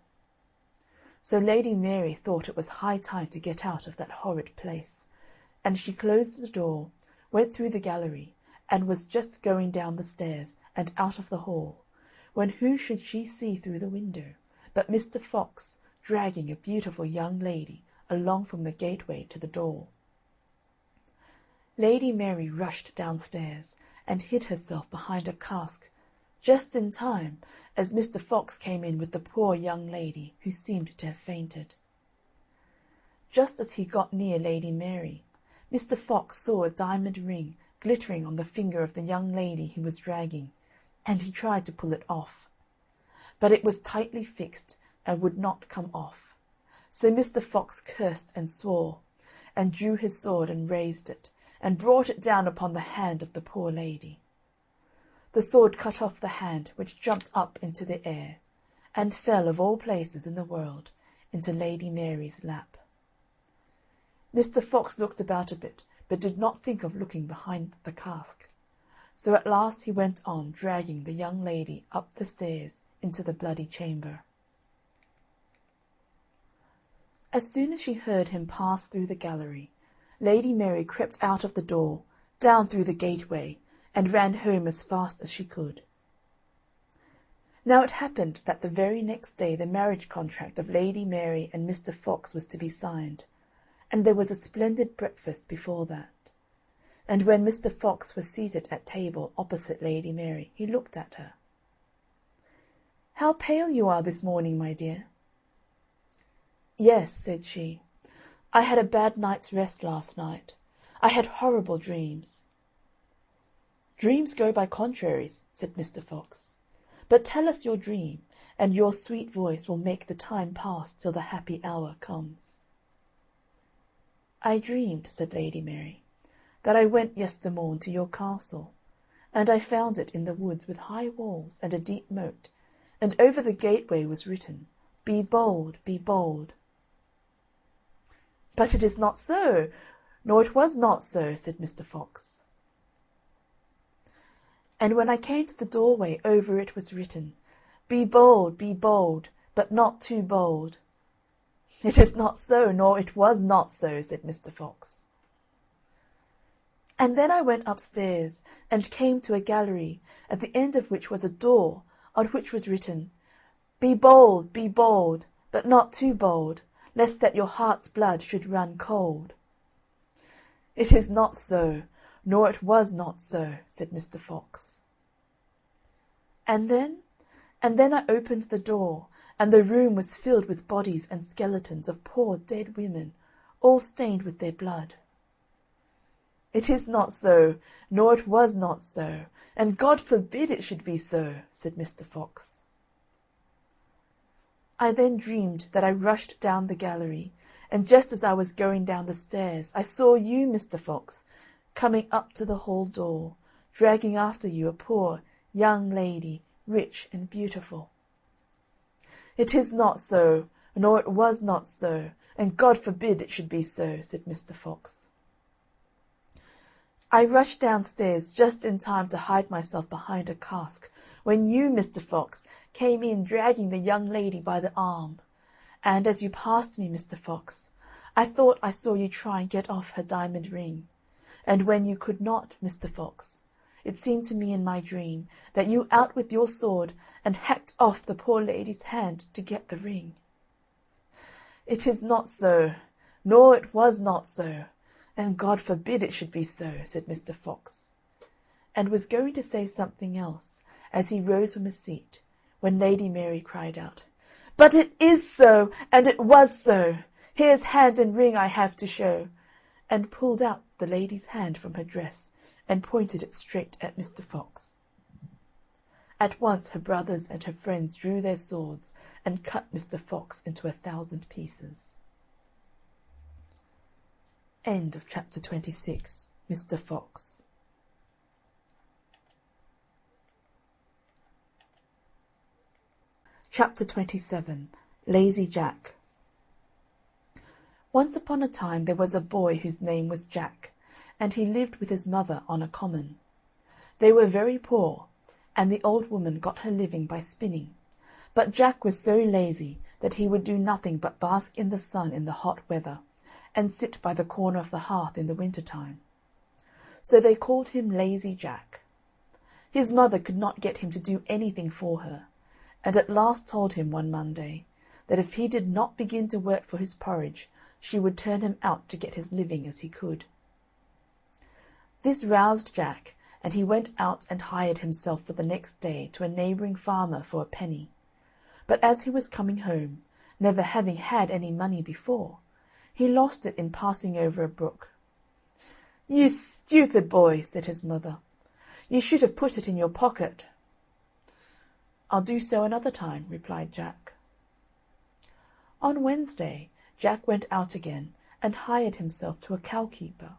So Lady Mary thought it was high time to get out of that horrid place, and she closed the door, went through the gallery, and was just going down the stairs and out of the hall, when who should she see through the window but Mr. Fox dragging a beautiful young lady along from the gateway to the door. Lady Mary rushed downstairs and hid herself behind a cask, just in time, as Mr. Fox came in with the poor young lady, who seemed to have fainted. Just as he got near Lady Mary, Mr. Fox saw a diamond ring glittering on the finger of the young lady he was dragging, and he tried to pull it off. But it was tightly fixed and would not come off. So Mr. Fox cursed and swore, and drew his sword and raised it, and brought it down upon the hand of the poor lady. The sword cut off the hand, which jumped up into the air, and fell, of all places in the world, into Lady Mary's lap. Mr. Fox looked about a bit, but did not think of looking behind the cask. So at last he went on dragging the young lady up the stairs into the bloody chamber. As soon as she heard him pass through the gallery, Lady Mary crept out of the door, down through the gateway, and ran home as fast as she could. Now it happened that the very next day the marriage contract of Lady Mary and Mr. Fox was to be signed, and there was a splendid breakfast before that. And when Mr. Fox was seated at table opposite Lady Mary, he looked at her. "How pale you are this morning, my dear." "Yes," said she, "I had a bad night's rest last night. I had horrible dreams." "Dreams go by contraries," said Mr. Fox. "But tell us your dream, and your sweet voice will make the time pass till the happy hour comes." "I dreamed," said Lady Mary, "that I went yestermorn to your castle, and I found it in the woods with high walls and a deep moat, and over the gateway was written, Be bold, be bold." "But it is not so, nor it was not so," said Mr. Fox. "And when I came to the doorway, over it was written, Be bold, but not too bold." "It is not so, nor it was not so," said Mr. Fox. "And then I went upstairs, and came to a gallery, at the end of which was a door, on which was written, Be bold, but not too bold, lest that your heart's blood should run cold." "It is not so, nor it was not so," said Mr. Fox. And then I opened the door, and the room was filled with bodies and skeletons of poor dead women, all stained with their blood. "It is not so, nor it was not so, and God forbid it should be so," said Mr. Fox. I then dreamed that I rushed down the gallery, and just as I was going down the stairs, I saw you, Mr. Fox, coming up to the hall door, dragging after you a poor young lady, rich and beautiful. "It is not so, nor it was not so, and God forbid it should be so," said Mr. Fox. I rushed downstairs just in time to hide myself behind a cask, when you, Mr. Fox, came in dragging the young lady by the arm, and as you passed me, Mr. Fox, I thought I saw you try and get off her diamond ring, and when you could not, Mr. Fox, it seemed to me in my dream that you out with your sword and hacked off the poor lady's hand to get the ring. "It is not so, "Nor it was not so, and God forbid it should be so," said Mr. Fox, and was going to say something else as he rose from his seat, when Lady Mary cried out, "But it is so, and it was so. Here's hand and ring I have to show," and pulled out the lady's hand from her dress and pointed it straight at Mr. Fox. At once her brothers and her friends drew their swords and cut Mr. Fox into 1,000 pieces. End of chapter 26. Mr. Fox. Chapter 27. Lazy Jack. Once upon a time there was a boy whose name was Jack, and he lived with his mother on a common. They were very poor, and the old woman got her living by spinning, but Jack was so lazy that he would do nothing but bask in the sun in the hot weather, and sit by the corner of the hearth in the winter time. So they called him Lazy Jack. His mother could not get him to do anything for her, and at last told him one Monday that if he did not begin to work for his porridge, she would turn him out to get his living as he could. This roused Jack, and he went out and hired himself for the next day to a neighbouring farmer for a penny. But as he was coming home, never having had any money before, he lost it in passing over a brook. "You stupid boy," said his mother, "you should have put it in your pocket." "I'll do so another time," replied Jack. On Wednesday, Jack went out again and hired himself to a cowkeeper,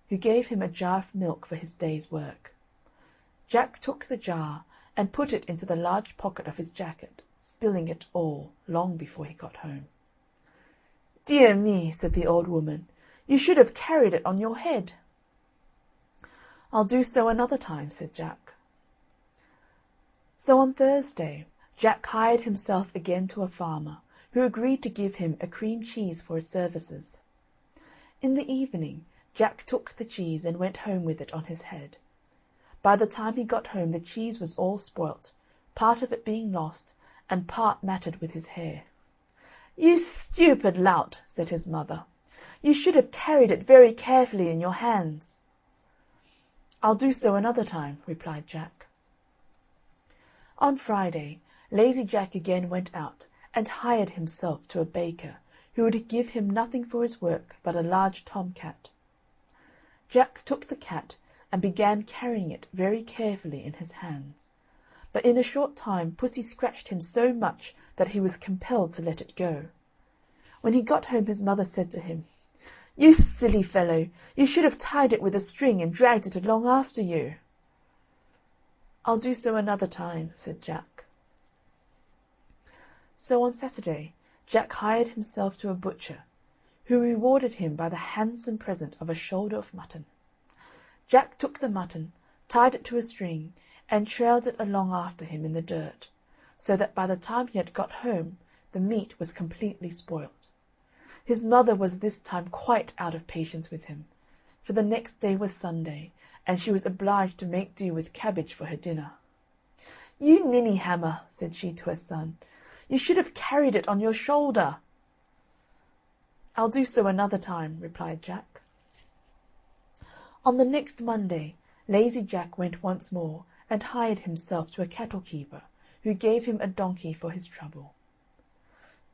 who gave him a jar of milk for his day's work. Jack took the jar and put it into the large pocket of his jacket, spilling it all long before he got home. "Dear me," said the old woman, "you should have carried it on your head." "I'll do so another time," said Jack. So on Thursday, Jack hired himself again to a farmer, who agreed to give him a cream cheese for his services. In the evening, Jack took the cheese and went home with it on his head. By the time he got home the cheese was all spoilt, part of it being lost, and part matted with his hair. "You stupid lout," said his mother, "you should have carried it very carefully in your hands." "I'll do so another time," replied Jack. On Friday, Lazy Jack again went out and hired himself to a baker, who would give him nothing for his work but a large tom-cat. Jack took the cat and began carrying it very carefully in his hands, but in a short time Pussy scratched him so much that he was compelled to let it go. When he got home his mother said to him, "You silly fellow, you should have tied it with a string and dragged it along after you." "I'll do so another time," said Jack. So on Saturday Jack hired himself to a butcher, who rewarded him by the handsome present of a shoulder of mutton. Jack took the mutton, tied it to a string, and trailed it along after him in the dirt, so that by the time he had got home the meat was completely spoilt. His mother was this time quite out of patience with him, for the next day was Sunday, and she was obliged to make do with cabbage for her dinner. "You ninny hammer," said she to her son, "you should have carried it on your shoulder." "I'll do so another time," replied Jack. On the next Monday, Lazy Jack went once more and hired himself to a cattle-keeper, who gave him a donkey for his trouble.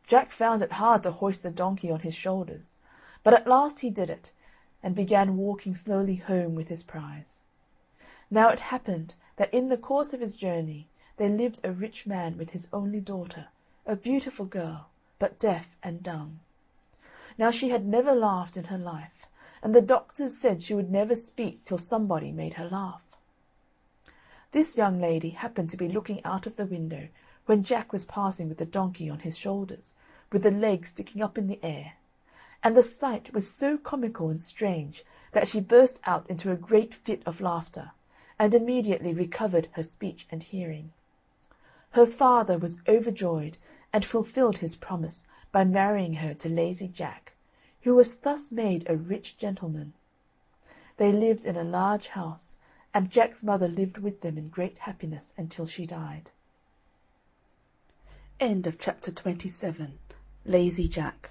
Jack found it hard to hoist the donkey on his shoulders, but at last he did it, and began walking slowly home with his prize. Now it happened that in the course of his journey there lived a rich man with his only daughter, a beautiful girl, but deaf and dumb. Now she had never laughed in her life, and the doctors said she would never speak till somebody made her laugh. This young lady happened to be looking out of the window when Jack was passing with the donkey on his shoulders, with the legs sticking up in the air, and the sight was so comical and strange that she burst out into a great fit of laughter, and immediately recovered her speech and hearing. Her father was overjoyed, and fulfilled his promise by marrying her to Lazy Jack, who was thus made a rich gentleman. They lived in a large house, and Jack's mother lived with them in great happiness until she died. End of chapter 27. Lazy Jack.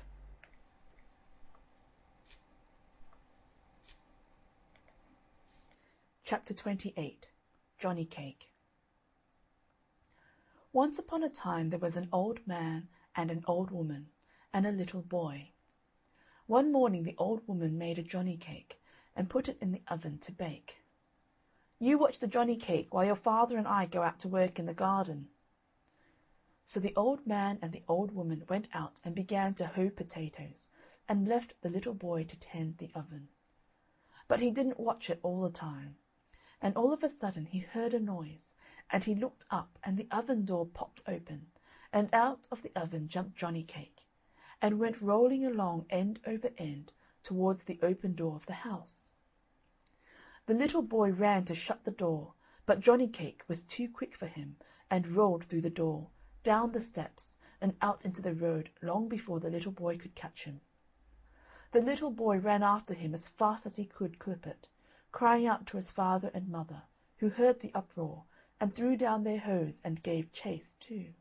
Chapter 28. Johnny Cake. Once upon a time there was an old man and an old woman and a little boy. One morning the old woman made a johnny cake and put it in the oven to bake. "You watch the johnny cake while your father and I go out to work in the garden." So the old man and the old woman went out and began to hoe potatoes, and left the little boy to tend the oven. But he didn't watch it all the time, and all of a sudden he heard a noise, and he looked up, and the oven door popped open, and out of the oven jumped Johnny Cake, and went rolling along end over end towards the open door of the house. The little boy ran to shut the door, but Johnny Cake was too quick for him, and rolled through the door, down the steps, and out into the road long before the little boy could catch him. The little boy ran after him as fast as he could clip it, crying out to his father and mother, who heard the uproar, and threw down their hoes and gave chase too.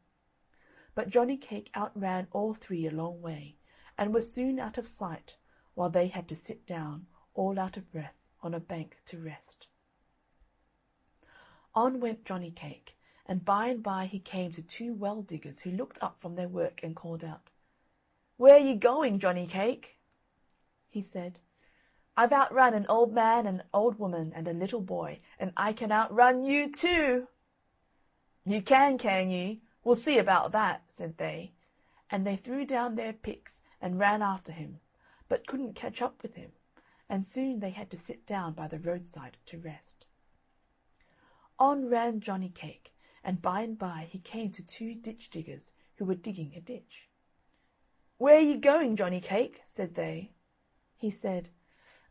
But Johnny Cake outran all three a long way, and was soon out of sight, while they had to sit down, all out of breath, on a bank to rest. On went Johnny Cake, and by he came to two well-diggers who looked up from their work and called out, "Where are you going, Johnny Cake?" He said, "I've outrun an old man and an old woman and a little boy, and I can outrun you too." "You can you? We'll see about that," said they, and they threw down their picks and ran after him, but couldn't catch up with him, and soon they had to sit down by the roadside to rest. On ran Johnny Cake, and by he came to two ditch diggers who were digging a ditch. "Where are you going, Johnny Cake?" said they. He said,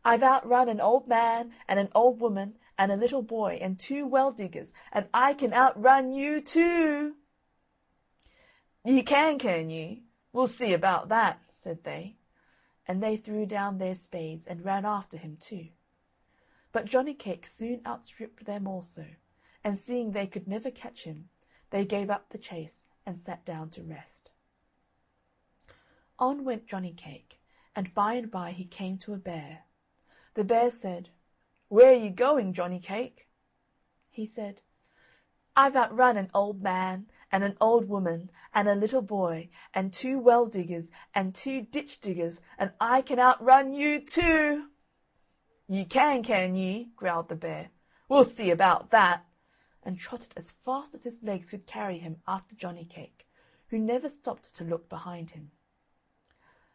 "I've outrun an old man and an old woman and a little boy and two well-diggers, and I can outrun you too." "You can you? We'll see about that," said they, and they threw down their spades and ran after him too. But Johnny Cake soon outstripped them also, and seeing they could never catch him, they gave up the chase and sat down to rest. On went Johnny Cake, and by he came to a bear. The bear said, "Where are you going, Johnny Cake?" He said, "I've outrun an old man and an old woman and a little boy and two well-diggers and two ditch-diggers, and I can outrun you too." "You can you?" growled the bear. "We'll see about that," and trotted as fast as his legs could carry him after Johnny Cake, who never stopped to look behind him.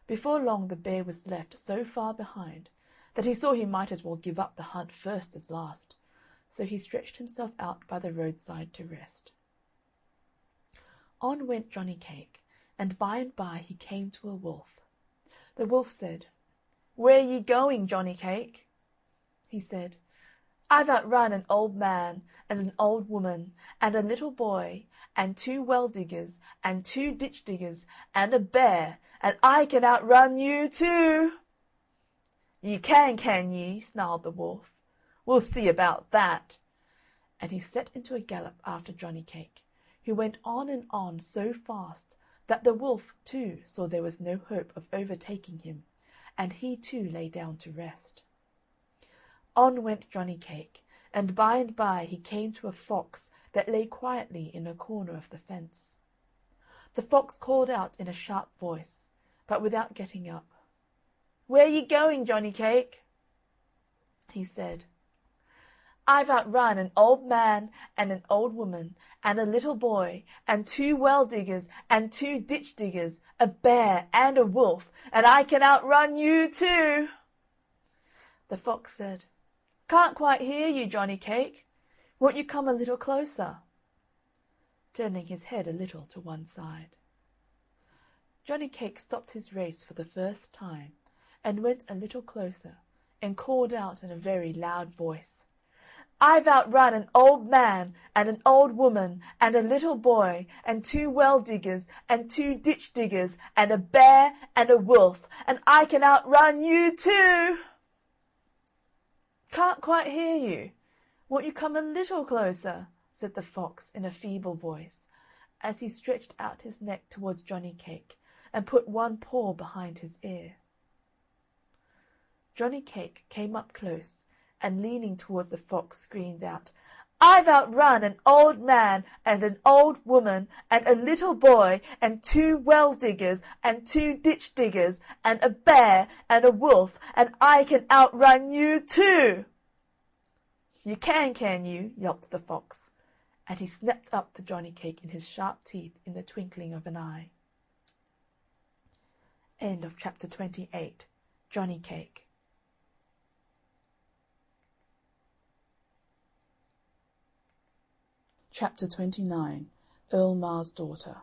Before long the bear was left so far behind that he saw he might as well give up the hunt first as last, so he stretched himself out by the roadside to rest. On went Johnny Cake, and by he came to a wolf. The wolf said, "Where are you going, Johnny Cake?" He said, "I've outrun an old man and an old woman and a little boy and two well-diggers and two ditch-diggers and a bear, and I can outrun you too." "You can you?" snarled the wolf. "We'll see about that," and he set into a gallop after Johnny Cake, who went on and on so fast that the wolf too saw there was no hope of overtaking him, and he too lay down to rest. On went Johnny Cake, and by he came to a fox that lay quietly in a corner of the fence. The fox called out in a sharp voice, but without getting up, "Where are you going, Johnny Cake?" He said, "I've outrun an old man and an old woman and a little boy and two well-diggers and two ditch-diggers, a bear and a wolf, and I can outrun you too." The fox said, "Can't quite hear you, Johnny Cake. Won't you come a little closer?" turning his head a little to one side. Johnny Cake stopped his race for the first time, and went a little closer, and called out in a very loud voice, "I've outrun an old man and an old woman and a little boy and two well-diggers and two ditch-diggers and a bear and a wolf, and I can outrun you too." "Can't quite hear you. Won't you come a little closer?" said the fox in a feeble voice, as he stretched out his neck towards Johnny Cake and put one paw behind his ear. Johnny Cake came up close and leaning towards the fox screamed out, "I've outrun an old man and an old woman and a little boy and 2 well diggers and 2 ditch diggers and a bear and a wolf, and I can outrun you too." "You can you?" yelped the fox, and he snapped up the Johnny cake in his sharp teeth in the twinkling of an eye. End of chapter 28. Johnny Cake. Chapter 29. Earl Mar's Daughter.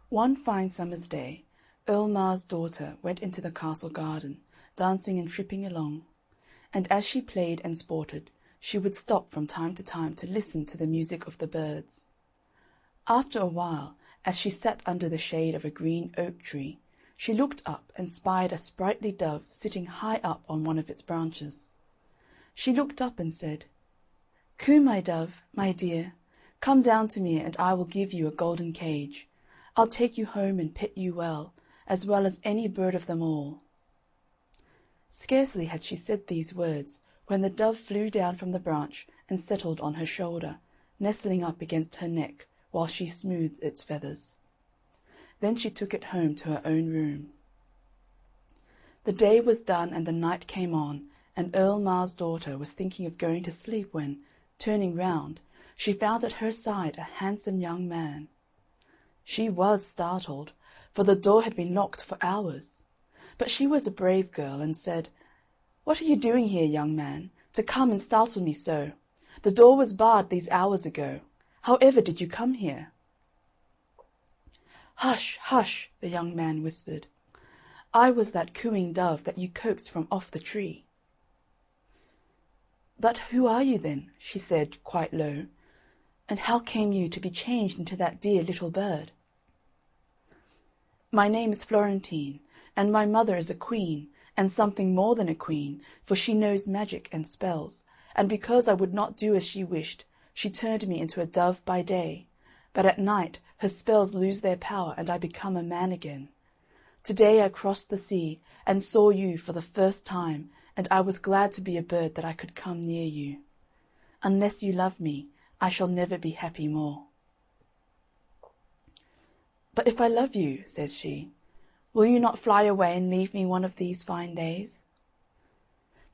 One fine summer's day, Earl Mar's daughter went into the castle garden, dancing and tripping along, and as she played and sported, she would stop from time to time to listen to the music of the birds. After a while, as she sat under the shade of a green oak tree, she looked up and spied a sprightly dove sitting high up on one of its branches. She looked up and said, "Coo, my dove, my dear, come down to me and I will give you a golden cage. I'll take you home and pet you well as any bird of them all." Scarcely had she said these words when the dove flew down from the branch and settled on her shoulder, nestling up against her neck while she smoothed its feathers. Then she took it home to her own room. The day was done and the night came on, and Earl Mar's daughter was thinking of going to sleep when, turning round, she found at her side a handsome young man. She was startled, for the door had been locked for hours. But she was a brave girl, and said, "What are you doing here, young man, to come and startle me so? The door was barred these hours ago. However did you come here?" "Hush, hush," the young man whispered. "I was that cooing dove that you coaxed from off the tree." "But who are you then?" she said, quite low, "and how came you to be changed into that dear little bird?" "My name is Florentine, and my mother is a queen, and something more than a queen, for she knows magic and spells, and because I would not do as she wished, she turned me into a dove by day, but at night her spells lose their power and I become a man again. Today I crossed the sea and saw you for the first time, and I was glad to be a bird that I could come near you. Unless you love me, I shall never be happy more." "But if I love you," says she, "will you not fly away and leave me one of these fine days?"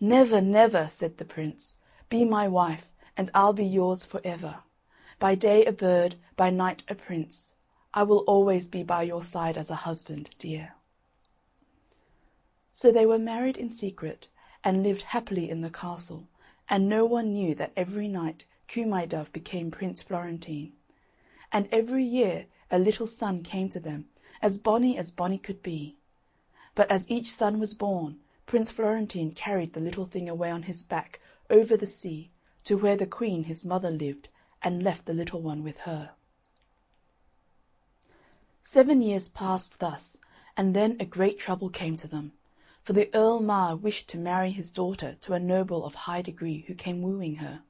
"Never, never," said the Prince. "Be my wife, and I'll be yours for ever. By day a bird, by night a prince. I will always be by your side as a husband, dear." So they were married in secret, and lived happily in the castle, and no one knew that every night Coo My Dove became Prince Florentine. And every year a little son came to them, as bonny could be. But as each son was born, Prince Florentine carried the little thing away on his back over the sea to where the queen his mother lived, and left the little one with her. 7 years passed thus, and then a great trouble came to them, for the Earl Mar wished to marry his daughter to a noble of high degree who came wooing her.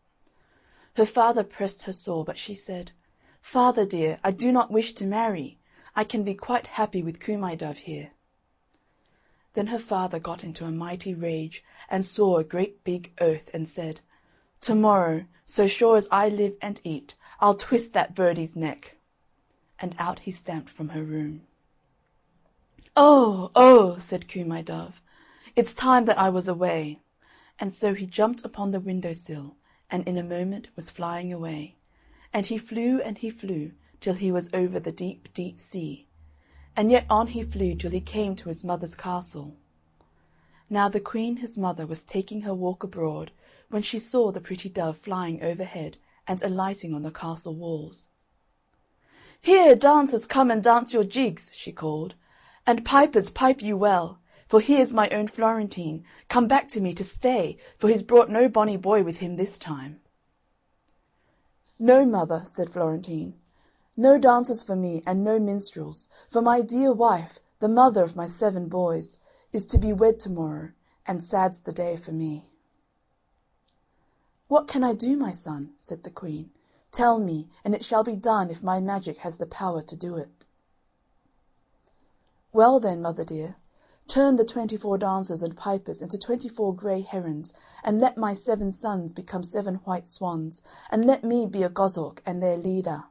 Her father pressed her sore, but she said, "Father dear, I do not wish to marry. I can be quite happy with Coo My Dove here." Then her father got into a mighty rage, and swore a great big oath, and said, "Tomorrow, so sure as I live and eat, I'll twist that birdie's neck." And out he stamped from her room. "Oh, oh," said Coo My Dove, "it's time that I was away." And so he jumped upon the window-sill, and in a moment was flying away. And he flew till he was over the deep, deep sea, and yet on he flew till he came to his mother's castle. Now the queen his mother was taking her walk abroad, when she saw the pretty dove flying overhead and alighting on the castle walls. "Here, dancers, come and dance your jigs," she called, "and pipers, pipe you well, for here's my own Florentine, come back to me to stay, for he's brought no bonny boy with him this time." "No, mother," said Florentine, "no dancers for me, and no minstrels, for my dear wife, the mother of my 7 boys, is to be wed to-morrow, and sad's the day for me." "What can I do, my son?" said the queen. "Tell me, and it shall be done if my magic has the power to do it." "Well then, mother dear, Turn the 24 dancers and pipers into 24 grey herons, and let my 7 sons become 7 white swans, and let me be a goshawk and their leader."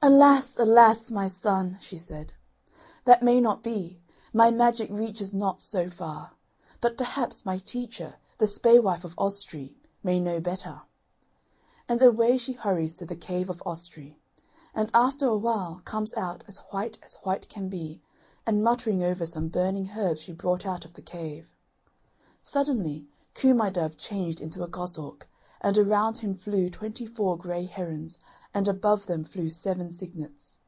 "Alas, alas, my son," she said, "that may not be. My magic reaches not so far. But perhaps my teacher, the spaewife of Ostry, may know better." And away she hurries to the cave of Ostry, and after a while comes out as white can be, and muttering over some burning herbs she brought out of the cave. Suddenly Coo my dove changed into a goshawk, and around him flew 24 grey herons, and above them flew 7 cygnets.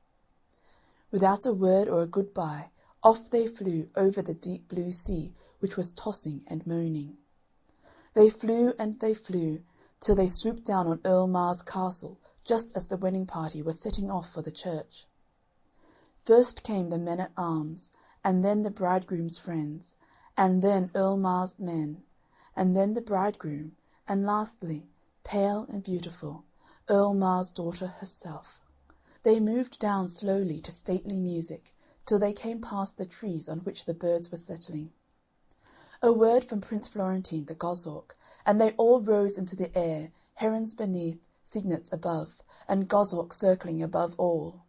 Without a word or a good-bye, off they flew over the deep blue sea, which was tossing and moaning. They flew and they flew, till they swooped down on Earl Mar's castle, just as the wedding party was setting off for the church. First came the men-at-arms, and then the bridegroom's friends, and then Earl Mar's men, and then the bridegroom, and lastly, pale and beautiful, Earl Mar's daughter herself. They moved down slowly to stately music, till they came past the trees on which the birds were settling. A word from Prince Florentine the goshawk, and they all rose into the air, herons beneath, cygnets above, and goshawk circling above all.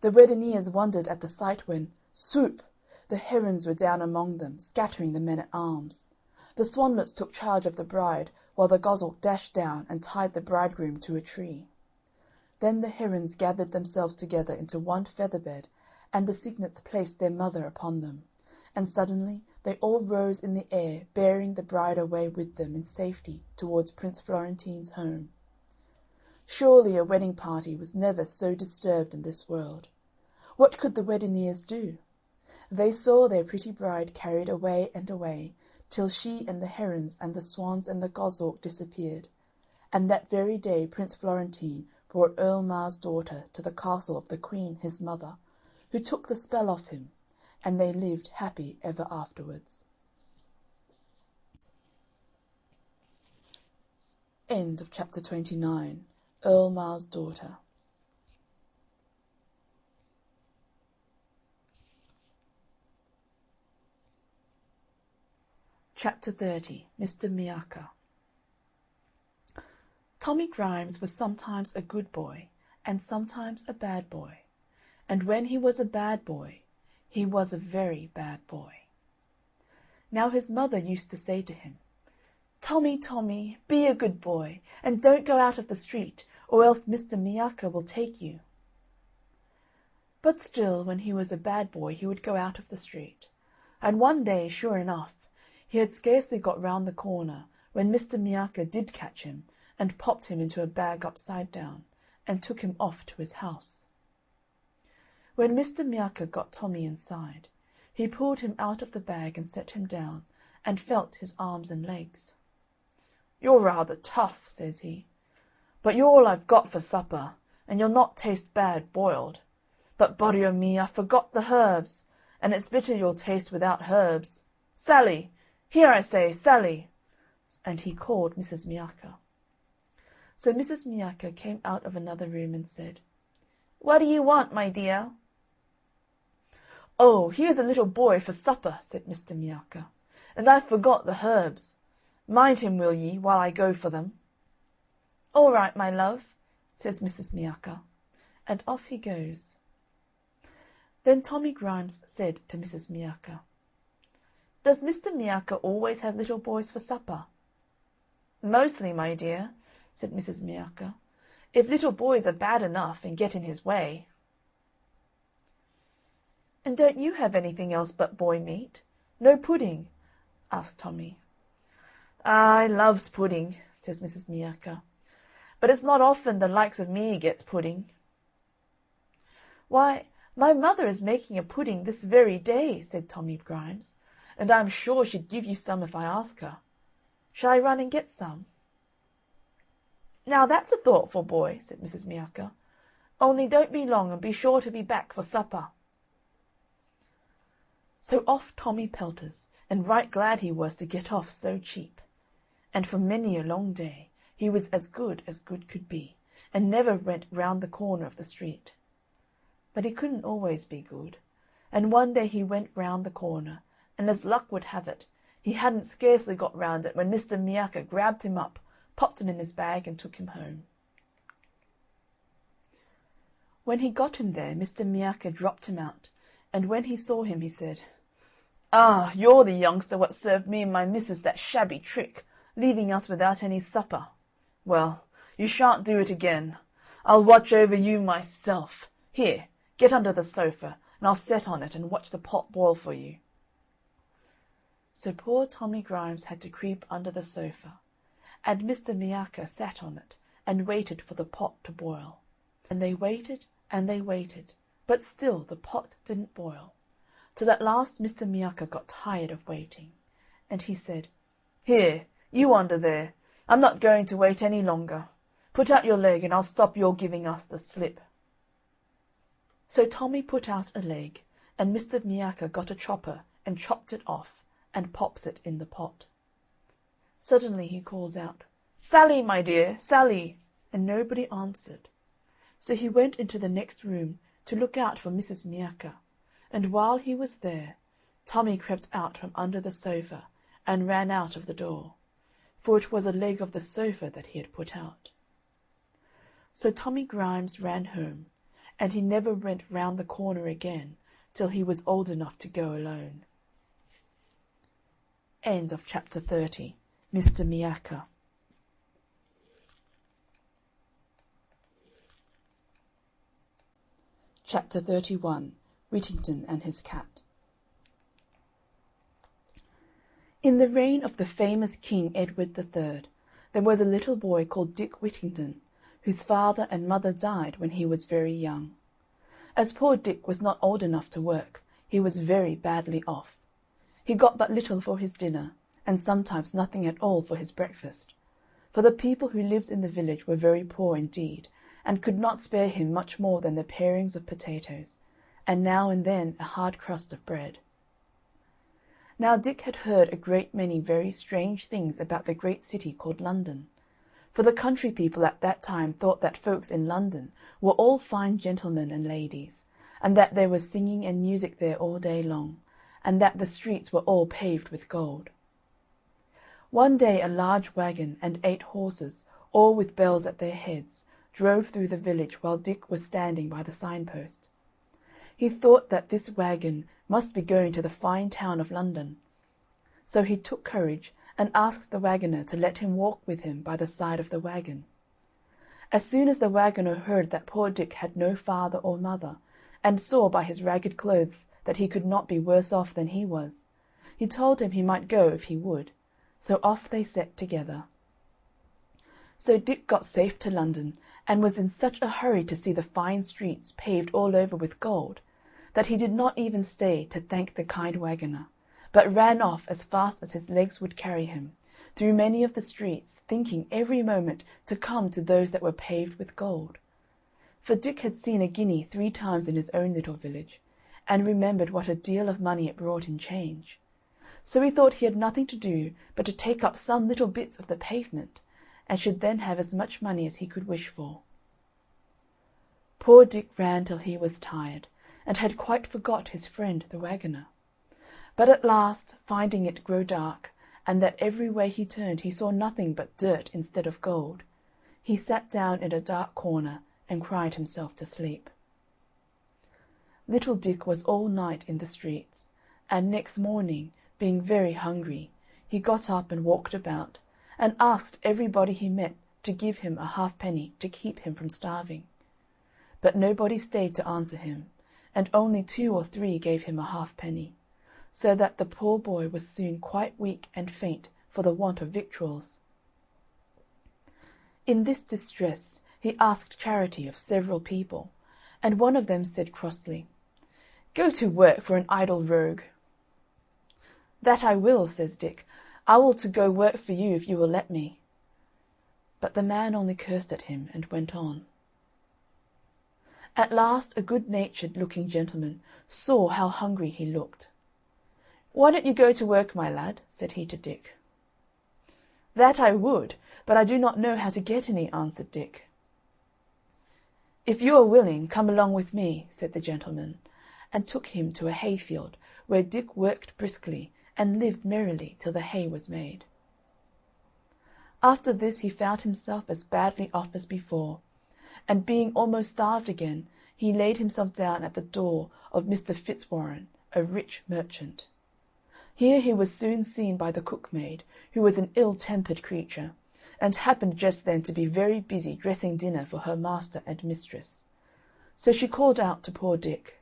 The Weddineers wondered at the sight when, swoop, the herons were down among them, scattering the men-at-arms. The swanlets took charge of the bride, while the goshawk dashed down and tied the bridegroom to a tree. Then the herons gathered themselves together into one feather-bed, and the cygnets placed their mother upon them, and suddenly they all rose in the air, bearing the bride away with them in safety towards Prince Florentine's home. Surely a wedding party was never so disturbed in this world. What could the Weddineers do? They saw their pretty bride carried away and away, till she and the herons and the swans and the goshawk disappeared, and that very day Prince Florentine brought Earl Mar's daughter to the castle of the Queen his mother, who took the spell off him, and they lived happy ever afterwards. End of chapter 29. Earl Mar's daughter. Chapter 30. Mr. Miacca. Tommy Grimes was sometimes a good boy, and sometimes a bad boy, and when he was a bad boy, he was a very bad boy. Now his mother used to say to him, "Tommy, Tommy, be a good boy, and don't go out of the street, or else Mr. Miacca will take you." But still, when he was a bad boy, he would go out of the street, and one day, sure enough, he had scarcely got round the corner when Mr. Miacca did catch him, and popped him into a bag upside down, and took him off to his house. When Mr. Miacca got Tommy inside, he pulled him out of the bag and set him down, and felt his arms and legs. "You're rather tough," says he, "but you're all I've got for supper, and you'll not taste bad boiled. But body o' me, I forgot the herbs, and it's bitter you'll taste without herbs. Sally! Here I say, Sally!" And he called Mrs. Miacca. So Mrs. Miacca came out of another room and said, "What do you want, my dear?" "Oh, here's a little boy for supper," said Mr. Miacca, "and I forgot the herbs. Mind him, will ye, while I go for them?" "All right, my love," says Mrs. Miacca, and off he goes. Then Tommy Grimes said to Mrs. Miacca, "Does Mr. Miacca always have little boys for supper?" "Mostly, my dear," said Mrs. Miacca, "if little boys are bad enough and get in his way." "And don't you have anything else but boy meat? No pudding?" asked Tommy. "I loves pudding," says Mrs. Miacca, "but it's not often the likes of me gets pudding." "Why, my mother is making a pudding this very day," said Tommy Grimes, "and I'm sure she'd give you some if I ask her. Shall I run and get some?" "Now that's a thoughtful boy," said Mrs. Miacca. "Only don't be long, and be sure to be back for supper." So off Tommy pelters, and right glad he was to get off so cheap. And for many a long day he was as good could be, and never went round the corner of the street. But he couldn't always be good, and one day he went round the corner, and as luck would have it, he hadn't scarcely got round it when Mr. Miacca grabbed him up, popped him in his bag, and took him home. When he got him there, Mr. Miacca dropped him out, and when he saw him he said, "Ah, you're the youngster what served me and my missus that shabby trick, leaving us without any supper. Well, you shan't do it again. I'll watch over you myself. Here, get under the sofa, and I'll set on it and watch the pot boil for you." So poor Tommy Grimes had to creep under the sofa, and Mr. Miacca sat on it and waited for the pot to boil. And they waited, but still the pot didn't boil, till at last Mr. Miacca got tired of waiting, and he said, "Here, you under there, I'm not going to wait any longer. Put out your leg, and I'll stop your giving us the slip." So Tommy put out a leg, and Mr. Miacca got a chopper and chopped it off, and pops it in the pot. Suddenly he calls out, "Sally, my dear, Sally!" and nobody answered. So he went into the next room to look out for Mrs. Miacca, and while he was there, Tommy crept out from under the sofa and ran out of the door, for it was a leg of the sofa that he had put out. So Tommy Grimes ran home, and he never went round the corner again till he was old enough to go alone. End of chapter 30. Mr. Miacca. Chapter 31. Whittington and his Cat. In the reign of the famous King Edward III, there was a little boy called Dick Whittington, whose father and mother died when he was very young. As poor Dick was not old enough to work, he was very badly off. He got but little for his dinner, and sometimes nothing at all for his breakfast, for the people who lived in the village were very poor indeed, and could not spare him much more than the parings of potatoes, and now and then a hard crust of bread. Now Dick had heard a great many very strange things about the great city called London, for the country people at that time thought that folks in London were all fine gentlemen and ladies, and that there was singing and music there all day long, and that the streets were all paved with gold. One day a large waggon and 8 horses, all with bells at their heads, drove through the village while Dick was standing by the signpost. He thought that this waggon must be going to the fine town of London. So he took courage and asked the waggoner to let him walk with him by the side of the waggon. As soon as the waggoner heard that poor Dick had no father or mother, and saw by his ragged clothes that he could not be worse off than he was, he told him he might go if he would, so off they set together. So Dick got safe to London, and was in such a hurry to see the fine streets paved all over with gold, that he did not even stay to thank the kind waggoner, but ran off as fast as his legs would carry him, through many of the streets, thinking every moment to come to those that were paved with gold. For Dick had seen a guinea 3 times in his own little village, and remembered what a deal of money it brought in change. So he thought he had nothing to do but to take up some little bits of the pavement, and should then have as much money as he could wish for. Poor Dick ran till he was tired, and had quite forgot his friend the waggoner. But at last, finding it grow dark, and that every way he turned he saw nothing but dirt instead of gold, he sat down in a dark corner and cried himself to sleep. Little Dick was all night in the streets, and next morning, being very hungry, he got up and walked about, and asked everybody he met to give him a halfpenny to keep him from starving. But nobody stayed to answer him, and only 2 or 3 gave him a halfpenny, so that the poor boy was soon quite weak and faint for the want of victuals. In this distress he asked charity of several people, and one of them said crossly, "Go to work for an idle rogue." "That I will," says Dick. "I will to go work for you if you will let me." But the man only cursed at him and went on. At last a good-natured looking gentleman saw how hungry he looked. "Why don't you go to work, my lad?" said he to Dick. "That I would, but I do not know how to get any," answered Dick. "If you are willing, come along with me," said the gentleman, and took him to a hayfield, where Dick worked briskly and lived merrily till the hay was made. After this he found himself as badly off as before, and being almost starved again, he laid himself down at the door of Mr. Fitzwarren, a rich merchant. Here he was soon seen by the cookmaid, who was an ill-tempered creature, and happened just then to be very busy dressing dinner for her master and mistress. So she called out to poor Dick,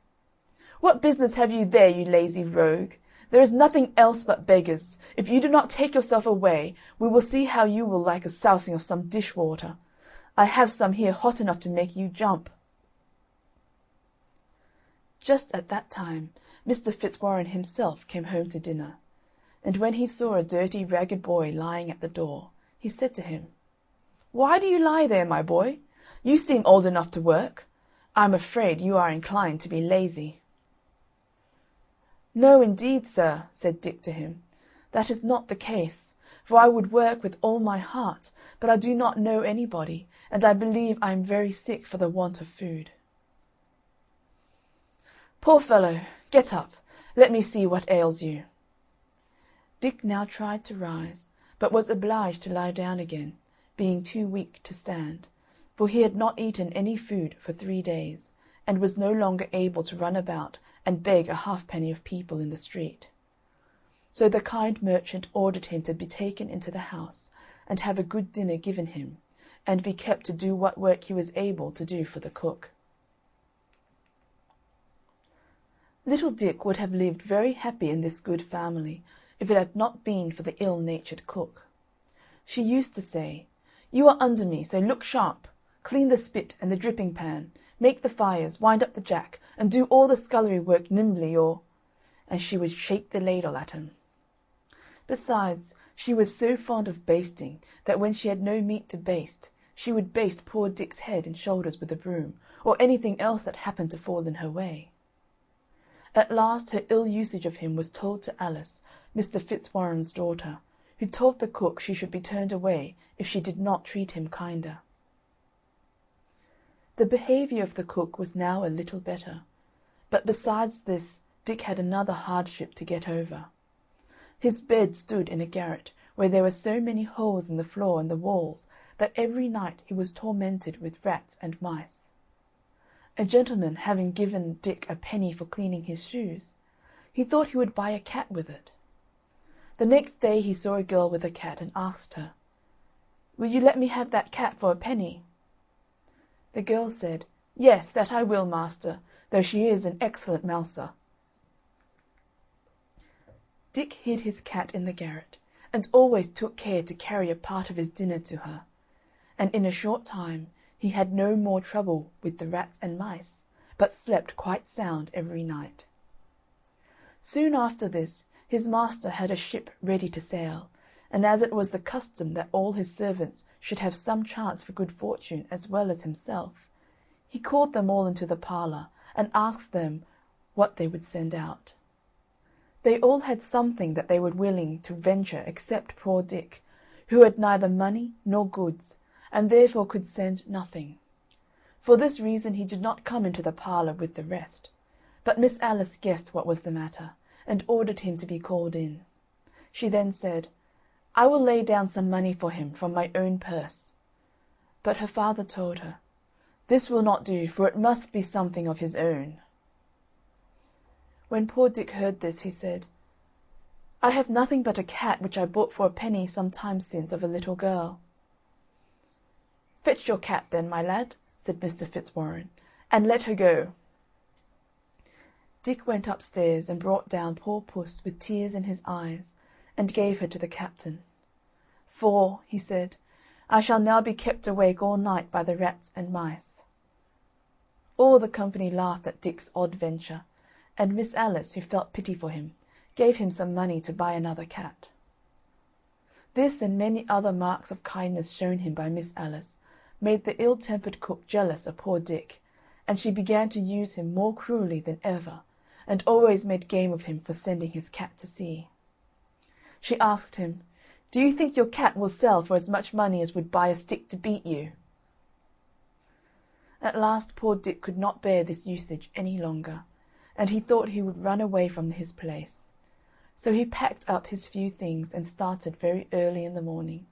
"What business have you there, you lazy rogue? There is nothing else but beggars. If you do not take yourself away, we will see how you will like a sousing of some dish-water. I have some here hot enough to make you jump." Just at that time Mr. Fitzwarren himself came home to dinner, and when he saw a dirty, ragged boy lying at the door, he said to him, "Why do you lie there, my boy? You seem old enough to work. I am afraid you are inclined to be lazy." "No, indeed, sir," said Dick to him, "that is not the case, for I would work with all my heart, but I do not know anybody, and I believe I am very sick for the want of food." "Poor fellow, get up, let me see what ails you." Dick now tried to rise, but was obliged to lie down again, being too weak to stand, for he had not eaten any food for 3 days, and was no longer able to run about and beg a halfpenny of people in the street. So the kind merchant ordered him to be taken into the house, and have a good dinner given him, and be kept to do what work he was able to do for the cook. Little Dick would have lived very happy in this good family, if it had not been for the ill-natured cook. She used to say, "You are under me, so look sharp. Clean the spit and the dripping pan, make the fires, wind up the jack, and do all the scullery work nimbly, or—" and she would shake the ladle at him. Besides, she was so fond of basting that when she had no meat to baste, she would baste poor Dick's head and shoulders with a broom, or anything else that happened to fall in her way. At last her ill usage of him was told to Alice, Mr. Fitzwarren's daughter, who told the cook she should be turned away if she did not treat him kinder. The behaviour of the cook was now a little better, but besides this Dick had another hardship to get over. His bed stood in a garret, where there were so many holes in the floor and the walls that every night he was tormented with rats and mice. A gentleman having given Dick a penny for cleaning his shoes, he thought he would buy a cat with it. The next day he saw a girl with a cat, and asked her, "Will you let me have that cat for a penny?" The girl said, "Yes, that I will, master, though she is an excellent mouser." Dick hid his cat in the garret, and always took care to carry a part of his dinner to her, and in a short time he had no more trouble with the rats and mice, but slept quite sound every night. Soon after this his master had a ship ready to sail, and as it was the custom that all his servants should have some chance for good fortune as well as himself, he called them all into the parlour, and asked them what they would send out. They all had something that they were willing to venture except poor Dick, who had neither money nor goods, and therefore could send nothing. For this reason he did not come into the parlour with the rest, but Miss Alice guessed what was the matter, and ordered him to be called in. She then said, "I will lay down some money for him from my own purse." But her father told her, "This will not do, for it must be something of his own." When poor Dick heard this, he said, "I have nothing but a cat which I bought for a penny some time since of a little girl." "Fetch your cat, then, my lad," said Mr. Fitzwarren, "and let her go." Dick went upstairs and brought down poor Puss with tears in his eyes, and gave her to the captain. "For," he said, "I shall now be kept awake all night by the rats and mice." All the company laughed at Dick's odd venture, and Miss Alice, who felt pity for him, gave him some money to buy another cat. This and many other marks of kindness shown him by Miss Alice made the ill-tempered cook jealous of poor Dick, and she began to use him more cruelly than ever, and always made game of him for sending his cat to sea. She asked him, "Do you think your cat will sell for as much money as would buy a stick to beat you?" At last poor Dick could not bear this usage any longer, and he thought he would run away from his place. So he packed up his few things and started very early in the morning,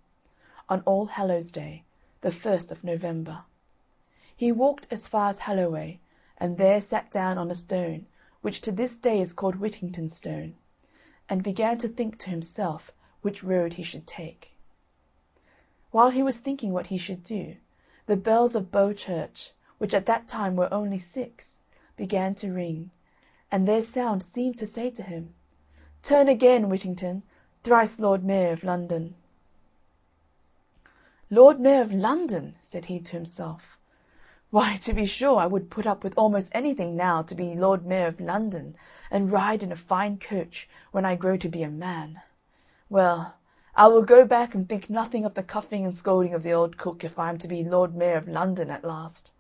on All Hallows Day, the 1st of November. He walked as far as Holloway, and there sat down on a stone, which to this day is called Whittington's Stone, and began to think to himself which road he should take. While he was thinking what he should do, the bells of Bow Church, which at that time were only 6, began to ring, and their sound seemed to say to him, "Turn again, Whittington, thrice Lord Mayor of London." "Lord Mayor of London!" said he to himself. "Why, to be sure, I would put up with almost anything now to be Lord Mayor of London, and ride in a fine coach when I grow to be a man. Well, I will go back and think nothing of the cuffing and scolding of the old cook if I am to be Lord Mayor of London at last."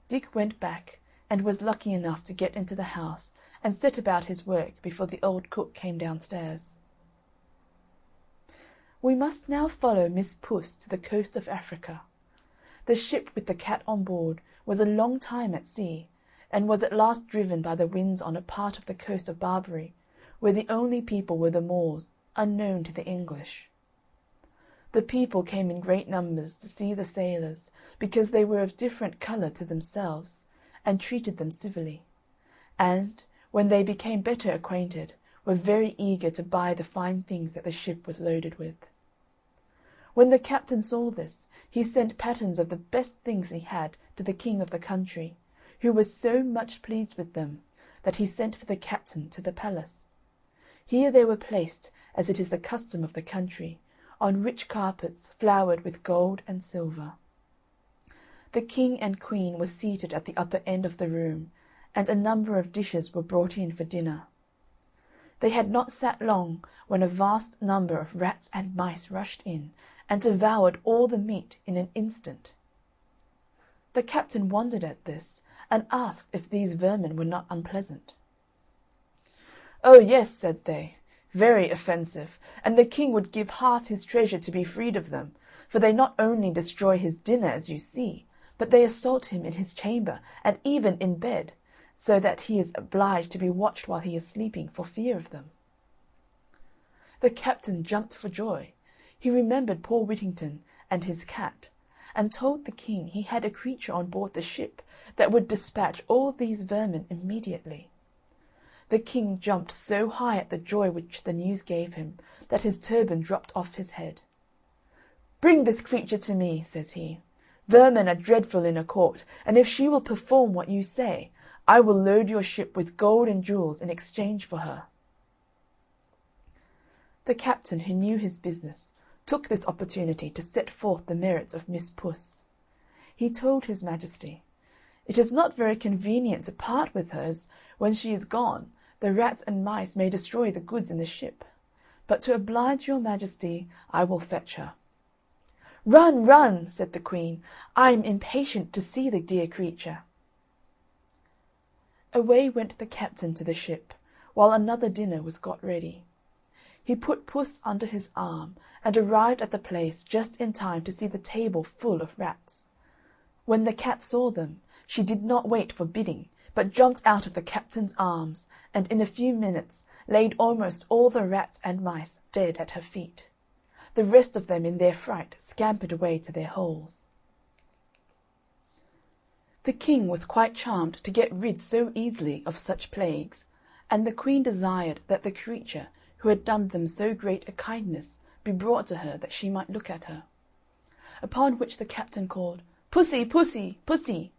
Dick went back, and was lucky enough to get into the house and set about his work before the old cook came downstairs. We must now follow Miss Puss to the coast of Africa. The ship with the cat on board was a long time at sea, and was at last driven by the winds on a part of the coast of Barbary, where the only people were the Moors, unknown to the English. The people came in great numbers to see the sailors, because they were of different colour to themselves, and treated them civilly, and, when they became better acquainted, were very eager to buy the fine things that the ship was loaded with. When the captain saw this, he sent patterns of the best things he had to the king of the country, who was so much pleased with them that he sent for the captain to the palace. Here they were placed, as it is the custom of the country, on rich carpets flowered with gold and silver. The king and queen were seated at the upper end of the room, and a number of dishes were brought in for dinner. They had not sat long when a vast number of rats and mice rushed in, and devoured all the meat in an instant. The captain wondered at this, and asked if these vermin were not unpleasant. "Oh, yes," said they, "very offensive, and the king would give half his treasure to be freed of them, for they not only destroy his dinner, as you see, but they assault him in his chamber, and even in bed, so that he is obliged to be watched while he is sleeping, for fear of them." The captain jumped for joy. He remembered poor Whittington and his cat, and told the king he had a creature on board the ship that would dispatch all these vermin immediately. The king jumped so high at the joy which the news gave him, that his turban dropped off his head. "Bring this creature to me," says he. "Vermin are dreadful in a court, and if she will perform what you say, I will load your ship with gold and jewels in exchange for her." The captain, who knew his business, took this opportunity to set forth the merits of Miss Puss. He told his Majesty, "It is not very convenient to part with her, as, when she is gone, the rats and mice may destroy the goods in the ship. But to oblige your Majesty, I will fetch her." "Run, run," said the Queen. "I am impatient to see the dear creature." Away went the captain to the ship, while another dinner was got ready. He put Puss under his arm, and arrived at the place just in time to see the table full of rats. When the cat saw them, she did not wait for bidding, but jumped out of the captain's arms, and in a few minutes laid almost all the rats and mice dead at her feet. The rest of them in their fright scampered away to their holes. The king was quite charmed to get rid so easily of such plagues, and the queen desired that the creature who had done them so great a kindness be brought to her that she might look at her. Upon which the captain called, "Pussy, pussy, pussy,"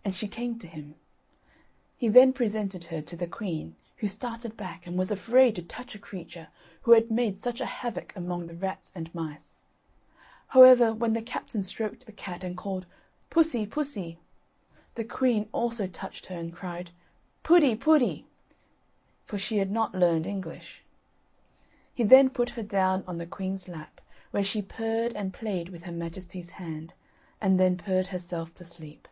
and she came to him. He then presented her to the queen, who started back and was afraid to touch a creature who had made such a havoc among the rats and mice. However, when the captain stroked the cat and called, "Pussy, pussy," the queen also touched her and cried, "Puddy, puddy," for she had not learned English. He then put her down on the queen's lap, where she purred and played with her Majesty's hand, and then purred herself to sleep.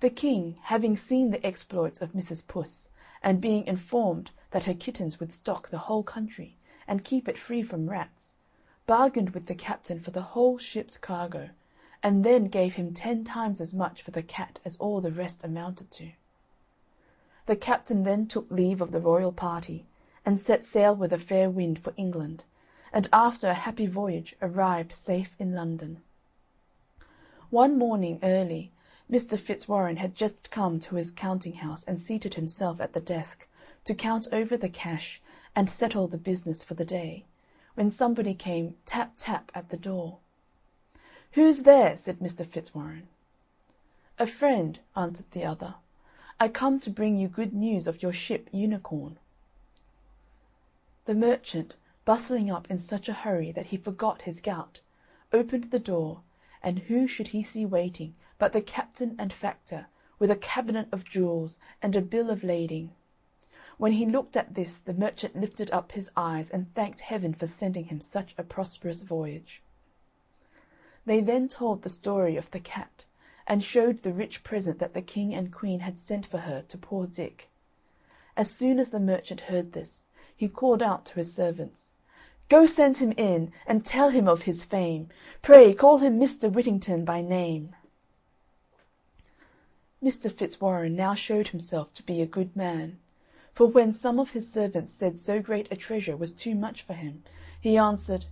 The king, having seen the exploits of Mrs. Puss, and being informed that her kittens would stock the whole country, and keep it free from rats, bargained with the captain for the whole ship's cargo, and then gave him 10 times as much for the cat as all the rest amounted to. The captain then took leave of the royal party, and set sail with a fair wind for England, and after a happy voyage arrived safe in London. One morning early, Mr. Fitzwarren had just come to his counting-house and seated himself at the desk to count over the cash and settle the business for the day, when somebody came tap tap at the door. "Who's there?" said Mr. Fitzwarren. "A friend," answered the other. "I come to bring you good news of your ship Unicorn." The merchant, bustling up in such a hurry that he forgot his gout, opened the door, and who should he see waiting but the captain and factor, with a cabinet of jewels and a bill of lading. When he looked at this, the merchant lifted up his eyes and thanked heaven for sending him such a prosperous voyage. They then told the story of the cat, and showed the rich present that the king and queen had sent for her to poor Dick. As soon as the merchant heard this, he called out to his servants, "Go send him in, and tell him of his fame. Pray call him Mr. Whittington by name." Mr. Fitzwarren now showed himself to be a good man, for when some of his servants said so great a treasure was too much for him, he answered,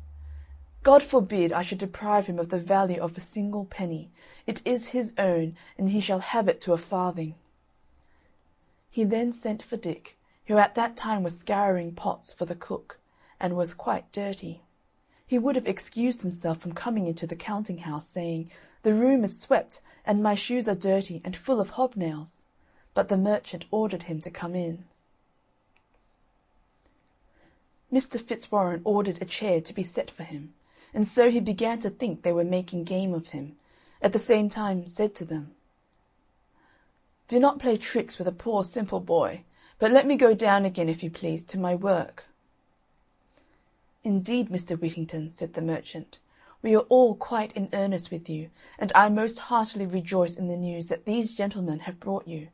"God forbid I should deprive him of the value of a single penny. It is his own, and he shall have it to a farthing." He then sent for Dick, who at that time was scouring pots for the cook, and was quite dirty. He would have excused himself from coming into the counting-house, saying, "The room is swept, and my shoes are dirty and full of hobnails," but the merchant ordered him to come in. Mr. Fitzwarren ordered a chair to be set for him, and so he began to think they were making game of him, at the same time said to them, "Do not play tricks with a poor simple boy, but let me go down again, if you please, to my work." "Indeed, Mr. Whittington," said the merchant, "we are all quite in earnest with you, and I most heartily rejoice in the news that these gentlemen have brought you,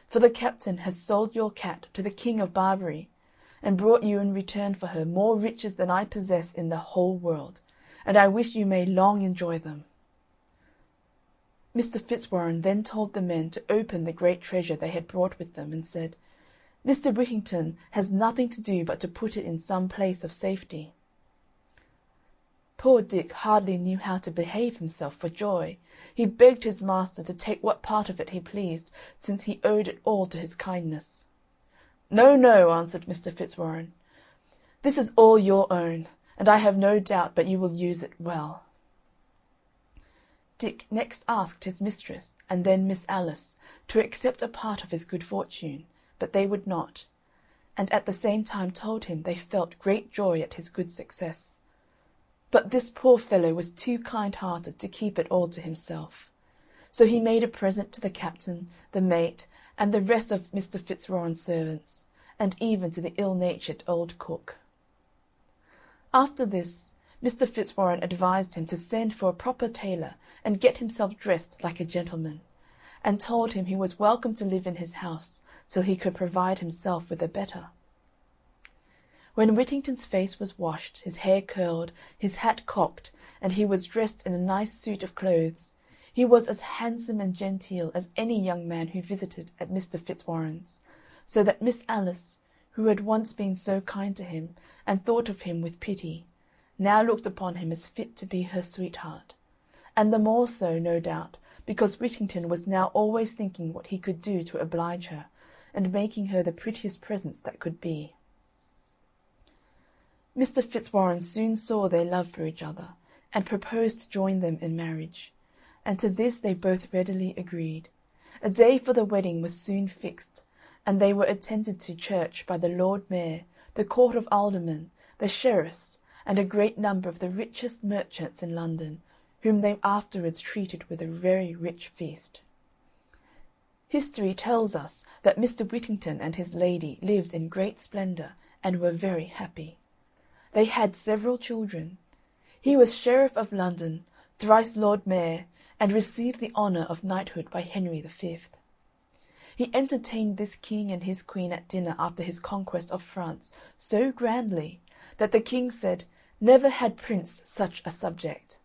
for the captain has sold your cat to the King of Barbary, and brought you in return for her more riches than I possess in the whole world, and I wish you may long enjoy them." Mr. Fitzwarren then told the men to open the great treasure they had brought with them, and said, "Mr. Whittington has nothing to do but to put it in some place of safety." Poor Dick hardly knew how to behave himself for joy. He begged his master to take what part of it he pleased, since he owed it all to his kindness. "No, no," answered Mr. Fitzwarren. "This is all your own, and I have no doubt but you will use it well." Dick next asked his mistress, and then Miss Alice, to accept a part of his good fortune, but they would not, and at the same time told him they felt great joy at his good success. But this poor fellow was too kind-hearted to keep it all to himself, so he made a present to the captain, the mate, and the rest of Mr. Fitzwarren's servants, and even to the ill-natured old cook. After this, Mr. Fitzwarren advised him to send for a proper tailor and get himself dressed like a gentleman, and told him he was welcome to live in his house till he could provide himself with a better. When Whittington's face was washed, his hair curled, his hat cocked, and he was dressed in a nice suit of clothes, he was as handsome and genteel as any young man who visited at Mr. Fitzwarren's, so that Miss Alice, who had once been so kind to him, and thought of him with pity, now looked upon him as fit to be her sweetheart, and the more so, no doubt, because Whittington was now always thinking what he could do to oblige her, and making her the prettiest presents that could be. Mr. Fitzwarren soon saw their love for each other, and proposed to join them in marriage, and to this they both readily agreed. A day for the wedding was soon fixed, and they were attended to church by the Lord Mayor, the Court of Aldermen, the sheriffs, and a great number of the richest merchants in London, whom they afterwards treated with a very rich feast. History tells us that Mr. Whittington and his lady lived in great splendour, and were very happy. They had several children. He was Sheriff of London, thrice Lord Mayor, and received the honour of knighthood by Henry V. He entertained this king and his queen at dinner after his conquest of France so grandly that the king said, "Never had prince such a subject."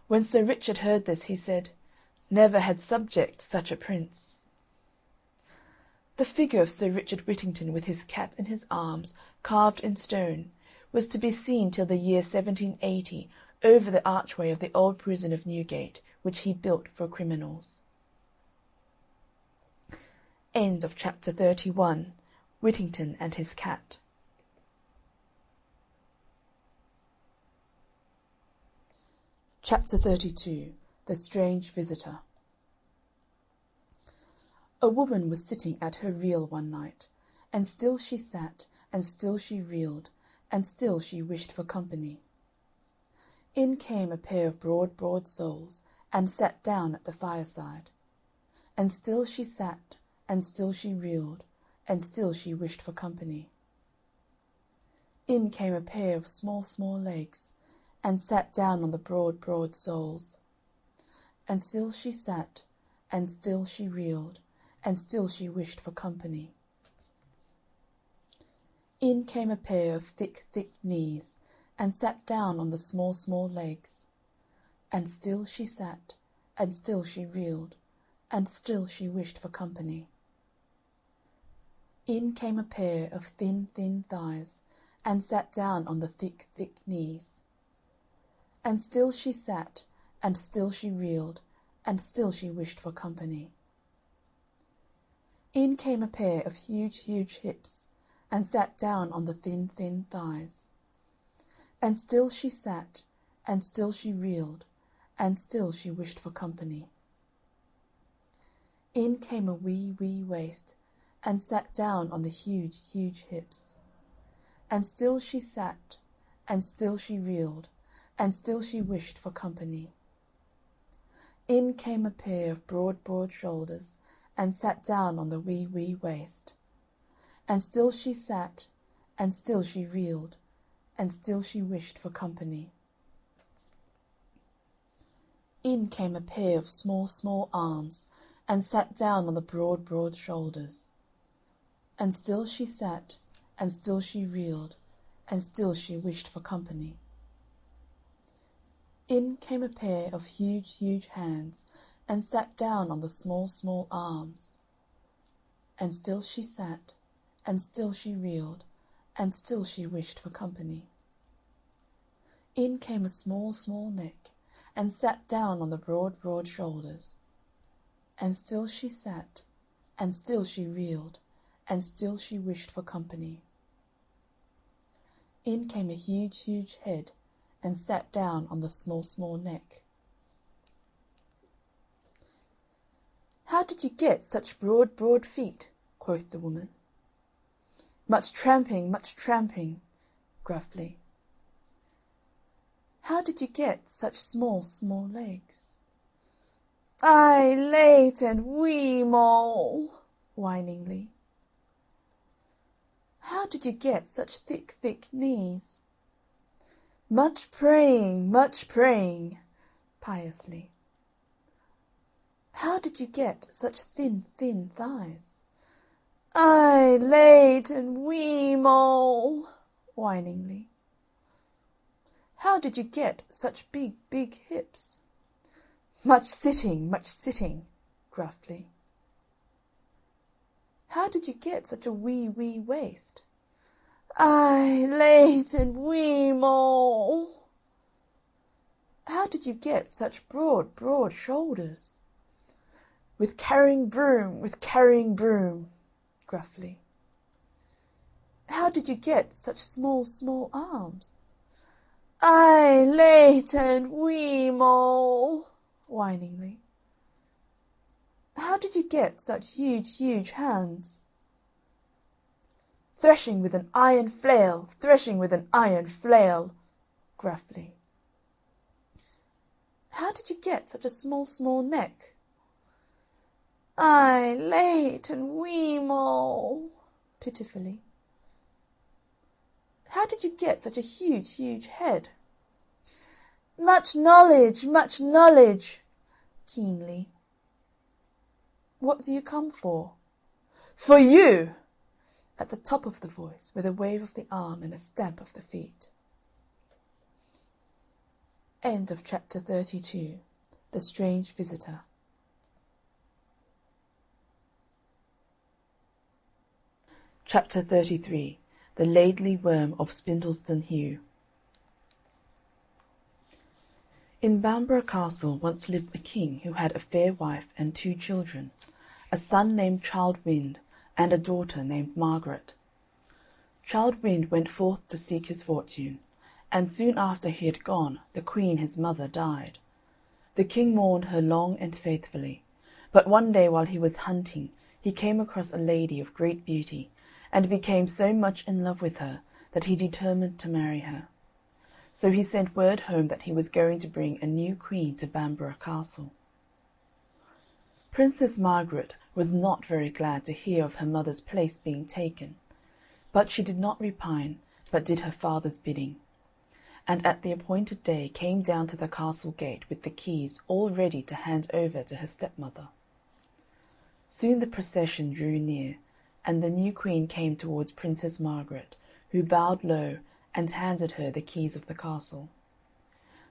When Sir Richard heard this, he said, "Never had subject such a prince." The figure of Sir Richard Whittington with his cat in his arms, carved in stone, was to be seen till the year 1780 over the archway of the old prison of Newgate, which he built for criminals. End of chapter 31. Whittington and his cat. Chapter 32. The Strange Visitor. A woman was sitting at her reel one night, and still she sat, and still she reeled, and still she wished for company. In came a pair of broad soles, and sat down at the fireside. And still she sat, and still she reeled, and still she wished for company. In came a pair of small legs, and sat down on the broad soles. And still she sat, and still she reeled, and still she wished for company. In came a pair of thick knees, and sat down on the small legs. And still she sat, and still she reeled, and still she wished for company. In came a pair of thin thighs, and sat down on the thick knees. And still she sat, and still she reeled, and still she wished for company. In came a pair of huge hips, and sat down on the thin thighs. And still she sat, and still she reeled, and still she wished for company. In came a wee waist, and sat down on the huge hips. And still she sat, and still she reeled, and still she wished for company. In came a pair of broad shoulders, and sat down on the wee waist. And still she sat, and still she reeled, and still she wished for company. In came a pair of small arms, and sat down on the broad shoulders. And still she sat, and still she reeled, and still she wished for company. In came a pair of huge hands, and sat down on the small arms. And still she sat, and still she reeled, and still she wished for company. In came a small neck, and sat down on the broad shoulders. And still she sat, and still she reeled, and still she wished for company. In came a huge head, and sat down on the small neck. "How did you get such broad feet?" quoth the woman. Much tramping, gruffly. "How did you get such small legs?" "I late and wee mole," whiningly. "How did you get such thick knees?" Much praying, piously. "How did you get such thin thighs?" "I late and wee mole," whiningly. "How did you get such big hips?" Much sitting, gruffly. "How did you get such a wee waist?" "I late and wee mole." "How did you get such broad shoulders?" With carrying broom, gruffly. "How did you get such small arms?" "I late and wee mole," whiningly. "How did you get such huge hands?" Threshing with an iron flail, gruffly. "How did you get such a small neck?" "I late and wee mole," pitifully. "How did you get such a huge head?" Much knowledge, keenly. "What do you come for?" "For you!" at the top of the voice, with a wave of the arm and a stamp of the feet. End of chapter 32. The Strange Visitor. Chapter 33. The Laidly Worm of Spindleston Heugh. In Bamborough Castle once lived a king who had a fair wife and 2 children, a son named Childe Wynd and a daughter named Margaret. Childe Wynd went forth to seek his fortune, and soon after he had gone, the queen his mother died. The king mourned her long and faithfully, but one day while he was hunting he came across a lady of great beauty, and became so much in love with her that he determined to marry her. So he sent word home that he was going to bring a new queen to Bamborough Castle. Princess Margaret was not very glad to hear of her mother's place being taken, but she did not repine, but did her father's bidding, and at the appointed day came down to the castle gate with the keys all ready to hand over to her stepmother. Soon the procession drew near, and the new queen came towards Princess Margaret, who bowed low and handed her the keys of the castle.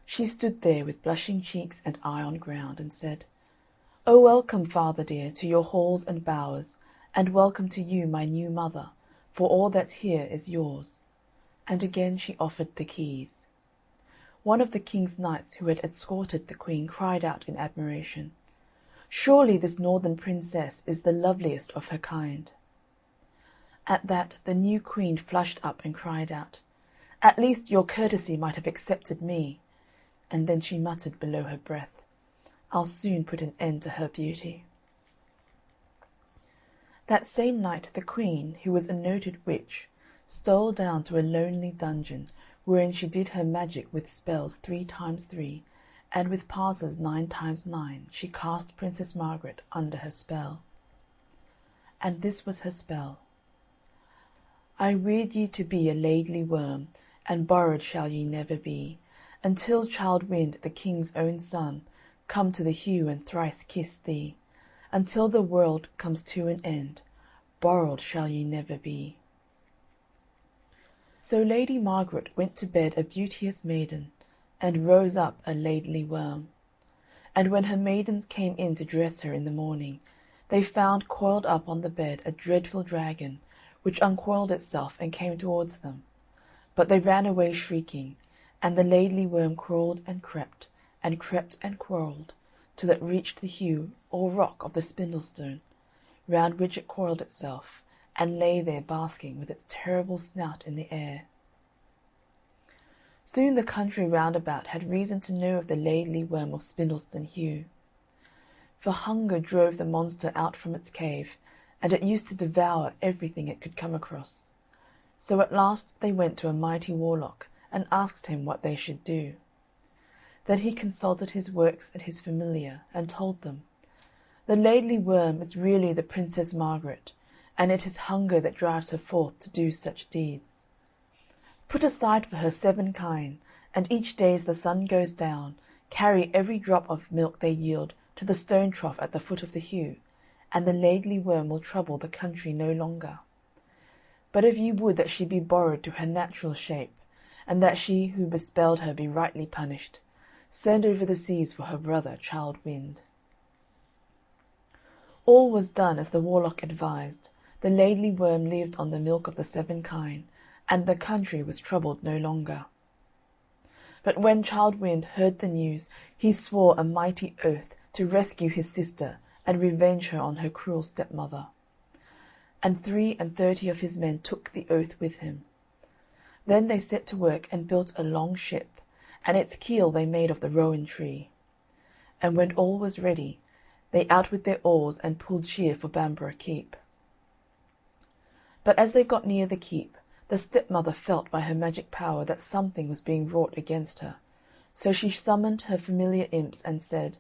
She stood there with blushing cheeks and eye on ground, and said, "O welcome, father dear, to your halls and bowers, and welcome to you, my new mother, for all that's here is yours." And again she offered the keys. One of the king's knights who had escorted the queen cried out in admiration, "Surely this northern princess is the loveliest of her kind." At that the new queen flushed up and cried out, "At least your courtesy might have accepted me," and then she muttered below her breath, "I'll soon put an end to her beauty." That same night the queen, who was a noted witch, stole down to a lonely dungeon, wherein she did her magic with spells 3 times 3, and with passes 9 times 9 she cast Princess Margaret under her spell. And this was her spell: "I weird ye to be a laidly worm, and borrowed shall ye never be, until Childe Wynd, the king's own son, come to the heugh and thrice kiss thee. Until the world comes to an end, borrowed shall ye never be." So Lady Margaret went to bed a beauteous maiden, and rose up a laidly worm. And when her maidens came in to dress her in the morning, they found coiled up on the bed a dreadful dragon, which uncoiled itself and came towards them. But they ran away shrieking, and the laidly worm crawled and crept and crawled, till it reached the heugh or rock of the spindlestone, round which it coiled itself, and lay there basking with its terrible snout in the air. Soon the country round about had reason to know of the laidly worm of Spindleston Heugh. For hunger drove the monster out from its cave, and it used to devour everything it could come across. So at last they went to a mighty warlock, and asked him what they should do. Then he consulted his works and his familiar, and told them, "The laidly worm is really the Princess Margaret, and it is hunger that drives her forth to do such deeds. Put aside for her 7 kine, and each day as the sun goes down, carry every drop of milk they yield to the stone trough at the foot of the heugh, and the laidly worm will trouble the country no longer. But if ye would that she be borrowed to her natural shape, and that she who bespelled her be rightly punished, send over the seas for her brother Childe Wynd." All was done as the warlock advised. The laidly worm lived on the milk of the 7 kine, and the country was troubled no longer. But when Childe Wynd heard the news, he swore a mighty oath to rescue his sister and revenge her on her cruel stepmother. And 33 of his men took the oath with him. Then they set to work and built a long ship, and its keel they made of the rowan tree. And when all was ready, they out with their oars and pulled sheer for Bamborough Keep. But as they got near the keep, the stepmother felt by her magic power that something was being wrought against her, so she summoned her familiar imps and said,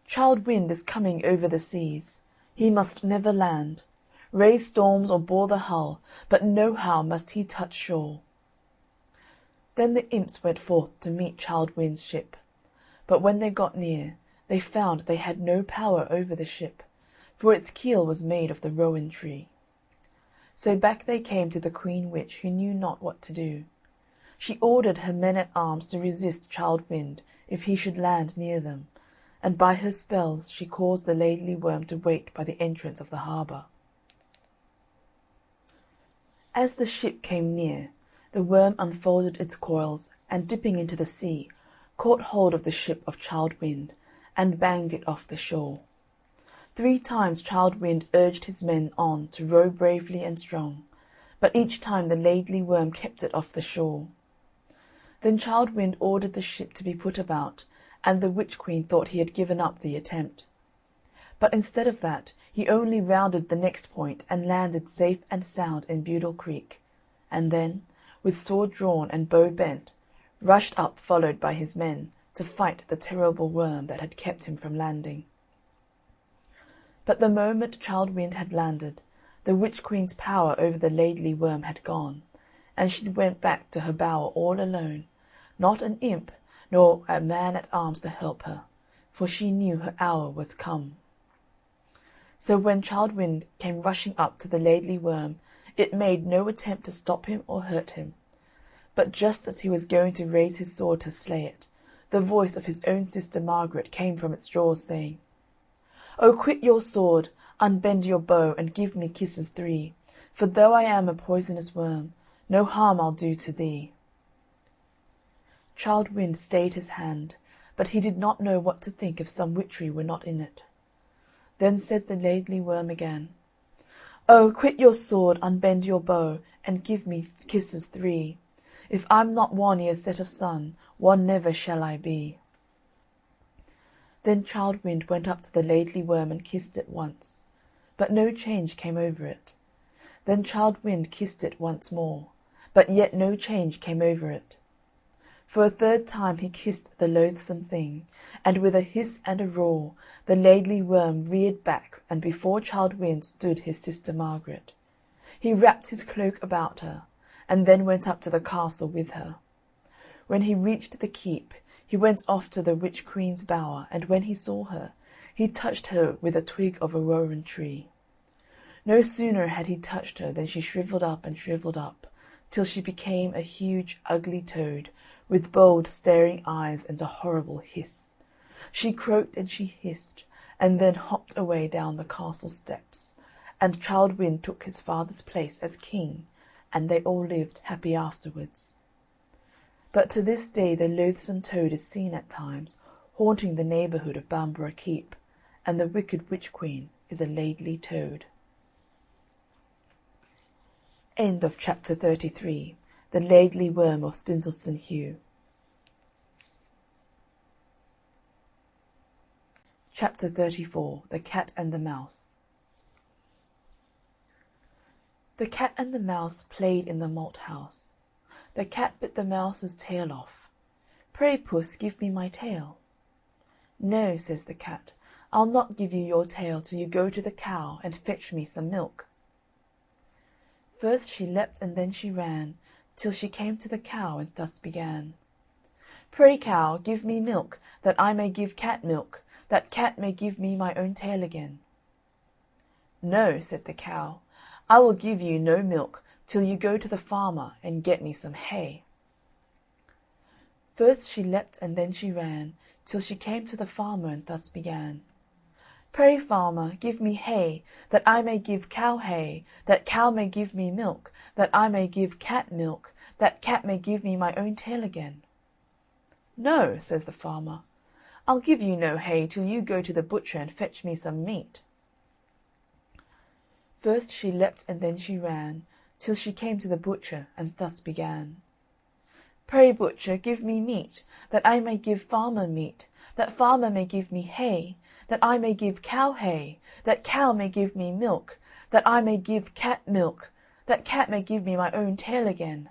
"Childe Wynd is coming over the seas. He must never land. Raise storms or bore the hull, but nohow must he touch shore." Then the imps went forth to meet Childe Wynd's ship, but when they got near, they found they had no power over the ship, for its keel was made of the rowan tree. So back they came to the Queen Witch, who knew not what to do. She ordered her men-at-arms to resist Childe Wynd if he should land near them, and by her spells she caused the laidly worm to wait by the entrance of the harbour. As the ship came near, the worm unfolded its coils, and dipping into the sea, caught hold of the ship of Childe Wynd, and banged it off the shore. 3 times Childe Wynd urged his men on to row bravely and strong, but each time the Laidly Worm kept it off the shore. Then Childe Wynd ordered the ship to be put about, and the Witch Queen thought he had given up the attempt. But instead of that, he only rounded the next point and landed safe and sound in Budle Creek, and then, with sword drawn and bow bent, rushed up followed by his men to fight the terrible worm that had kept him from landing. But the moment Childe Wynd had landed, the Witch Queen's power over the Laidly Worm had gone, and she went back to her bower all alone, not an imp nor a man at arms to help her, for she knew her hour was come. So when Childe Wynd came rushing up to the Laidly Worm, it made no attempt to stop him or hurt him. But just as he was going to raise his sword to slay it, the voice of his own sister Margaret came from its jaws, saying, "O quit your sword, unbend your bow, and give me kisses 3, for though I am a poisonous worm, no harm I'll do to thee." Childe Wynd stayed his hand, but he did not know what to think if some witchery were not in it. Then said the Laidly Worm again, "O quit your sword, unbend your bow, and give me kisses 3. If I'm not one ere set of sun, one never shall I be." Then Childe Wynd went up to the Laidly Worm and kissed it once, but no change came over it. Then Childe Wynd kissed it once more, but yet no change came over it. For a 3rd time he kissed the loathsome thing, and with a hiss and a roar the Laidly Worm reared back, and before Childe Wynd stood his sister Margaret. He wrapped his cloak about her, and then went up to the castle with her. When he reached the keep, he went off to the Witch Queen's bower, and when he saw her, he touched her with a twig of a rowan tree. No sooner had he touched her than she shrivelled up, till she became a huge, ugly toad, with bold, staring eyes and a horrible hiss. She croaked and she hissed, and then hopped away down the castle steps, and Childe Wynd took his father's place as king, and they all lived happy afterwards. But to this day the loathsome toad is seen at times, haunting the neighbourhood of Bamborough Keep, and the wicked Witch Queen is a Laidly Toad. End of chapter 33. The Laidly Worm of Spindleston Heugh. Chapter 34. The Cat and the Mouse. The cat and the mouse played in the malt-house. The cat bit the mouse's tail off. "Pray, puss, give me my tail." "No," says the cat, "I'll not give you your tail till you go to the cow and fetch me some milk." First she leapt and then she ran, till she came to the cow, and thus began: "Pray, cow, give me milk, that I may give cat milk, that cat may give me my own tail again." "No," said the cow, "I will give you no milk till you go to the farmer and get me some hay." First she leapt and then she ran, till she came to the farmer, and thus began: "Pray, farmer, give me hay, that I may give cow hay, that cow may give me milk, that I may give cat milk, that cat may give me my own tail again." "No," says the farmer, "I'll give you no hay till you go to the butcher and fetch me some meat." First she leapt and then she ran, till she came to the butcher, and thus began: "Pray, butcher, give me meat, that I may give farmer meat, that farmer may give me hay, that I may give cow hay, that cow may give me milk, that I may give cat milk, that cat may give me my own tail again."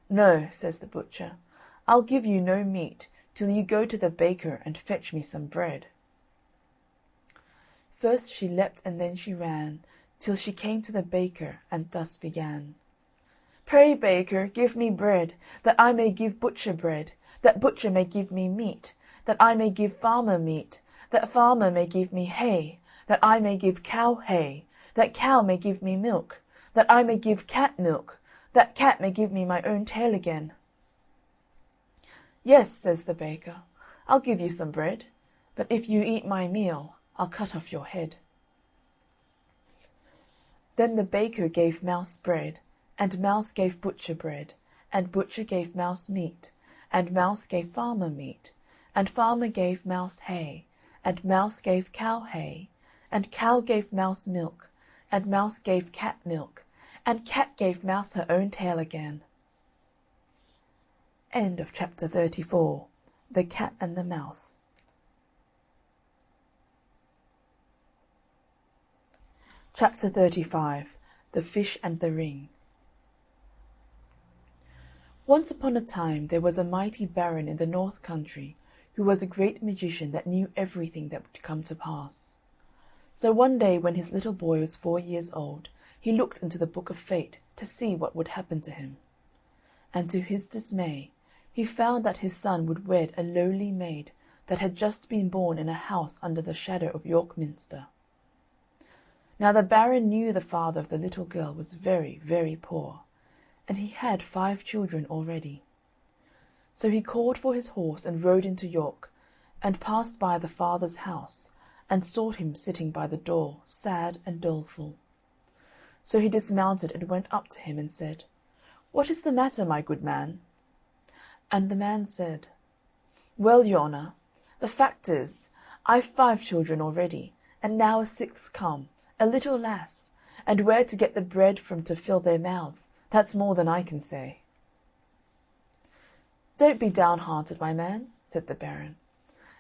"No," says the butcher, "I'll give you no meat till you go to the baker and fetch me some bread." First she leapt and then she ran, till she came to the baker, and thus began: "Pray, baker, give me bread, that I may give butcher bread, that butcher may give me meat, that I may give farmer meat, that farmer may give me hay, that I may give cow hay, that cow may give me milk, that I may give cat milk, that cat may give me my own tail again." "Yes," says the baker, "I'll give you some bread, but if you eat my meal, I'll cut off your head." Then the baker gave Mouse bread, and Mouse gave Butcher bread, and Butcher gave Mouse meat, and Mouse gave Farmer meat, and Farmer gave Mouse hay, and Mouse gave Cow hay, and Cow gave Mouse milk, and Mouse gave Cat milk, and Cat gave Mouse her own tail again. End of chapter 34. The Cat and the Mouse. Chapter 35. The Fish and the Ring. Once upon a time there was a mighty baron in the north country who was a great magician that knew everything that would come to pass. So one day when his little boy was 4 years old, he looked into the book of fate to see what would happen to him. And to his dismay, he found that his son would wed a lowly maid that had just been born in a house under the shadow of York Minster. Now the baron knew the father of the little girl was very, very poor, and he had 5 children already. So he called for his horse and rode into York, and passed by the father's house, and saw him sitting by the door, sad and doleful. So he dismounted and went up to him and said, "What is the matter, my good man?" And the man said, "Well, your honour, the fact is, I've 5 children already, and now a 6th come, a little lass, and where to get the bread from to fill their mouths, that's more than I can say." "Don't be downhearted, my man," said the baron.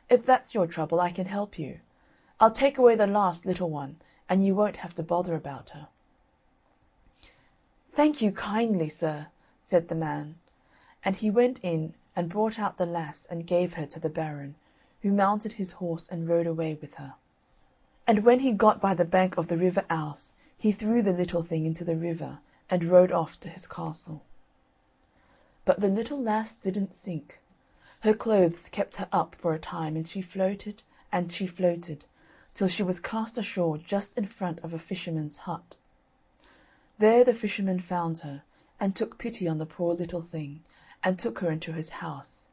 "If that's your trouble, I can help you. I'll take away the last little one, and you won't have to bother about her." "Thank you kindly, sir," said the man, and he went in and brought out the lass and gave her to the baron, who mounted his horse and rode away with her. And when he got by the bank of the river Ouse, he threw the little thing into the river and rode off to his castle. But the little lass didn't sink. Her clothes kept her up for a time, and she floated, till she was cast ashore just in front of a fisherman's hut. There the fisherman found her, and took pity on the poor little thing, and took her into his house,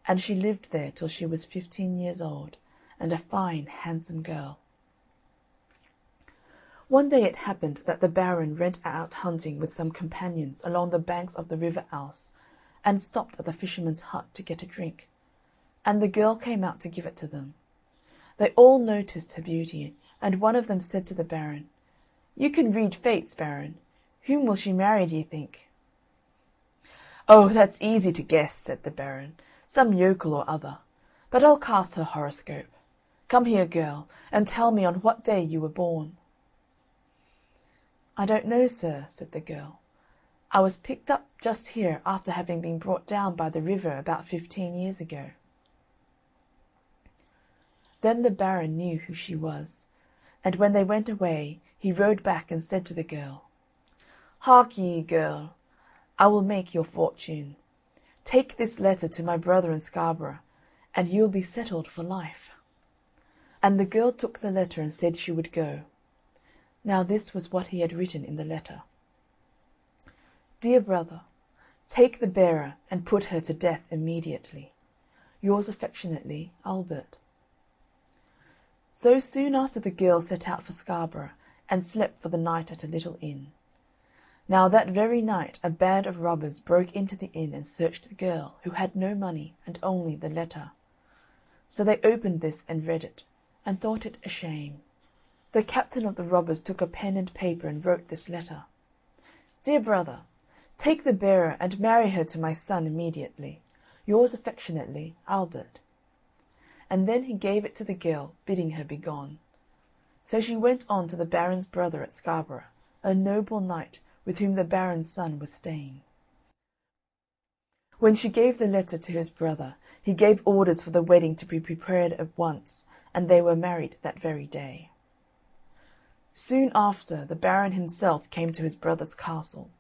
and she lived there till she was 15 years old, and a fine handsome girl. One day it happened that the baron went out hunting with some companions along the banks of the river Ouse, and stopped at the fisherman's hut to get a drink, and the girl came out to give it to them. They all noticed her beauty, and one of them said to the baron, "You can read fates, baron. Whom will she marry, do you think?" "Oh, that's easy to guess," said the baron, "some yokel or other. But I'll cast her horoscope. Come here, girl, and tell me on what day you were born." "I don't know, sir," said the girl. "I was picked up just here after having been brought down by the river about 15 years ago." Then the baron knew who she was, and when they went away he rode back and said to the girl, "Hark ye, girl, I will make your fortune. Take this letter to my brother in Scarborough, and you'll be settled for life." And the girl took the letter and said she would go. Now this was what he had written in the letter: "Dear brother, take the bearer and put her to death immediately. Yours affectionately, Albert." So soon after the girl set out for Scarborough, and slept for the night at a little inn. Now that very night a band of robbers broke into the inn and searched the girl, who had no money and only the letter. So they opened this and read it, and thought it a shame. The captain of the robbers took a pen and paper and wrote this letter: "Dear brother, take the bearer and marry her to my son immediately. Yours affectionately, Albert." And then he gave it to the girl, bidding her be gone. So she went on to the baron's brother at Scarborough, a noble knight with whom the baron's son was staying. When she gave the letter to his brother, he gave orders for the wedding to be prepared at once, and they were married that very day. Soon after, the baron himself came to his brother's castle,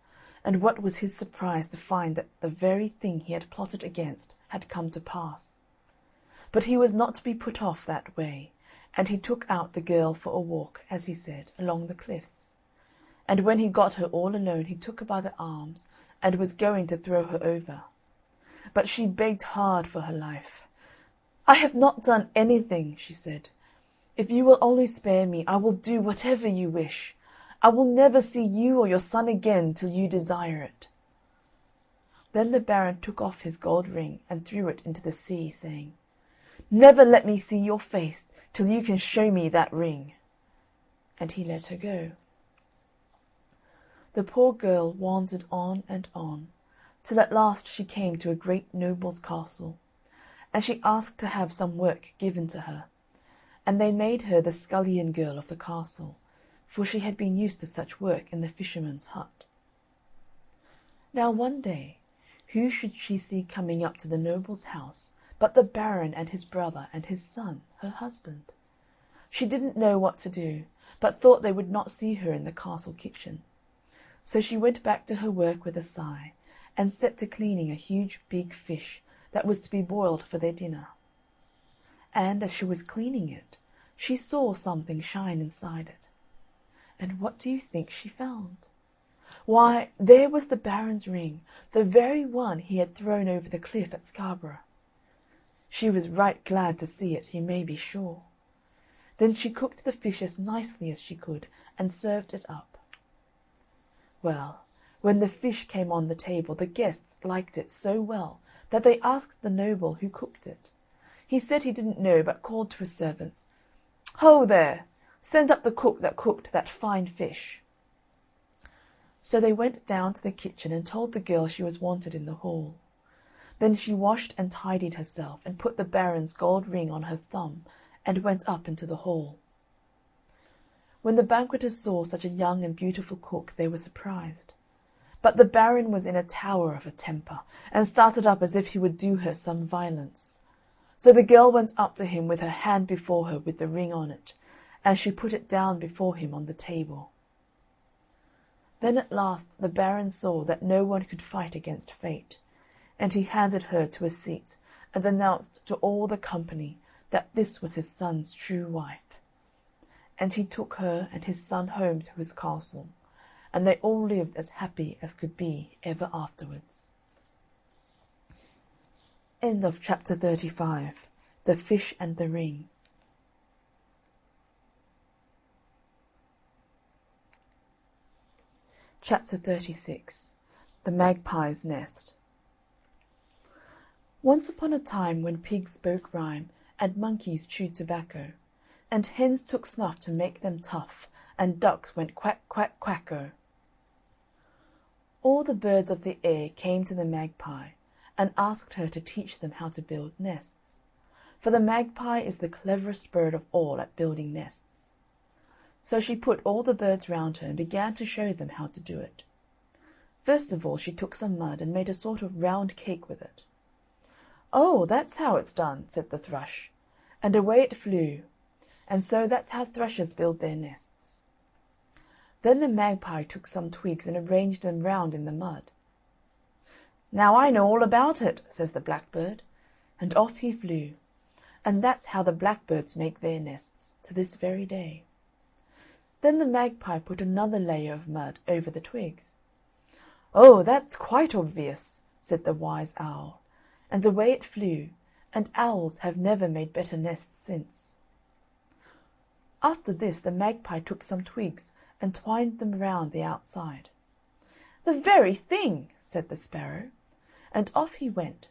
and what was his surprise to find that the very thing he had plotted against had come to pass. But he was not to be put off that way, and he took out the girl for a walk, as he said, along the cliffs. And when he got her all alone, he took her by the arms, and was going to throw her over. But she begged hard for her life. "I have not done anything," she said. "If you will only spare me, I will do whatever you wish. I will never see you or your son again till you desire it." Then the Baron took off his gold ring and threw it into the sea, saying, "Never let me see your face till you can show me that ring." And he let her go. The poor girl wandered on, till at last she came to a great noble's castle, and she asked to have some work given to her, and they made her the scullion girl of the castle, for she had been used to such work in the fisherman's hut. Now one day, who should she see coming up to the noble's house but the Baron and his brother and his son, her husband? She didn't know what to do, but thought they would not see her in the castle kitchen. So she went back to her work with a sigh, and set to cleaning a huge big fish that was to be boiled for their dinner. And as she was cleaning it, she saw something shine inside it. And what do you think she found? Why, there was the Baron's ring, the very one he had thrown over the cliff at Scarborough. She was right glad to see it, you may be sure. Then she cooked the fish as nicely as she could, and served it up. Well, when the fish came on the table, the guests liked it so well that they asked the noble who cooked it. He said he didn't know, but called to his servants, "Ho there! Send up the cook that cooked that fine fish." So they went down to the kitchen and told the girl she was wanted in the hall. Then she washed and tidied herself, and put the Baron's gold ring on her thumb, and went up into the hall. When the banqueters saw such a young and beautiful cook, they were surprised. But the Baron was in a tower of a temper, and started up as if he would do her some violence. So the girl went up to him with her hand before her with the ring on it, and she put it down before him on the table. Then at last the Baron saw that no one could fight against fate, and he handed her to a seat, and announced to all the company that this was his son's true wife. And he took her and his son home to his castle, and they all lived as happy as could be ever afterwards. End of chapter 35. The Fish and the Ring. Chapter 36. The Magpie's Nest. Once upon a time, when pigs spoke rhyme, and monkeys chewed tobacco, and hens took snuff to make them tough, and ducks went quack, quack, quacko. All the birds of the air came to the magpie, and asked her to teach them how to build nests, for the magpie is the cleverest bird of all at building nests. So she put all the birds round her, and began to show them how to do it. First of all she took some mud, and made a sort of round cake with it. "Oh, that's how it's done," said the thrush, and away it flew, and so that's how thrushes build their nests. Then the magpie took some twigs, and arranged them round in the mud. "Now I know all about it," says the blackbird, and off he flew, and that's how the blackbirds make their nests to this very day. Then the magpie put another layer of mud over the twigs. "Oh, that's quite obvious," said the wise owl, and away it flew, and owls have never made better nests since. After this the magpie took some twigs, and twined them round the outside. "The very thing," said the sparrow, and off he went.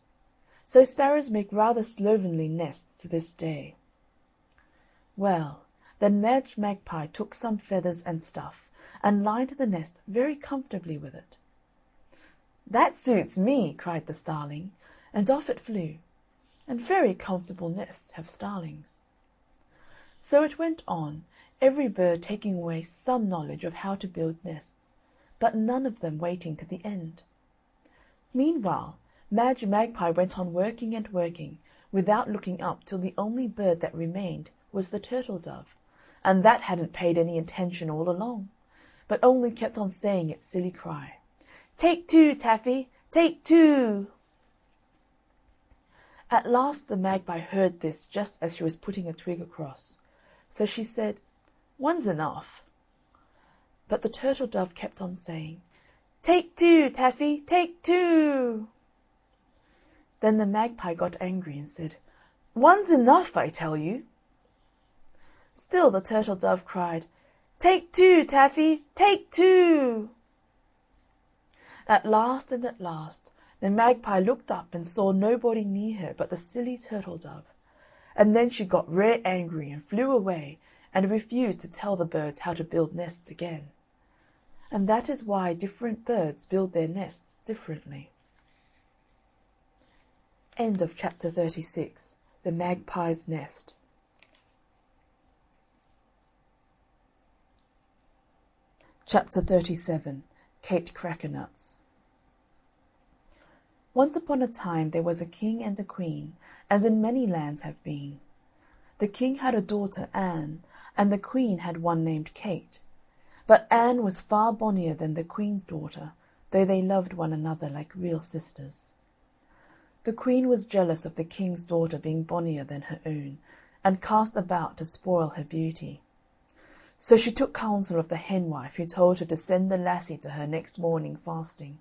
So sparrows make rather slovenly nests to this day. Well, then Madge Magpie took some feathers and stuff, and lined the nest very comfortably with it. "That suits me," cried the starling, and off it flew, and very comfortable nests have starlings. So it went on, every bird taking away some knowledge of how to build nests, but none of them waiting to the end. Meanwhile, Madge Magpie went on working and working, without looking up, till the only bird that remained was the turtle-dove, and that hadn't paid any attention all along, but only kept on saying its silly cry, "Take two, Taffy, take two!" At last the magpie heard this just as she was putting a twig across, so she said, "One's enough." But the turtle-dove kept on saying, "Take two, Taffy, take two!" Then the magpie got angry and said, "One's enough, I tell you." Still the turtle-dove cried, Take two, Taffy, take two!" At last, the magpie looked up and saw nobody near her but the silly turtle dove, and then she got rare angry and flew away and refused to tell the birds how to build nests again. And that is why different birds build their nests differently. End of chapter 36. The Magpie's Nest. Chapter 37. Kate Crackernuts. Once upon a time there was a king and a queen, as in many lands have been. The king had a daughter, Anne, and the queen had one named Kate. But Anne was far bonnier than the queen's daughter, though they loved one another like real sisters. The queen was jealous of the king's daughter being bonnier than her own, and cast about to spoil her beauty. So she took counsel of the henwife, who told her to send the lassie to her next morning fasting.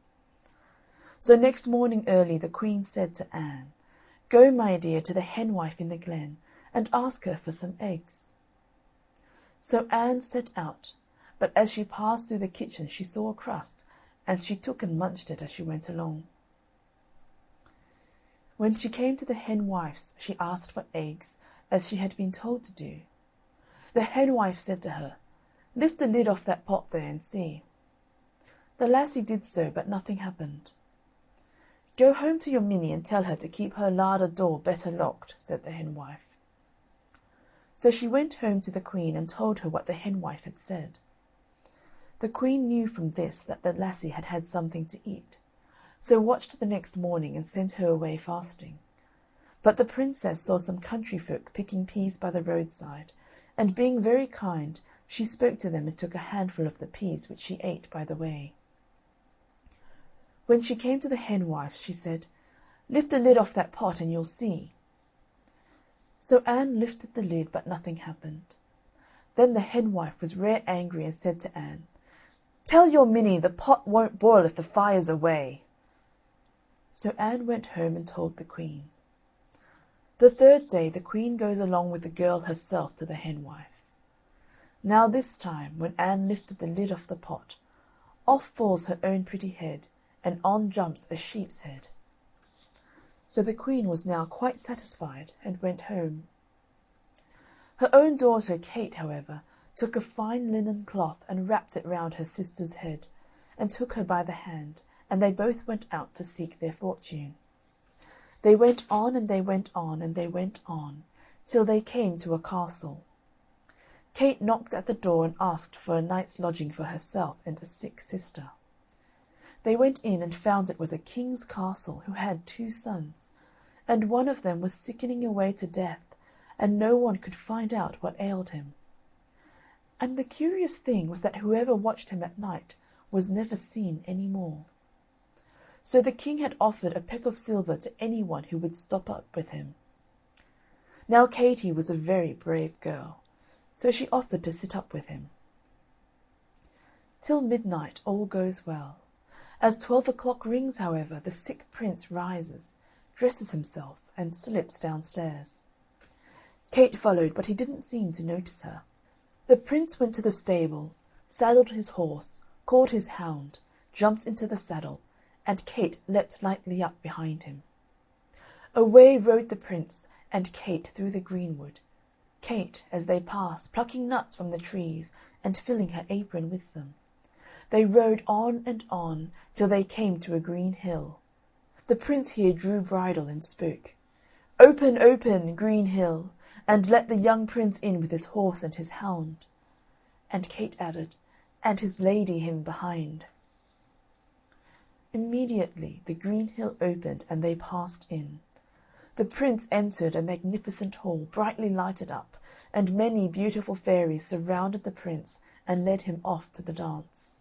So next morning early the queen said to Anne, "Go, my dear, to the henwife in the glen, and ask her for some eggs." So Anne set out, but as she passed through the kitchen she saw a crust, and she took and munched it as she went along. When she came to the henwife's she asked for eggs, as she had been told to do. The henwife said to her, "Lift the lid off that pot there and see." The lassie did so, but nothing happened. "Go home to your Minnie and tell her to keep her larder door better locked," said the henwife. So she went home to the queen and told her what the henwife had said. The queen knew from this that the lassie had had something to eat, so watched the next morning and sent her away fasting. But the princess saw some country folk picking peas by the roadside, and being very kind, she spoke to them and took a handful of the peas, which she ate by the way. When she came to the henwife, she said, "Lift the lid off that pot and you'll see." So Anne lifted the lid, but nothing happened. Then the henwife was rare angry and said to Anne, "Tell your Minnie the pot won't boil if the fire's away." So Anne went home and told the queen. The third day the queen goes along with the girl herself to the henwife. Now this time, when Anne lifted the lid off the pot, off falls her own pretty head, and on jumps a sheep's head. So the queen was now quite satisfied, and went home. Her own daughter Kate, however, took a fine linen cloth and wrapped it round her sister's head, and took her by the hand, and they both went out to seek their fortune. They went on, and they went on, and they went on, till they came to a castle. Kate knocked at the door and asked for a night's lodging for herself and a sick sister. They went in and found it was a king's castle who had 2 sons, and one of them was sickening away to death, and no one could find out what ailed him. And the curious thing was that whoever watched him at night was never seen any more. So the king had offered a peck of silver to any one who would stop up with him. Now Katie was a very brave girl, so she offered to sit up with him. Till midnight all goes well. As 12 o'clock rings, however, the sick prince rises, dresses himself, and slips downstairs. Kate followed, but he didn't seem to notice her. The prince went to the stable, saddled his horse, called his hound, jumped into the saddle, and Kate leapt lightly up behind him. Away rode the prince and Kate through the greenwood, Kate, as they passed, plucking nuts from the trees and filling her apron with them. They rode on and on till they came to a green hill. The prince here drew bridle and spoke, "Open, open, green hill, and let the young prince in with his horse and his hound." And Kate added, "And his lady him behind." Immediately the green hill opened and they passed in. The prince entered a magnificent hall, brightly lighted up, and many beautiful fairies surrounded the prince and led him off to the dance.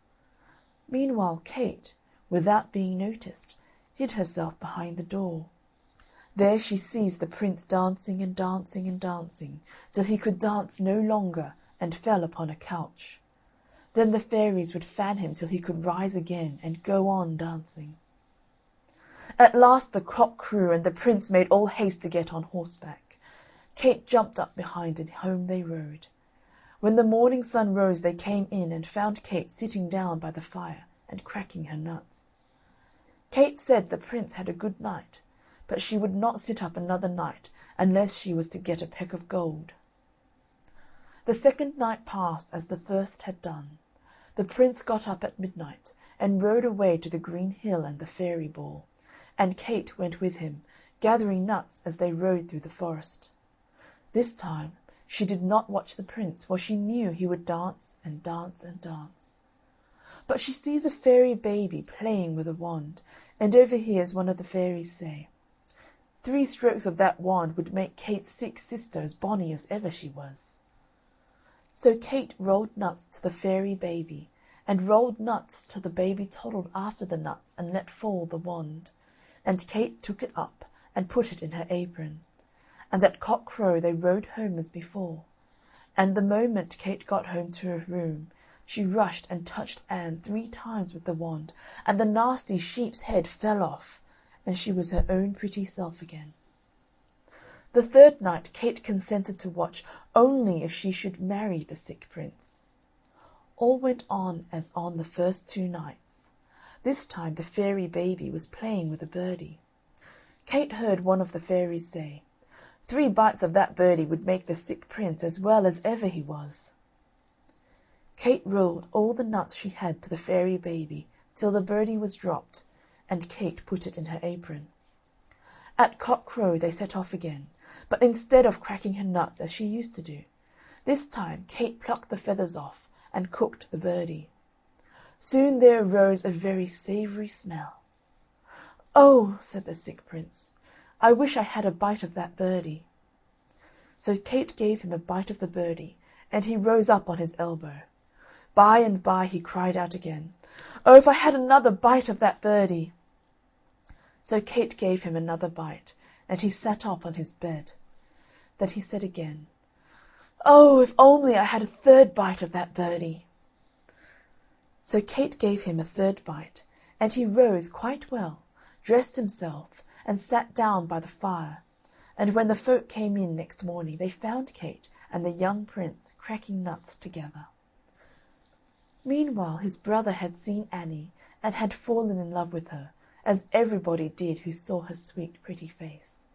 Meanwhile Kate, without being noticed, hid herself behind the door. There she sees the prince dancing and dancing and dancing, till he could dance no longer and fell upon a couch. Then the fairies would fan him till he could rise again and go on dancing. At last the cock crew, and the prince made all haste to get on horseback. Kate jumped up behind, and home they rode. When the morning sun rose they came in and found Kate sitting down by the fire and cracking her nuts. Kate said the prince had a good night, but she would not sit up another night unless she was to get a peck of gold. The second night passed as the first had done. The prince got up at midnight and rode away to the green hill and the fairy ball, and Kate went with him, gathering nuts as they rode through the forest. This time she did not watch the prince, for she knew he would dance and dance and dance. But she sees a fairy baby playing with a wand, and overhears one of the fairies say, 3 strokes of that wand would make Kate's sick sister as bonny as ever she was. So Kate rolled nuts to the fairy baby, and rolled nuts till the baby toddled after the nuts and let fall the wand, and Kate took it up and put it in her apron. And at cock-crow they rode home as before, and the moment Kate got home to her room, she rushed and touched Anne 3 times with the wand, and the nasty sheep's head fell off, and she was her own pretty self again. The 3rd night Kate consented to watch only if she should marry the sick prince. All went on as on the first 2 nights. This time the fairy baby was playing with a birdie. Kate heard one of the fairies say, 3 bites of that birdie would make the sick prince as well as ever he was. Kate rolled all the nuts she had to the fairy baby till the birdie was dropped, and Kate put it in her apron. At cock-crow they set off again, but instead of cracking her nuts as she used to do, this time Kate plucked the feathers off and cooked the birdie. Soon there arose a very savoury smell. "Oh," said the sick prince, "I wish I had a bite of that birdie." So Kate gave him a bite of the birdie, and he rose up on his elbow. By and by he cried out again, "Oh, if I had another bite of that birdie!" So Kate gave him another bite, and he sat up on his bed. Then he said again, "Oh, if only I had a 3rd bite of that birdie!" So Kate gave him a 3rd bite, and he rose quite well, dressed himself, and sat down by the fire. And when the folk came in next morning, they found Kate and the young prince cracking nuts together. Meanwhile his brother had seen Annie, and had fallen in love with her, as everybody did who saw her sweet pretty face.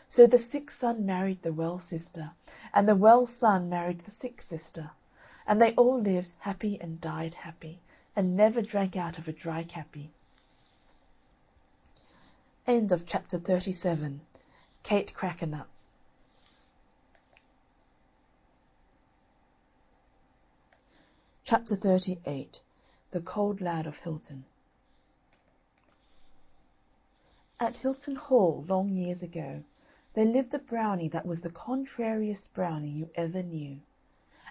So the sick son married the well sister, and the well son married the sick sister, and they all lived happy and died happy, and never drank out of a dry cappy. End of chapter 37. Kate Crackernuts. Chapter 38. The Cold Lad of Hilton. At Hilton Hall, long years ago, there lived a brownie that was the contrariest brownie you ever knew.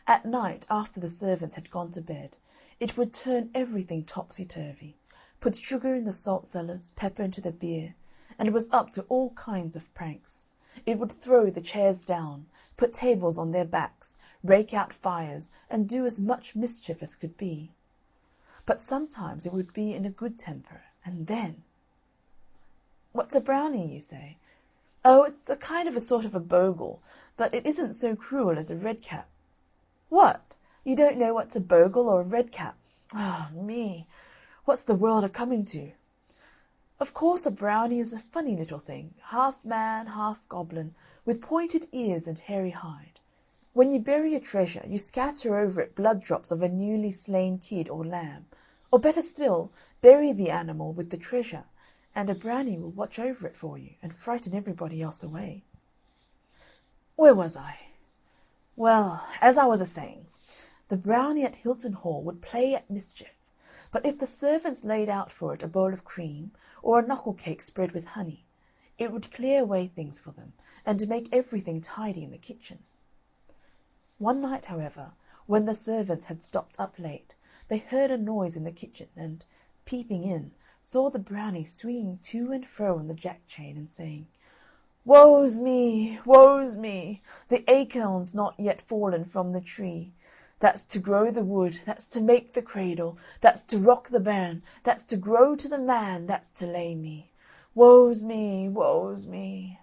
At night, after the servants had gone to bed, it would turn everything topsy-turvy, put sugar in the salt cellars, pepper into the beer, and was up to all kinds of pranks. It would throw the chairs down, put tables on their backs, rake out fires, and do as much mischief as could be. But sometimes it would be in a good temper, and then— "What's a brownie?" you say. "Oh, it's a kind of a sort of a bogle, but it isn't so cruel as a redcap." "What? You don't know what's a bogle or a redcap? Ah, me! What's the world a-coming to? Of course a brownie is a funny little thing, half man, half goblin, with pointed ears and hairy hide. When you bury a treasure, you scatter over it blood drops of a newly slain kid or lamb, or better still, bury the animal with the treasure, and a brownie will watch over it for you, and frighten everybody else away. Where was I? Well, as I was a-saying, the brownie at Hilton Hall would play at mischief, but if the servants laid out for it a bowl of cream, or a knuckle cake spread with honey, it would clear away things for them, and make everything tidy in the kitchen. One night, however, when the servants had stopped up late, they heard a noise in the kitchen, and, peeping in, saw the brownie swinging to and fro on the jack-chain, and saying, "Woe's me, woe's me! The acorn's not yet fallen from the tree. That's to grow the wood, that's to make the cradle, that's to rock the bairn, that's to grow to the man, that's to lay me. Woe's me, woe's me!"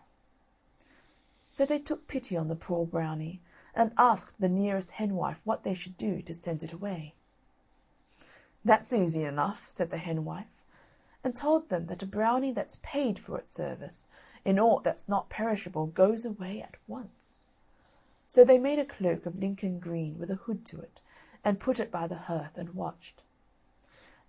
So they took pity on the poor brownie, and asked the nearest henwife what they should do to send it away. "That's easy enough," said the henwife, and told them that a brownie that's paid for its service in aught that's not perishable goes away at once. So they made a cloak of Lincoln green with a hood to it, and put it by the hearth and watched.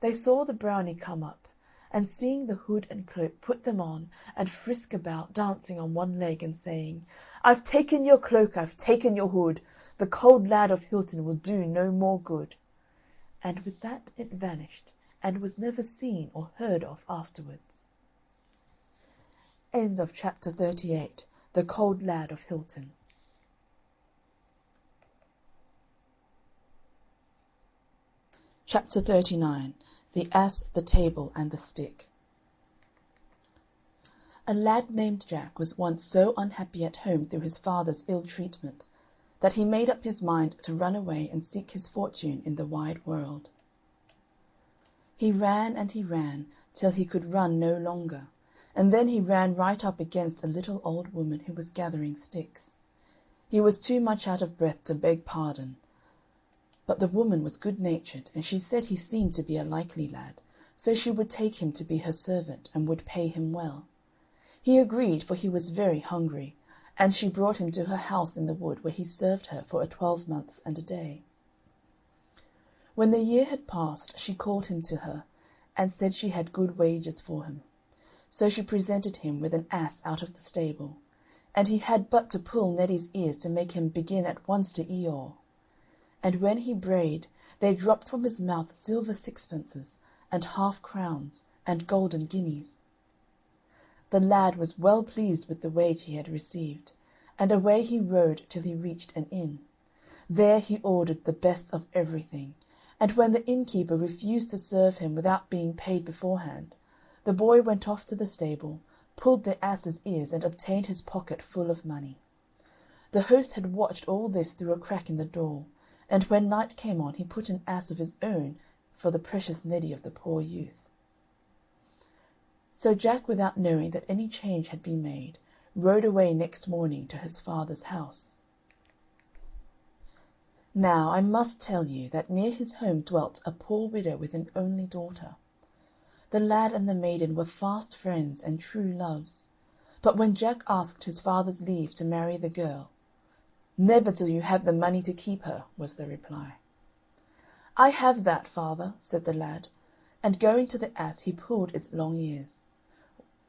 They saw the brownie come up, and seeing the hood and cloak, put them on, and frisk about, dancing on one leg and saying, "I've taken your cloak, I've taken your hood, the cold lad of Hilton will do no more good." And with that it vanished, and was never seen or heard of afterwards. End of chapter 38. The Cold Lad of Hilton. Chapter 39. The Ass, the Table, and the Stick. A lad named Jack was once so unhappy at home through his father's ill treatment that he made up his mind to run away and seek his fortune in the wide world. He ran and he ran till he could run no longer, and then he ran right up against a little old woman who was gathering sticks. He was too much out of breath to beg pardon, but the woman was good-natured, and she said he seemed to be a likely lad, so she would take him to be her servant and would pay him well. He agreed, for he was very hungry, and she brought him to her house in the wood, where he served her for a 12 months and a day. When the year had passed, she called him to her, and said she had good wages for him. So she presented him with an ass out of the stable, and he had but to pull Neddy's ears to make him begin at once to eeyore. And when he brayed, there dropped from his mouth silver sixpences, and half-crowns, and golden guineas. The lad was well pleased with the wage he had received, and away he rode till he reached an inn. There he ordered the best of everything, and when the innkeeper refused to serve him without being paid beforehand, the boy went off to the stable, pulled the ass's ears, and obtained his pocket full of money. The host had watched all this through a crack in the door, and when night came on he put an ass of his own for the precious Neddy of the poor youth. So Jack, without knowing that any change had been made, rode away next morning to his father's house. Now I must tell you that near his home dwelt a poor widow with an only daughter. The lad and the maiden were fast friends and true loves, but when Jack asked his father's leave to marry the girl, "Never till you have the money to keep her," was the reply. "I have that, father," said the lad, and going to the ass he pulled its long ears.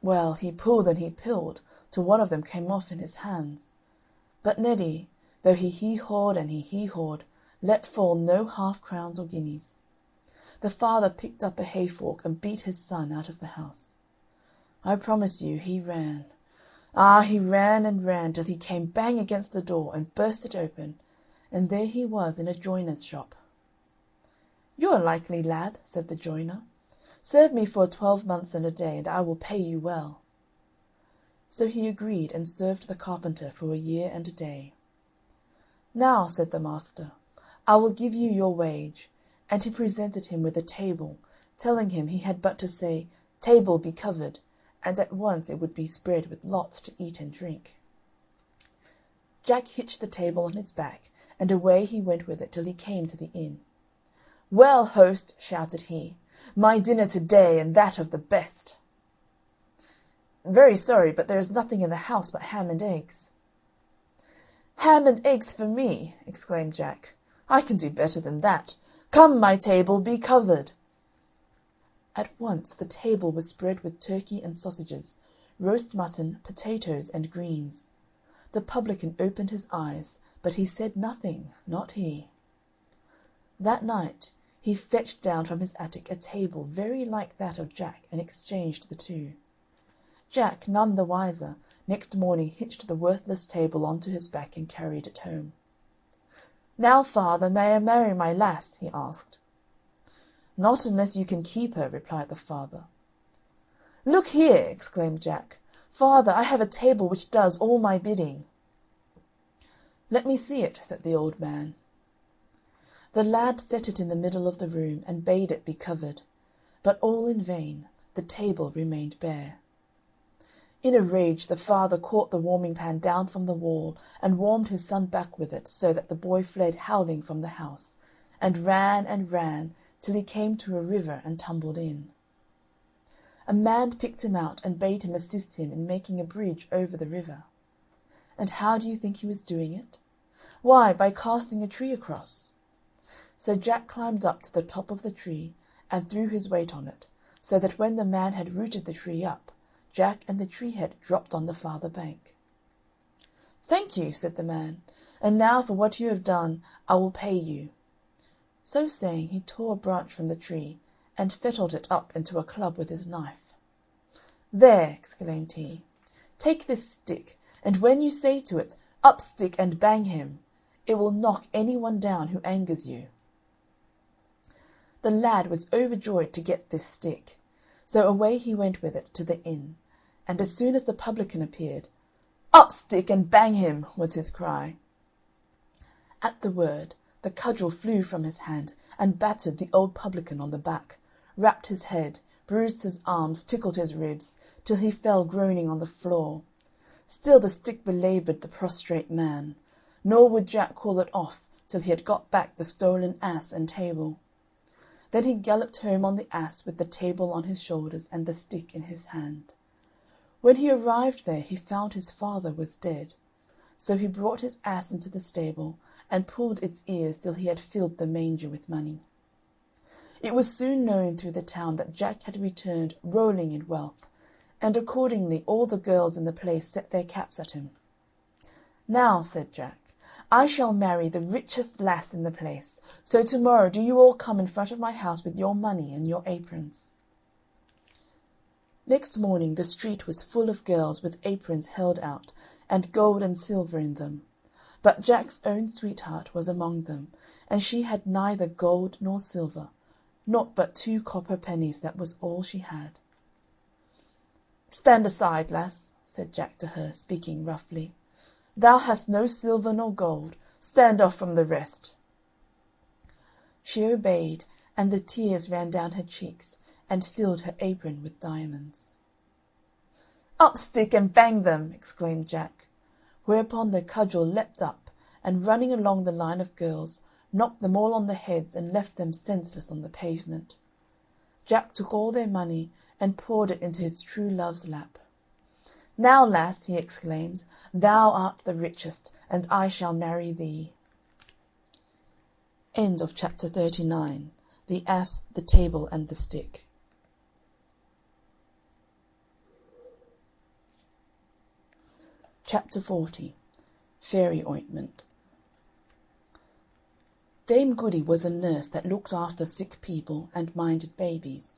Well, he pulled and he pulled, till one of them came off in his hands. But Neddy, though he hee-hawed and he hee-hawed, let fall no half-crowns or guineas. The father picked up a hay-fork and beat his son out of the house. I promise you he ran. Ah, he ran and ran till he came bang against the door and burst it open, and there he was in a joiner's shop. "You're a likely lad," said the joiner. "Serve me for 12 months and a day, and I will pay you well." So he agreed, and served the carpenter for a year and a day. "Now," said the master, "I will give you your wage," and he presented him with a table, telling him he had but to say, "Table, be covered," and at once it would be spread with lots to eat and drink. Jack hitched the table on his back, and away he went with it till he came to the inn. "Well, host," shouted he, "my dinner to-day, and that of the best." "Very sorry, but there is nothing in the house but ham and eggs." "Ham and eggs for me!" exclaimed Jack. "I can do better than that. Come, my table, be covered." At once the table was spread with turkey and sausages, roast mutton, potatoes, and greens. The publican opened his eyes, but he said nothing, not he. That night he fetched down from his attic a table very like that of Jack, and exchanged the two. Jack, none the wiser, next morning hitched the worthless table on to his back and carried it home. "Now, father, may I marry my lass?" he asked. "Not unless you can keep her," replied the father. "Look here!" exclaimed Jack. "Father, I have a table which does all my bidding." "Let me see it," said the old man. The lad set it in the middle of the room, and bade it be covered, but all in vain, the table remained bare. In a rage, the father caught the warming pan down from the wall and warmed his son back with it, so that the boy fled howling from the house, and ran till he came to a river and tumbled in. A man picked him out and bade him assist him in making a bridge over the river. And how do you think he was doing it? Why, by casting a tree across. So Jack climbed up to the top of the tree and threw his weight on it, so that when the man had rooted the tree up, Jack and the tree head dropped on the farther bank. "Thank you," said the man, "and now for what you have done I will pay you." So saying, he tore a branch from the tree and fettled it up into a club with his knife. "There," exclaimed he, "take this stick, and when you say to it, 'Up stick and bang him,' it will knock any one down who angers you." The lad was overjoyed to get this stick, so away he went with it to the inn, and as soon as the publican appeared, "Up stick and bang him," was his cry. At the word, the cudgel flew from his hand and battered the old publican on the back, rapped his head, bruised his arms, tickled his ribs, till he fell groaning on the floor. Still the stick belaboured the prostrate man, nor would Jack call it off till he had got back the stolen ass and table. Then he galloped home on the ass with the table on his shoulders and the stick in his hand. When he arrived there he found his father was dead, so he brought his ass into the stable and pulled its ears till he had filled the manger with money. It was soon known through the town that Jack had returned rolling in wealth, and accordingly all the girls in the place set their caps at him. "Now," said Jack, "I shall marry the richest lass in the place, so to-morrow do you all come in front of my house with your money and your aprons." Next morning the street was full of girls with aprons held out, and gold and silver in them. But Jack's own sweetheart was among them, and she had neither gold nor silver, naught but 2 copper pennies, that was all she had. "Stand aside, lass," said Jack to her, speaking roughly. "Thou hast no silver nor gold, stand off from the rest." She obeyed, and the tears ran down her cheeks and filled her apron with diamonds. "Up stick and bang them!" exclaimed Jack, whereupon the cudgel leapt up, and running along the line of girls, knocked them all on the heads and left them senseless on the pavement. Jack took all their money and poured it into his true love's lap. "Now, lass," he exclaimed, "thou art the richest, and I shall marry thee." End of chapter 39. The Ass, the Table, and the Stick. Chapter 40. Fairy Ointment. Dame Goody was a nurse that looked after sick people and minded babies.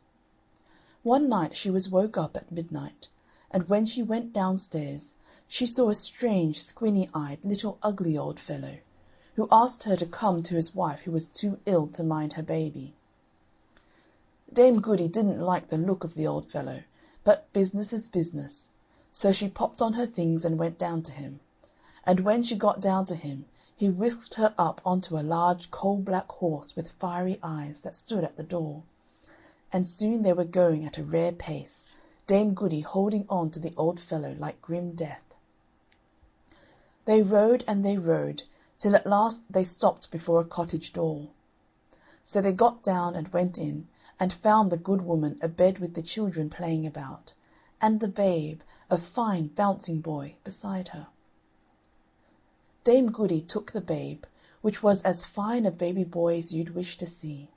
One night she was woke up at midnight, and when she went downstairs she saw a strange, squinny-eyed, little ugly old fellow, who asked her to come to his wife who was too ill to mind her baby. Dame Goody didn't like the look of the old fellow, but business is business, so she popped on her things and went down to him, and when she got down to him he whisked her up onto a large coal-black horse with fiery eyes that stood at the door, and soon they were going at a rare pace, Dame Goody holding on to the old fellow like grim death. They rode and they rode, till at last they stopped before a cottage door. So they got down and went in, and found the good woman abed with the children playing about, and the babe, a fine bouncing boy, beside her. Dame Goody took the babe, which was as fine a baby boy as you'd wish to see.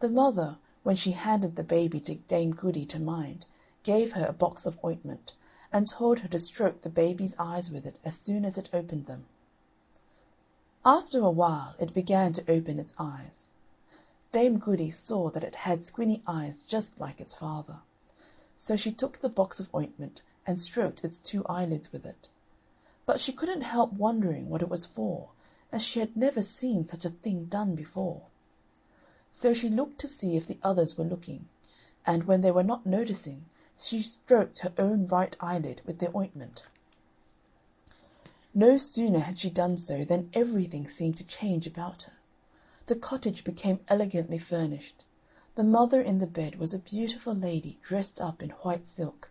The mother, when she handed the baby to Dame Goody to mind, gave her a box of ointment, and told her to stroke the baby's eyes with it as soon as it opened them. After a while it began to open its eyes. Dame Goody saw that it had squinny eyes just like its father, so she took the box of ointment and stroked its 2 eyelids with it. But she couldn't help wondering what it was for, as she had never seen such a thing done before. So she looked to see if the others were looking, and when they were not noticing, she stroked her own right eyelid with the ointment. No sooner had she done so than everything seemed to change about her. The cottage became elegantly furnished. The mother in the bed was a beautiful lady dressed up in white silk.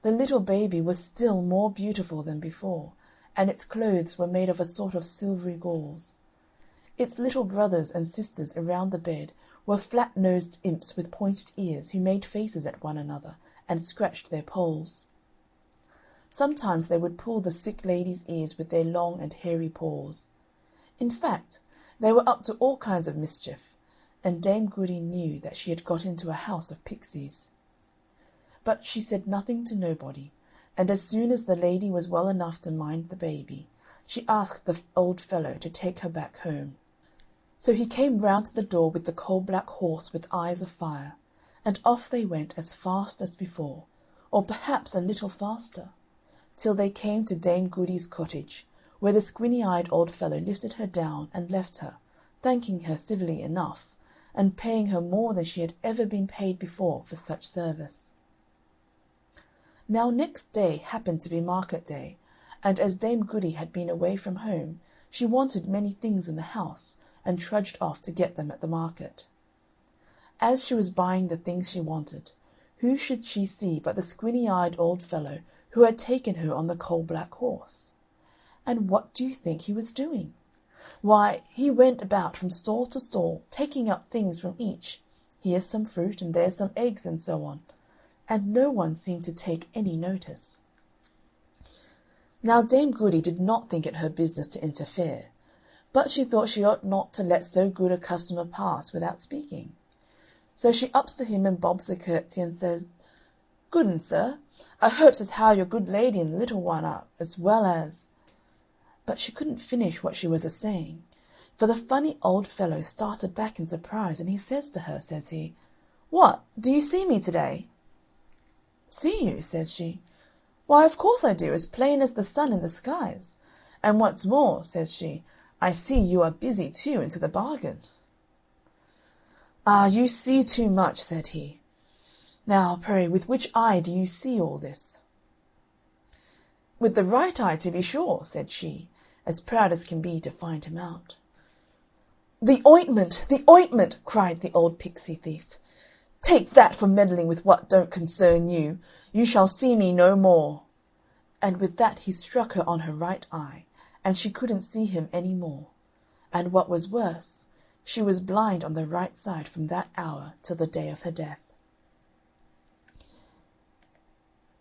The little baby was still more beautiful than before, and its clothes were made of a sort of silvery gauze. Its little brothers and sisters around the bed were flat-nosed imps with pointed ears who made faces at one another and scratched their poles. Sometimes they would pull the sick lady's ears with their long and hairy paws. In fact, they were up to all kinds of mischief, and Dame Goody knew that she had got into a house of pixies. But she said nothing to nobody, and as soon as the lady was well enough to mind the baby, she asked the old fellow to take her back home. So he came round to the door with the coal-black horse with eyes of fire, and off they went as fast as before, or perhaps a little faster, till they came to Dame Goody's cottage, where the squinny-eyed old fellow lifted her down and left her, thanking her civilly enough, and paying her more than she had ever been paid before for such service. Now next day happened to be market day, and as Dame Goody had been away from home, she wanted many things in the house, and trudged off to get them at the market. As she was buying the things she wanted, who should she see but the squinny-eyed old fellow who had taken her on the coal-black horse. And what do you think he was doing? Why, he went about from stall to stall, taking up things from each, here's some fruit, and there's some eggs, and so on, and no one seemed to take any notice. Now Dame Goody did not think it her business to interfere, but she thought she ought not to let so good a customer pass without speaking. So she ups to him and bobs a curtsy and says, "Good'n, sir, I hopes as how your good lady and little one are as well as—" But she couldn't finish what she was a-saying, for the funny old fellow started back in surprise, and he says to her, says he, "What, do you see me to-day?" "See you?" says she. "Why, of course I do, as plain as the sun in the skies. And what's more," says she, "I see you are busy too, into the bargain." "Ah, you see too much," said he. "Now, pray, with which eye do you see all this?" "With the right eye, to be sure," said she, as proud as can be to find him out. "The ointment! The ointment!" cried the old pixie thief. "Take that for meddling with what don't concern you. You shall see me no more." And with that he struck her on her right eye, and she couldn't see him any more. And what was worse, she was blind on the right side from that hour till the day of her death.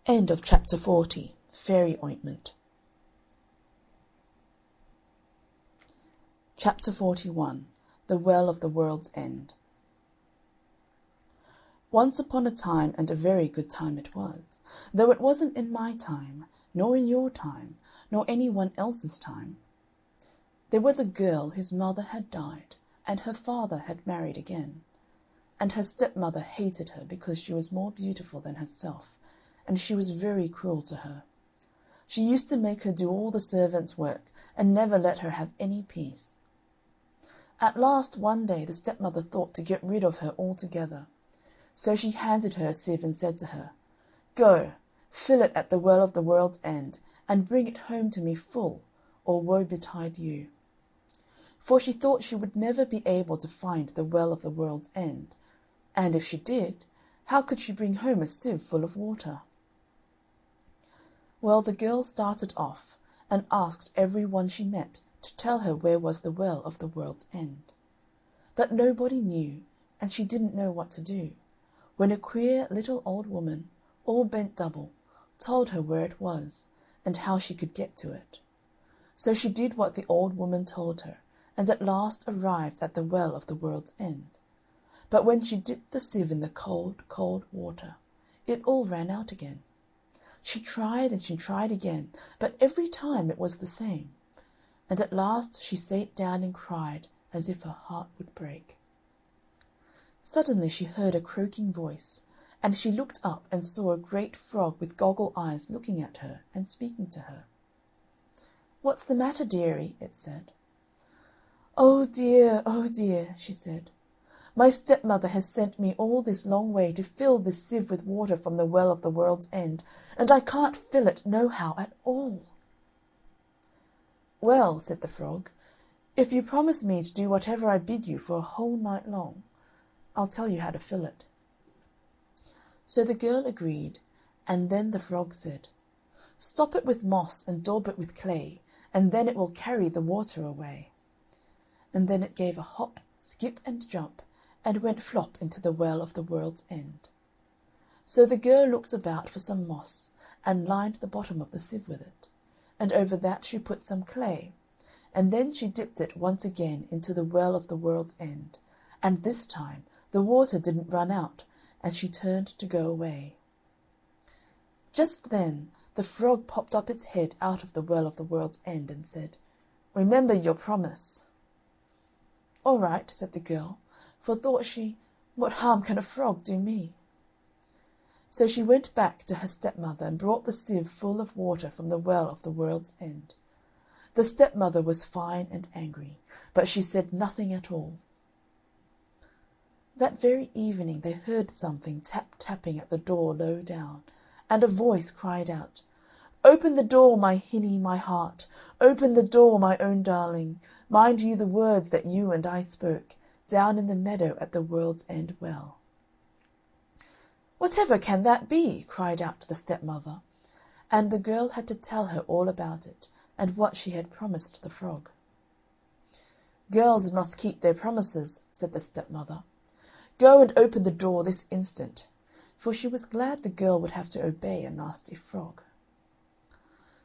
End of chapter 40. Fairy Ointment. Chapter 41. The Well of the World's End. Once upon a time, and a very good time it was, though it wasn't in my time, nor in your time, nor any one else's time. There was a girl whose mother had died, and her father had married again, and her stepmother hated her because she was more beautiful than herself, and she was very cruel to her. She used to make her do all the servants' work, and never let her have any peace. At last one day the stepmother thought to get rid of her altogether. So she handed her a sieve and said to her, "Go, fill it at the Well of the World's End, and bring it home to me full, or woe betide you." For she thought she would never be able to find the Well of the World's End, and if she did, how could she bring home a sieve full of water? Well, the girl started off, and asked every one she met to tell her where was the Well of the World's End. But nobody knew, and she didn't know what to do, when a queer little old woman, all bent double, told her where it was, and how she could get to it. So she did what the old woman told her, and at last arrived at the Well of the World's End. But when she dipped the sieve in the cold, cold water, it all ran out again. She tried and she tried again, but every time it was the same, and at last she sate down and cried as if her heart would break. Suddenly she heard a croaking voice, and she looked up and saw a great frog with goggle eyes looking at her and speaking to her. "What's the matter, dearie?" it said. Oh, dear," she said. "My stepmother has sent me all this long way to fill this sieve with water from the Well of the World's End, and I can't fill it nohow at all." "Well," said the frog, "if you promise me to do whatever I bid you for a whole night long, I'll tell you how to fill it." So the girl agreed, And then the frog said, "Stop it with moss and daub it with clay, and then it will carry the water away." And then it gave a hop, skip, and jump, and went flop into the well of the world's end. So the girl looked about for some moss, and lined the bottom of the sieve with it, and over that she put some clay, and then she dipped it once again into the well of the world's end, and this time the water didn't run out, and she turned to go away. Just then the frog popped up its head out of the well of the world's end and said, "Remember your promise." "All right," said the girl, for thought she, "What harm can a frog do me?" So she went back to her stepmother and brought the sieve full of water from the well of the world's end. The stepmother was fine and angry, but she said nothing at all. That very evening they heard something tap-tapping at the door low down, and a voice cried out, "Open the door, my hinny, my heart. Open the door, my own darling. Mind you the words that you and I spoke, down in the meadow at the world's end well." "Whatever can that be?" cried out the stepmother, and the girl had to tell her all about it, and what she had promised the frog. "Girls must keep their promises," said the stepmother. "Go and open the door this instant," for she was glad the girl would have to obey a nasty frog.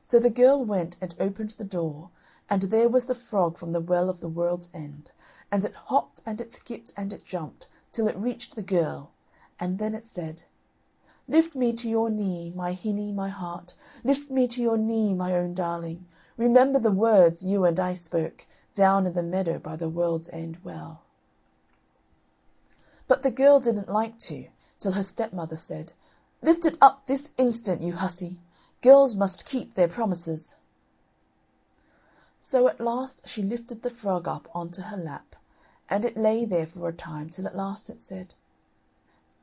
So the girl went and opened the door, and there was the frog from the well of the world's end, and it hopped and it skipped and it jumped till it reached the girl, and then it said, "Lift me to your knee, my hinny, my heart. Lift me to your knee, my own darling. Remember the words you and I spoke, down in the meadow by the world's end well." But the girl didn't like to, till her stepmother said, "Lift it up this instant, you hussy. Girls must keep their promises." So at last she lifted the frog up onto her lap, and it lay there for a time till at last it said,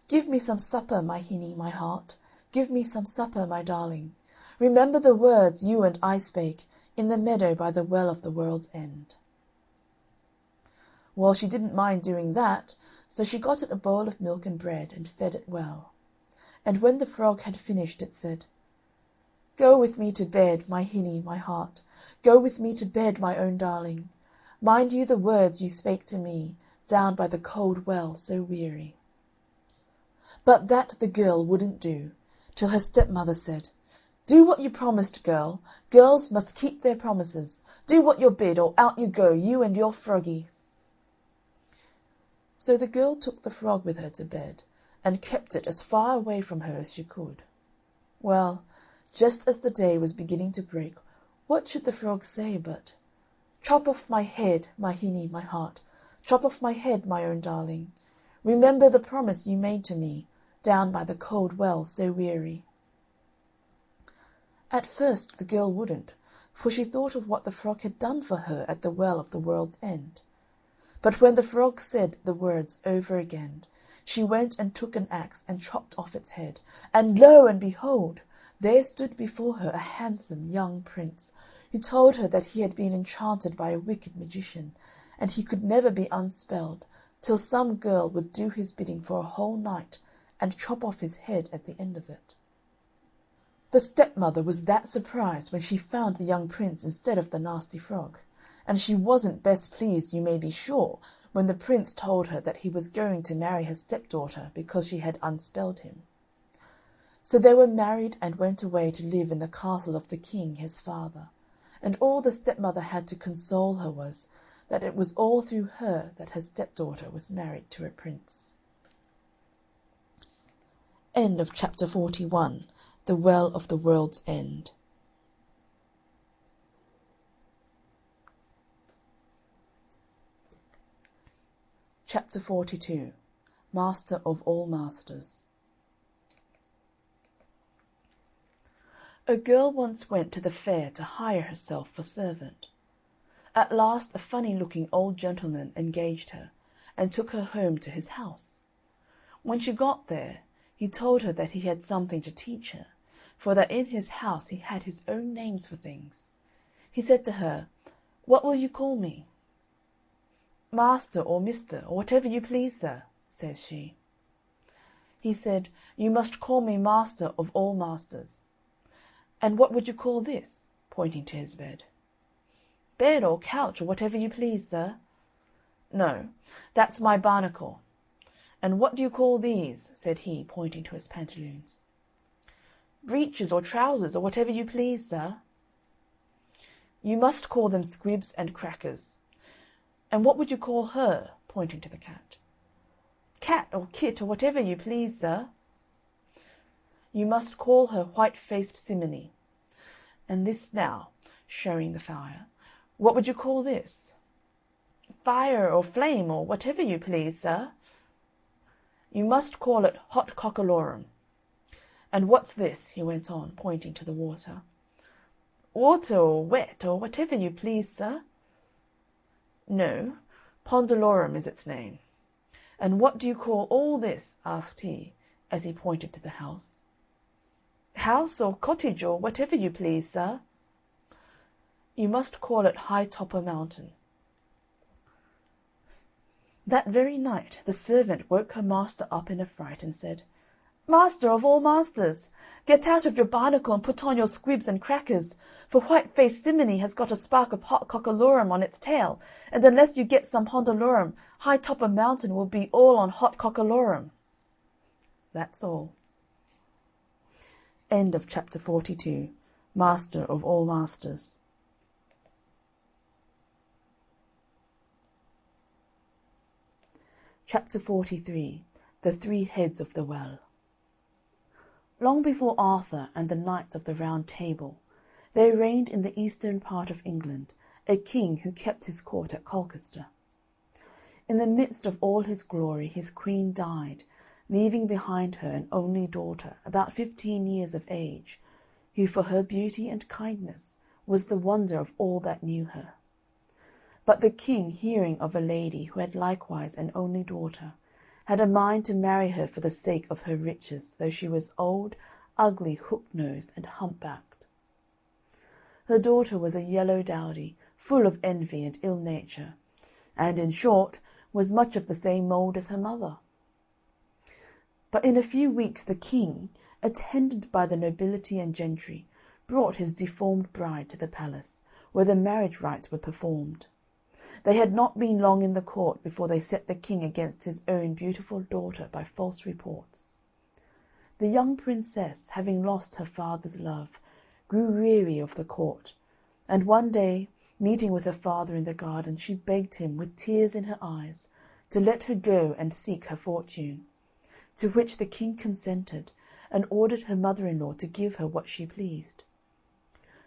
"Give me some supper, my hinny, my heart. Give me some supper, my darling. Remember the words you and I spake, in the meadow by the well of the world's end." Well, she didn't mind doing that, so she got it a bowl of milk and bread, and fed it well. And when the frog had finished, it said, "Go with me to bed, my hinny, my heart. Go with me to bed, my own darling. Mind you the words you spake to me, down by the cold well so weary." But that the girl wouldn't do, till her stepmother said, "Do what you promised, girl. Girls must keep their promises. Do what you're bid, or out you go, you and your froggy." So the girl took the frog with her to bed, and kept it as far away from her as she could. Well, just as the day was beginning to break, what should the frog say but, "Chop off my head, my hinny, my heart. Chop off my head, my own darling. Remember the promise you made to me, down by the cold well so weary." At first the girl wouldn't, for she thought of what the frog had done for her at the well of the world's end. But when the frog said the words over again, she went and took an axe and chopped off its head, and lo and behold, there stood before her a handsome young prince, who told her that he had been enchanted by a wicked magician, and he could never be unspelled till some girl would do his bidding for a whole night, and chop off his head at the end of it. The stepmother was that surprised when she found the young prince instead of the nasty frog, and she wasn't best pleased, you may be sure, when the prince told her that he was going to marry her stepdaughter because she had unspelled him. So they were married and went away to live in the castle of the king his father, and all the stepmother had to console her was that it was all through her that her stepdaughter was married to a prince. End of chapter 41. The Well of the World's End. Chapter 42. Master of all Masters. A girl once went to the fair to hire herself for servant. At last a funny-looking old gentleman engaged her, and took her home to his house. When she got there, he told her that he had something to teach her, for that in his house he had his own names for things. He said to her, "What will you call me?" "Master or Mister, or whatever you please, sir," says she. He said, "You must call me master of all masters." "And what would you call this?" pointing to his bed. "Bed or couch or whatever you please, sir." "No, that's my barnacle. And what do you call these?" said he, pointing to his pantaloons. "Breeches or trousers or whatever you please, sir." "You must call them squibs and crackers. And what would you call her?" pointing to the cat. "Cat or kit or whatever you please, sir." "You must call her white-faced simile. And this now," showing the fire, "what would you call this?" "Fire or flame or whatever you please, sir." "You must call it hot cockalorum. And what's this?" he went on, pointing to the water. "Water or wet or whatever you please, sir." "No, pondalorum is its name. And what do you call all this?" asked he, as he pointed to the house. "House or cottage or whatever you please, sir." "You must call it High Topper Mountain." That very night the servant woke her master up in a fright and said, "Master of all masters, get out of your barnacle and put on your squibs and crackers, for white-faced Simony has got a spark of hot cockalorum on its tail, and unless you get some pondalorum, High Topper Mountain will be all on hot cockalorum." That's all. End of chapter 42. Master of all masters. Chapter 43. The Three Heads of the Well. Long before Arthur and the Knights of the Round Table, there reigned in the eastern part of England a king who kept his court at Colchester. In the midst of all his glory his queen died, leaving behind her an only daughter about 15 years of age, who for her beauty and kindness was the wonder of all that knew her. But the king, hearing of a lady who had likewise an only daughter, had a mind to marry her for the sake of her riches, though she was old, ugly, hook-nosed, and hump-backed. Her daughter was a yellow dowdy, full of envy and ill nature, and, in short, was much of the same mould as her mother. But in a few weeks the king, attended by the nobility and gentry, brought his deformed bride to the palace, where the marriage rites were performed. They had not been long in the court before they set the king against his own beautiful daughter by false reports. The young princess, having lost her father's love, grew weary of the court, and one day, meeting with her father in the garden, she begged him, with tears in her eyes, to let her go and seek her fortune, to which the king consented, and ordered her mother-in-law to give her what she pleased.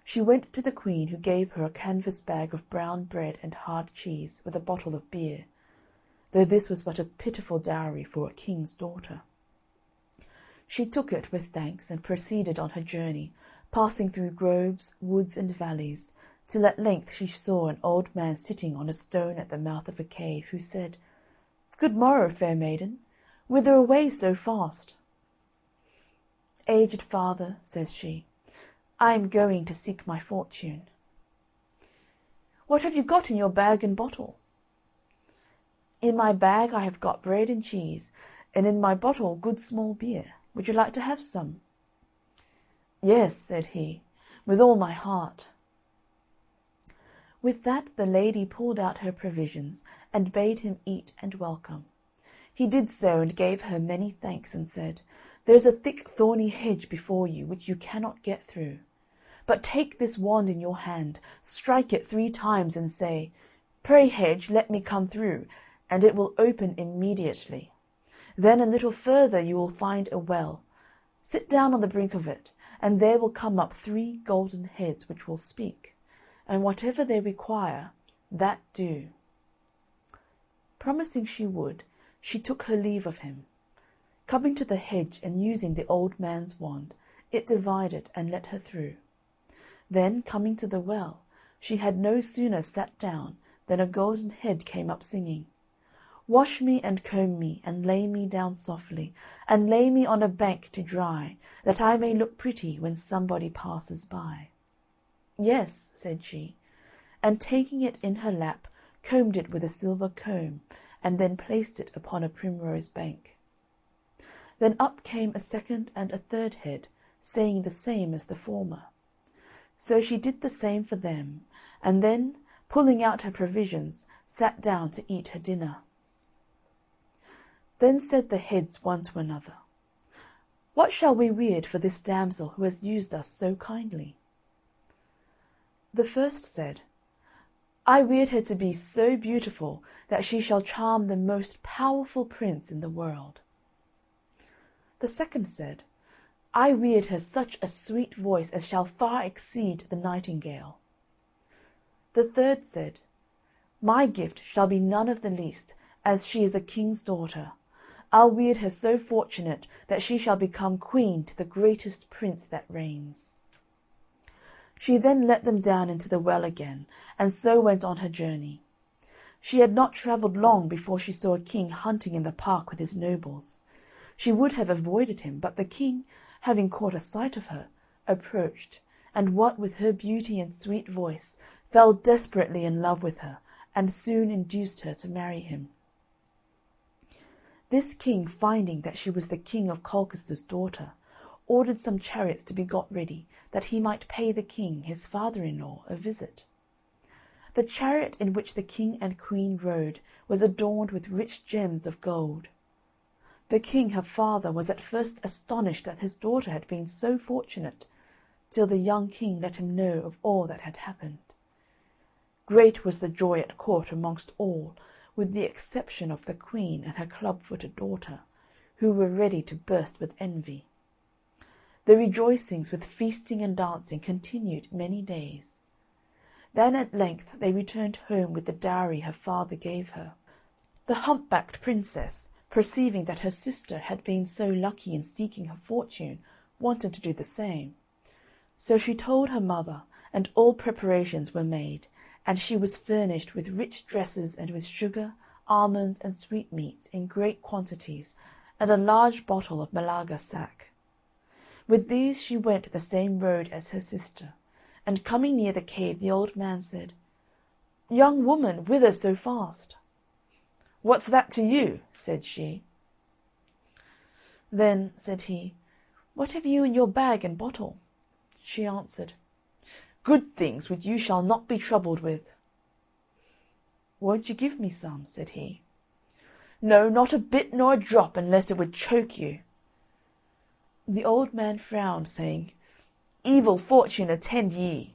She went to the queen, who gave her a canvas bag of brown bread and hard cheese, with a bottle of beer, though this was but a pitiful dowry for a king's daughter. She took it with thanks, and proceeded on her journey, passing through groves, woods, and valleys, till at length she saw an old man sitting on a stone at the mouth of a cave, who said, "Good morrow, fair maiden. Whither away so fast?" "Aged father," says she, "I am going to seek my fortune." "What have you got in your bag and bottle?" "In my bag I have got bread and cheese, and in my bottle good small beer. Would you like to have some?" "Yes," said he, "with all my heart." With that the lady pulled out her provisions, and bade him eat and welcome. He did so, and gave her many thanks, and said, "There's a thick thorny hedge before you, which you cannot get through. But take this wand in your hand, strike it 3 times, and say, 'Pray, hedge, let me come through,' and it will open immediately. Then a little further you will find a well. Sit down on the brink of it, and there will come up 3 golden heads which will speak, and whatever they require, that do." Promising she would, she took her leave of him. Coming to the hedge, and using the old man's wand, it divided and let her through. Then, coming to the well, she had no sooner sat down than a golden head came up singing, "Wash me and comb me, and lay me down softly, and lay me on a bank to dry, that I may look pretty when somebody passes by." "Yes," said she, and taking it in her lap, combed it with a silver comb, and then placed it upon a primrose bank. Then up came a second and a third head, saying the same as the former. So she did the same for them, and then, pulling out her provisions, sat down to eat her dinner. Then said the heads one to another, "What shall we weird for this damsel who has used us so kindly?" The first said, "I weird her to be so beautiful that she shall charm the most powerful prince in the world." The second said, "I weird her such a sweet voice as shall far exceed the nightingale." The third said, "My gift shall be none of the least, as she is a king's daughter. I'll weird her so fortunate that she shall become queen to the greatest prince that reigns." She then let them down into the well again, and so went on her journey. She had not travelled long before she saw a king hunting in the park with his nobles. She would have avoided him, but the king, having caught a sight of her, approached, and what with her beauty and sweet voice, fell desperately in love with her, and soon induced her to marry him. This king, finding that she was the king of Colchester's daughter, ordered some chariots to be got ready, that he might pay the king, his father-in-law, a visit. The chariot in which the king and queen rode was adorned with rich gems of gold. The king, her father, was at first astonished that his daughter had been so fortunate, till the young king let him know of all that had happened. Great was the joy at court amongst all, with the exception of the queen and her club-footed daughter, who were ready to burst with envy. The rejoicings with feasting and dancing continued many days. Then at length they returned home with the dowry her father gave her. The humpbacked princess, perceiving that her sister had been so lucky in seeking her fortune, wanted to do the same. So she told her mother, and all preparations were made, and she was furnished with rich dresses and with sugar, almonds, and sweetmeats in great quantities, and a large bottle of Malaga sack. With these she went the same road as her sister, and coming near the cave the old man said, "Young woman, whither so fast?" "What's that to you?" said she. Then said he, "What have you in your bag and bottle?" She answered, "Good things which you shall not be troubled with." "Won't you give me some?" said he. "No, not a bit nor a drop, unless it would choke you." The old man frowned, saying, "Evil fortune attend ye."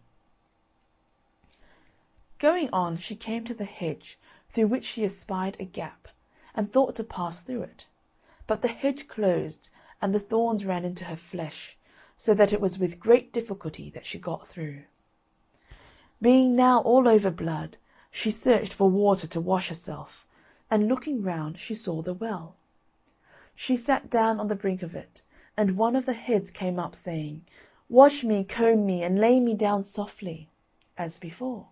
Going on, she came to the hedge, through which she espied a gap, and thought to pass through it. But the hedge closed, and the thorns ran into her flesh, so that it was with great difficulty that she got through. Being now all over blood, she searched for water to wash herself, and looking round she saw the well. She sat down on the brink of it, and one of the heads came up, saying, "Wash me, comb me, and lay me down softly," as before.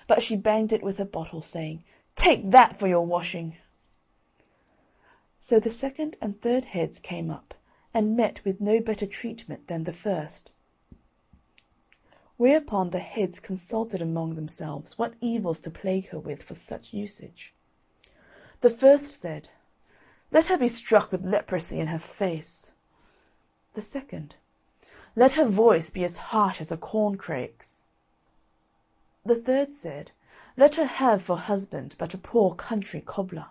But she banged it with her bottle, saying, "Take that for your washing." So the second and third heads came up, and met with no better treatment than the first. Whereupon the heads consulted among themselves what evils to plague her with for such usage. The first said, "Let her be struck with leprosy in her face." The second, "Let her voice be as harsh as a corncrake's." The third said, "Let her have for husband but a poor country cobbler."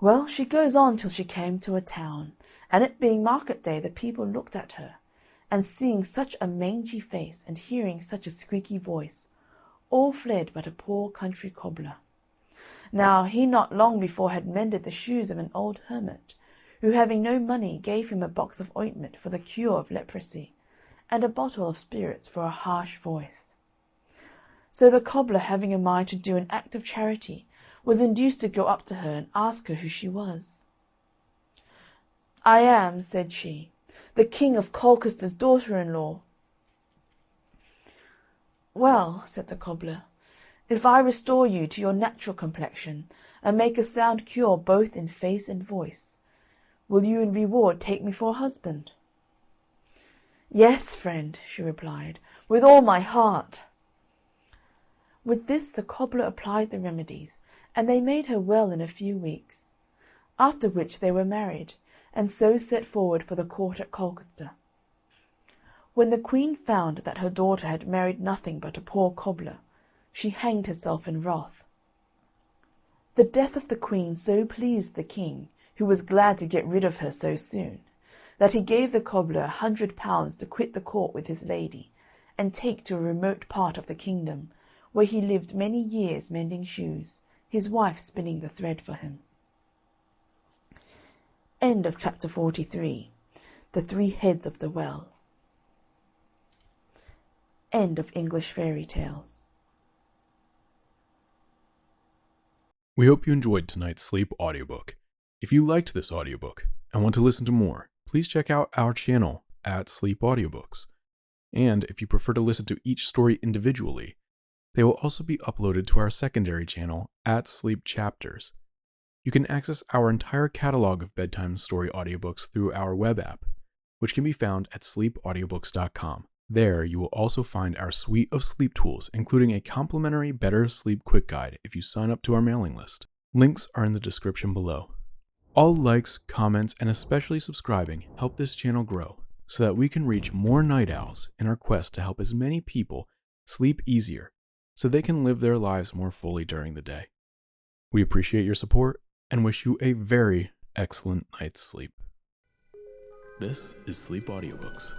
Well, she goes on till she came to a town, and it being market day, the people looked at her, and seeing such a mangy face, and hearing such a squeaky voice, all fled but a poor country cobbler. Now he not long before had mended the shoes of an old hermit, who having no money gave him a box of ointment for the cure of leprosy, and a bottle of spirits for a harsh voice. So the cobbler, having a mind to do an act of charity, was induced to go up to her and ask her who she was. "I am," said she, "the King of Colchester's daughter-in-law." "Well," said the cobbler, "if I restore you to your natural complexion, and make a sound cure both in face and voice, will you in reward take me for a husband?" "Yes, friend," she replied, "with all my heart." With this the cobbler applied the remedies, and they made her well in a few weeks. after which they were married, and so set forward for the court at Colchester. When the Queen found that her daughter had married nothing but a poor cobbler, she hanged herself in wrath. The death of the Queen so pleased the King, who was glad to get rid of her so soon, that he gave the cobbler £100 to quit the court with his lady, and take to a remote part of the kingdom, where he lived many years mending shoes, his wife spinning the thread for him. End of chapter 43. The Three Heads of the Well. End of English Fairy Tales. We hope you enjoyed tonight's sleep audiobook. If you liked this audiobook and want to listen to more, please check out our channel at Sleep Audiobooks. And if you prefer to listen to each story individually, they will also be uploaded to our secondary channel at Sleep Chapters. You can access our entire catalog of bedtime story audiobooks through our web app, which can be found at sleepaudiobooks.com. There, you will also find our suite of sleep tools, including a complimentary Better Sleep Quick Guide if you sign up to our mailing list. Links are in the description below. All likes, comments, and especially subscribing help this channel grow so that we can reach more night owls in our quest to help as many people sleep easier so they can live their lives more fully during the day. We appreciate your support and wish you a very excellent night's sleep. This is Sleep Audiobooks.